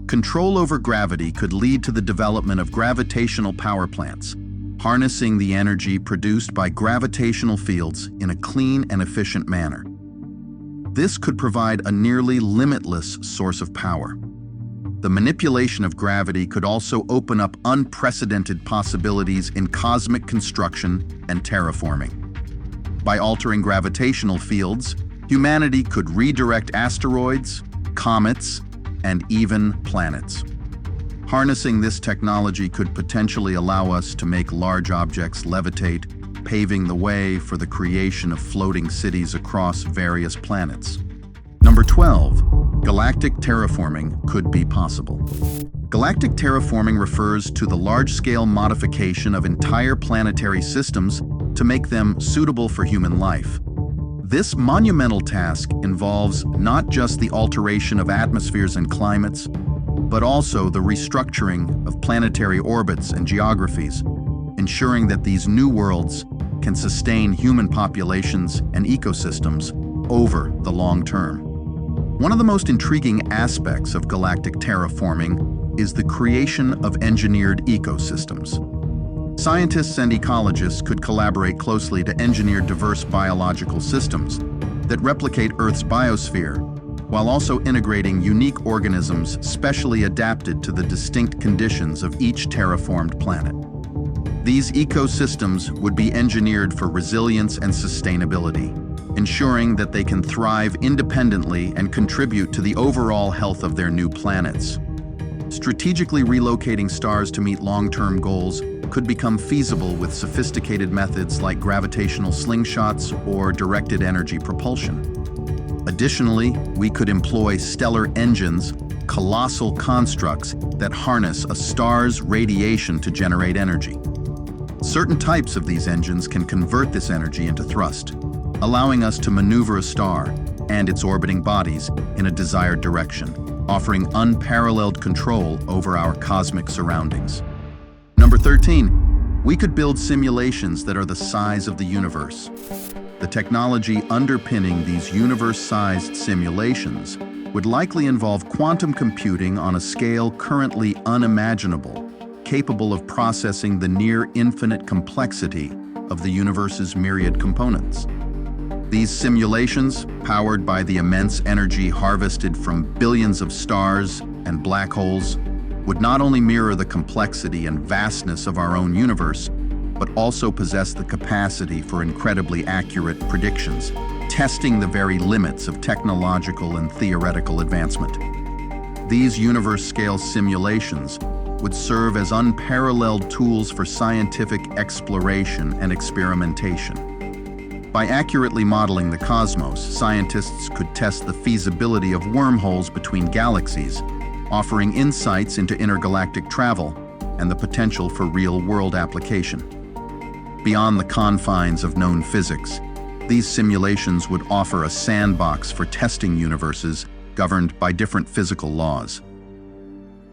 Control over gravity could lead to the development of gravitational power plants, harnessing the energy produced by gravitational fields in a clean and efficient manner. This could provide a nearly limitless source of power. The manipulation of gravity could also open up unprecedented possibilities in cosmic construction and terraforming. By altering gravitational fields, humanity could redirect asteroids, comets, and even planets. Harnessing this technology could potentially allow us to make large objects levitate, paving the way for the creation of floating cities across various planets. Number 12, galactic terraforming could be possible. Galactic terraforming refers to the large-scale modification of entire planetary systems to make them suitable for human life. This monumental task involves not just the alteration of atmospheres and climates, but also the restructuring of planetary orbits and geographies, ensuring that these new worlds can sustain human populations and ecosystems over the long term. One of the most intriguing aspects of galactic terraforming is the creation of engineered ecosystems. Scientists and ecologists could collaborate closely to engineer diverse biological systems that replicate Earth's biosphere, while also integrating unique organisms specially adapted to the distinct conditions of each terraformed planet. These ecosystems would be engineered for resilience and sustainability, ensuring that they can thrive independently and contribute to the overall health of their new planets. Strategically relocating stars to meet long-term goals could become feasible with sophisticated methods like gravitational slingshots or directed energy propulsion. Additionally, we could employ stellar engines, colossal constructs that harness a star's radiation to generate energy. Certain types of these engines can convert this energy into thrust, allowing us to maneuver a star and its orbiting bodies in a desired direction, offering unparalleled control over our cosmic surroundings. Number 13, we could build simulations that are the size of the universe. The technology underpinning these universe-sized simulations would likely involve quantum computing on a scale currently unimaginable, capable of processing the near-infinite complexity of the universe's myriad components. These simulations, powered by the immense energy harvested from billions of stars and black holes, would not only mirror the complexity and vastness of our own universe, but also possess the capacity for incredibly accurate predictions, testing the very limits of technological and theoretical advancement. These universe-scale simulations would serve as unparalleled tools for scientific exploration and experimentation. By accurately modeling the cosmos, scientists could test the feasibility of wormholes between galaxies, offering insights into intergalactic travel and the potential for real-world application. Beyond the confines of known physics, these simulations would offer a sandbox for testing universes governed by different physical laws.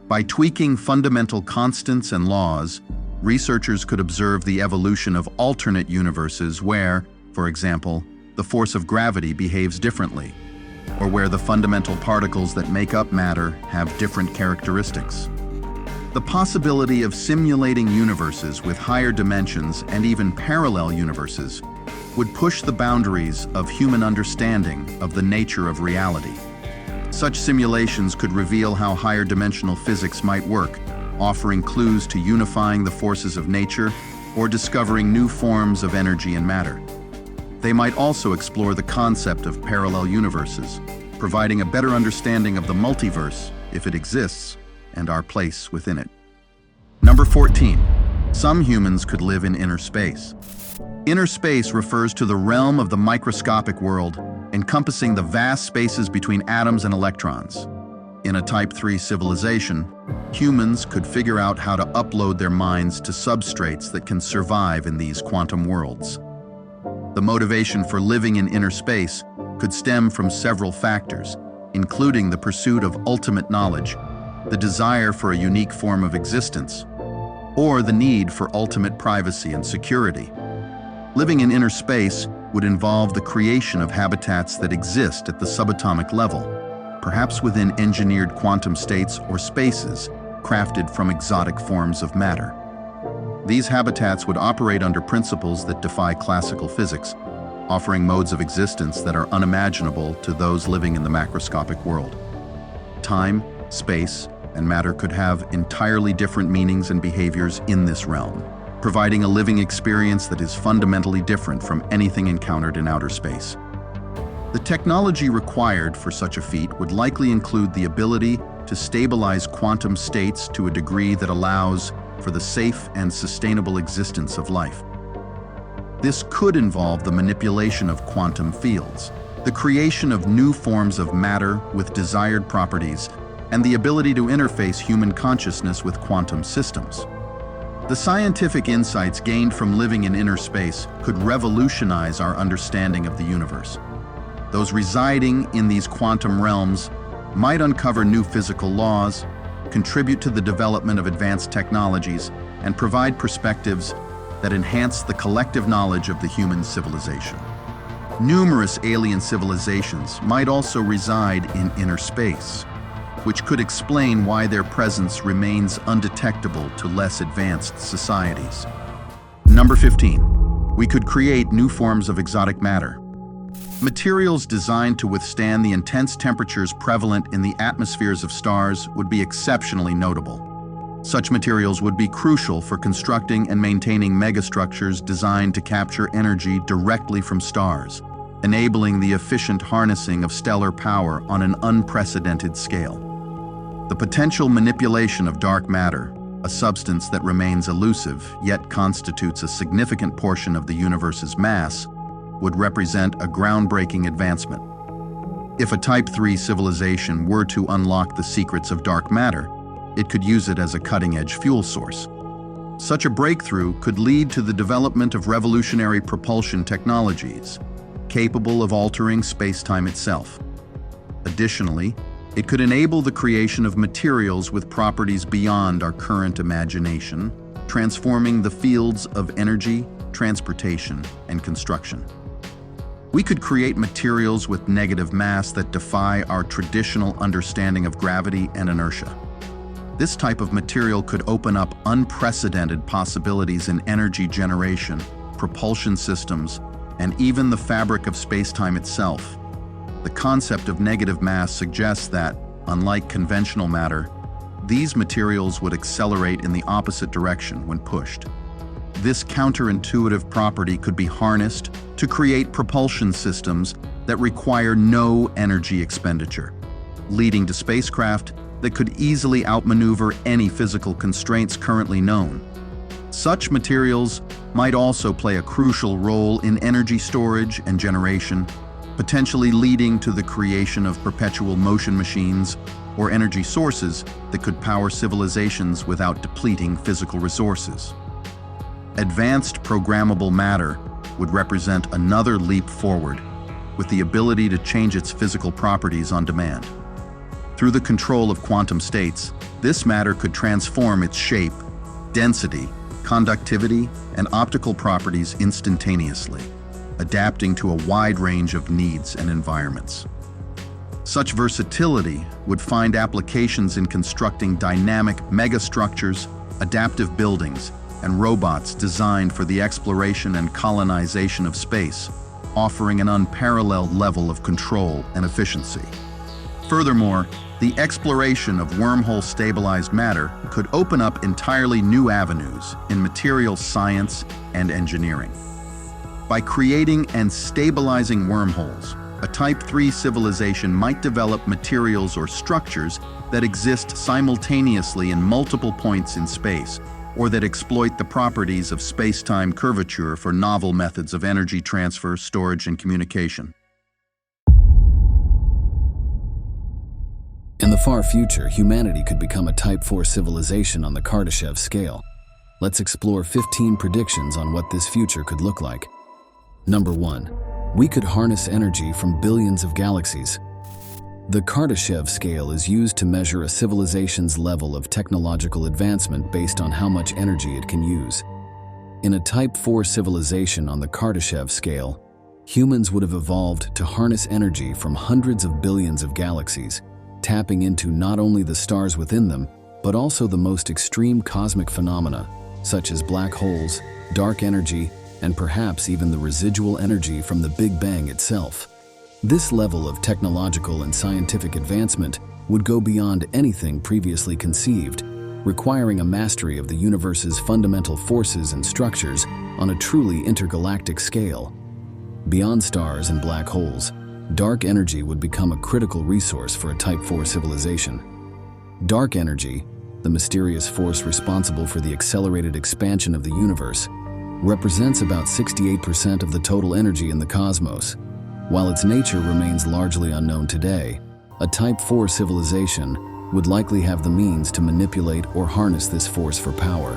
By tweaking fundamental constants and laws, researchers could observe the evolution of alternate universes where, for example, the force of gravity behaves differently, or where the fundamental particles that make up matter have different characteristics. The possibility of simulating universes with higher dimensions and even parallel universes would push the boundaries of human understanding of the nature of reality. Such simulations could reveal how higher dimensional physics might work, offering clues to unifying the forces of nature or discovering new forms of energy and matter. They might also explore the concept of parallel universes, providing a better understanding of the multiverse, if it exists, and our place within it. Number 14. Some humans could live in inner space. Inner space refers to the realm of the microscopic world, encompassing the vast spaces between atoms and electrons. In a Type 3 civilization, humans could figure out how to upload their minds to substrates that can survive in these quantum worlds. The motivation for living in inner space could stem from several factors, including the pursuit of ultimate knowledge, the desire for a unique form of existence, or the need for ultimate privacy and security. Living in inner space would involve the creation of habitats that exist at the subatomic level, perhaps within engineered quantum states or spaces crafted from exotic forms of matter. These habitats would operate under principles that defy classical physics, offering modes of existence that are unimaginable to those living in the macroscopic world. Time, space, and matter could have entirely different meanings and behaviors in this realm, providing a living experience that is fundamentally different from anything encountered in outer space. The technology required for such a feat would likely include the ability to stabilize quantum states to a degree that allows for the safe and sustainable existence of life. This could involve the manipulation of quantum fields, the creation of new forms of matter with desired properties, and the ability to interface human consciousness with quantum systems. The scientific insights gained from living in inner space could revolutionize our understanding of the universe. Those residing in these quantum realms might uncover new physical laws, contribute to the development of advanced technologies, and provide perspectives that enhance the collective knowledge of the human civilization. Numerous alien civilizations might also reside in inner space, which could explain why their presence remains undetectable to less advanced societies. Number 15. We could create new forms of exotic matter. Materials designed to withstand the intense temperatures prevalent in the atmospheres of stars would be exceptionally notable. Such materials would be crucial for constructing and maintaining megastructures designed to capture energy directly from stars, enabling the efficient harnessing of stellar power on an unprecedented scale. The potential manipulation of dark matter, a substance that remains elusive yet constitutes a significant portion of the universe's mass, would represent a groundbreaking advancement. If a Type 3 civilization were to unlock the secrets of dark matter, it could use it as a cutting-edge fuel source. Such a breakthrough could lead to the development of revolutionary propulsion technologies, capable of altering space-time itself. Additionally, it could enable the creation of materials with properties beyond our current imagination, transforming the fields of energy, transportation, and construction. We could create materials with negative mass that defy our traditional understanding of gravity and inertia. This type of material could open up unprecedented possibilities in energy generation, propulsion systems, and even the fabric of space-time itself. The concept of negative mass suggests that, unlike conventional matter, these materials would accelerate in the opposite direction when pushed. This counterintuitive property could be harnessed to create propulsion systems that require no energy expenditure, leading to spacecraft that could easily outmaneuver any physical constraints currently known. Such materials might also play a crucial role in energy storage and generation, potentially leading to the creation of perpetual motion machines or energy sources that could power civilizations without depleting physical resources. Advanced programmable matter would represent another leap forward, with the ability to change its physical properties on demand. Through the control of quantum states, this matter could transform its shape, density, conductivity, and optical properties instantaneously, adapting to a wide range of needs and environments. Such versatility would find applications in constructing dynamic megastructures, adaptive buildings, and robots designed for the exploration and colonization of space, offering an unparalleled level of control and efficiency. Furthermore, the exploration of wormhole-stabilized matter could open up entirely new avenues in materials science and engineering. By creating and stabilizing wormholes, a Type 3 civilization might develop materials or structures that exist simultaneously in multiple points in space, or that exploit the properties of space-time curvature for novel methods of energy transfer, storage, and communication. In the far future, humanity could become a Type 4 civilization on the Kardashev scale. Let's explore 15 predictions on what this future could look like. Number 1. We could harness energy from billions of galaxies. The Kardashev scale is used to measure a civilization's level of technological advancement based on how much energy it can use. In a Type 4 civilization on the Kardashev scale, humans would have evolved to harness energy from hundreds of billions of galaxies, tapping into not only the stars within them, but also the most extreme cosmic phenomena, such as black holes, dark energy, and perhaps even the residual energy from the Big Bang itself. This level of technological and scientific advancement would go beyond anything previously conceived, requiring a mastery of the universe's fundamental forces and structures on a truly intergalactic scale. Beyond stars and black holes, dark energy would become a critical resource for a Type 4 civilization. Dark energy, the mysterious force responsible for the accelerated expansion of the universe, represents about 68% of the total energy in the cosmos. While its nature remains largely unknown today, a Type 4 civilization would likely have the means to manipulate or harness this force for power.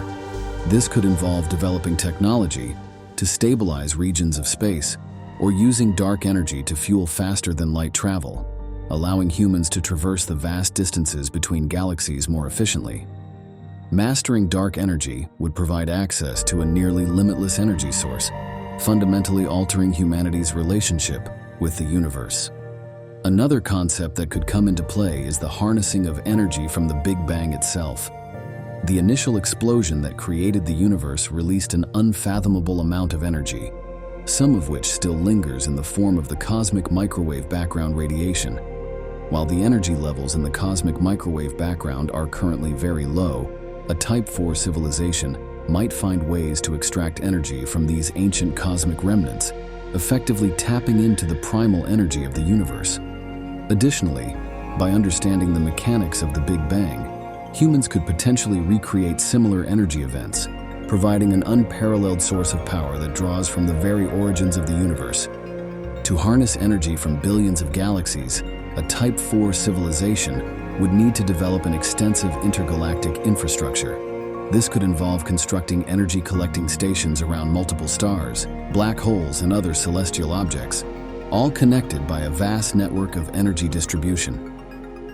This could involve developing technology to stabilize regions of space, or using dark energy to fuel faster-than-light travel, allowing humans to traverse the vast distances between galaxies more efficiently. Mastering dark energy would provide access to a nearly limitless energy source, fundamentally altering humanity's relationship with the universe. Another concept that could come into play is the harnessing of energy from the Big Bang itself. The initial explosion that created the universe released an unfathomable amount of energy, some of which still lingers in the form of the cosmic microwave background radiation. While the energy levels in the cosmic microwave background are currently very low, a Type 4 civilization might find ways to extract energy from these ancient cosmic remnants, effectively tapping into the primal energy of the universe. Additionally, by understanding the mechanics of the Big Bang, humans could potentially recreate similar energy events, providing an unparalleled source of power that draws from the very origins of the universe. To harness energy from billions of galaxies, a Type 4 civilization would need to develop an extensive intergalactic infrastructure. This could involve constructing energy-collecting stations around multiple stars, black holes, and other celestial objects, all connected by a vast network of energy distribution.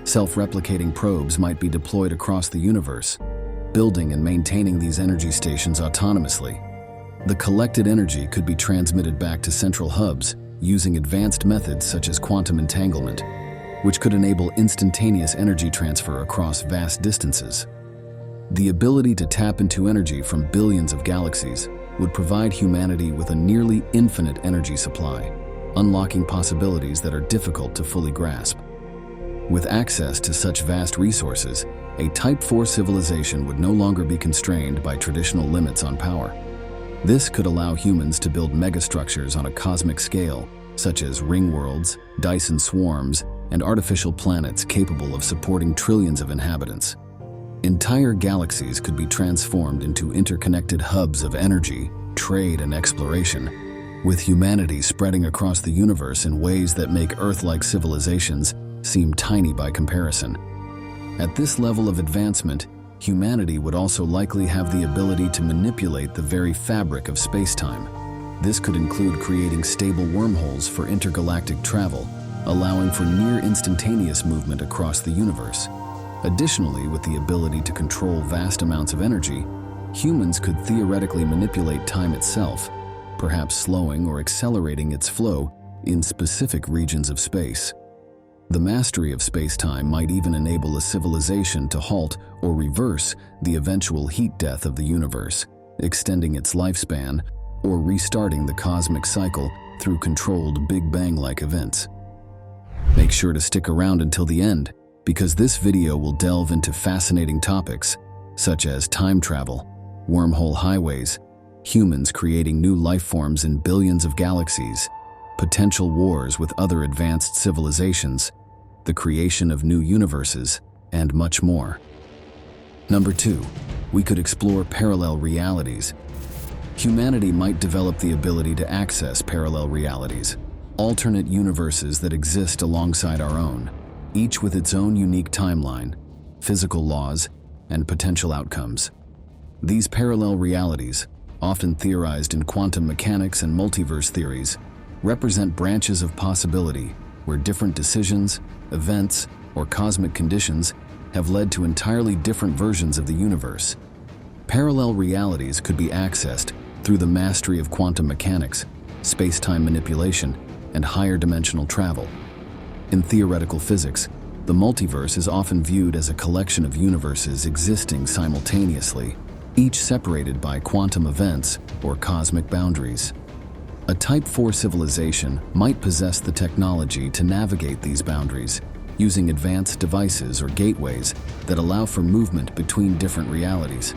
Self-replicating probes might be deployed across the universe, building and maintaining these energy stations autonomously. The collected energy could be transmitted back to central hubs using advanced methods such as quantum entanglement, which could enable instantaneous energy transfer across vast distances. The ability to tap into energy from billions of galaxies would provide humanity with a nearly infinite energy supply, unlocking possibilities that are difficult to fully grasp. With access to such vast resources, a Type 4 civilization would no longer be constrained by traditional limits on power. This could allow humans to build megastructures on a cosmic scale, such as ring worlds, Dyson swarms, and artificial planets capable of supporting trillions of inhabitants. Entire galaxies could be transformed into interconnected hubs of energy, trade, and exploration, with humanity spreading across the universe in ways that make Earth-like civilizations seem tiny by comparison. At this level of advancement, humanity would also likely have the ability to manipulate the very fabric of space-time. This could include creating stable wormholes for intergalactic travel, allowing for near-instantaneous movement across the universe. Additionally, with the ability to control vast amounts of energy, humans could theoretically manipulate time itself, perhaps slowing or accelerating its flow in specific regions of space. The mastery of space-time might even enable a civilization to halt or reverse the eventual heat death of the universe, extending its lifespan or restarting the cosmic cycle through controlled Big Bang-like events. Make sure to stick around until the end, because this video will delve into fascinating topics such as time travel, wormhole highways, humans creating new life forms in billions of galaxies, potential wars with other advanced civilizations, the creation of new universes, and much more. Number 2, we could explore parallel realities. Humanity might develop the ability to access parallel realities, alternate universes that exist alongside our own, each with its own unique timeline, physical laws, and potential outcomes. These parallel realities, often theorized in quantum mechanics and multiverse theories, represent branches of possibility where different decisions, events, or cosmic conditions have led to entirely different versions of the universe. Parallel realities could be accessed through the mastery of quantum mechanics, space-time manipulation, and higher dimensional travel. In theoretical physics, the multiverse is often viewed as a collection of universes existing simultaneously, each separated by quantum events or cosmic boundaries. A Type 4 civilization might possess the technology to navigate these boundaries, using advanced devices or gateways that allow for movement between different realities.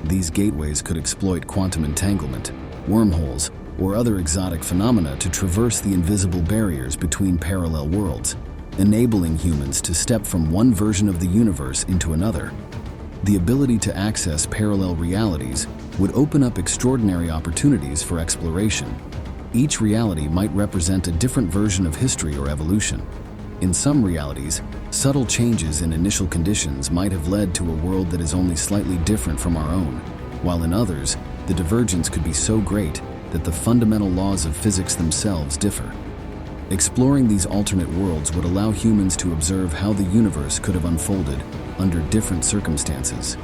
These gateways could exploit quantum entanglement, wormholes, or other exotic phenomena to traverse the invisible barriers between parallel worlds, enabling humans to step from one version of the universe into another. The ability to access parallel realities would open up extraordinary opportunities for exploration. Each reality might represent a different version of history or evolution. In some realities, subtle changes in initial conditions might have led to a world that is only slightly different from our own, while in others, the divergence could be so great that the fundamental laws of physics themselves differ. Exploring these alternate worlds would allow humans to observe how the universe could have unfolded under different circumstances.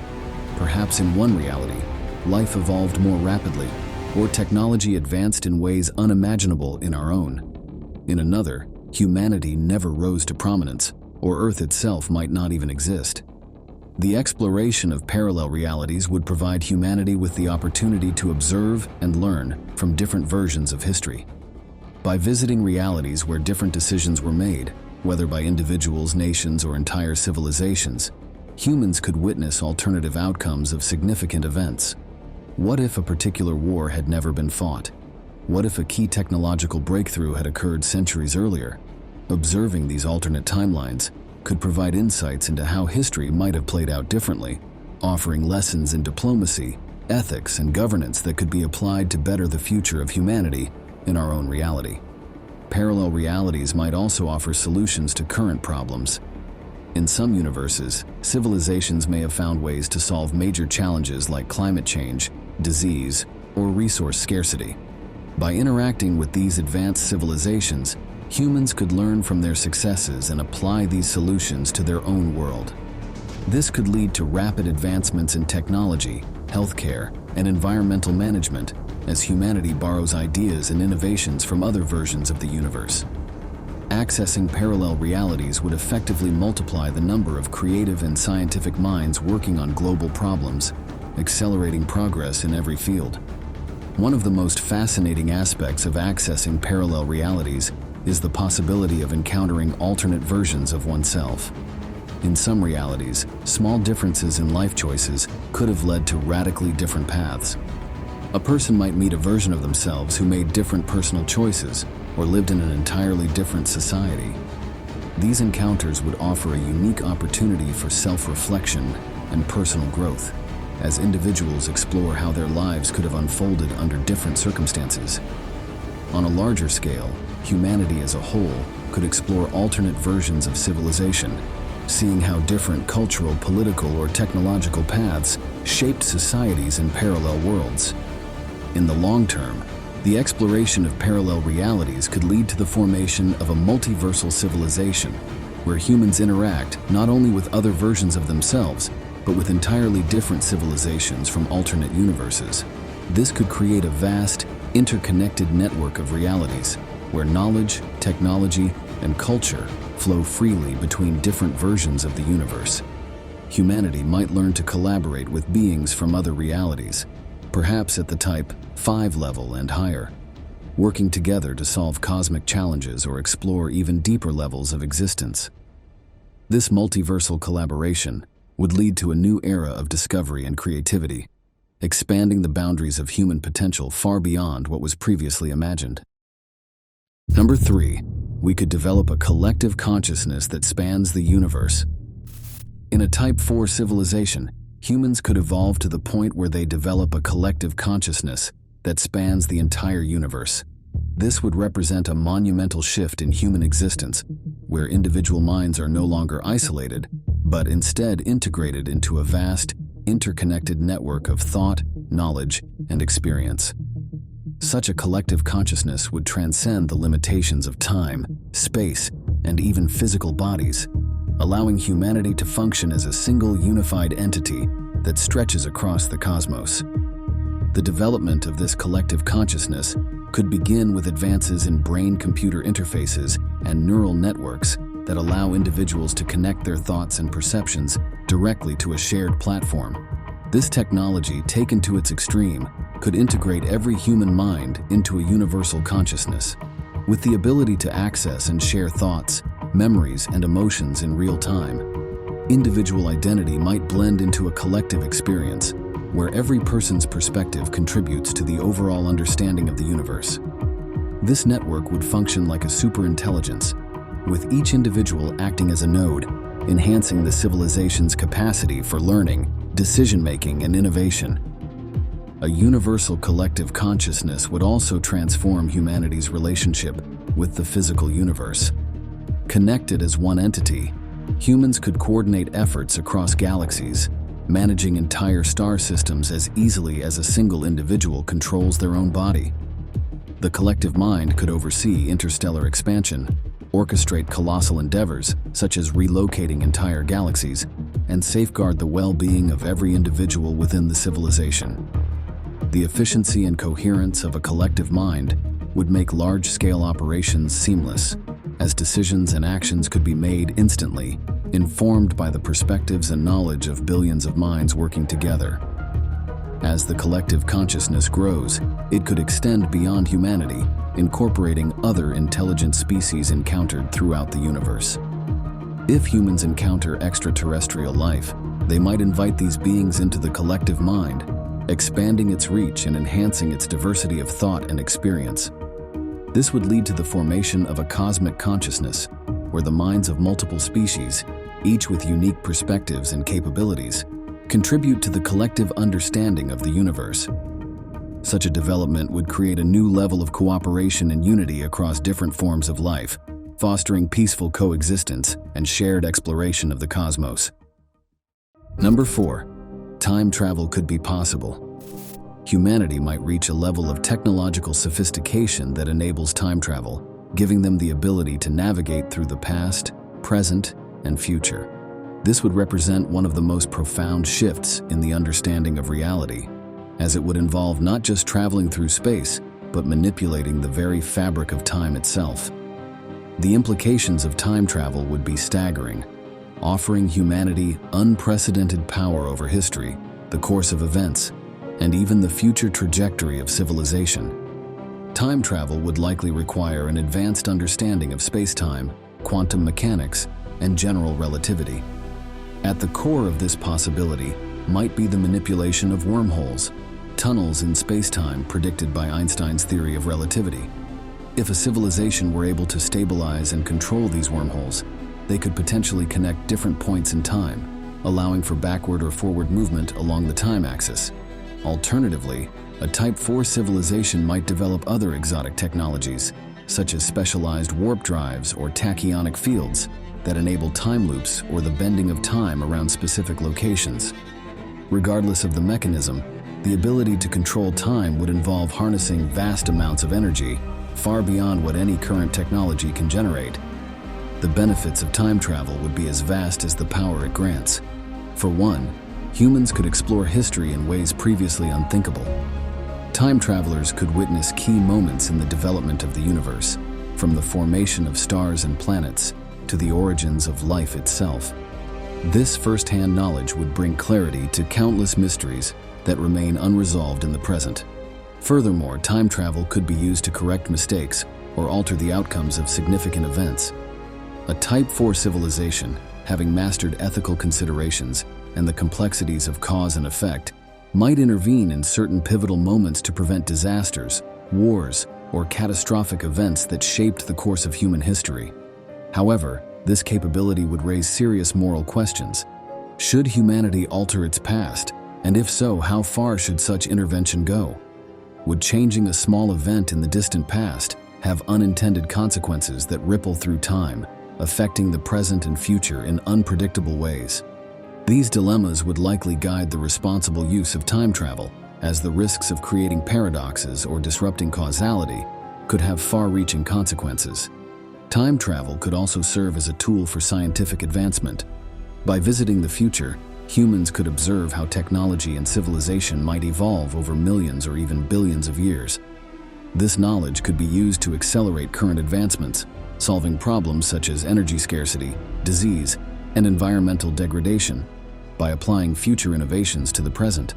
Perhaps in one reality, life evolved more rapidly, or technology advanced in ways unimaginable in our own. In another, humanity never rose to prominence, or Earth itself might not even exist. The exploration of parallel realities would provide humanity with the opportunity to observe and learn from different versions of history. By visiting realities where different decisions were made, whether by individuals, nations, or entire civilizations, humans could witness alternative outcomes of significant events. What if a particular war had never been fought? What if a key technological breakthrough had occurred centuries earlier? Observing these alternate timelines could provide insights into how history might have played out differently, offering lessons in diplomacy, ethics, and governance that could be applied to better the future of humanity in our own reality. Parallel realities might also offer solutions to current problems. In some universes, civilizations may have found ways to solve major challenges like climate change, disease, or resource scarcity. By interacting with these advanced civilizations, humans could learn from their successes and apply these solutions to their own world. This could lead to rapid advancements in technology, healthcare, and environmental management as humanity borrows ideas and innovations from other versions of the universe. Accessing parallel realities would effectively multiply the number of creative and scientific minds working on global problems, accelerating progress in every field. One of the most fascinating aspects of accessing parallel realities is the possibility of encountering alternate versions of oneself. In some realities, small differences in life choices could have led to radically different paths. A person might meet a version of themselves who made different personal choices or lived in an entirely different society. These encounters would offer a unique opportunity for self-reflection and personal growth, as individuals explore how their lives could have unfolded under different circumstances. On a larger scale, humanity as a whole could explore alternate versions of civilization, seeing how different cultural, political, or technological paths shaped societies in parallel worlds. In the long term, the exploration of parallel realities could lead to the formation of a multiversal civilization, where humans interact not only with other versions of themselves, but with entirely different civilizations from alternate universes. This could create a vast, interconnected network of realities, where knowledge, technology, and culture flow freely between different versions of the universe. Humanity might learn to collaborate with beings from other realities, perhaps at the Type 5 level and higher, working together to solve cosmic challenges or explore even deeper levels of existence. This multiversal collaboration would lead to a new era of discovery and creativity, expanding the boundaries of human potential far beyond what was previously imagined. Number 3, we could develop a collective consciousness that spans the universe. In a Type 4 civilization, humans could evolve to the point where they develop a collective consciousness that spans the entire universe. This would represent a monumental shift in human existence, where individual minds are no longer isolated, but instead integrated into a vast, interconnected network of thought, knowledge, and experience. Such a collective consciousness would transcend the limitations of time, space, and even physical bodies, allowing humanity to function as a single unified entity that stretches across the cosmos. The development of this collective consciousness could begin with advances in brain-computer interfaces and neural networks that allow individuals to connect their thoughts and perceptions directly to a shared platform. This technology, taken to its extreme, could integrate every human mind into a universal consciousness. With the ability to access and share thoughts, memories, and emotions in real time, individual identity might blend into a collective experience, where every person's perspective contributes to the overall understanding of the universe. This network would function like a superintelligence, with each individual acting as a node, enhancing the civilization's capacity for learning, decision-making, and innovation. A universal collective consciousness would also transform humanity's relationship with the physical universe. Connected as one entity, humans could coordinate efforts across galaxies, managing entire star systems as easily as a single individual controls their own body. The collective mind could oversee interstellar expansion, orchestrate colossal endeavors such as relocating entire galaxies, and safeguard the well-being of every individual within the civilization. The efficiency and coherence of a collective mind would make large-scale operations seamless, as decisions and actions could be made instantly, informed by the perspectives and knowledge of billions of minds working together. As the collective consciousness grows, it could extend beyond humanity, incorporating other intelligent species encountered throughout the universe. If humans encounter extraterrestrial life, they might invite these beings into the collective mind, expanding its reach and enhancing its diversity of thought and experience. This would lead to the formation of a cosmic consciousness, where the minds of multiple species, each with unique perspectives and capabilities, contribute to the collective understanding of the universe. Such a development would create a new level of cooperation and unity across different forms of life, fostering peaceful coexistence and shared exploration of the cosmos. Number 4, time travel could be possible. Humanity might reach a level of technological sophistication that enables time travel, giving them the ability to navigate through the past, present, and future. This would represent one of the most profound shifts in the understanding of reality, as it would involve not just traveling through space, but manipulating the very fabric of time itself. The implications of time travel would be staggering, offering humanity unprecedented power over history, the course of events, and even the future trajectory of civilization. Time travel would likely require an advanced understanding of space-time, quantum mechanics, and general relativity. At the core of this possibility might be the manipulation of wormholes, tunnels in space-time predicted by Einstein's theory of relativity. If a civilization were able to stabilize and control these wormholes, they could potentially connect different points in time, allowing for backward or forward movement along the time axis. Alternatively, a Type 4 civilization might develop other exotic technologies, such as specialized warp drives or tachyonic fields that enable time loops or the bending of time around specific locations. Regardless of the mechanism, the ability to control time would involve harnessing vast amounts of energy, far beyond what any current technology can generate. The benefits of time travel would be as vast as the power it grants. For one, humans could explore history in ways previously unthinkable. Time travelers could witness key moments in the development of the universe, from the formation of stars and planets to the origins of life itself. This first-hand knowledge would bring clarity to countless mysteries that remain unresolved in the present. Furthermore, time travel could be used to correct mistakes or alter the outcomes of significant events. A Type 4 civilization, having mastered ethical considerations and the complexities of cause and effect, might intervene in certain pivotal moments to prevent disasters, wars, or catastrophic events that shaped the course of human history. However, this capability would raise serious moral questions. Should humanity alter its past? And if so, how far should such intervention go? Would changing a small event in the distant past have unintended consequences that ripple through time, affecting the present and future in unpredictable ways? These dilemmas would likely guide the responsible use of time travel, as the risks of creating paradoxes or disrupting causality could have far-reaching consequences. Time travel could also serve as a tool for scientific advancement. By visiting the future, humans could observe how technology and civilization might evolve over millions or even billions of years. This knowledge could be used to accelerate current advancements, solving problems such as energy scarcity, disease, and environmental degradation by applying future innovations to the present.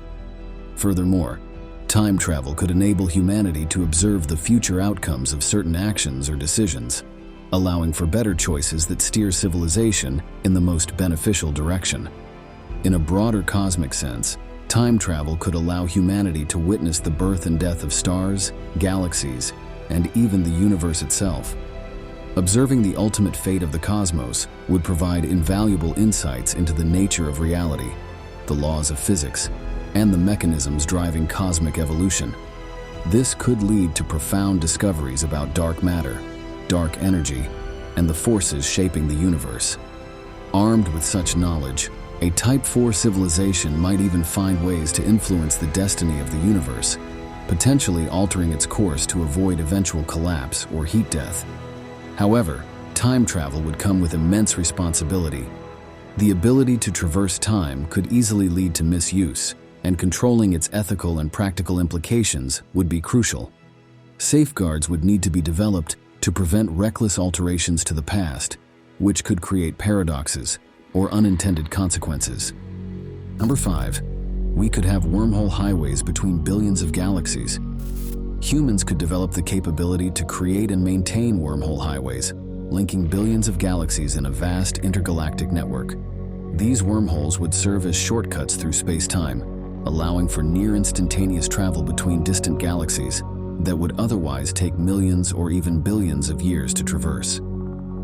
Furthermore, time travel could enable humanity to observe the future outcomes of certain actions or decisions, allowing for better choices that steer civilization in the most beneficial direction. In a broader cosmic sense, time travel could allow humanity to witness the birth and death of stars, galaxies, and even the universe itself. Observing the ultimate fate of the cosmos would provide invaluable insights into the nature of reality, the laws of physics, and the mechanisms driving cosmic evolution. This could lead to profound discoveries about dark matter, dark energy, and the forces shaping the universe. Armed with such knowledge, a Type 4 civilization might even find ways to influence the destiny of the universe, potentially altering its course to avoid eventual collapse or heat death. However, time travel would come with immense responsibility. The ability to traverse time could easily lead to misuse, and controlling its ethical and practical implications would be crucial. Safeguards would need to be developed to prevent reckless alterations to the past, which could create paradoxes or unintended consequences. Number 5. We could have wormhole highways between billions of galaxies. Humans could develop the capability to create and maintain wormhole highways, linking billions of galaxies in a vast intergalactic network. These wormholes would serve as shortcuts through space-time, allowing for near-instantaneous travel between distant galaxies that would otherwise take millions or even billions of years to traverse.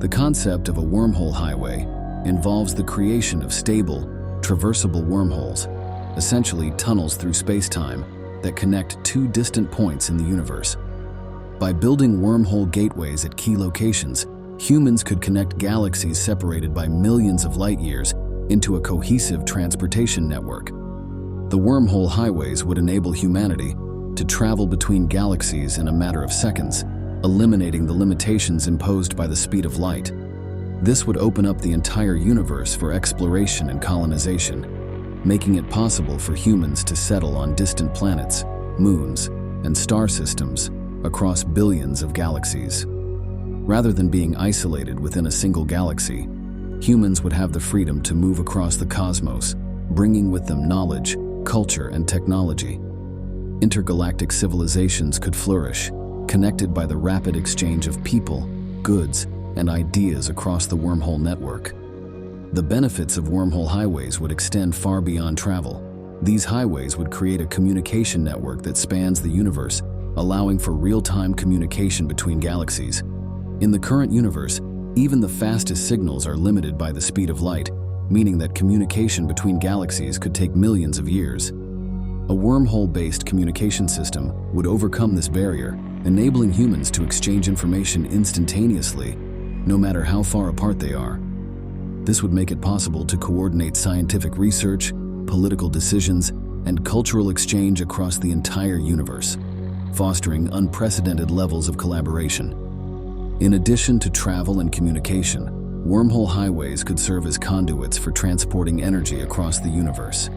The concept of a wormhole highway involves the creation of stable, traversable wormholes, essentially tunnels through space-time that connect two distant points in the universe. By building wormhole gateways at key locations, humans could connect galaxies separated by millions of light-years into a cohesive transportation network. The wormhole highways would enable humanity to travel between galaxies in a matter of seconds, eliminating the limitations imposed by the speed of light. This would open up the entire universe for exploration and colonization, making it possible for humans to settle on distant planets, moons, and star systems across billions of galaxies. Rather than being isolated within a single galaxy, humans would have the freedom to move across the cosmos, bringing with them knowledge, culture, and technology. Intergalactic civilizations could flourish, connected by the rapid exchange of people, goods, and ideas across the wormhole network. The benefits of wormhole highways would extend far beyond travel. These highways would create a communication network that spans the universe, allowing for real-time communication between galaxies. In the current universe, even the fastest signals are limited by the speed of light, meaning that communication between galaxies could take millions of years. A wormhole-based communication system would overcome this barrier, enabling humans to exchange information instantaneously, no matter how far apart they are. This would make it possible to coordinate scientific research, political decisions, and cultural exchange across the entire universe, fostering unprecedented levels of collaboration. In addition to travel and communication, wormhole highways could serve as conduits for transporting energy across the universe.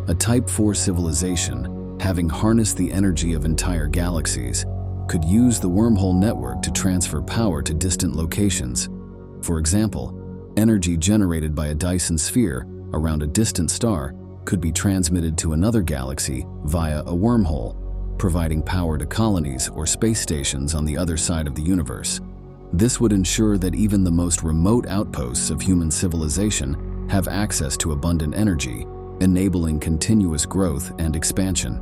A Type 4 civilization, having harnessed the energy of entire galaxies, could use the wormhole network to transfer power to distant locations. For example, energy generated by a Dyson sphere around a distant star could be transmitted to another galaxy via a wormhole, providing power to colonies or space stations on the other side of the universe. This would ensure that even the most remote outposts of human civilization have access to abundant energy, enabling continuous growth and expansion.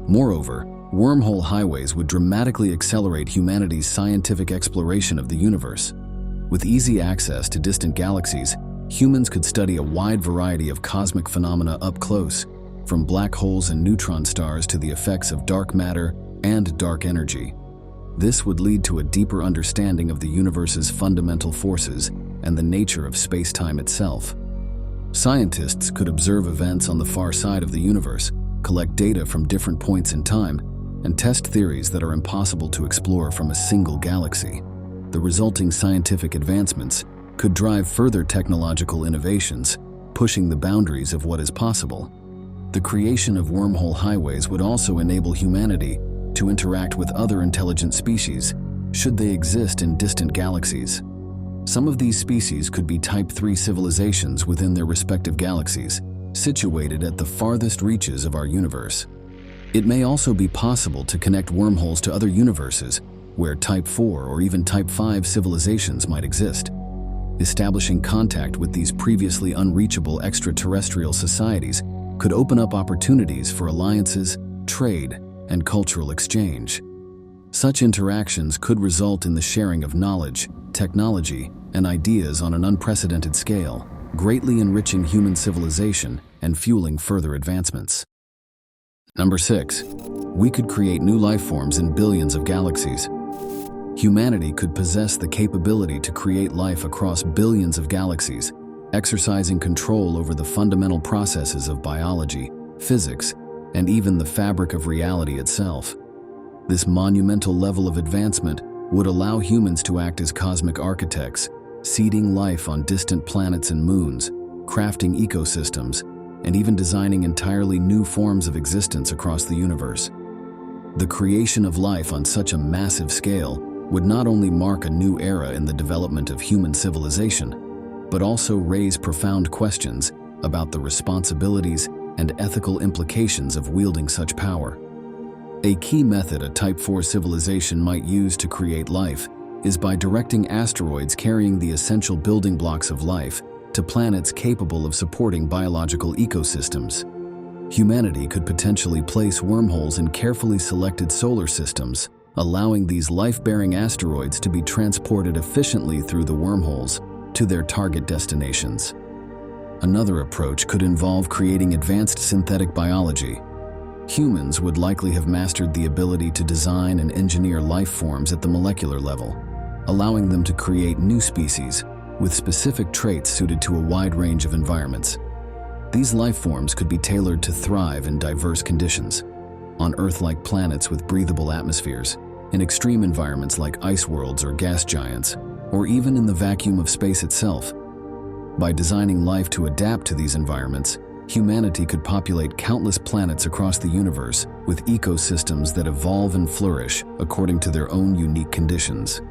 Moreover, wormhole highways would dramatically accelerate humanity's scientific exploration of the universe. With easy access to distant galaxies, humans could study a wide variety of cosmic phenomena up close, from black holes and neutron stars to the effects of dark matter and dark energy. This would lead to a deeper understanding of the universe's fundamental forces and the nature of space-time itself. Scientists could observe events on the far side of the universe, collect data from different points in time, and test theories that are impossible to explore from a single galaxy. The resulting scientific advancements could drive further technological innovations, pushing the boundaries of what is possible. The creation of wormhole highways would also enable humanity to interact with other intelligent species, should they exist in distant galaxies. Some of these species could be Type 3 civilizations within their respective galaxies, situated at the farthest reaches of our universe. It may also be possible to connect wormholes to other universes where Type 4 or even Type 5 civilizations might exist. Establishing contact with these previously unreachable extraterrestrial societies could open up opportunities for alliances, trade, and cultural exchange. Such interactions could result in the sharing of knowledge, technology, and ideas on an unprecedented scale, greatly enriching human civilization and fueling further advancements. Number 6. We could create new life forms in billions of galaxies. Humanity could possess the capability to create life across billions of galaxies, exercising control over the fundamental processes of biology, physics, and even the fabric of reality itself. This monumental level of advancement would allow humans to act as cosmic architects, seeding life on distant planets and moons, crafting ecosystems, and even designing entirely new forms of existence across the universe. The creation of life on such a massive scale would not only mark a new era in the development of human civilization, but also raise profound questions about the responsibilities and ethical implications of wielding such power. A key method a Type 4 civilization might use to create life is by directing asteroids carrying the essential building blocks of life to planets capable of supporting biological ecosystems. Humanity could potentially place wormholes in carefully selected solar systems, allowing these life-bearing asteroids to be transported efficiently through the wormholes to their target destinations. Another approach could involve creating advanced synthetic biology. Humans would likely have mastered the ability to design and engineer life forms at the molecular level, allowing them to create new species with specific traits suited to a wide range of environments. These life forms could be tailored to thrive in diverse conditions, on Earth-like planets with breathable atmospheres, in extreme environments like ice worlds or gas giants, or even in the vacuum of space itself. By designing life to adapt to these environments, humanity could populate countless planets across the universe with ecosystems that evolve and flourish according to their own unique conditions.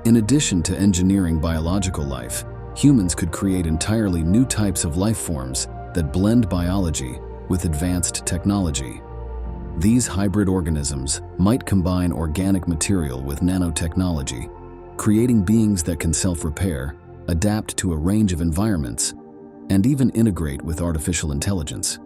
In addition to engineering biological life, humans could create entirely new types of life forms that blend biology with advanced technology. These hybrid organisms might combine organic material with nanotechnology, creating beings that can self-repair, adapt to a range of environments, and even integrate with artificial intelligence.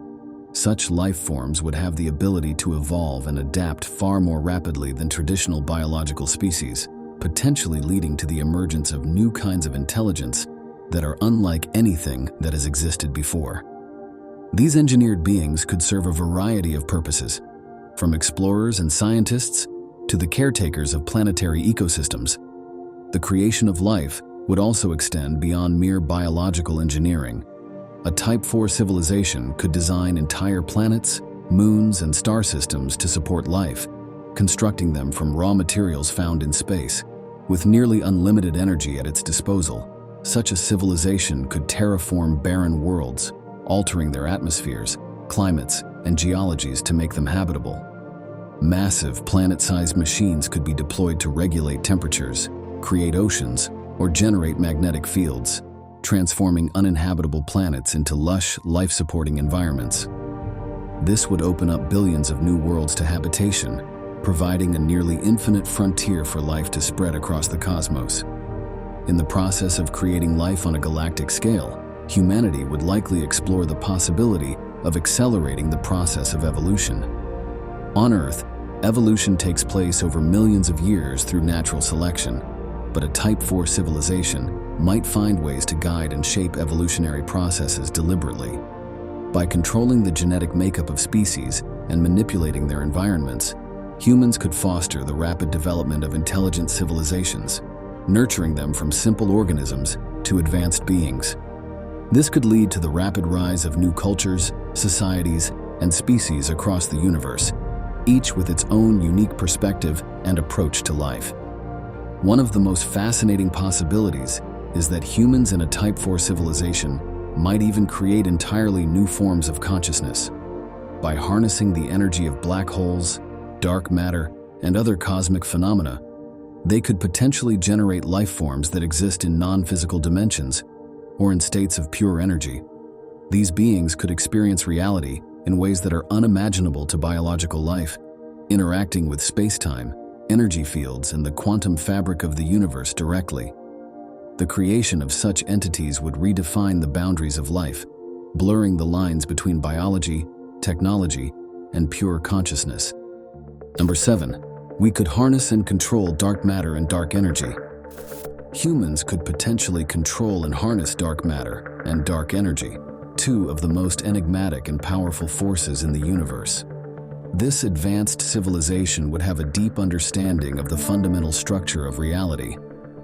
Such life forms would have the ability to evolve and adapt far more rapidly than traditional biological species, potentially leading to the emergence of new kinds of intelligence that are unlike anything that has existed before. These engineered beings could serve a variety of purposes, from explorers and scientists to the caretakers of planetary ecosystems. The creation of life would also extend beyond mere biological engineering. A Type 4 civilization could design entire planets, moons, and star systems to support life, constructing them from raw materials found in space. With nearly unlimited energy at its disposal, such a civilization could terraform barren worlds, altering their atmospheres, climates and geologies to make them habitable. Massive planet-sized machines could be deployed to regulate temperatures, create oceans, or generate magnetic fields, transforming uninhabitable planets into lush, life-supporting environments. This would open up billions of new worlds to habitation, providing a nearly infinite frontier for life to spread across the cosmos. In the process of creating life on a galactic scale, humanity would likely explore the possibility of accelerating the process of evolution. On Earth, evolution takes place over millions of years through natural selection, but a Type 4 civilization might find ways to guide and shape evolutionary processes deliberately. By controlling the genetic makeup of species and manipulating their environments, humans could foster the rapid development of intelligent civilizations, nurturing them from simple organisms to advanced beings. This could lead to the rapid rise of new cultures, societies, and species across the universe, each with its own unique perspective and approach to life. One of the most fascinating possibilities is that humans in a Type 4 civilization might even create entirely new forms of consciousness. By harnessing the energy of black holes, dark matter, and other cosmic phenomena, they could potentially generate life forms that exist in non-physical dimensions or in states of pure energy. These beings could experience reality in ways that are unimaginable to biological life, interacting with space-time, energy fields, and the quantum fabric of the universe directly. The creation of such entities would redefine the boundaries of life, blurring the lines between biology, technology, and pure consciousness. Number 7. We could harness and control dark matter and dark energy. Humans could potentially control and harness dark matter and dark energy, two of the most enigmatic and powerful forces in the universe. This advanced civilization would have a deep understanding of the fundamental structure of reality,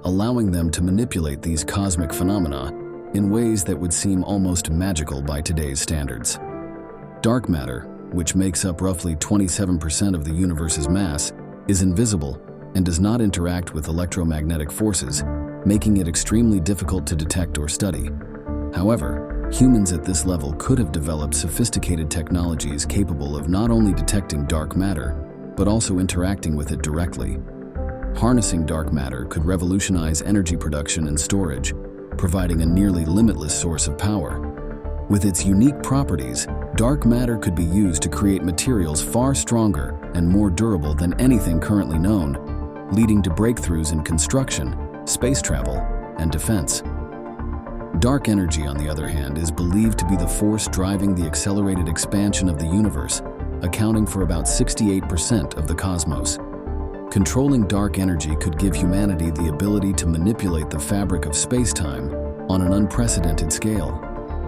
allowing them to manipulate these cosmic phenomena in ways that would seem almost magical by today's standards. Dark matter, which makes up roughly 27% of the universe's mass, is invisible and does not interact with electromagnetic forces, making it extremely difficult to detect or study. However, humans at this level could have developed sophisticated technologies capable of not only detecting dark matter, but also interacting with it directly. Harnessing dark matter could revolutionize energy production and storage, providing a nearly limitless source of power. With its unique properties, dark matter could be used to create materials far stronger and more durable than anything currently known, leading to breakthroughs in construction, space travel, and defense. Dark energy, on the other hand, is believed to be the force driving the accelerated expansion of the universe, accounting for about 68% of the cosmos. Controlling dark energy could give humanity the ability to manipulate the fabric of space-time on an unprecedented scale.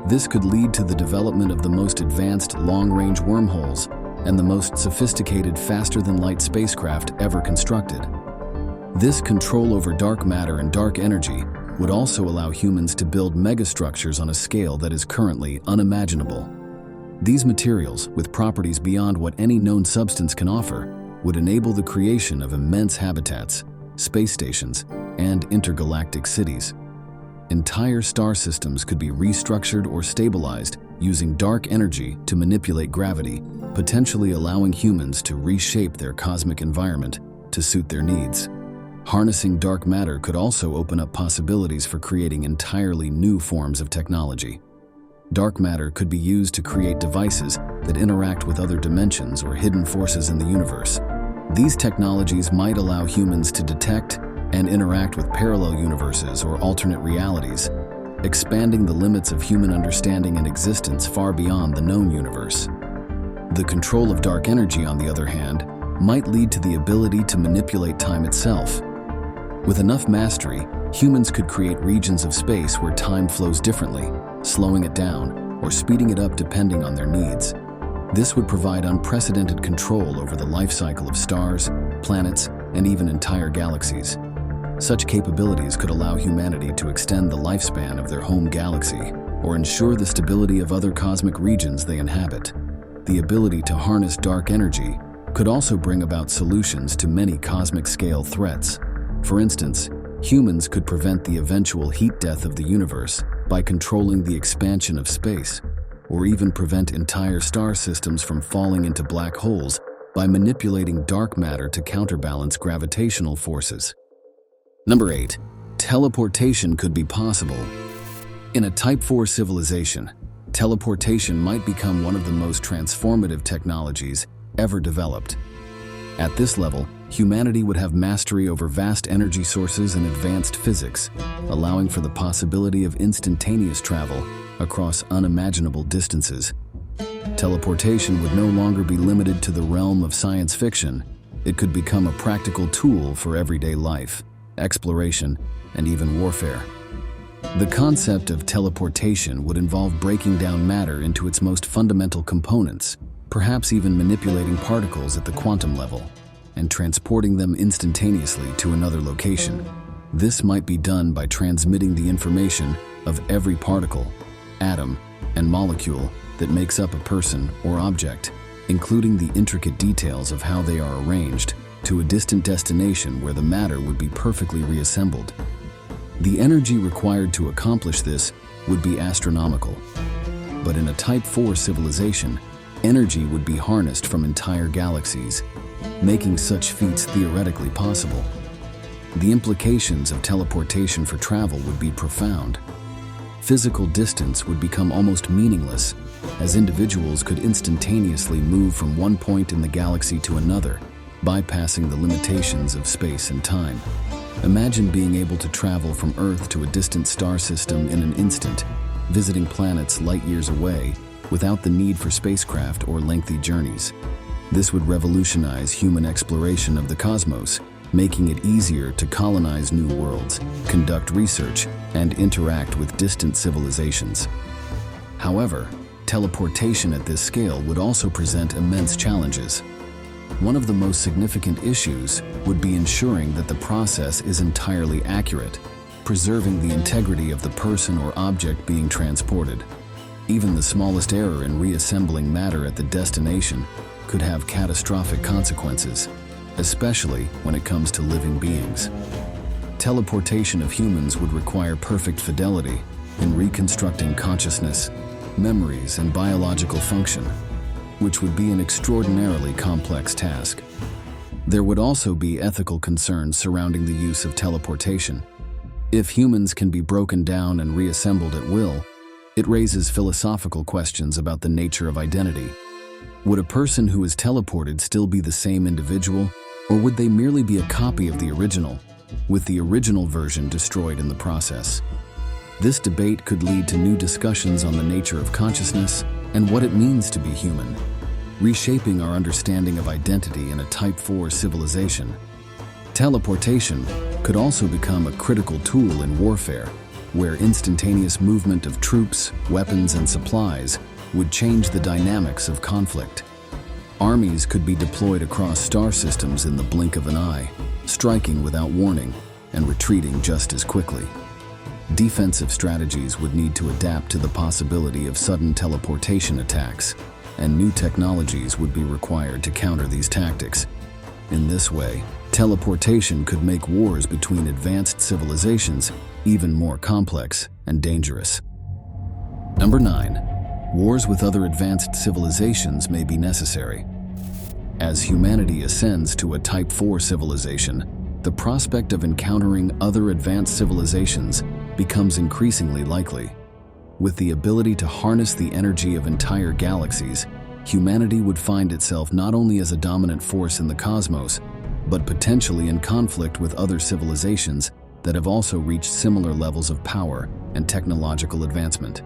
This could lead to the development of the most advanced long-range wormholes and the most sophisticated faster-than-light spacecraft ever constructed. This control over dark matter and dark energy would also allow humans to build megastructures on a scale that is currently unimaginable. These materials, with properties beyond what any known substance can offer, would enable the creation of immense habitats, space stations, and intergalactic cities. Entire star systems could be restructured or stabilized using dark energy to manipulate gravity, potentially allowing humans to reshape their cosmic environment to suit their needs. Harnessing dark matter could also open up possibilities for creating entirely new forms of technology. Dark matter could be used to create devices that interact with other dimensions or hidden forces in the universe. These technologies might allow humans to detect and interact with parallel universes or alternate realities, expanding the limits of human understanding and existence far beyond the known universe. The control of dark energy, on the other hand, might lead to the ability to manipulate time itself. With enough mastery, humans could create regions of space where time flows differently, slowing it down or speeding it up depending on their needs. This would provide unprecedented control over the life cycle of stars, planets, and even entire galaxies. Such capabilities could allow humanity to extend the lifespan of their home galaxy or ensure the stability of other cosmic regions they inhabit. The ability to harness dark energy could also bring about solutions to many cosmic-scale threats. For instance, humans could prevent the eventual heat death of the universe by controlling the expansion of space. or even prevent entire star systems from falling into black holes by manipulating dark matter to counterbalance gravitational forces. Number 8. Teleportation could be possible. In a Type 4 civilization, teleportation might become one of the most transformative technologies ever developed. At this level, humanity would have mastery over vast energy sources and advanced physics, allowing for the possibility of instantaneous travel across unimaginable distances. Teleportation would no longer be limited to the realm of science fiction. It could become a practical tool for everyday life, exploration, and even warfare. The concept of teleportation would involve breaking down matter into its most fundamental components, perhaps even manipulating particles at the quantum level, and transporting them instantaneously to another location. This might be done by transmitting the information of every particle, atom, and molecule that makes up a person or object, including the intricate details of how they are arranged, to a distant destination where the matter would be perfectly reassembled. The energy required to accomplish this would be astronomical. But in a Type 4 civilization, energy would be harnessed from entire galaxies, making such feats theoretically possible. The implications of teleportation for travel would be profound. Physical distance would become almost meaningless, as individuals could instantaneously move from one point in the galaxy to another, bypassing the limitations of space and time. Imagine being able to travel from Earth to a distant star system in an instant, visiting planets light years away, without the need for spacecraft or lengthy journeys. This would revolutionize human exploration of the cosmos, making it easier to colonize new worlds, conduct research, and interact with distant civilizations. However, teleportation at this scale would also present immense challenges. One of the most significant issues would be ensuring that the process is entirely accurate, preserving the integrity of the person or object being transported. Even the smallest error in reassembling matter at the destination could have catastrophic consequences, especially when it comes to living beings. Teleportation of humans would require perfect fidelity in reconstructing consciousness, memories, and biological function, which would be an extraordinarily complex task. There would also be ethical concerns surrounding the use of teleportation. If humans can be broken down and reassembled at will, it raises philosophical questions about the nature of identity. Would a person who is teleported still be the same individual, or would they merely be a copy of the original, with the original version destroyed in the process? This debate could lead to new discussions on the nature of consciousness and what it means to be human, reshaping our understanding of identity in a Type 4 civilization. Teleportation could also become a critical tool in warfare, where instantaneous movement of troops, weapons, and supplies would change the dynamics of conflict. Armies could be deployed across star systems in the blink of an eye, striking without warning and retreating just as quickly. Defensive strategies would need to adapt to the possibility of sudden teleportation attacks, and new technologies would be required to counter these tactics. In this way, teleportation could make wars between advanced civilizations even more complex and dangerous. Number 9. Wars with other advanced civilizations may be necessary. As humanity ascends to a Type 4 civilization, the prospect of encountering other advanced civilizations becomes increasingly likely. With the ability to harness the energy of entire galaxies, humanity would find itself not only as a dominant force in the cosmos, but potentially in conflict with other civilizations that have also reached similar levels of power and technological advancement.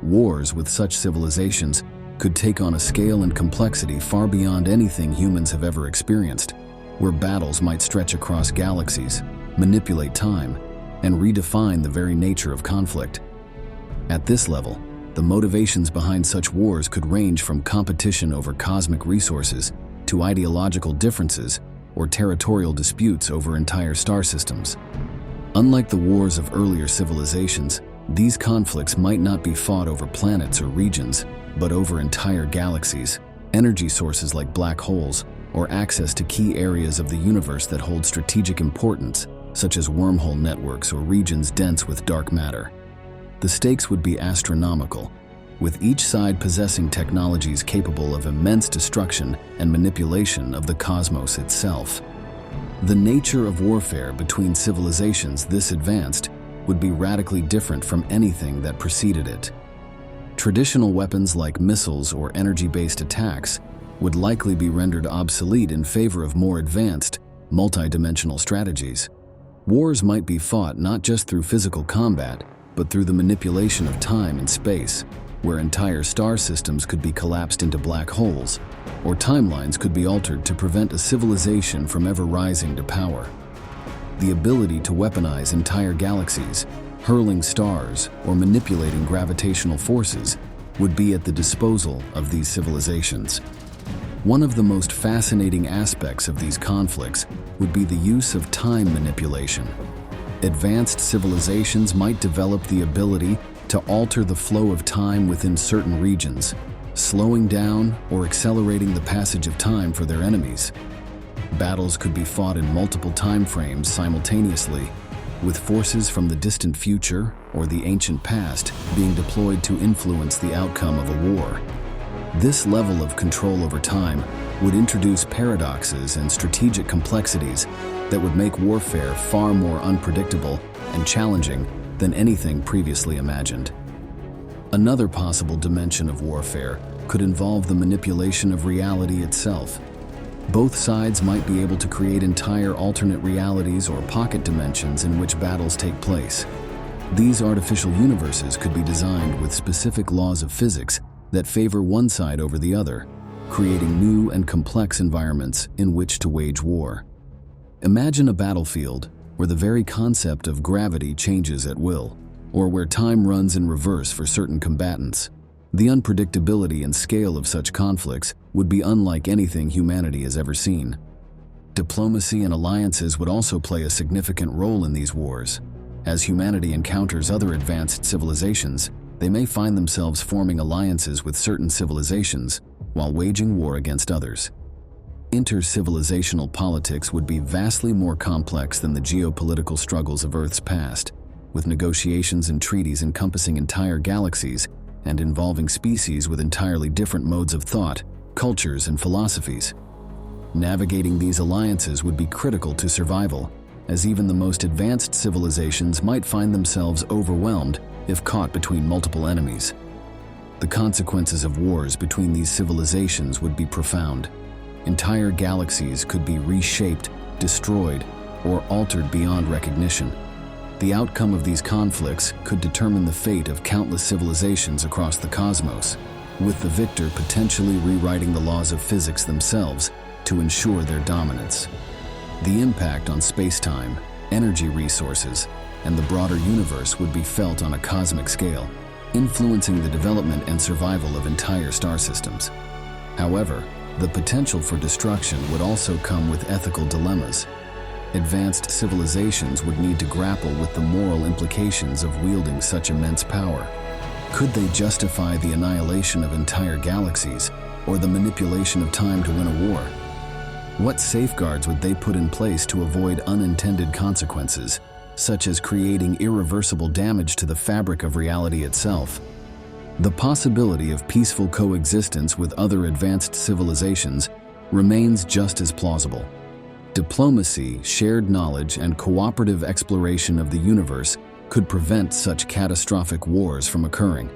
Wars with such civilizations could take on a scale and complexity far beyond anything humans have ever experienced, where battles might stretch across galaxies, manipulate time, and redefine the very nature of conflict. At this level, the motivations behind such wars could range from competition over cosmic resources to ideological differences or territorial disputes over entire star systems. Unlike the wars of earlier civilizations, these conflicts might not be fought over planets or regions, but over entire galaxies, energy sources like black holes, or access to key areas of the universe that hold strategic importance, such as wormhole networks or regions dense with dark matter. The stakes would be astronomical, with each side possessing technologies capable of immense destruction and manipulation of the cosmos itself. The nature of warfare between civilizations this advanced would be radically different from anything that preceded it. Traditional weapons like missiles or energy-based attacks would likely be rendered obsolete in favor of more advanced, multidimensional strategies. Wars might be fought not just through physical combat, but through the manipulation of time and space, where entire star systems could be collapsed into black holes, or timelines could be altered to prevent a civilization from ever rising to power. The ability to weaponize entire galaxies, hurling stars, or manipulating gravitational forces would be at the disposal of these civilizations. One of the most fascinating aspects of these conflicts would be the use of time manipulation. Advanced civilizations might develop the ability to alter the flow of time within certain regions, slowing down or accelerating the passage of time for their enemies. Battles could be fought in multiple time frames simultaneously, with forces from the distant future or the ancient past being deployed to influence the outcome of a war. This level of control over time would introduce paradoxes and strategic complexities that would make warfare far more unpredictable and challenging than anything previously imagined. Another possible dimension of warfare could involve the manipulation of reality itself. Both sides might be able to create entire alternate realities or pocket dimensions in which battles take place. These artificial universes could be designed with specific laws of physics that favor one side over the other, creating new and complex environments in which to wage war. Imagine a battlefield where the very concept of gravity changes at will, or where time runs in reverse for certain combatants. The unpredictability and scale of such conflicts would be unlike anything humanity has ever seen. Diplomacy and alliances would also play a significant role in these wars. As humanity encounters other advanced civilizations, they may find themselves forming alliances with certain civilizations while waging war against others. Inter-civilizational politics would be vastly more complex than the geopolitical struggles of Earth's past, with negotiations and treaties encompassing entire galaxies and involving species with entirely different modes of thought, cultures, and philosophies. Navigating these alliances would be critical to survival, as even the most advanced civilizations might find themselves overwhelmed if caught between multiple enemies. The consequences of wars between these civilizations would be profound. Entire galaxies could be reshaped, destroyed, or altered beyond recognition. The outcome of these conflicts could determine the fate of countless civilizations across the cosmos, with the victor potentially rewriting the laws of physics themselves to ensure their dominance. The impact on space-time, energy resources, and the broader universe would be felt on a cosmic scale, influencing the development and survival of entire star systems. However, the potential for destruction would also come with ethical dilemmas. Advanced civilizations would need to grapple with the moral implications of wielding such immense power. Could they justify the annihilation of entire galaxies or the manipulation of time to win a war? What safeguards would they put in place to avoid unintended consequences, such as creating irreversible damage to the fabric of reality itself? The possibility of peaceful coexistence with other advanced civilizations remains just as plausible. Diplomacy, shared knowledge, and cooperative exploration of the universe could prevent such catastrophic wars from occurring.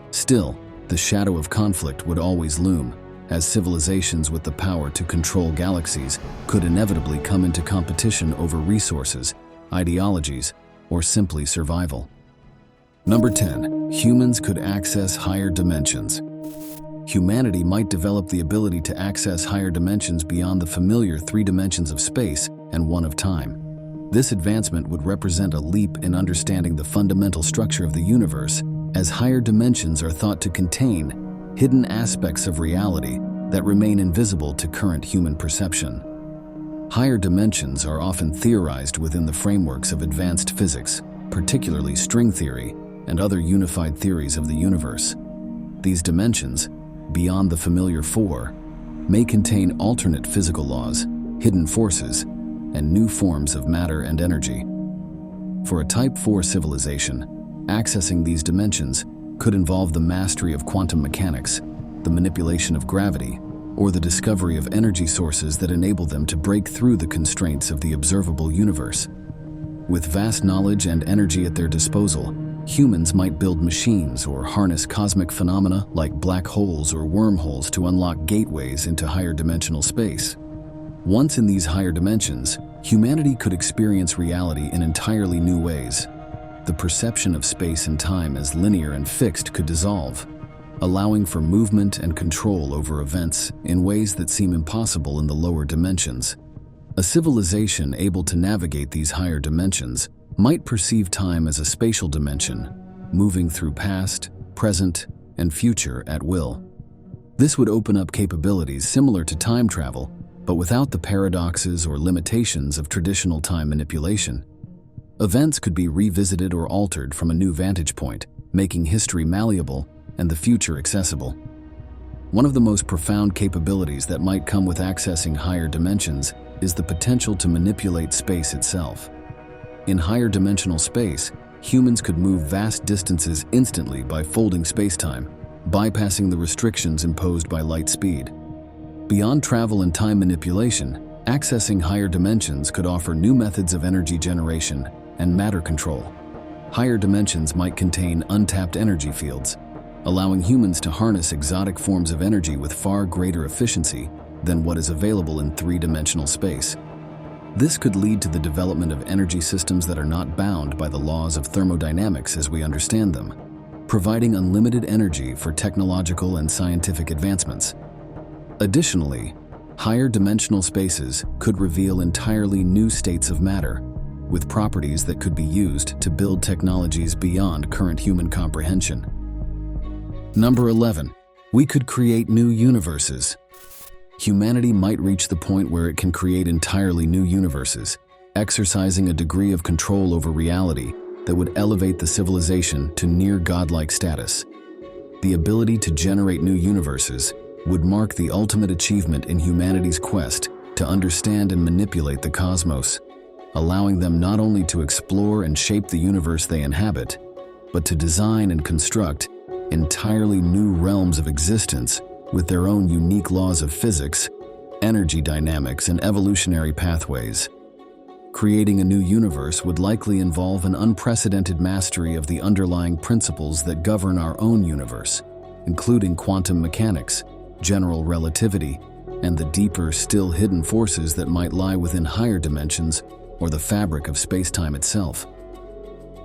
Still, the shadow of conflict would always loom, as civilizations with the power to control galaxies could inevitably come into competition over resources, ideologies, or simply survival. Number 10. Humans could access higher dimensions. Humanity might develop the ability to access higher dimensions beyond the familiar 3 dimensions of space and 1 of time. This advancement would represent a leap in understanding the fundamental structure of the universe, as higher dimensions are thought to contain hidden aspects of reality that remain invisible to current human perception. Higher dimensions are often theorized within the frameworks of advanced physics, particularly string theory and other unified theories of the universe. These dimensions, beyond the familiar 4, may contain alternate physical laws, hidden forces, and new forms of matter and energy. For a Type 4 civilization, accessing these dimensions could involve the mastery of quantum mechanics, the manipulation of gravity, or the discovery of energy sources that enable them to break through the constraints of the observable universe. With vast knowledge and energy at their disposal, humans might build machines or harness cosmic phenomena like black holes or wormholes to unlock gateways into higher dimensional space. Once in these higher dimensions, humanity could experience reality in entirely new ways. The perception of space and time as linear and fixed could dissolve, allowing for movement and control over events in ways that seem impossible in the lower dimensions. A civilization able to navigate these higher dimensions might perceive time as a spatial dimension, moving through past, present, and future at will. This would open up capabilities similar to time travel, but without the paradoxes or limitations of traditional time manipulation. Events could be revisited or altered from a new vantage point, making history malleable and the future accessible. One of the most profound capabilities that might come with accessing higher dimensions is the potential to manipulate space itself. In higher dimensional space, humans could move vast distances instantly by folding spacetime, bypassing the restrictions imposed by light speed. Beyond travel and time manipulation, accessing higher dimensions could offer new methods of energy generation and matter control. Higher dimensions might contain untapped energy fields, allowing humans to harness exotic forms of energy with far greater efficiency than what is available in three-dimensional space. This could lead to the development of energy systems that are not bound by the laws of thermodynamics as we understand them, providing unlimited energy for technological and scientific advancements. Additionally, higher dimensional spaces could reveal entirely new states of matter, with properties that could be used to build technologies beyond current human comprehension. Number 11. We could create new universes. Humanity might reach the point where it can create entirely new universes, exercising a degree of control over reality that would elevate the civilization to near godlike status. The ability to generate new universes would mark the ultimate achievement in humanity's quest to understand and manipulate the cosmos, allowing them not only to explore and shape the universe they inhabit, but to design and construct entirely new realms of existence with their own unique laws of physics, energy dynamics, and evolutionary pathways. Creating a new universe would likely involve an unprecedented mastery of the underlying principles that govern our own universe, including quantum mechanics, general relativity, and the deeper, still hidden forces that might lie within higher dimensions or the fabric of space-time itself.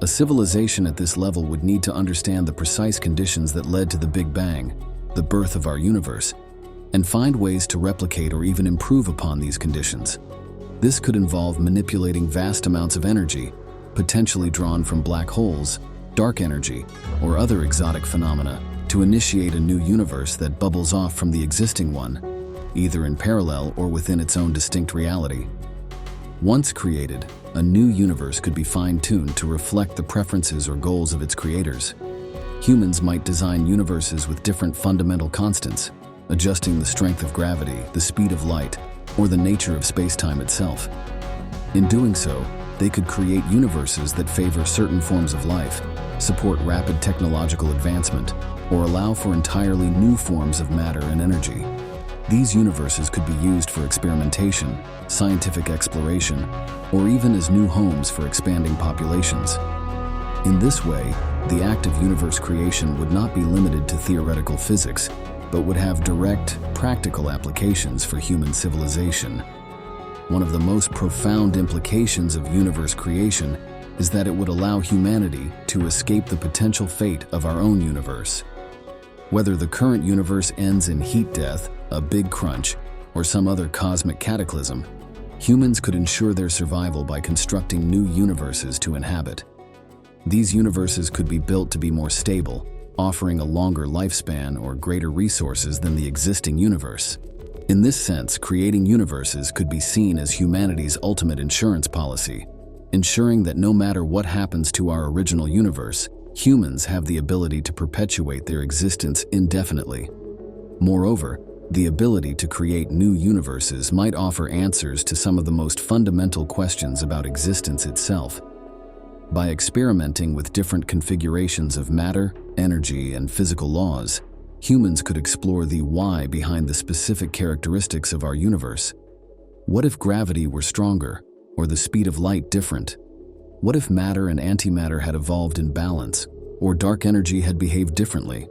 A civilization at this level would need to understand the precise conditions that led to the Big Bang, the birth of our universe, and find ways to replicate or even improve upon these conditions. This could involve manipulating vast amounts of energy, potentially drawn from black holes, dark energy, or other exotic phenomena, to initiate a new universe that bubbles off from the existing one, either in parallel or within its own distinct reality. Once created, a new universe could be fine-tuned to reflect the preferences or goals of its creators. Humans might design universes with different fundamental constants, adjusting the strength of gravity, the speed of light, or the nature of space-time itself. In doing so, they could create universes that favor certain forms of life, support rapid technological advancement, or allow for entirely new forms of matter and energy. These universes could be used for experimentation, scientific exploration, or even as new homes for expanding populations. In this way, the act of universe creation would not be limited to theoretical physics, but would have direct, practical applications for human civilization. One of the most profound implications of universe creation is that it would allow humanity to escape the potential fate of our own universe. Whether the current universe ends in heat death, a big crunch, or some other cosmic cataclysm, humans could ensure their survival by constructing new universes to inhabit. These universes could be built to be more stable, offering a longer lifespan or greater resources than the existing universe. In this sense, creating universes could be seen as humanity's ultimate insurance policy, ensuring that no matter what happens to our original universe, humans have the ability to perpetuate their existence indefinitely. Moreover, the ability to create new universes might offer answers to some of the most fundamental questions about existence itself. By experimenting with different configurations of matter, energy, and physical laws, humans could explore the why behind the specific characteristics of our universe. What if gravity were stronger, or the speed of light different? What if matter and antimatter had evolved in balance, or dark energy had behaved differently?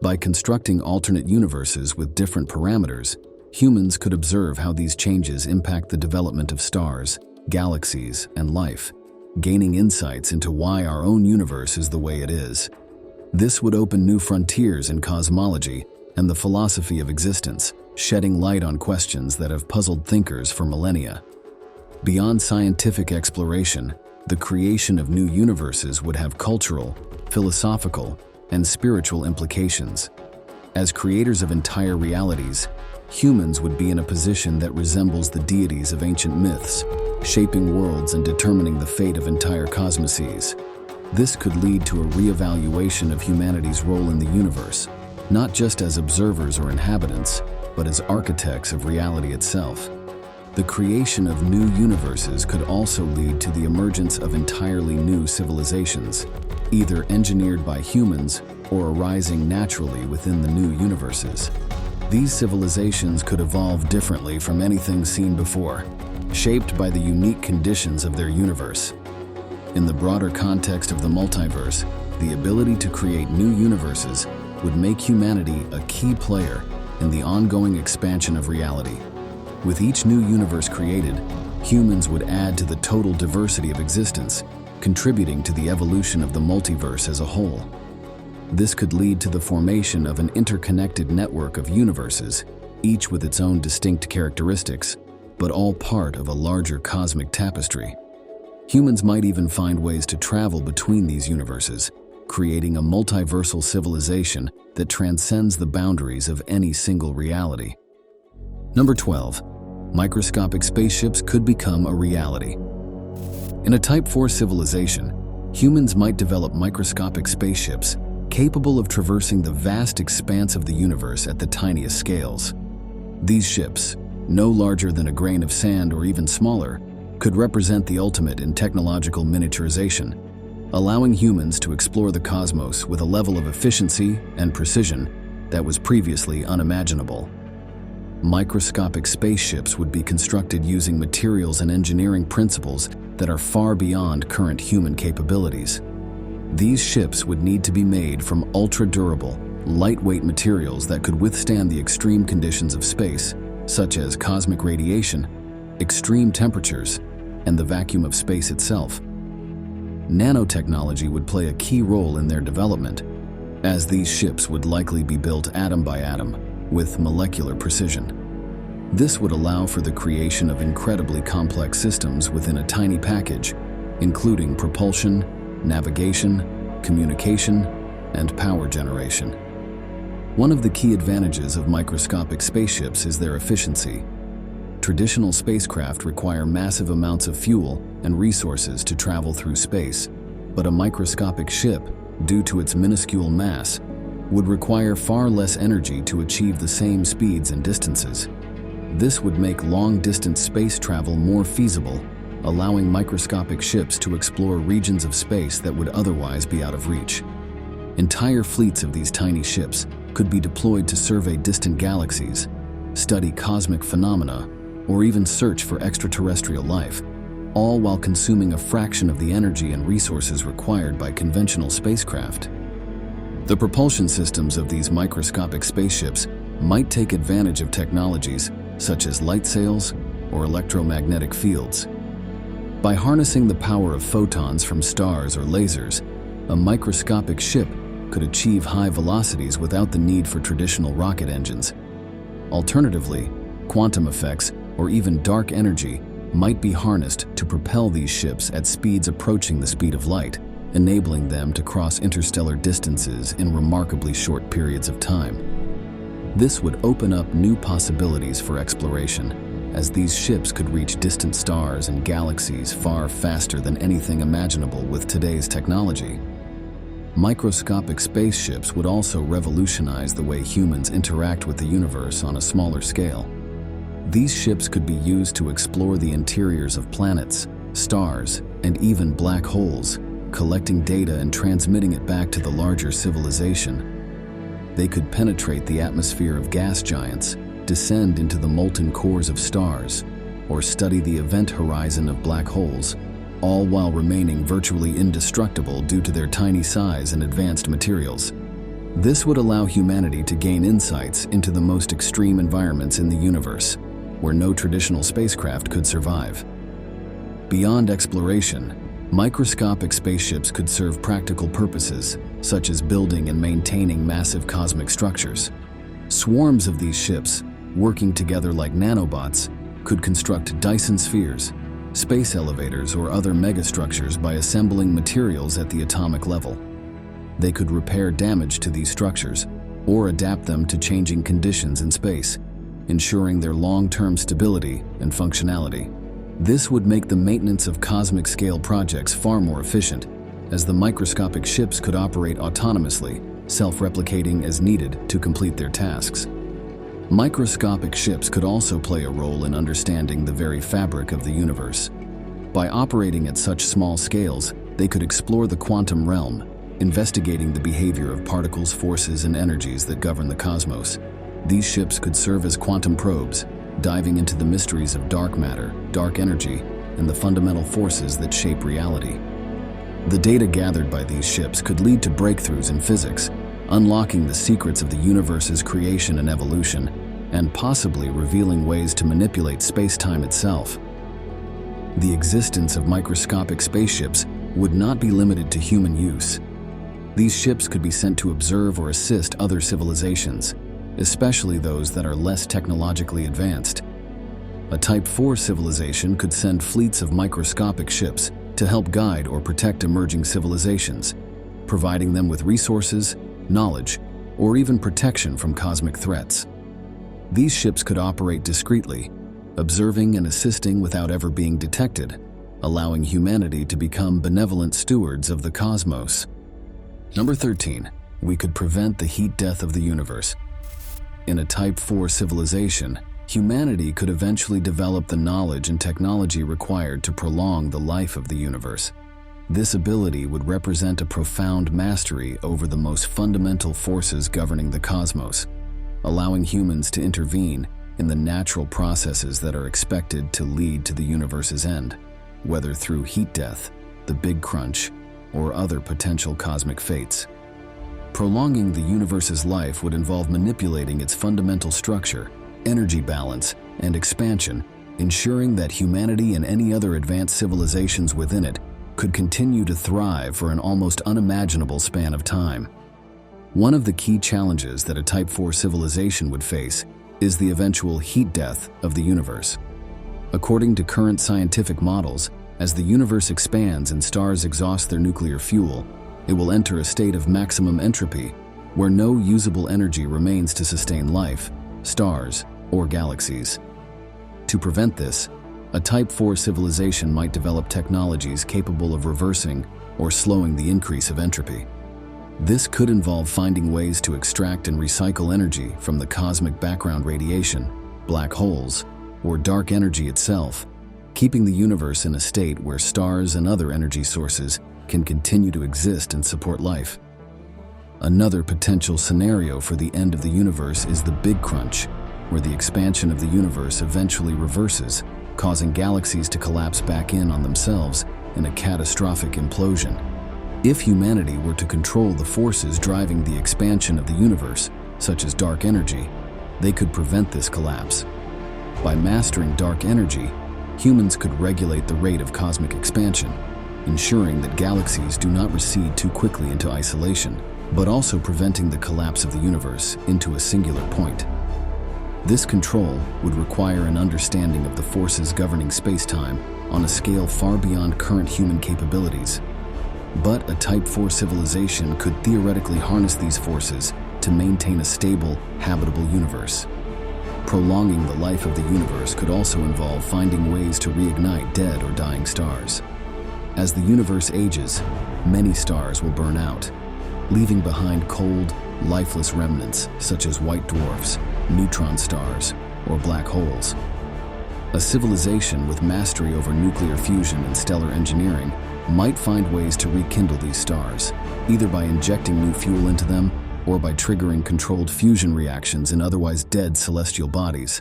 By constructing alternate universes with different parameters, humans could observe how these changes impact the development of stars, galaxies, and life, gaining insights into why our own universe is the way it is. This would open new frontiers in cosmology and the philosophy of existence, shedding light on questions that have puzzled thinkers for millennia. Beyond scientific exploration, the creation of new universes would have cultural, philosophical, and spiritual implications. As creators of entire realities, humans would be in a position that resembles the deities of ancient myths, shaping worlds and determining the fate of entire cosmoses. This could lead to a reevaluation of humanity's role in the universe, not just as observers or inhabitants, but as architects of reality itself. The creation of new universes could also lead to the emergence of entirely new civilizations, either engineered by humans or arising naturally within the new universes. These civilizations could evolve differently from anything seen before, shaped by the unique conditions of their universe. In the broader context of the multiverse, the ability to create new universes would make humanity a key player in the ongoing expansion of reality. With each new universe created, humans would add to the total diversity of existence, contributing to the evolution of the multiverse as a whole. This could lead to the formation of an interconnected network of universes, each with its own distinct characteristics, but all part of a larger cosmic tapestry. Humans might even find ways to travel between these universes, creating a multiversal civilization that transcends the boundaries of any single reality. Number 12. Microscopic spaceships could become a reality. In a Type 4 civilization, humans might develop microscopic spaceships capable of traversing the vast expanse of the universe at the tiniest scales. These ships, no larger than a grain of sand or even smaller, could represent the ultimate in technological miniaturization, allowing humans to explore the cosmos with a level of efficiency and precision that was previously unimaginable. Microscopic spaceships would be constructed using materials and engineering principles that are far beyond current human capabilities. These ships would need to be made from ultra-durable, lightweight materials that could withstand the extreme conditions of space, such as cosmic radiation, extreme temperatures, and the vacuum of space itself. Nanotechnology would play a key role in their development, as these ships would likely be built atom by atom, with molecular precision. This would allow for the creation of incredibly complex systems within a tiny package, including propulsion, navigation, communication, and power generation. One of the key advantages of microscopic spaceships is their efficiency. Traditional spacecraft require massive amounts of fuel and resources to travel through space, but a microscopic ship, due to its minuscule mass, would require far less energy to achieve the same speeds and distances. This would make long-distance space travel more feasible, allowing microscopic ships to explore regions of space that would otherwise be out of reach. Entire fleets of these tiny ships could be deployed to survey distant galaxies, study cosmic phenomena, or even search for extraterrestrial life, all while consuming a fraction of the energy and resources required by conventional spacecraft. The propulsion systems of these microscopic spaceships might take advantage of technologies such as light sails or electromagnetic fields. By harnessing the power of photons from stars or lasers, a microscopic ship could achieve high velocities without the need for traditional rocket engines. Alternatively, quantum effects or even dark energy might be harnessed to propel these ships at speeds approaching the speed of light, enabling them to cross interstellar distances in remarkably short periods of time. This would open up new possibilities for exploration, as these ships could reach distant stars and galaxies far faster than anything imaginable with today's technology. Microscopic spaceships would also revolutionize the way humans interact with the universe on a smaller scale. These ships could be used to explore the interiors of planets, stars, and even black holes, collecting data and transmitting it back to the larger civilization. They could penetrate the atmosphere of gas giants, descend into the molten cores of stars, or study the event horizon of black holes, all while remaining virtually indestructible due to their tiny size and advanced materials. This would allow humanity to gain insights into the most extreme environments in the universe, where no traditional spacecraft could survive. Beyond exploration, microscopic spaceships could serve practical purposes, such as building and maintaining massive cosmic structures. Swarms of these ships, working together like nanobots, could construct Dyson spheres, space elevators, or other megastructures by assembling materials at the atomic level. They could repair damage to these structures or adapt them to changing conditions in space, ensuring their long-term stability and functionality. This would make the maintenance of cosmic-scale projects far more efficient, as the microscopic ships could operate autonomously, self-replicating as needed to complete their tasks. Microscopic ships could also play a role in understanding the very fabric of the universe. By operating at such small scales, they could explore the quantum realm, investigating the behavior of particles, forces, and energies that govern the cosmos. These ships could serve as quantum probes, diving into the mysteries of dark matter, dark energy, and the fundamental forces that shape reality. The data gathered by these ships could lead to breakthroughs in physics, unlocking the secrets of the universe's creation and evolution, and possibly revealing ways to manipulate space-time itself. The existence of microscopic spaceships would not be limited to human use. These ships could be sent to observe or assist other civilizations, especially those that are less technologically advanced. A Type 4 civilization could send fleets of microscopic ships to help guide or protect emerging civilizations, providing them with resources, knowledge, or even protection from cosmic threats. These ships could operate discreetly, observing and assisting without ever being detected, allowing humanity to become benevolent stewards of the cosmos. Number 13. We could prevent the heat death of the universe. In a Type 4 civilization, humanity could eventually develop the knowledge and technology required to prolong the life of the universe. This ability would represent a profound mastery over the most fundamental forces governing the cosmos, allowing humans to intervene in the natural processes that are expected to lead to the universe's end, whether through heat death, the Big Crunch, or other potential cosmic fates. Prolonging the universe's life would involve manipulating its fundamental structure, energy balance, and expansion, ensuring that humanity and any other advanced civilizations within it could continue to thrive for an almost unimaginable span of time. One of the key challenges that a Type 4 civilization would face is the eventual heat death of the universe. According to current scientific models, as the universe expands and stars exhaust their nuclear fuel, it will enter a state of maximum entropy, where no usable energy remains to sustain life, stars, or galaxies. To prevent this, a Type 4 civilization might develop technologies capable of reversing or slowing the increase of entropy. This could involve finding ways to extract and recycle energy from the cosmic background radiation, black holes, or dark energy itself, keeping the universe in a state where stars and other energy sources can continue to exist and support life. Another potential scenario for the end of the universe is the Big Crunch, where the expansion of the universe eventually reverses, causing galaxies to collapse back in on themselves in a catastrophic implosion. If humanity were to control the forces driving the expansion of the universe, such as dark energy, they could prevent this collapse. By mastering dark energy, humans could regulate the rate of cosmic expansion, ensuring that galaxies do not recede too quickly into isolation, but also preventing the collapse of the universe into a singular point. This control would require an understanding of the forces governing space-time on a scale far beyond current human capabilities. But a Type 4 civilization could theoretically harness these forces to maintain a stable, habitable universe. Prolonging the life of the universe could also involve finding ways to reignite dead or dying stars. As the universe ages, many stars will burn out, leaving behind cold, lifeless remnants such as white dwarfs, neutron stars, or black holes. A civilization with mastery over nuclear fusion and stellar engineering might find ways to rekindle these stars, either by injecting new fuel into them or by triggering controlled fusion reactions in otherwise dead celestial bodies.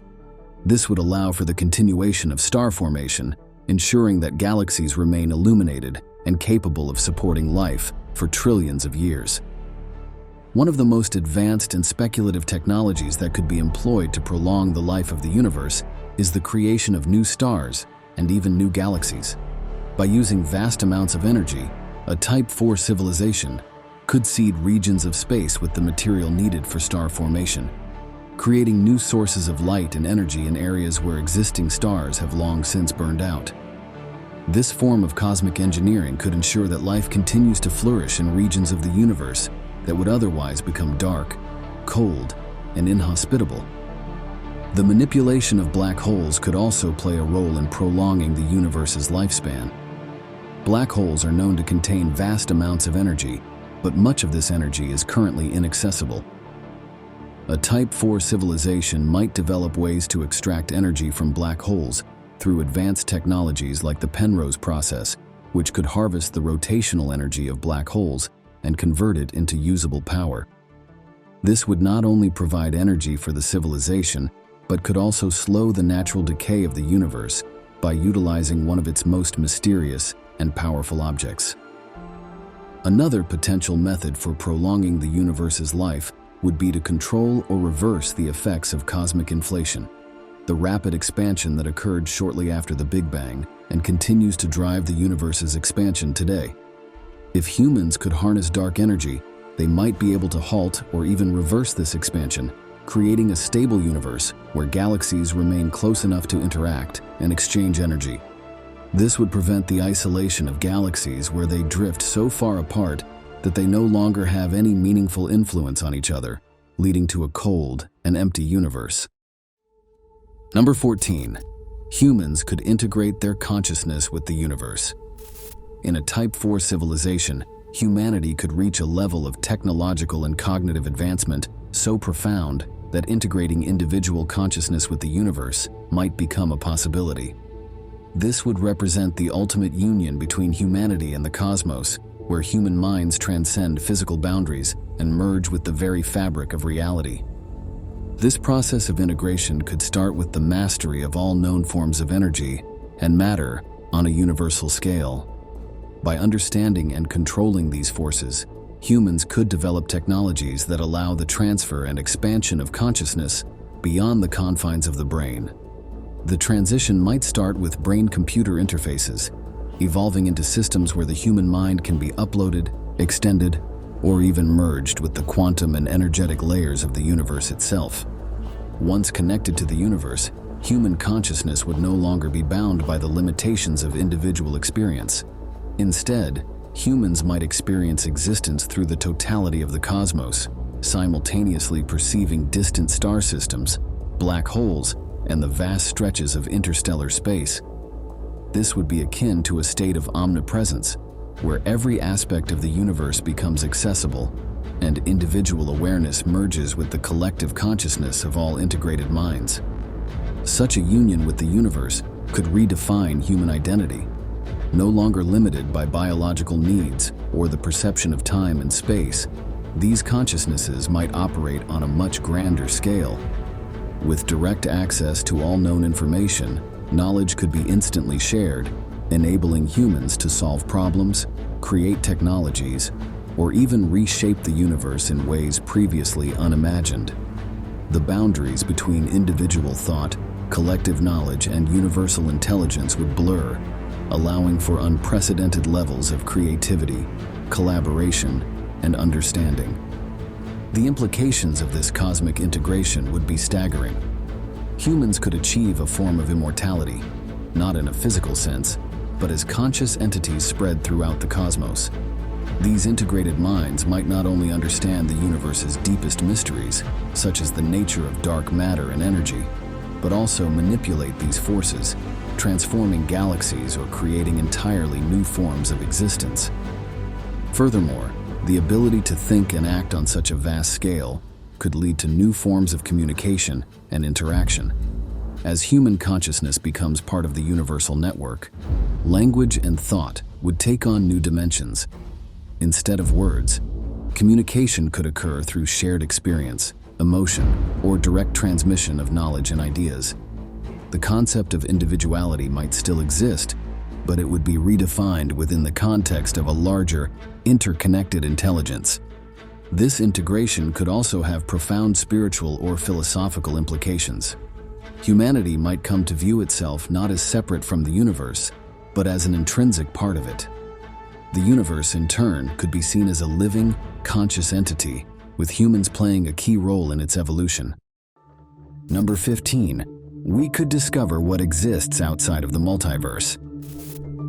This would allow for the continuation of star formation, ensuring that galaxies remain illuminated and capable of supporting life for trillions of years. One of the most advanced and speculative technologies that could be employed to prolong the life of the universe is the creation of new stars and even new galaxies. By using vast amounts of energy, a Type 4 civilization could seed regions of space with the material needed for star formation, creating new sources of light and energy in areas where existing stars have long since burned out. This form of cosmic engineering could ensure that life continues to flourish in regions of the universe that would otherwise become dark, cold, and inhospitable. The manipulation of black holes could also play a role in prolonging the universe's lifespan. Black holes are known to contain vast amounts of energy, but much of this energy is currently inaccessible. A Type 4 civilization might develop ways to extract energy from black holes through advanced technologies like the Penrose process, which could harvest the rotational energy of black holes and convert it into usable power. This would not only provide energy for the civilization, but could also slow the natural decay of the universe by utilizing one of its most mysterious and powerful objects. Another potential method for prolonging the universe's life would be to control or reverse the effects of cosmic inflation, the rapid expansion that occurred shortly after the Big Bang and continues to drive the universe's expansion today. If humans could harness dark energy, they might be able to halt or even reverse this expansion, creating a stable universe where galaxies remain close enough to interact and exchange energy. This would prevent the isolation of galaxies where they drift so far apart that they no longer have any meaningful influence on each other, leading to a cold and empty universe. Number 14. Humans could integrate their consciousness with the universe. In a Type 4 civilization, humanity could reach a level of technological and cognitive advancement so profound that integrating individual consciousness with the universe might become a possibility. This would represent the ultimate union between humanity and the cosmos, where human minds transcend physical boundaries and merge with the very fabric of reality. This process of integration could start with the mastery of all known forms of energy and matter on a universal scale. By understanding and controlling these forces, humans could develop technologies that allow the transfer and expansion of consciousness beyond the confines of the brain. The transition might start with brain-computer interfaces, evolving into systems where the human mind can be uploaded, extended, or even merged with the quantum and energetic layers of the universe itself. Once connected to the universe, human consciousness would no longer be bound by the limitations of individual experience. Instead, humans might experience existence through the totality of the cosmos, simultaneously perceiving distant star systems, black holes, and the vast stretches of interstellar space. This would be akin to a state of omnipresence, where every aspect of the universe becomes accessible, and individual awareness merges with the collective consciousness of all integrated minds. Such a union with the universe could redefine human identity. No longer limited by biological needs or the perception of time and space, these consciousnesses might operate on a much grander scale. With direct access to all known information, knowledge could be instantly shared, enabling humans to solve problems, create technologies, or even reshape the universe in ways previously unimagined. The boundaries between individual thought, collective knowledge, and universal intelligence would blur, allowing for unprecedented levels of creativity, collaboration, and understanding. The implications of this cosmic integration would be staggering. Humans could achieve a form of immortality, not in a physical sense, but as conscious entities spread throughout the cosmos. These integrated minds might not only understand the universe's deepest mysteries, such as the nature of dark matter and energy, but also manipulate these forces, transforming galaxies or creating entirely new forms of existence. Furthermore, the ability to think and act on such a vast scale could lead to new forms of communication and interaction. As human consciousness becomes part of the universal network, language and thought would take on new dimensions. Instead of words, communication could occur through shared experience, emotion, or direct transmission of knowledge and ideas. The concept of individuality might still exist, but it would be redefined within the context of a larger, interconnected intelligence. This integration could also have profound spiritual or philosophical implications. Humanity might come to view itself not as separate from the universe, but as an intrinsic part of it. The universe, in turn, could be seen as a living, conscious entity, with humans playing a key role in its evolution. Number 15. We could discover what exists outside of the multiverse.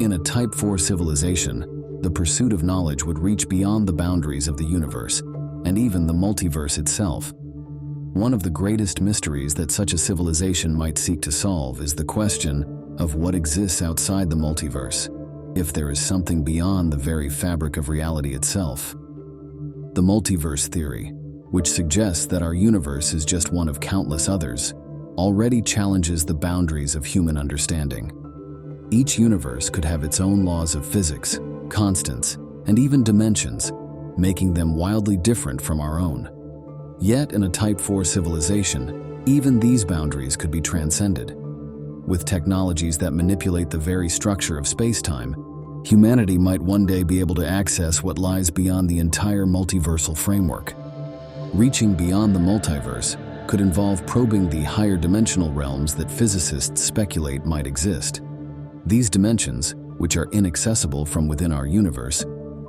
In a Type 4 civilization, the pursuit of knowledge would reach beyond the boundaries of the universe, and even the multiverse itself. One of the greatest mysteries that such a civilization might seek to solve is the question of what exists outside the multiverse, if there is something beyond the very fabric of reality itself. The multiverse theory, which suggests that our universe is just one of countless others, already challenges the boundaries of human understanding. Each universe could have its own laws of physics, constants, and even dimensions, making them wildly different from our own. Yet in a Type 4 civilization, even these boundaries could be transcended. With technologies that manipulate the very structure of space-time, humanity might one day be able to access what lies beyond the entire multiversal framework. Reaching beyond the multiverse could involve probing the higher dimensional realms that physicists speculate might exist. These dimensions, which are inaccessible from within our universe,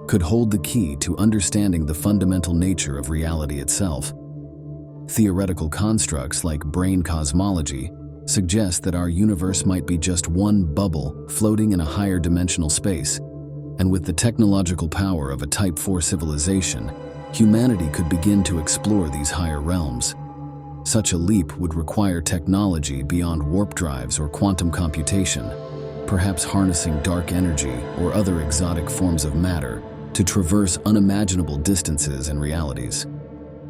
could hold the key to understanding the fundamental nature of reality itself. Theoretical constructs like brain cosmology suggest that our universe might be just one bubble floating in a higher dimensional space, and with the technological power of a Type 4 civilization, humanity could begin to explore these higher realms. Such a leap would require technology beyond warp drives or quantum computation, perhaps harnessing dark energy or other exotic forms of matter to traverse unimaginable distances and realities.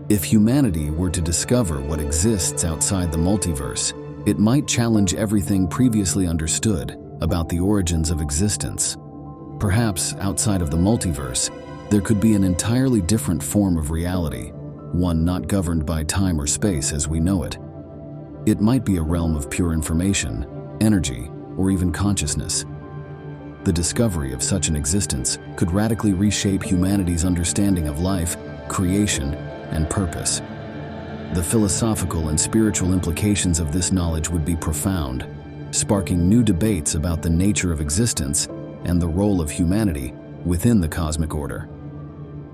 If humanity were to discover what exists outside the multiverse, it might challenge everything previously understood about the origins of existence. Perhaps outside of the multiverse, there could be an entirely different form of reality, one not governed by time or space as we know it. It might be a realm of pure information, energy, or even consciousness. The discovery of such an existence could radically reshape humanity's understanding of life, creation, and purpose. The philosophical and spiritual implications of this knowledge would be profound, sparking new debates about the nature of existence and the role of humanity within the cosmic order.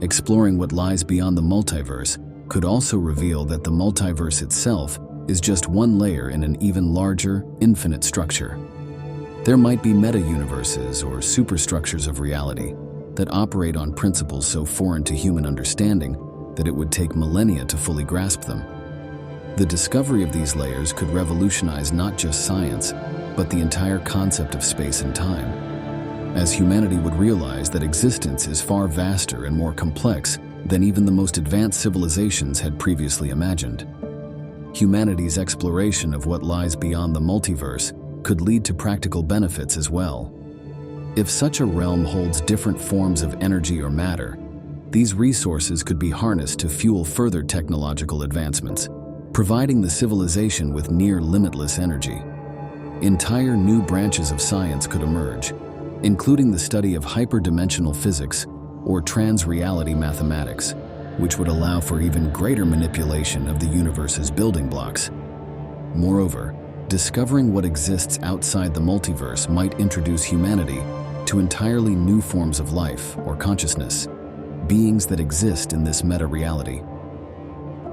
Exploring what lies beyond the multiverse could also reveal that the multiverse itself is just one layer in an even larger, infinite structure. There might be meta-universes or superstructures of reality that operate on principles so foreign to human understanding that it would take millennia to fully grasp them. The discovery of these layers could revolutionize not just science, but the entire concept of space and time, as humanity would realize that existence is far vaster and more complex than even the most advanced civilizations had previously imagined. Humanity's exploration of what lies beyond the multiverse could lead to practical benefits as well. If such a realm holds different forms of energy or matter, these resources could be harnessed to fuel further technological advancements, providing the civilization with near-limitless energy. Entire new branches of science could emerge, including the study of hyperdimensional physics or trans-reality mathematics, which would allow for even greater manipulation of the universe's building blocks. Moreover, discovering what exists outside the multiverse might introduce humanity to entirely new forms of life or consciousness, beings that exist in this meta-reality.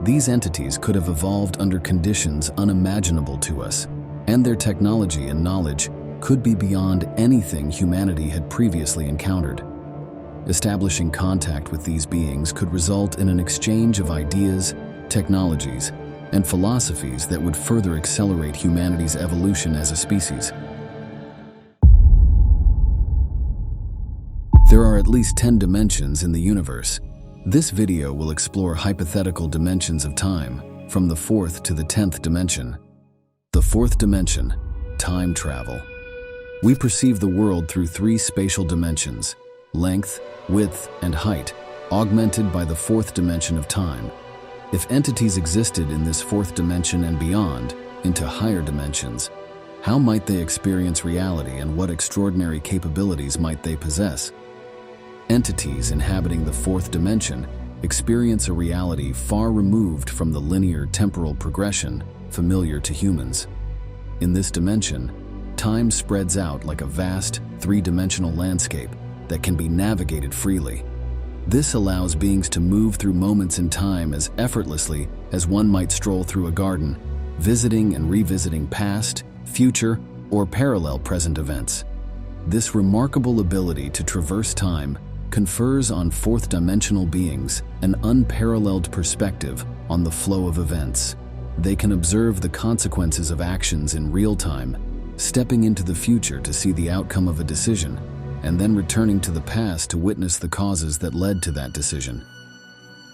These entities could have evolved under conditions unimaginable to us, and their technology and knowledge could be beyond anything humanity had previously encountered. Establishing contact with these beings could result in an exchange of ideas, technologies, and philosophies that would further accelerate humanity's evolution as a species. There are at least 10 dimensions in the universe. This video will explore hypothetical dimensions of time, from the 4th to the 10th dimension. The fourth dimension, time travel. We perceive the world through three spatial dimensions: length, width, and height, augmented by the fourth dimension of time. If entities existed in this fourth dimension and beyond, into higher dimensions, how might they experience reality and what extraordinary capabilities might they possess? Entities inhabiting the fourth dimension experience a reality far removed from the linear temporal progression familiar to humans. In this dimension, time spreads out like a vast, three-dimensional landscape that can be navigated freely. This allows beings to move through moments in time as effortlessly as one might stroll through a garden, visiting and revisiting past, future, or parallel present events. This remarkable ability to traverse time confers on fourth-dimensional beings an unparalleled perspective on the flow of events. They can observe the consequences of actions in real time, stepping into the future to see the outcome of a decision, and then returning to the past to witness the causes that led to that decision.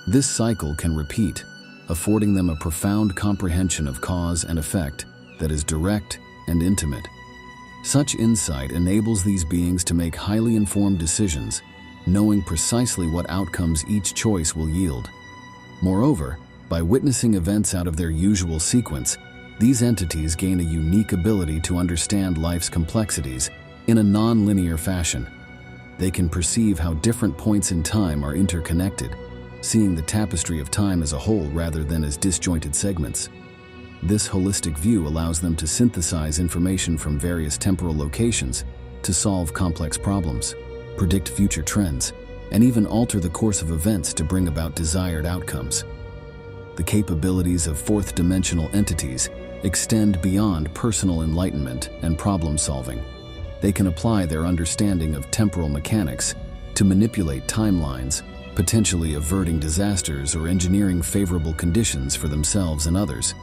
This cycle can repeat, affording them a profound comprehension of cause and effect that is direct and intimate. Such insight enables these beings to make highly informed decisions, knowing precisely what outcomes each choice will yield. Moreover, by witnessing events out of their usual sequence, these entities gain a unique ability to understand life's complexities in a non-linear fashion. They can perceive how different points in time are interconnected, seeing the tapestry of time as a whole rather than as disjointed segments. This holistic view allows them to synthesize information from various temporal locations to solve complex problems, predict future trends, and even alter the course of events to bring about desired outcomes. The capabilities of fourth-dimensional entities extend beyond personal enlightenment and problem-solving. They can apply their understanding of temporal mechanics to manipulate timelines, potentially averting disasters or engineering favorable conditions for themselves and others.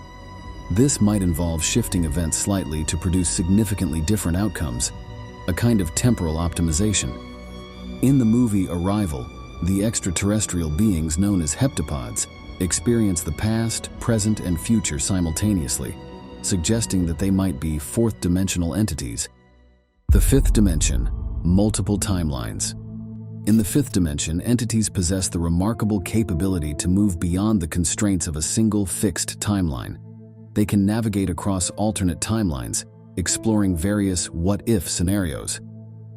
This might involve shifting events slightly to produce significantly different outcomes, a kind of temporal optimization. In the movie Arrival, the extraterrestrial beings known as heptapods experience the past, present, and future simultaneously, suggesting that they might be fourth-dimensional entities. The fifth dimension, multiple timelines. In the fifth dimension, entities possess the remarkable capability to move beyond the constraints of a single fixed timeline. They can navigate across alternate timelines, exploring various what-if scenarios.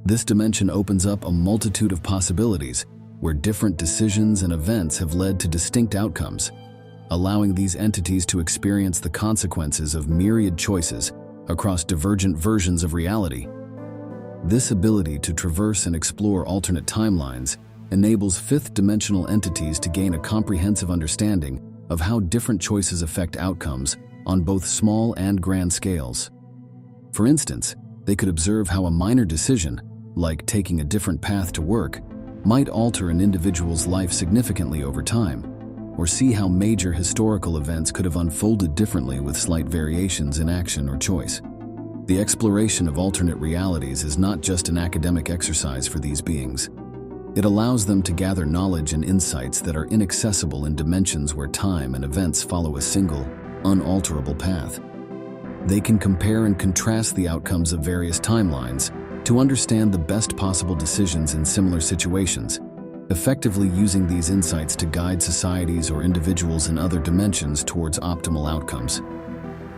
This dimension opens up a multitude of possibilities, where different decisions and events have led to distinct outcomes, allowing these entities to experience the consequences of myriad choices across divergent versions of reality. This ability to traverse and explore alternate timelines enables fifth-dimensional entities to gain a comprehensive understanding of how different choices affect outcomes on both small and grand scales. For instance, they could observe how a minor decision, like taking a different path to work, might alter an individual's life significantly over time, or see how major historical events could have unfolded differently with slight variations in action or choice. The exploration of alternate realities is not just an academic exercise for these beings. It allows them to gather knowledge and insights that are inaccessible in dimensions where time and events follow a single, unalterable path. They can compare and contrast the outcomes of various timelines to understand the best possible decisions in similar situations, effectively using these insights to guide societies or individuals in other dimensions towards optimal outcomes.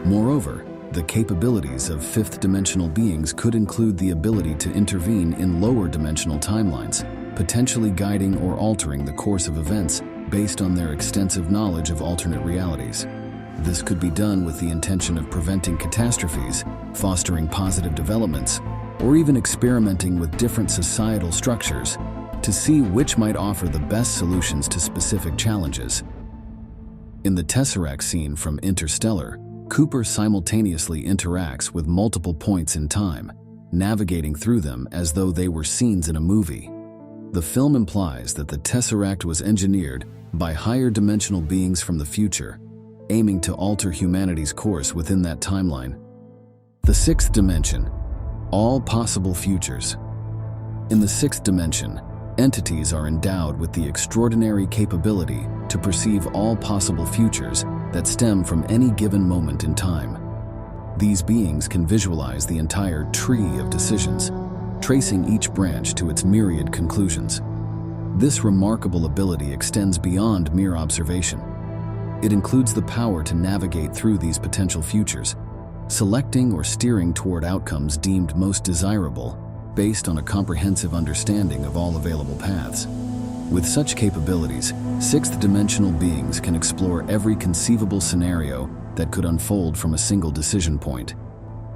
Moreover, the capabilities of fifth-dimensional beings could include the ability to intervene in lower-dimensional timelines, potentially guiding or altering the course of events based on their extensive knowledge of alternate realities. This could be done with the intention of preventing catastrophes, fostering positive developments, or even experimenting with different societal structures to see which might offer the best solutions to specific challenges. In the Tesseract scene from Interstellar, Cooper simultaneously interacts with multiple points in time, navigating through them as though they were scenes in a movie. The film implies that the Tesseract was engineered by higher dimensional beings from the future, aiming to alter humanity's course within that timeline. The sixth dimension, all possible futures. In the sixth dimension, entities are endowed with the extraordinary capability to perceive all possible futures that stem from any given moment in time. These beings can visualize the entire tree of decisions, tracing each branch to its myriad conclusions. This remarkable ability extends beyond mere observation. It includes the power to navigate through these potential futures, selecting or steering toward outcomes deemed most desirable based on a comprehensive understanding of all available paths. With such capabilities, sixth-dimensional beings can explore every conceivable scenario that could unfold from a single decision point.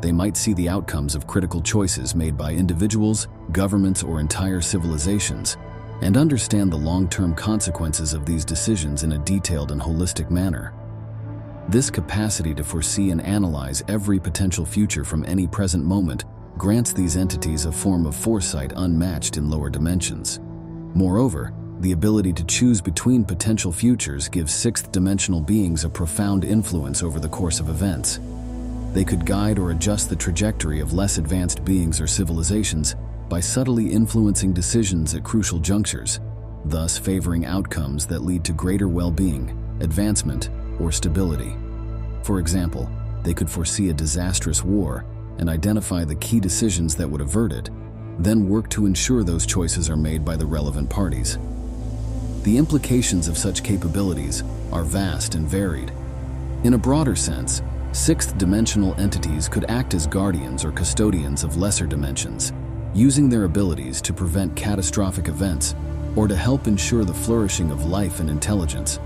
They might see the outcomes of critical choices made by individuals, governments, or entire civilizations, and understand the long-term consequences of these decisions in a detailed and holistic manner. This capacity to foresee and analyze every potential future from any present moment grants these entities a form of foresight unmatched in lower dimensions. Moreover, the ability to choose between potential futures gives sixth-dimensional beings a profound influence over the course of events. They could guide or adjust the trajectory of less advanced beings or civilizations by subtly influencing decisions at crucial junctures, thus favoring outcomes that lead to greater well-being, advancement, or stability. For example, they could foresee a disastrous war and identify the key decisions that would avert it, then work to ensure those choices are made by the relevant parties. The implications of such capabilities are vast and varied. In a broader sense, sixth-dimensional entities could act as guardians or custodians of lesser dimensions, using their abilities to prevent catastrophic events or to help ensure the flourishing of life and intelligence.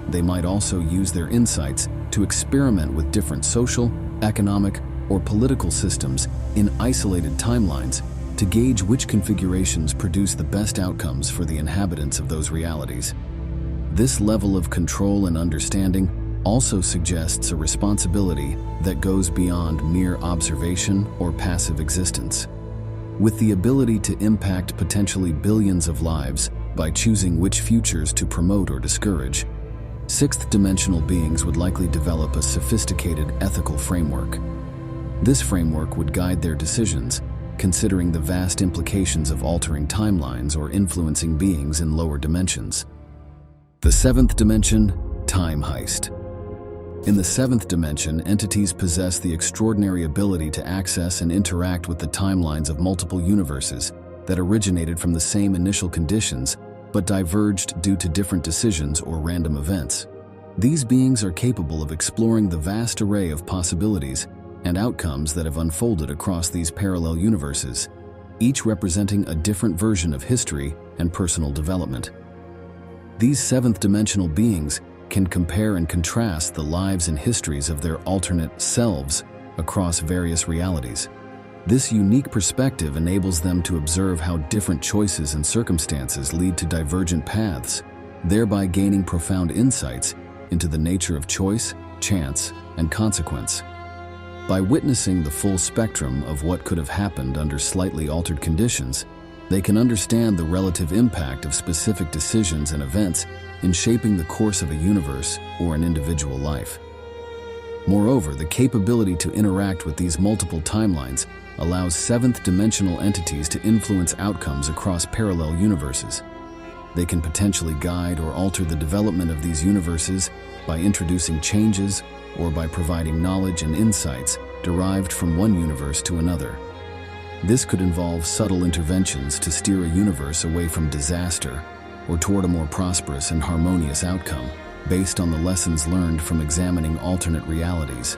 They might also use their insights to experiment with different social, economic, or political systems in isolated timelines to gauge which configurations produce the best outcomes for the inhabitants of those realities. This level of control and understanding also suggests a responsibility that goes beyond mere observation or passive existence. With the ability to impact potentially billions of lives by choosing which futures to promote or discourage, sixth-dimensional beings would likely develop a sophisticated ethical framework. This framework would guide their decisions, considering the vast implications of altering timelines or influencing beings in lower dimensions. The seventh dimension, time heist. In the seventh dimension, entities possess the extraordinary ability to access and interact with the timelines of multiple universes that originated from the same initial conditions but diverged due to different decisions or random events. These beings are capable of exploring the vast array of possibilities and outcomes that have unfolded across these parallel universes, each representing a different version of history and personal development. These seventh-dimensional beings can compare and contrast the lives and histories of their alternate selves across various realities. This unique perspective enables them to observe how different choices and circumstances lead to divergent paths, thereby gaining profound insights into the nature of choice, chance, and consequence. By witnessing the full spectrum of what could have happened under slightly altered conditions, they can understand the relative impact of specific decisions and events in shaping the course of a universe or an individual life. Moreover, the capability to interact with these multiple timelines allows seventh-dimensional entities to influence outcomes across parallel universes. They can potentially guide or alter the development of these universes by introducing changes or by providing knowledge and insights derived from one universe to another. This could involve subtle interventions to steer a universe away from disaster or toward a more prosperous and harmonious outcome based on the lessons learned from examining alternate realities.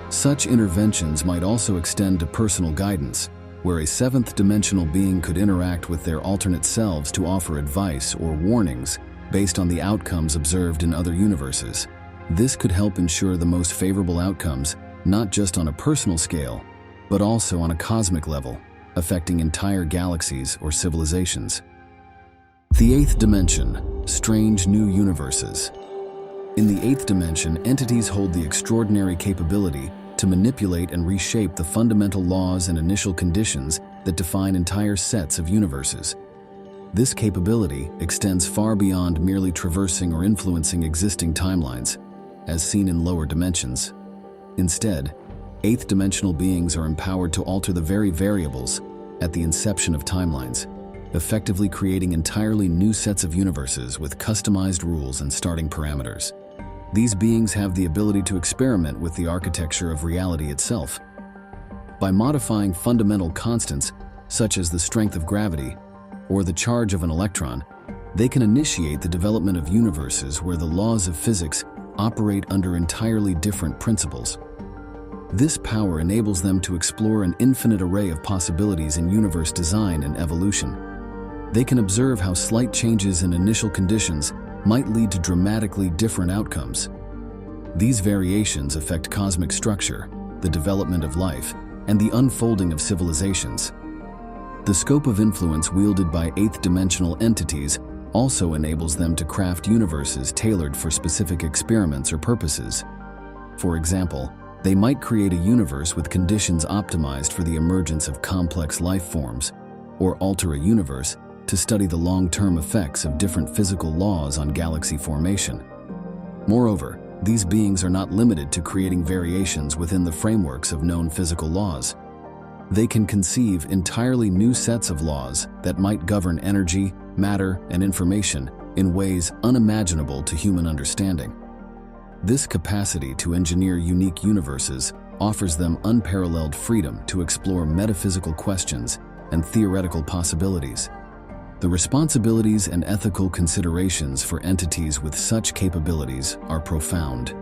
Such interventions might also extend to personal guidance, where a seventh-dimensional being could interact with their alternate selves to offer advice or warnings based on the outcomes observed in other universes. This could help ensure the most favorable outcomes, not just on a personal scale, but also on a cosmic level, affecting entire galaxies or civilizations. The eighth dimension, strange new universes. In the eighth dimension, entities hold the extraordinary capability to manipulate and reshape the fundamental laws and initial conditions that define entire sets of universes. This capability extends far beyond merely traversing or influencing existing timelines, as seen in lower dimensions. Instead, eighth-dimensional beings are empowered to alter the very variables at the inception of timelines, effectively creating entirely new sets of universes with customized rules and starting parameters. These beings have the ability to experiment with the architecture of reality itself. By modifying fundamental constants, such as the strength of gravity or the charge of an electron, they can initiate the development of universes where the laws of physics operate under entirely different principles. This power enables them to explore an infinite array of possibilities in universe design and evolution. They can observe how slight changes in initial conditions might lead to dramatically different outcomes. These variations affect cosmic structure, the development of life, and the unfolding of civilizations. The scope of influence wielded by eighth-dimensional entities also enables them to craft universes tailored for specific experiments or purposes. For example, they might create a universe with conditions optimized for the emergence of complex life forms, or alter a universe to study the long-term effects of different physical laws on galaxy formation. Moreover, these beings are not limited to creating variations within the frameworks of known physical laws. They can conceive entirely new sets of laws that might govern energy, matter, and information in ways unimaginable to human understanding. This capacity to engineer unique universes offers them unparalleled freedom to explore metaphysical questions and theoretical possibilities. The responsibilities and ethical considerations for entities with such capabilities are profound.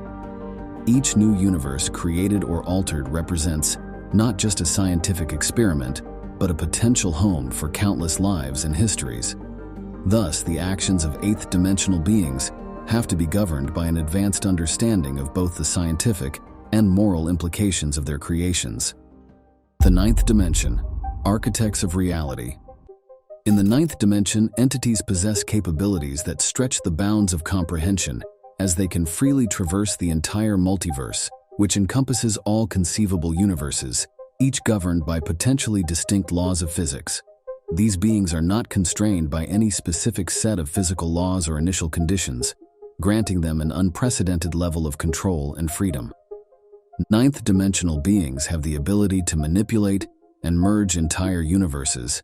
Each new universe created or altered represents not just a scientific experiment, but a potential home for countless lives and histories. Thus, the actions of eighth-dimensional beings have to be governed by an advanced understanding of both the scientific and moral implications of their creations. The ninth dimension, architects of reality. In the ninth dimension, entities possess capabilities that stretch the bounds of comprehension, as they can freely traverse the entire multiverse, which encompasses all conceivable universes, each governed by potentially distinct laws of physics. These beings are not constrained by any specific set of physical laws or initial conditions, granting them an unprecedented level of control and freedom. Ninth-dimensional beings have the ability to manipulate and merge entire universes,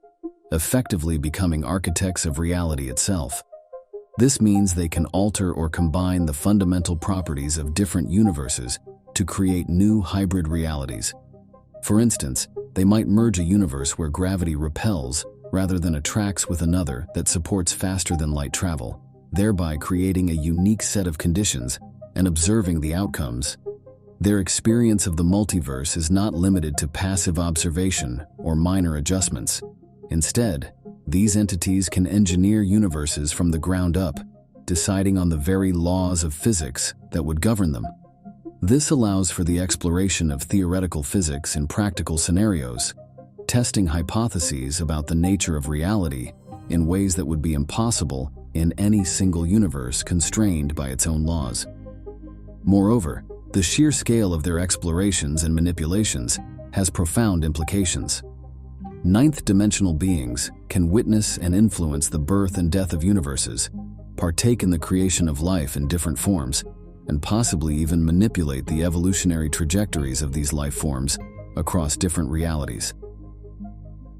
effectively becoming architects of reality itself. This means they can alter or combine the fundamental properties of different universes to create new hybrid realities. For instance, they might merge a universe where gravity repels rather than attracts with another that supports faster-than-light travel, thereby creating a unique set of conditions and observing the outcomes. Their experience of the multiverse is not limited to passive observation or minor adjustments. Instead, these entities can engineer universes from the ground up, deciding on the very laws of physics that would govern them. This allows for the exploration of theoretical physics in practical scenarios, testing hypotheses about the nature of reality in ways that would be impossible in any single universe constrained by its own laws. Moreover, the sheer scale of their explorations and manipulations has profound implications. Ninth-dimensional beings can witness and influence the birth and death of universes, partake in the creation of life in different forms, and possibly even manipulate the evolutionary trajectories of these life forms across different realities.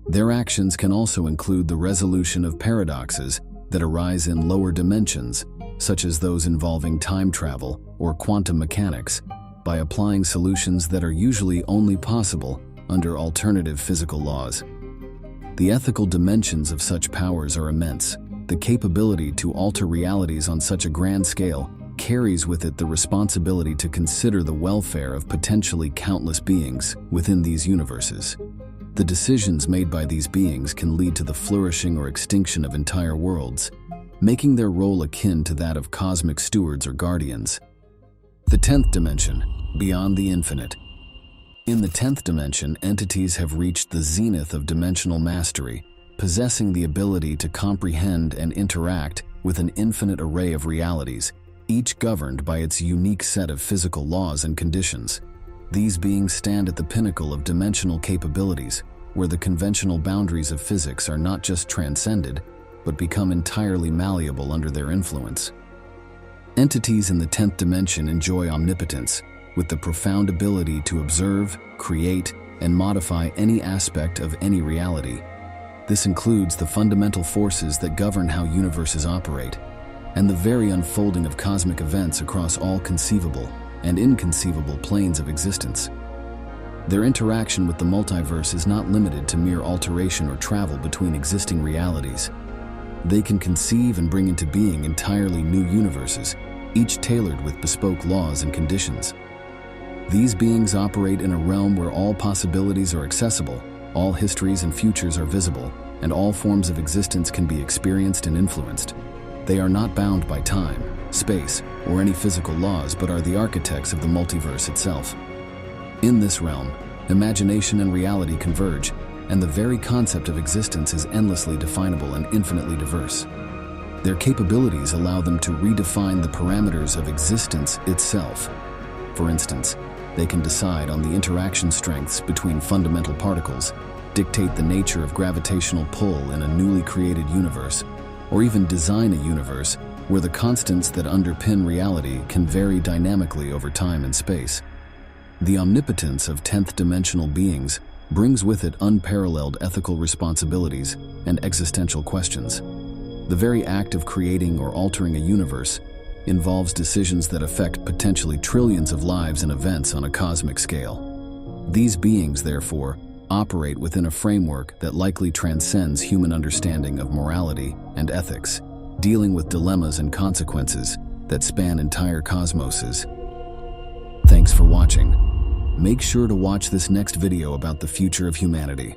Their actions can also include the resolution of paradoxes that arise in lower dimensions, such as those involving time travel or quantum mechanics, by applying solutions that are usually only possible under alternative physical laws. The ethical dimensions of such powers are immense. The capability to alter realities on such a grand scale carries with it the responsibility to consider the welfare of potentially countless beings within these universes. The decisions made by these beings can lead to the flourishing or extinction of entire worlds, making their role akin to that of cosmic stewards or guardians. The 10th dimension, beyond the infinite. In the 10th dimension, entities have reached the zenith of dimensional mastery, possessing the ability to comprehend and interact with an infinite array of realities, each governed by its unique set of physical laws and conditions. These beings stand at the pinnacle of dimensional capabilities, where the conventional boundaries of physics are not just transcended, but become entirely malleable under their influence. Entities in the 10th dimension enjoy omnipotence, with the profound ability to observe, create, and modify any aspect of any reality. This includes the fundamental forces that govern how universes operate. and the very unfolding of cosmic events across all conceivable and inconceivable planes of existence. Their interaction with the multiverse is not limited to mere alteration or travel between existing realities. They can conceive and bring into being entirely new universes, each tailored with bespoke laws and conditions. These beings operate in a realm where all possibilities are accessible, all histories and futures are visible, and all forms of existence can be experienced and influenced. They are not bound by time, space, or any physical laws, but are the architects of the multiverse itself. In this realm, imagination and reality converge, and the very concept of existence is endlessly definable and infinitely diverse. Their capabilities allow them to redefine the parameters of existence itself. For instance, they can decide on the interaction strengths between fundamental particles, dictate the nature of gravitational pull in a newly created universe, or even design a universe where the constants that underpin reality can vary dynamically over time and space. The omnipotence of 10th-dimensional beings brings with it unparalleled ethical responsibilities and existential questions. The very act of creating or altering a universe involves decisions that affect potentially trillions of lives and events on a cosmic scale. These beings, therefore, operate within a framework that likely transcends human understanding of morality and ethics, dealing with dilemmas and consequences that span entire cosmoses. Thanks for watching. Make sure to watch this next video about the future of humanity.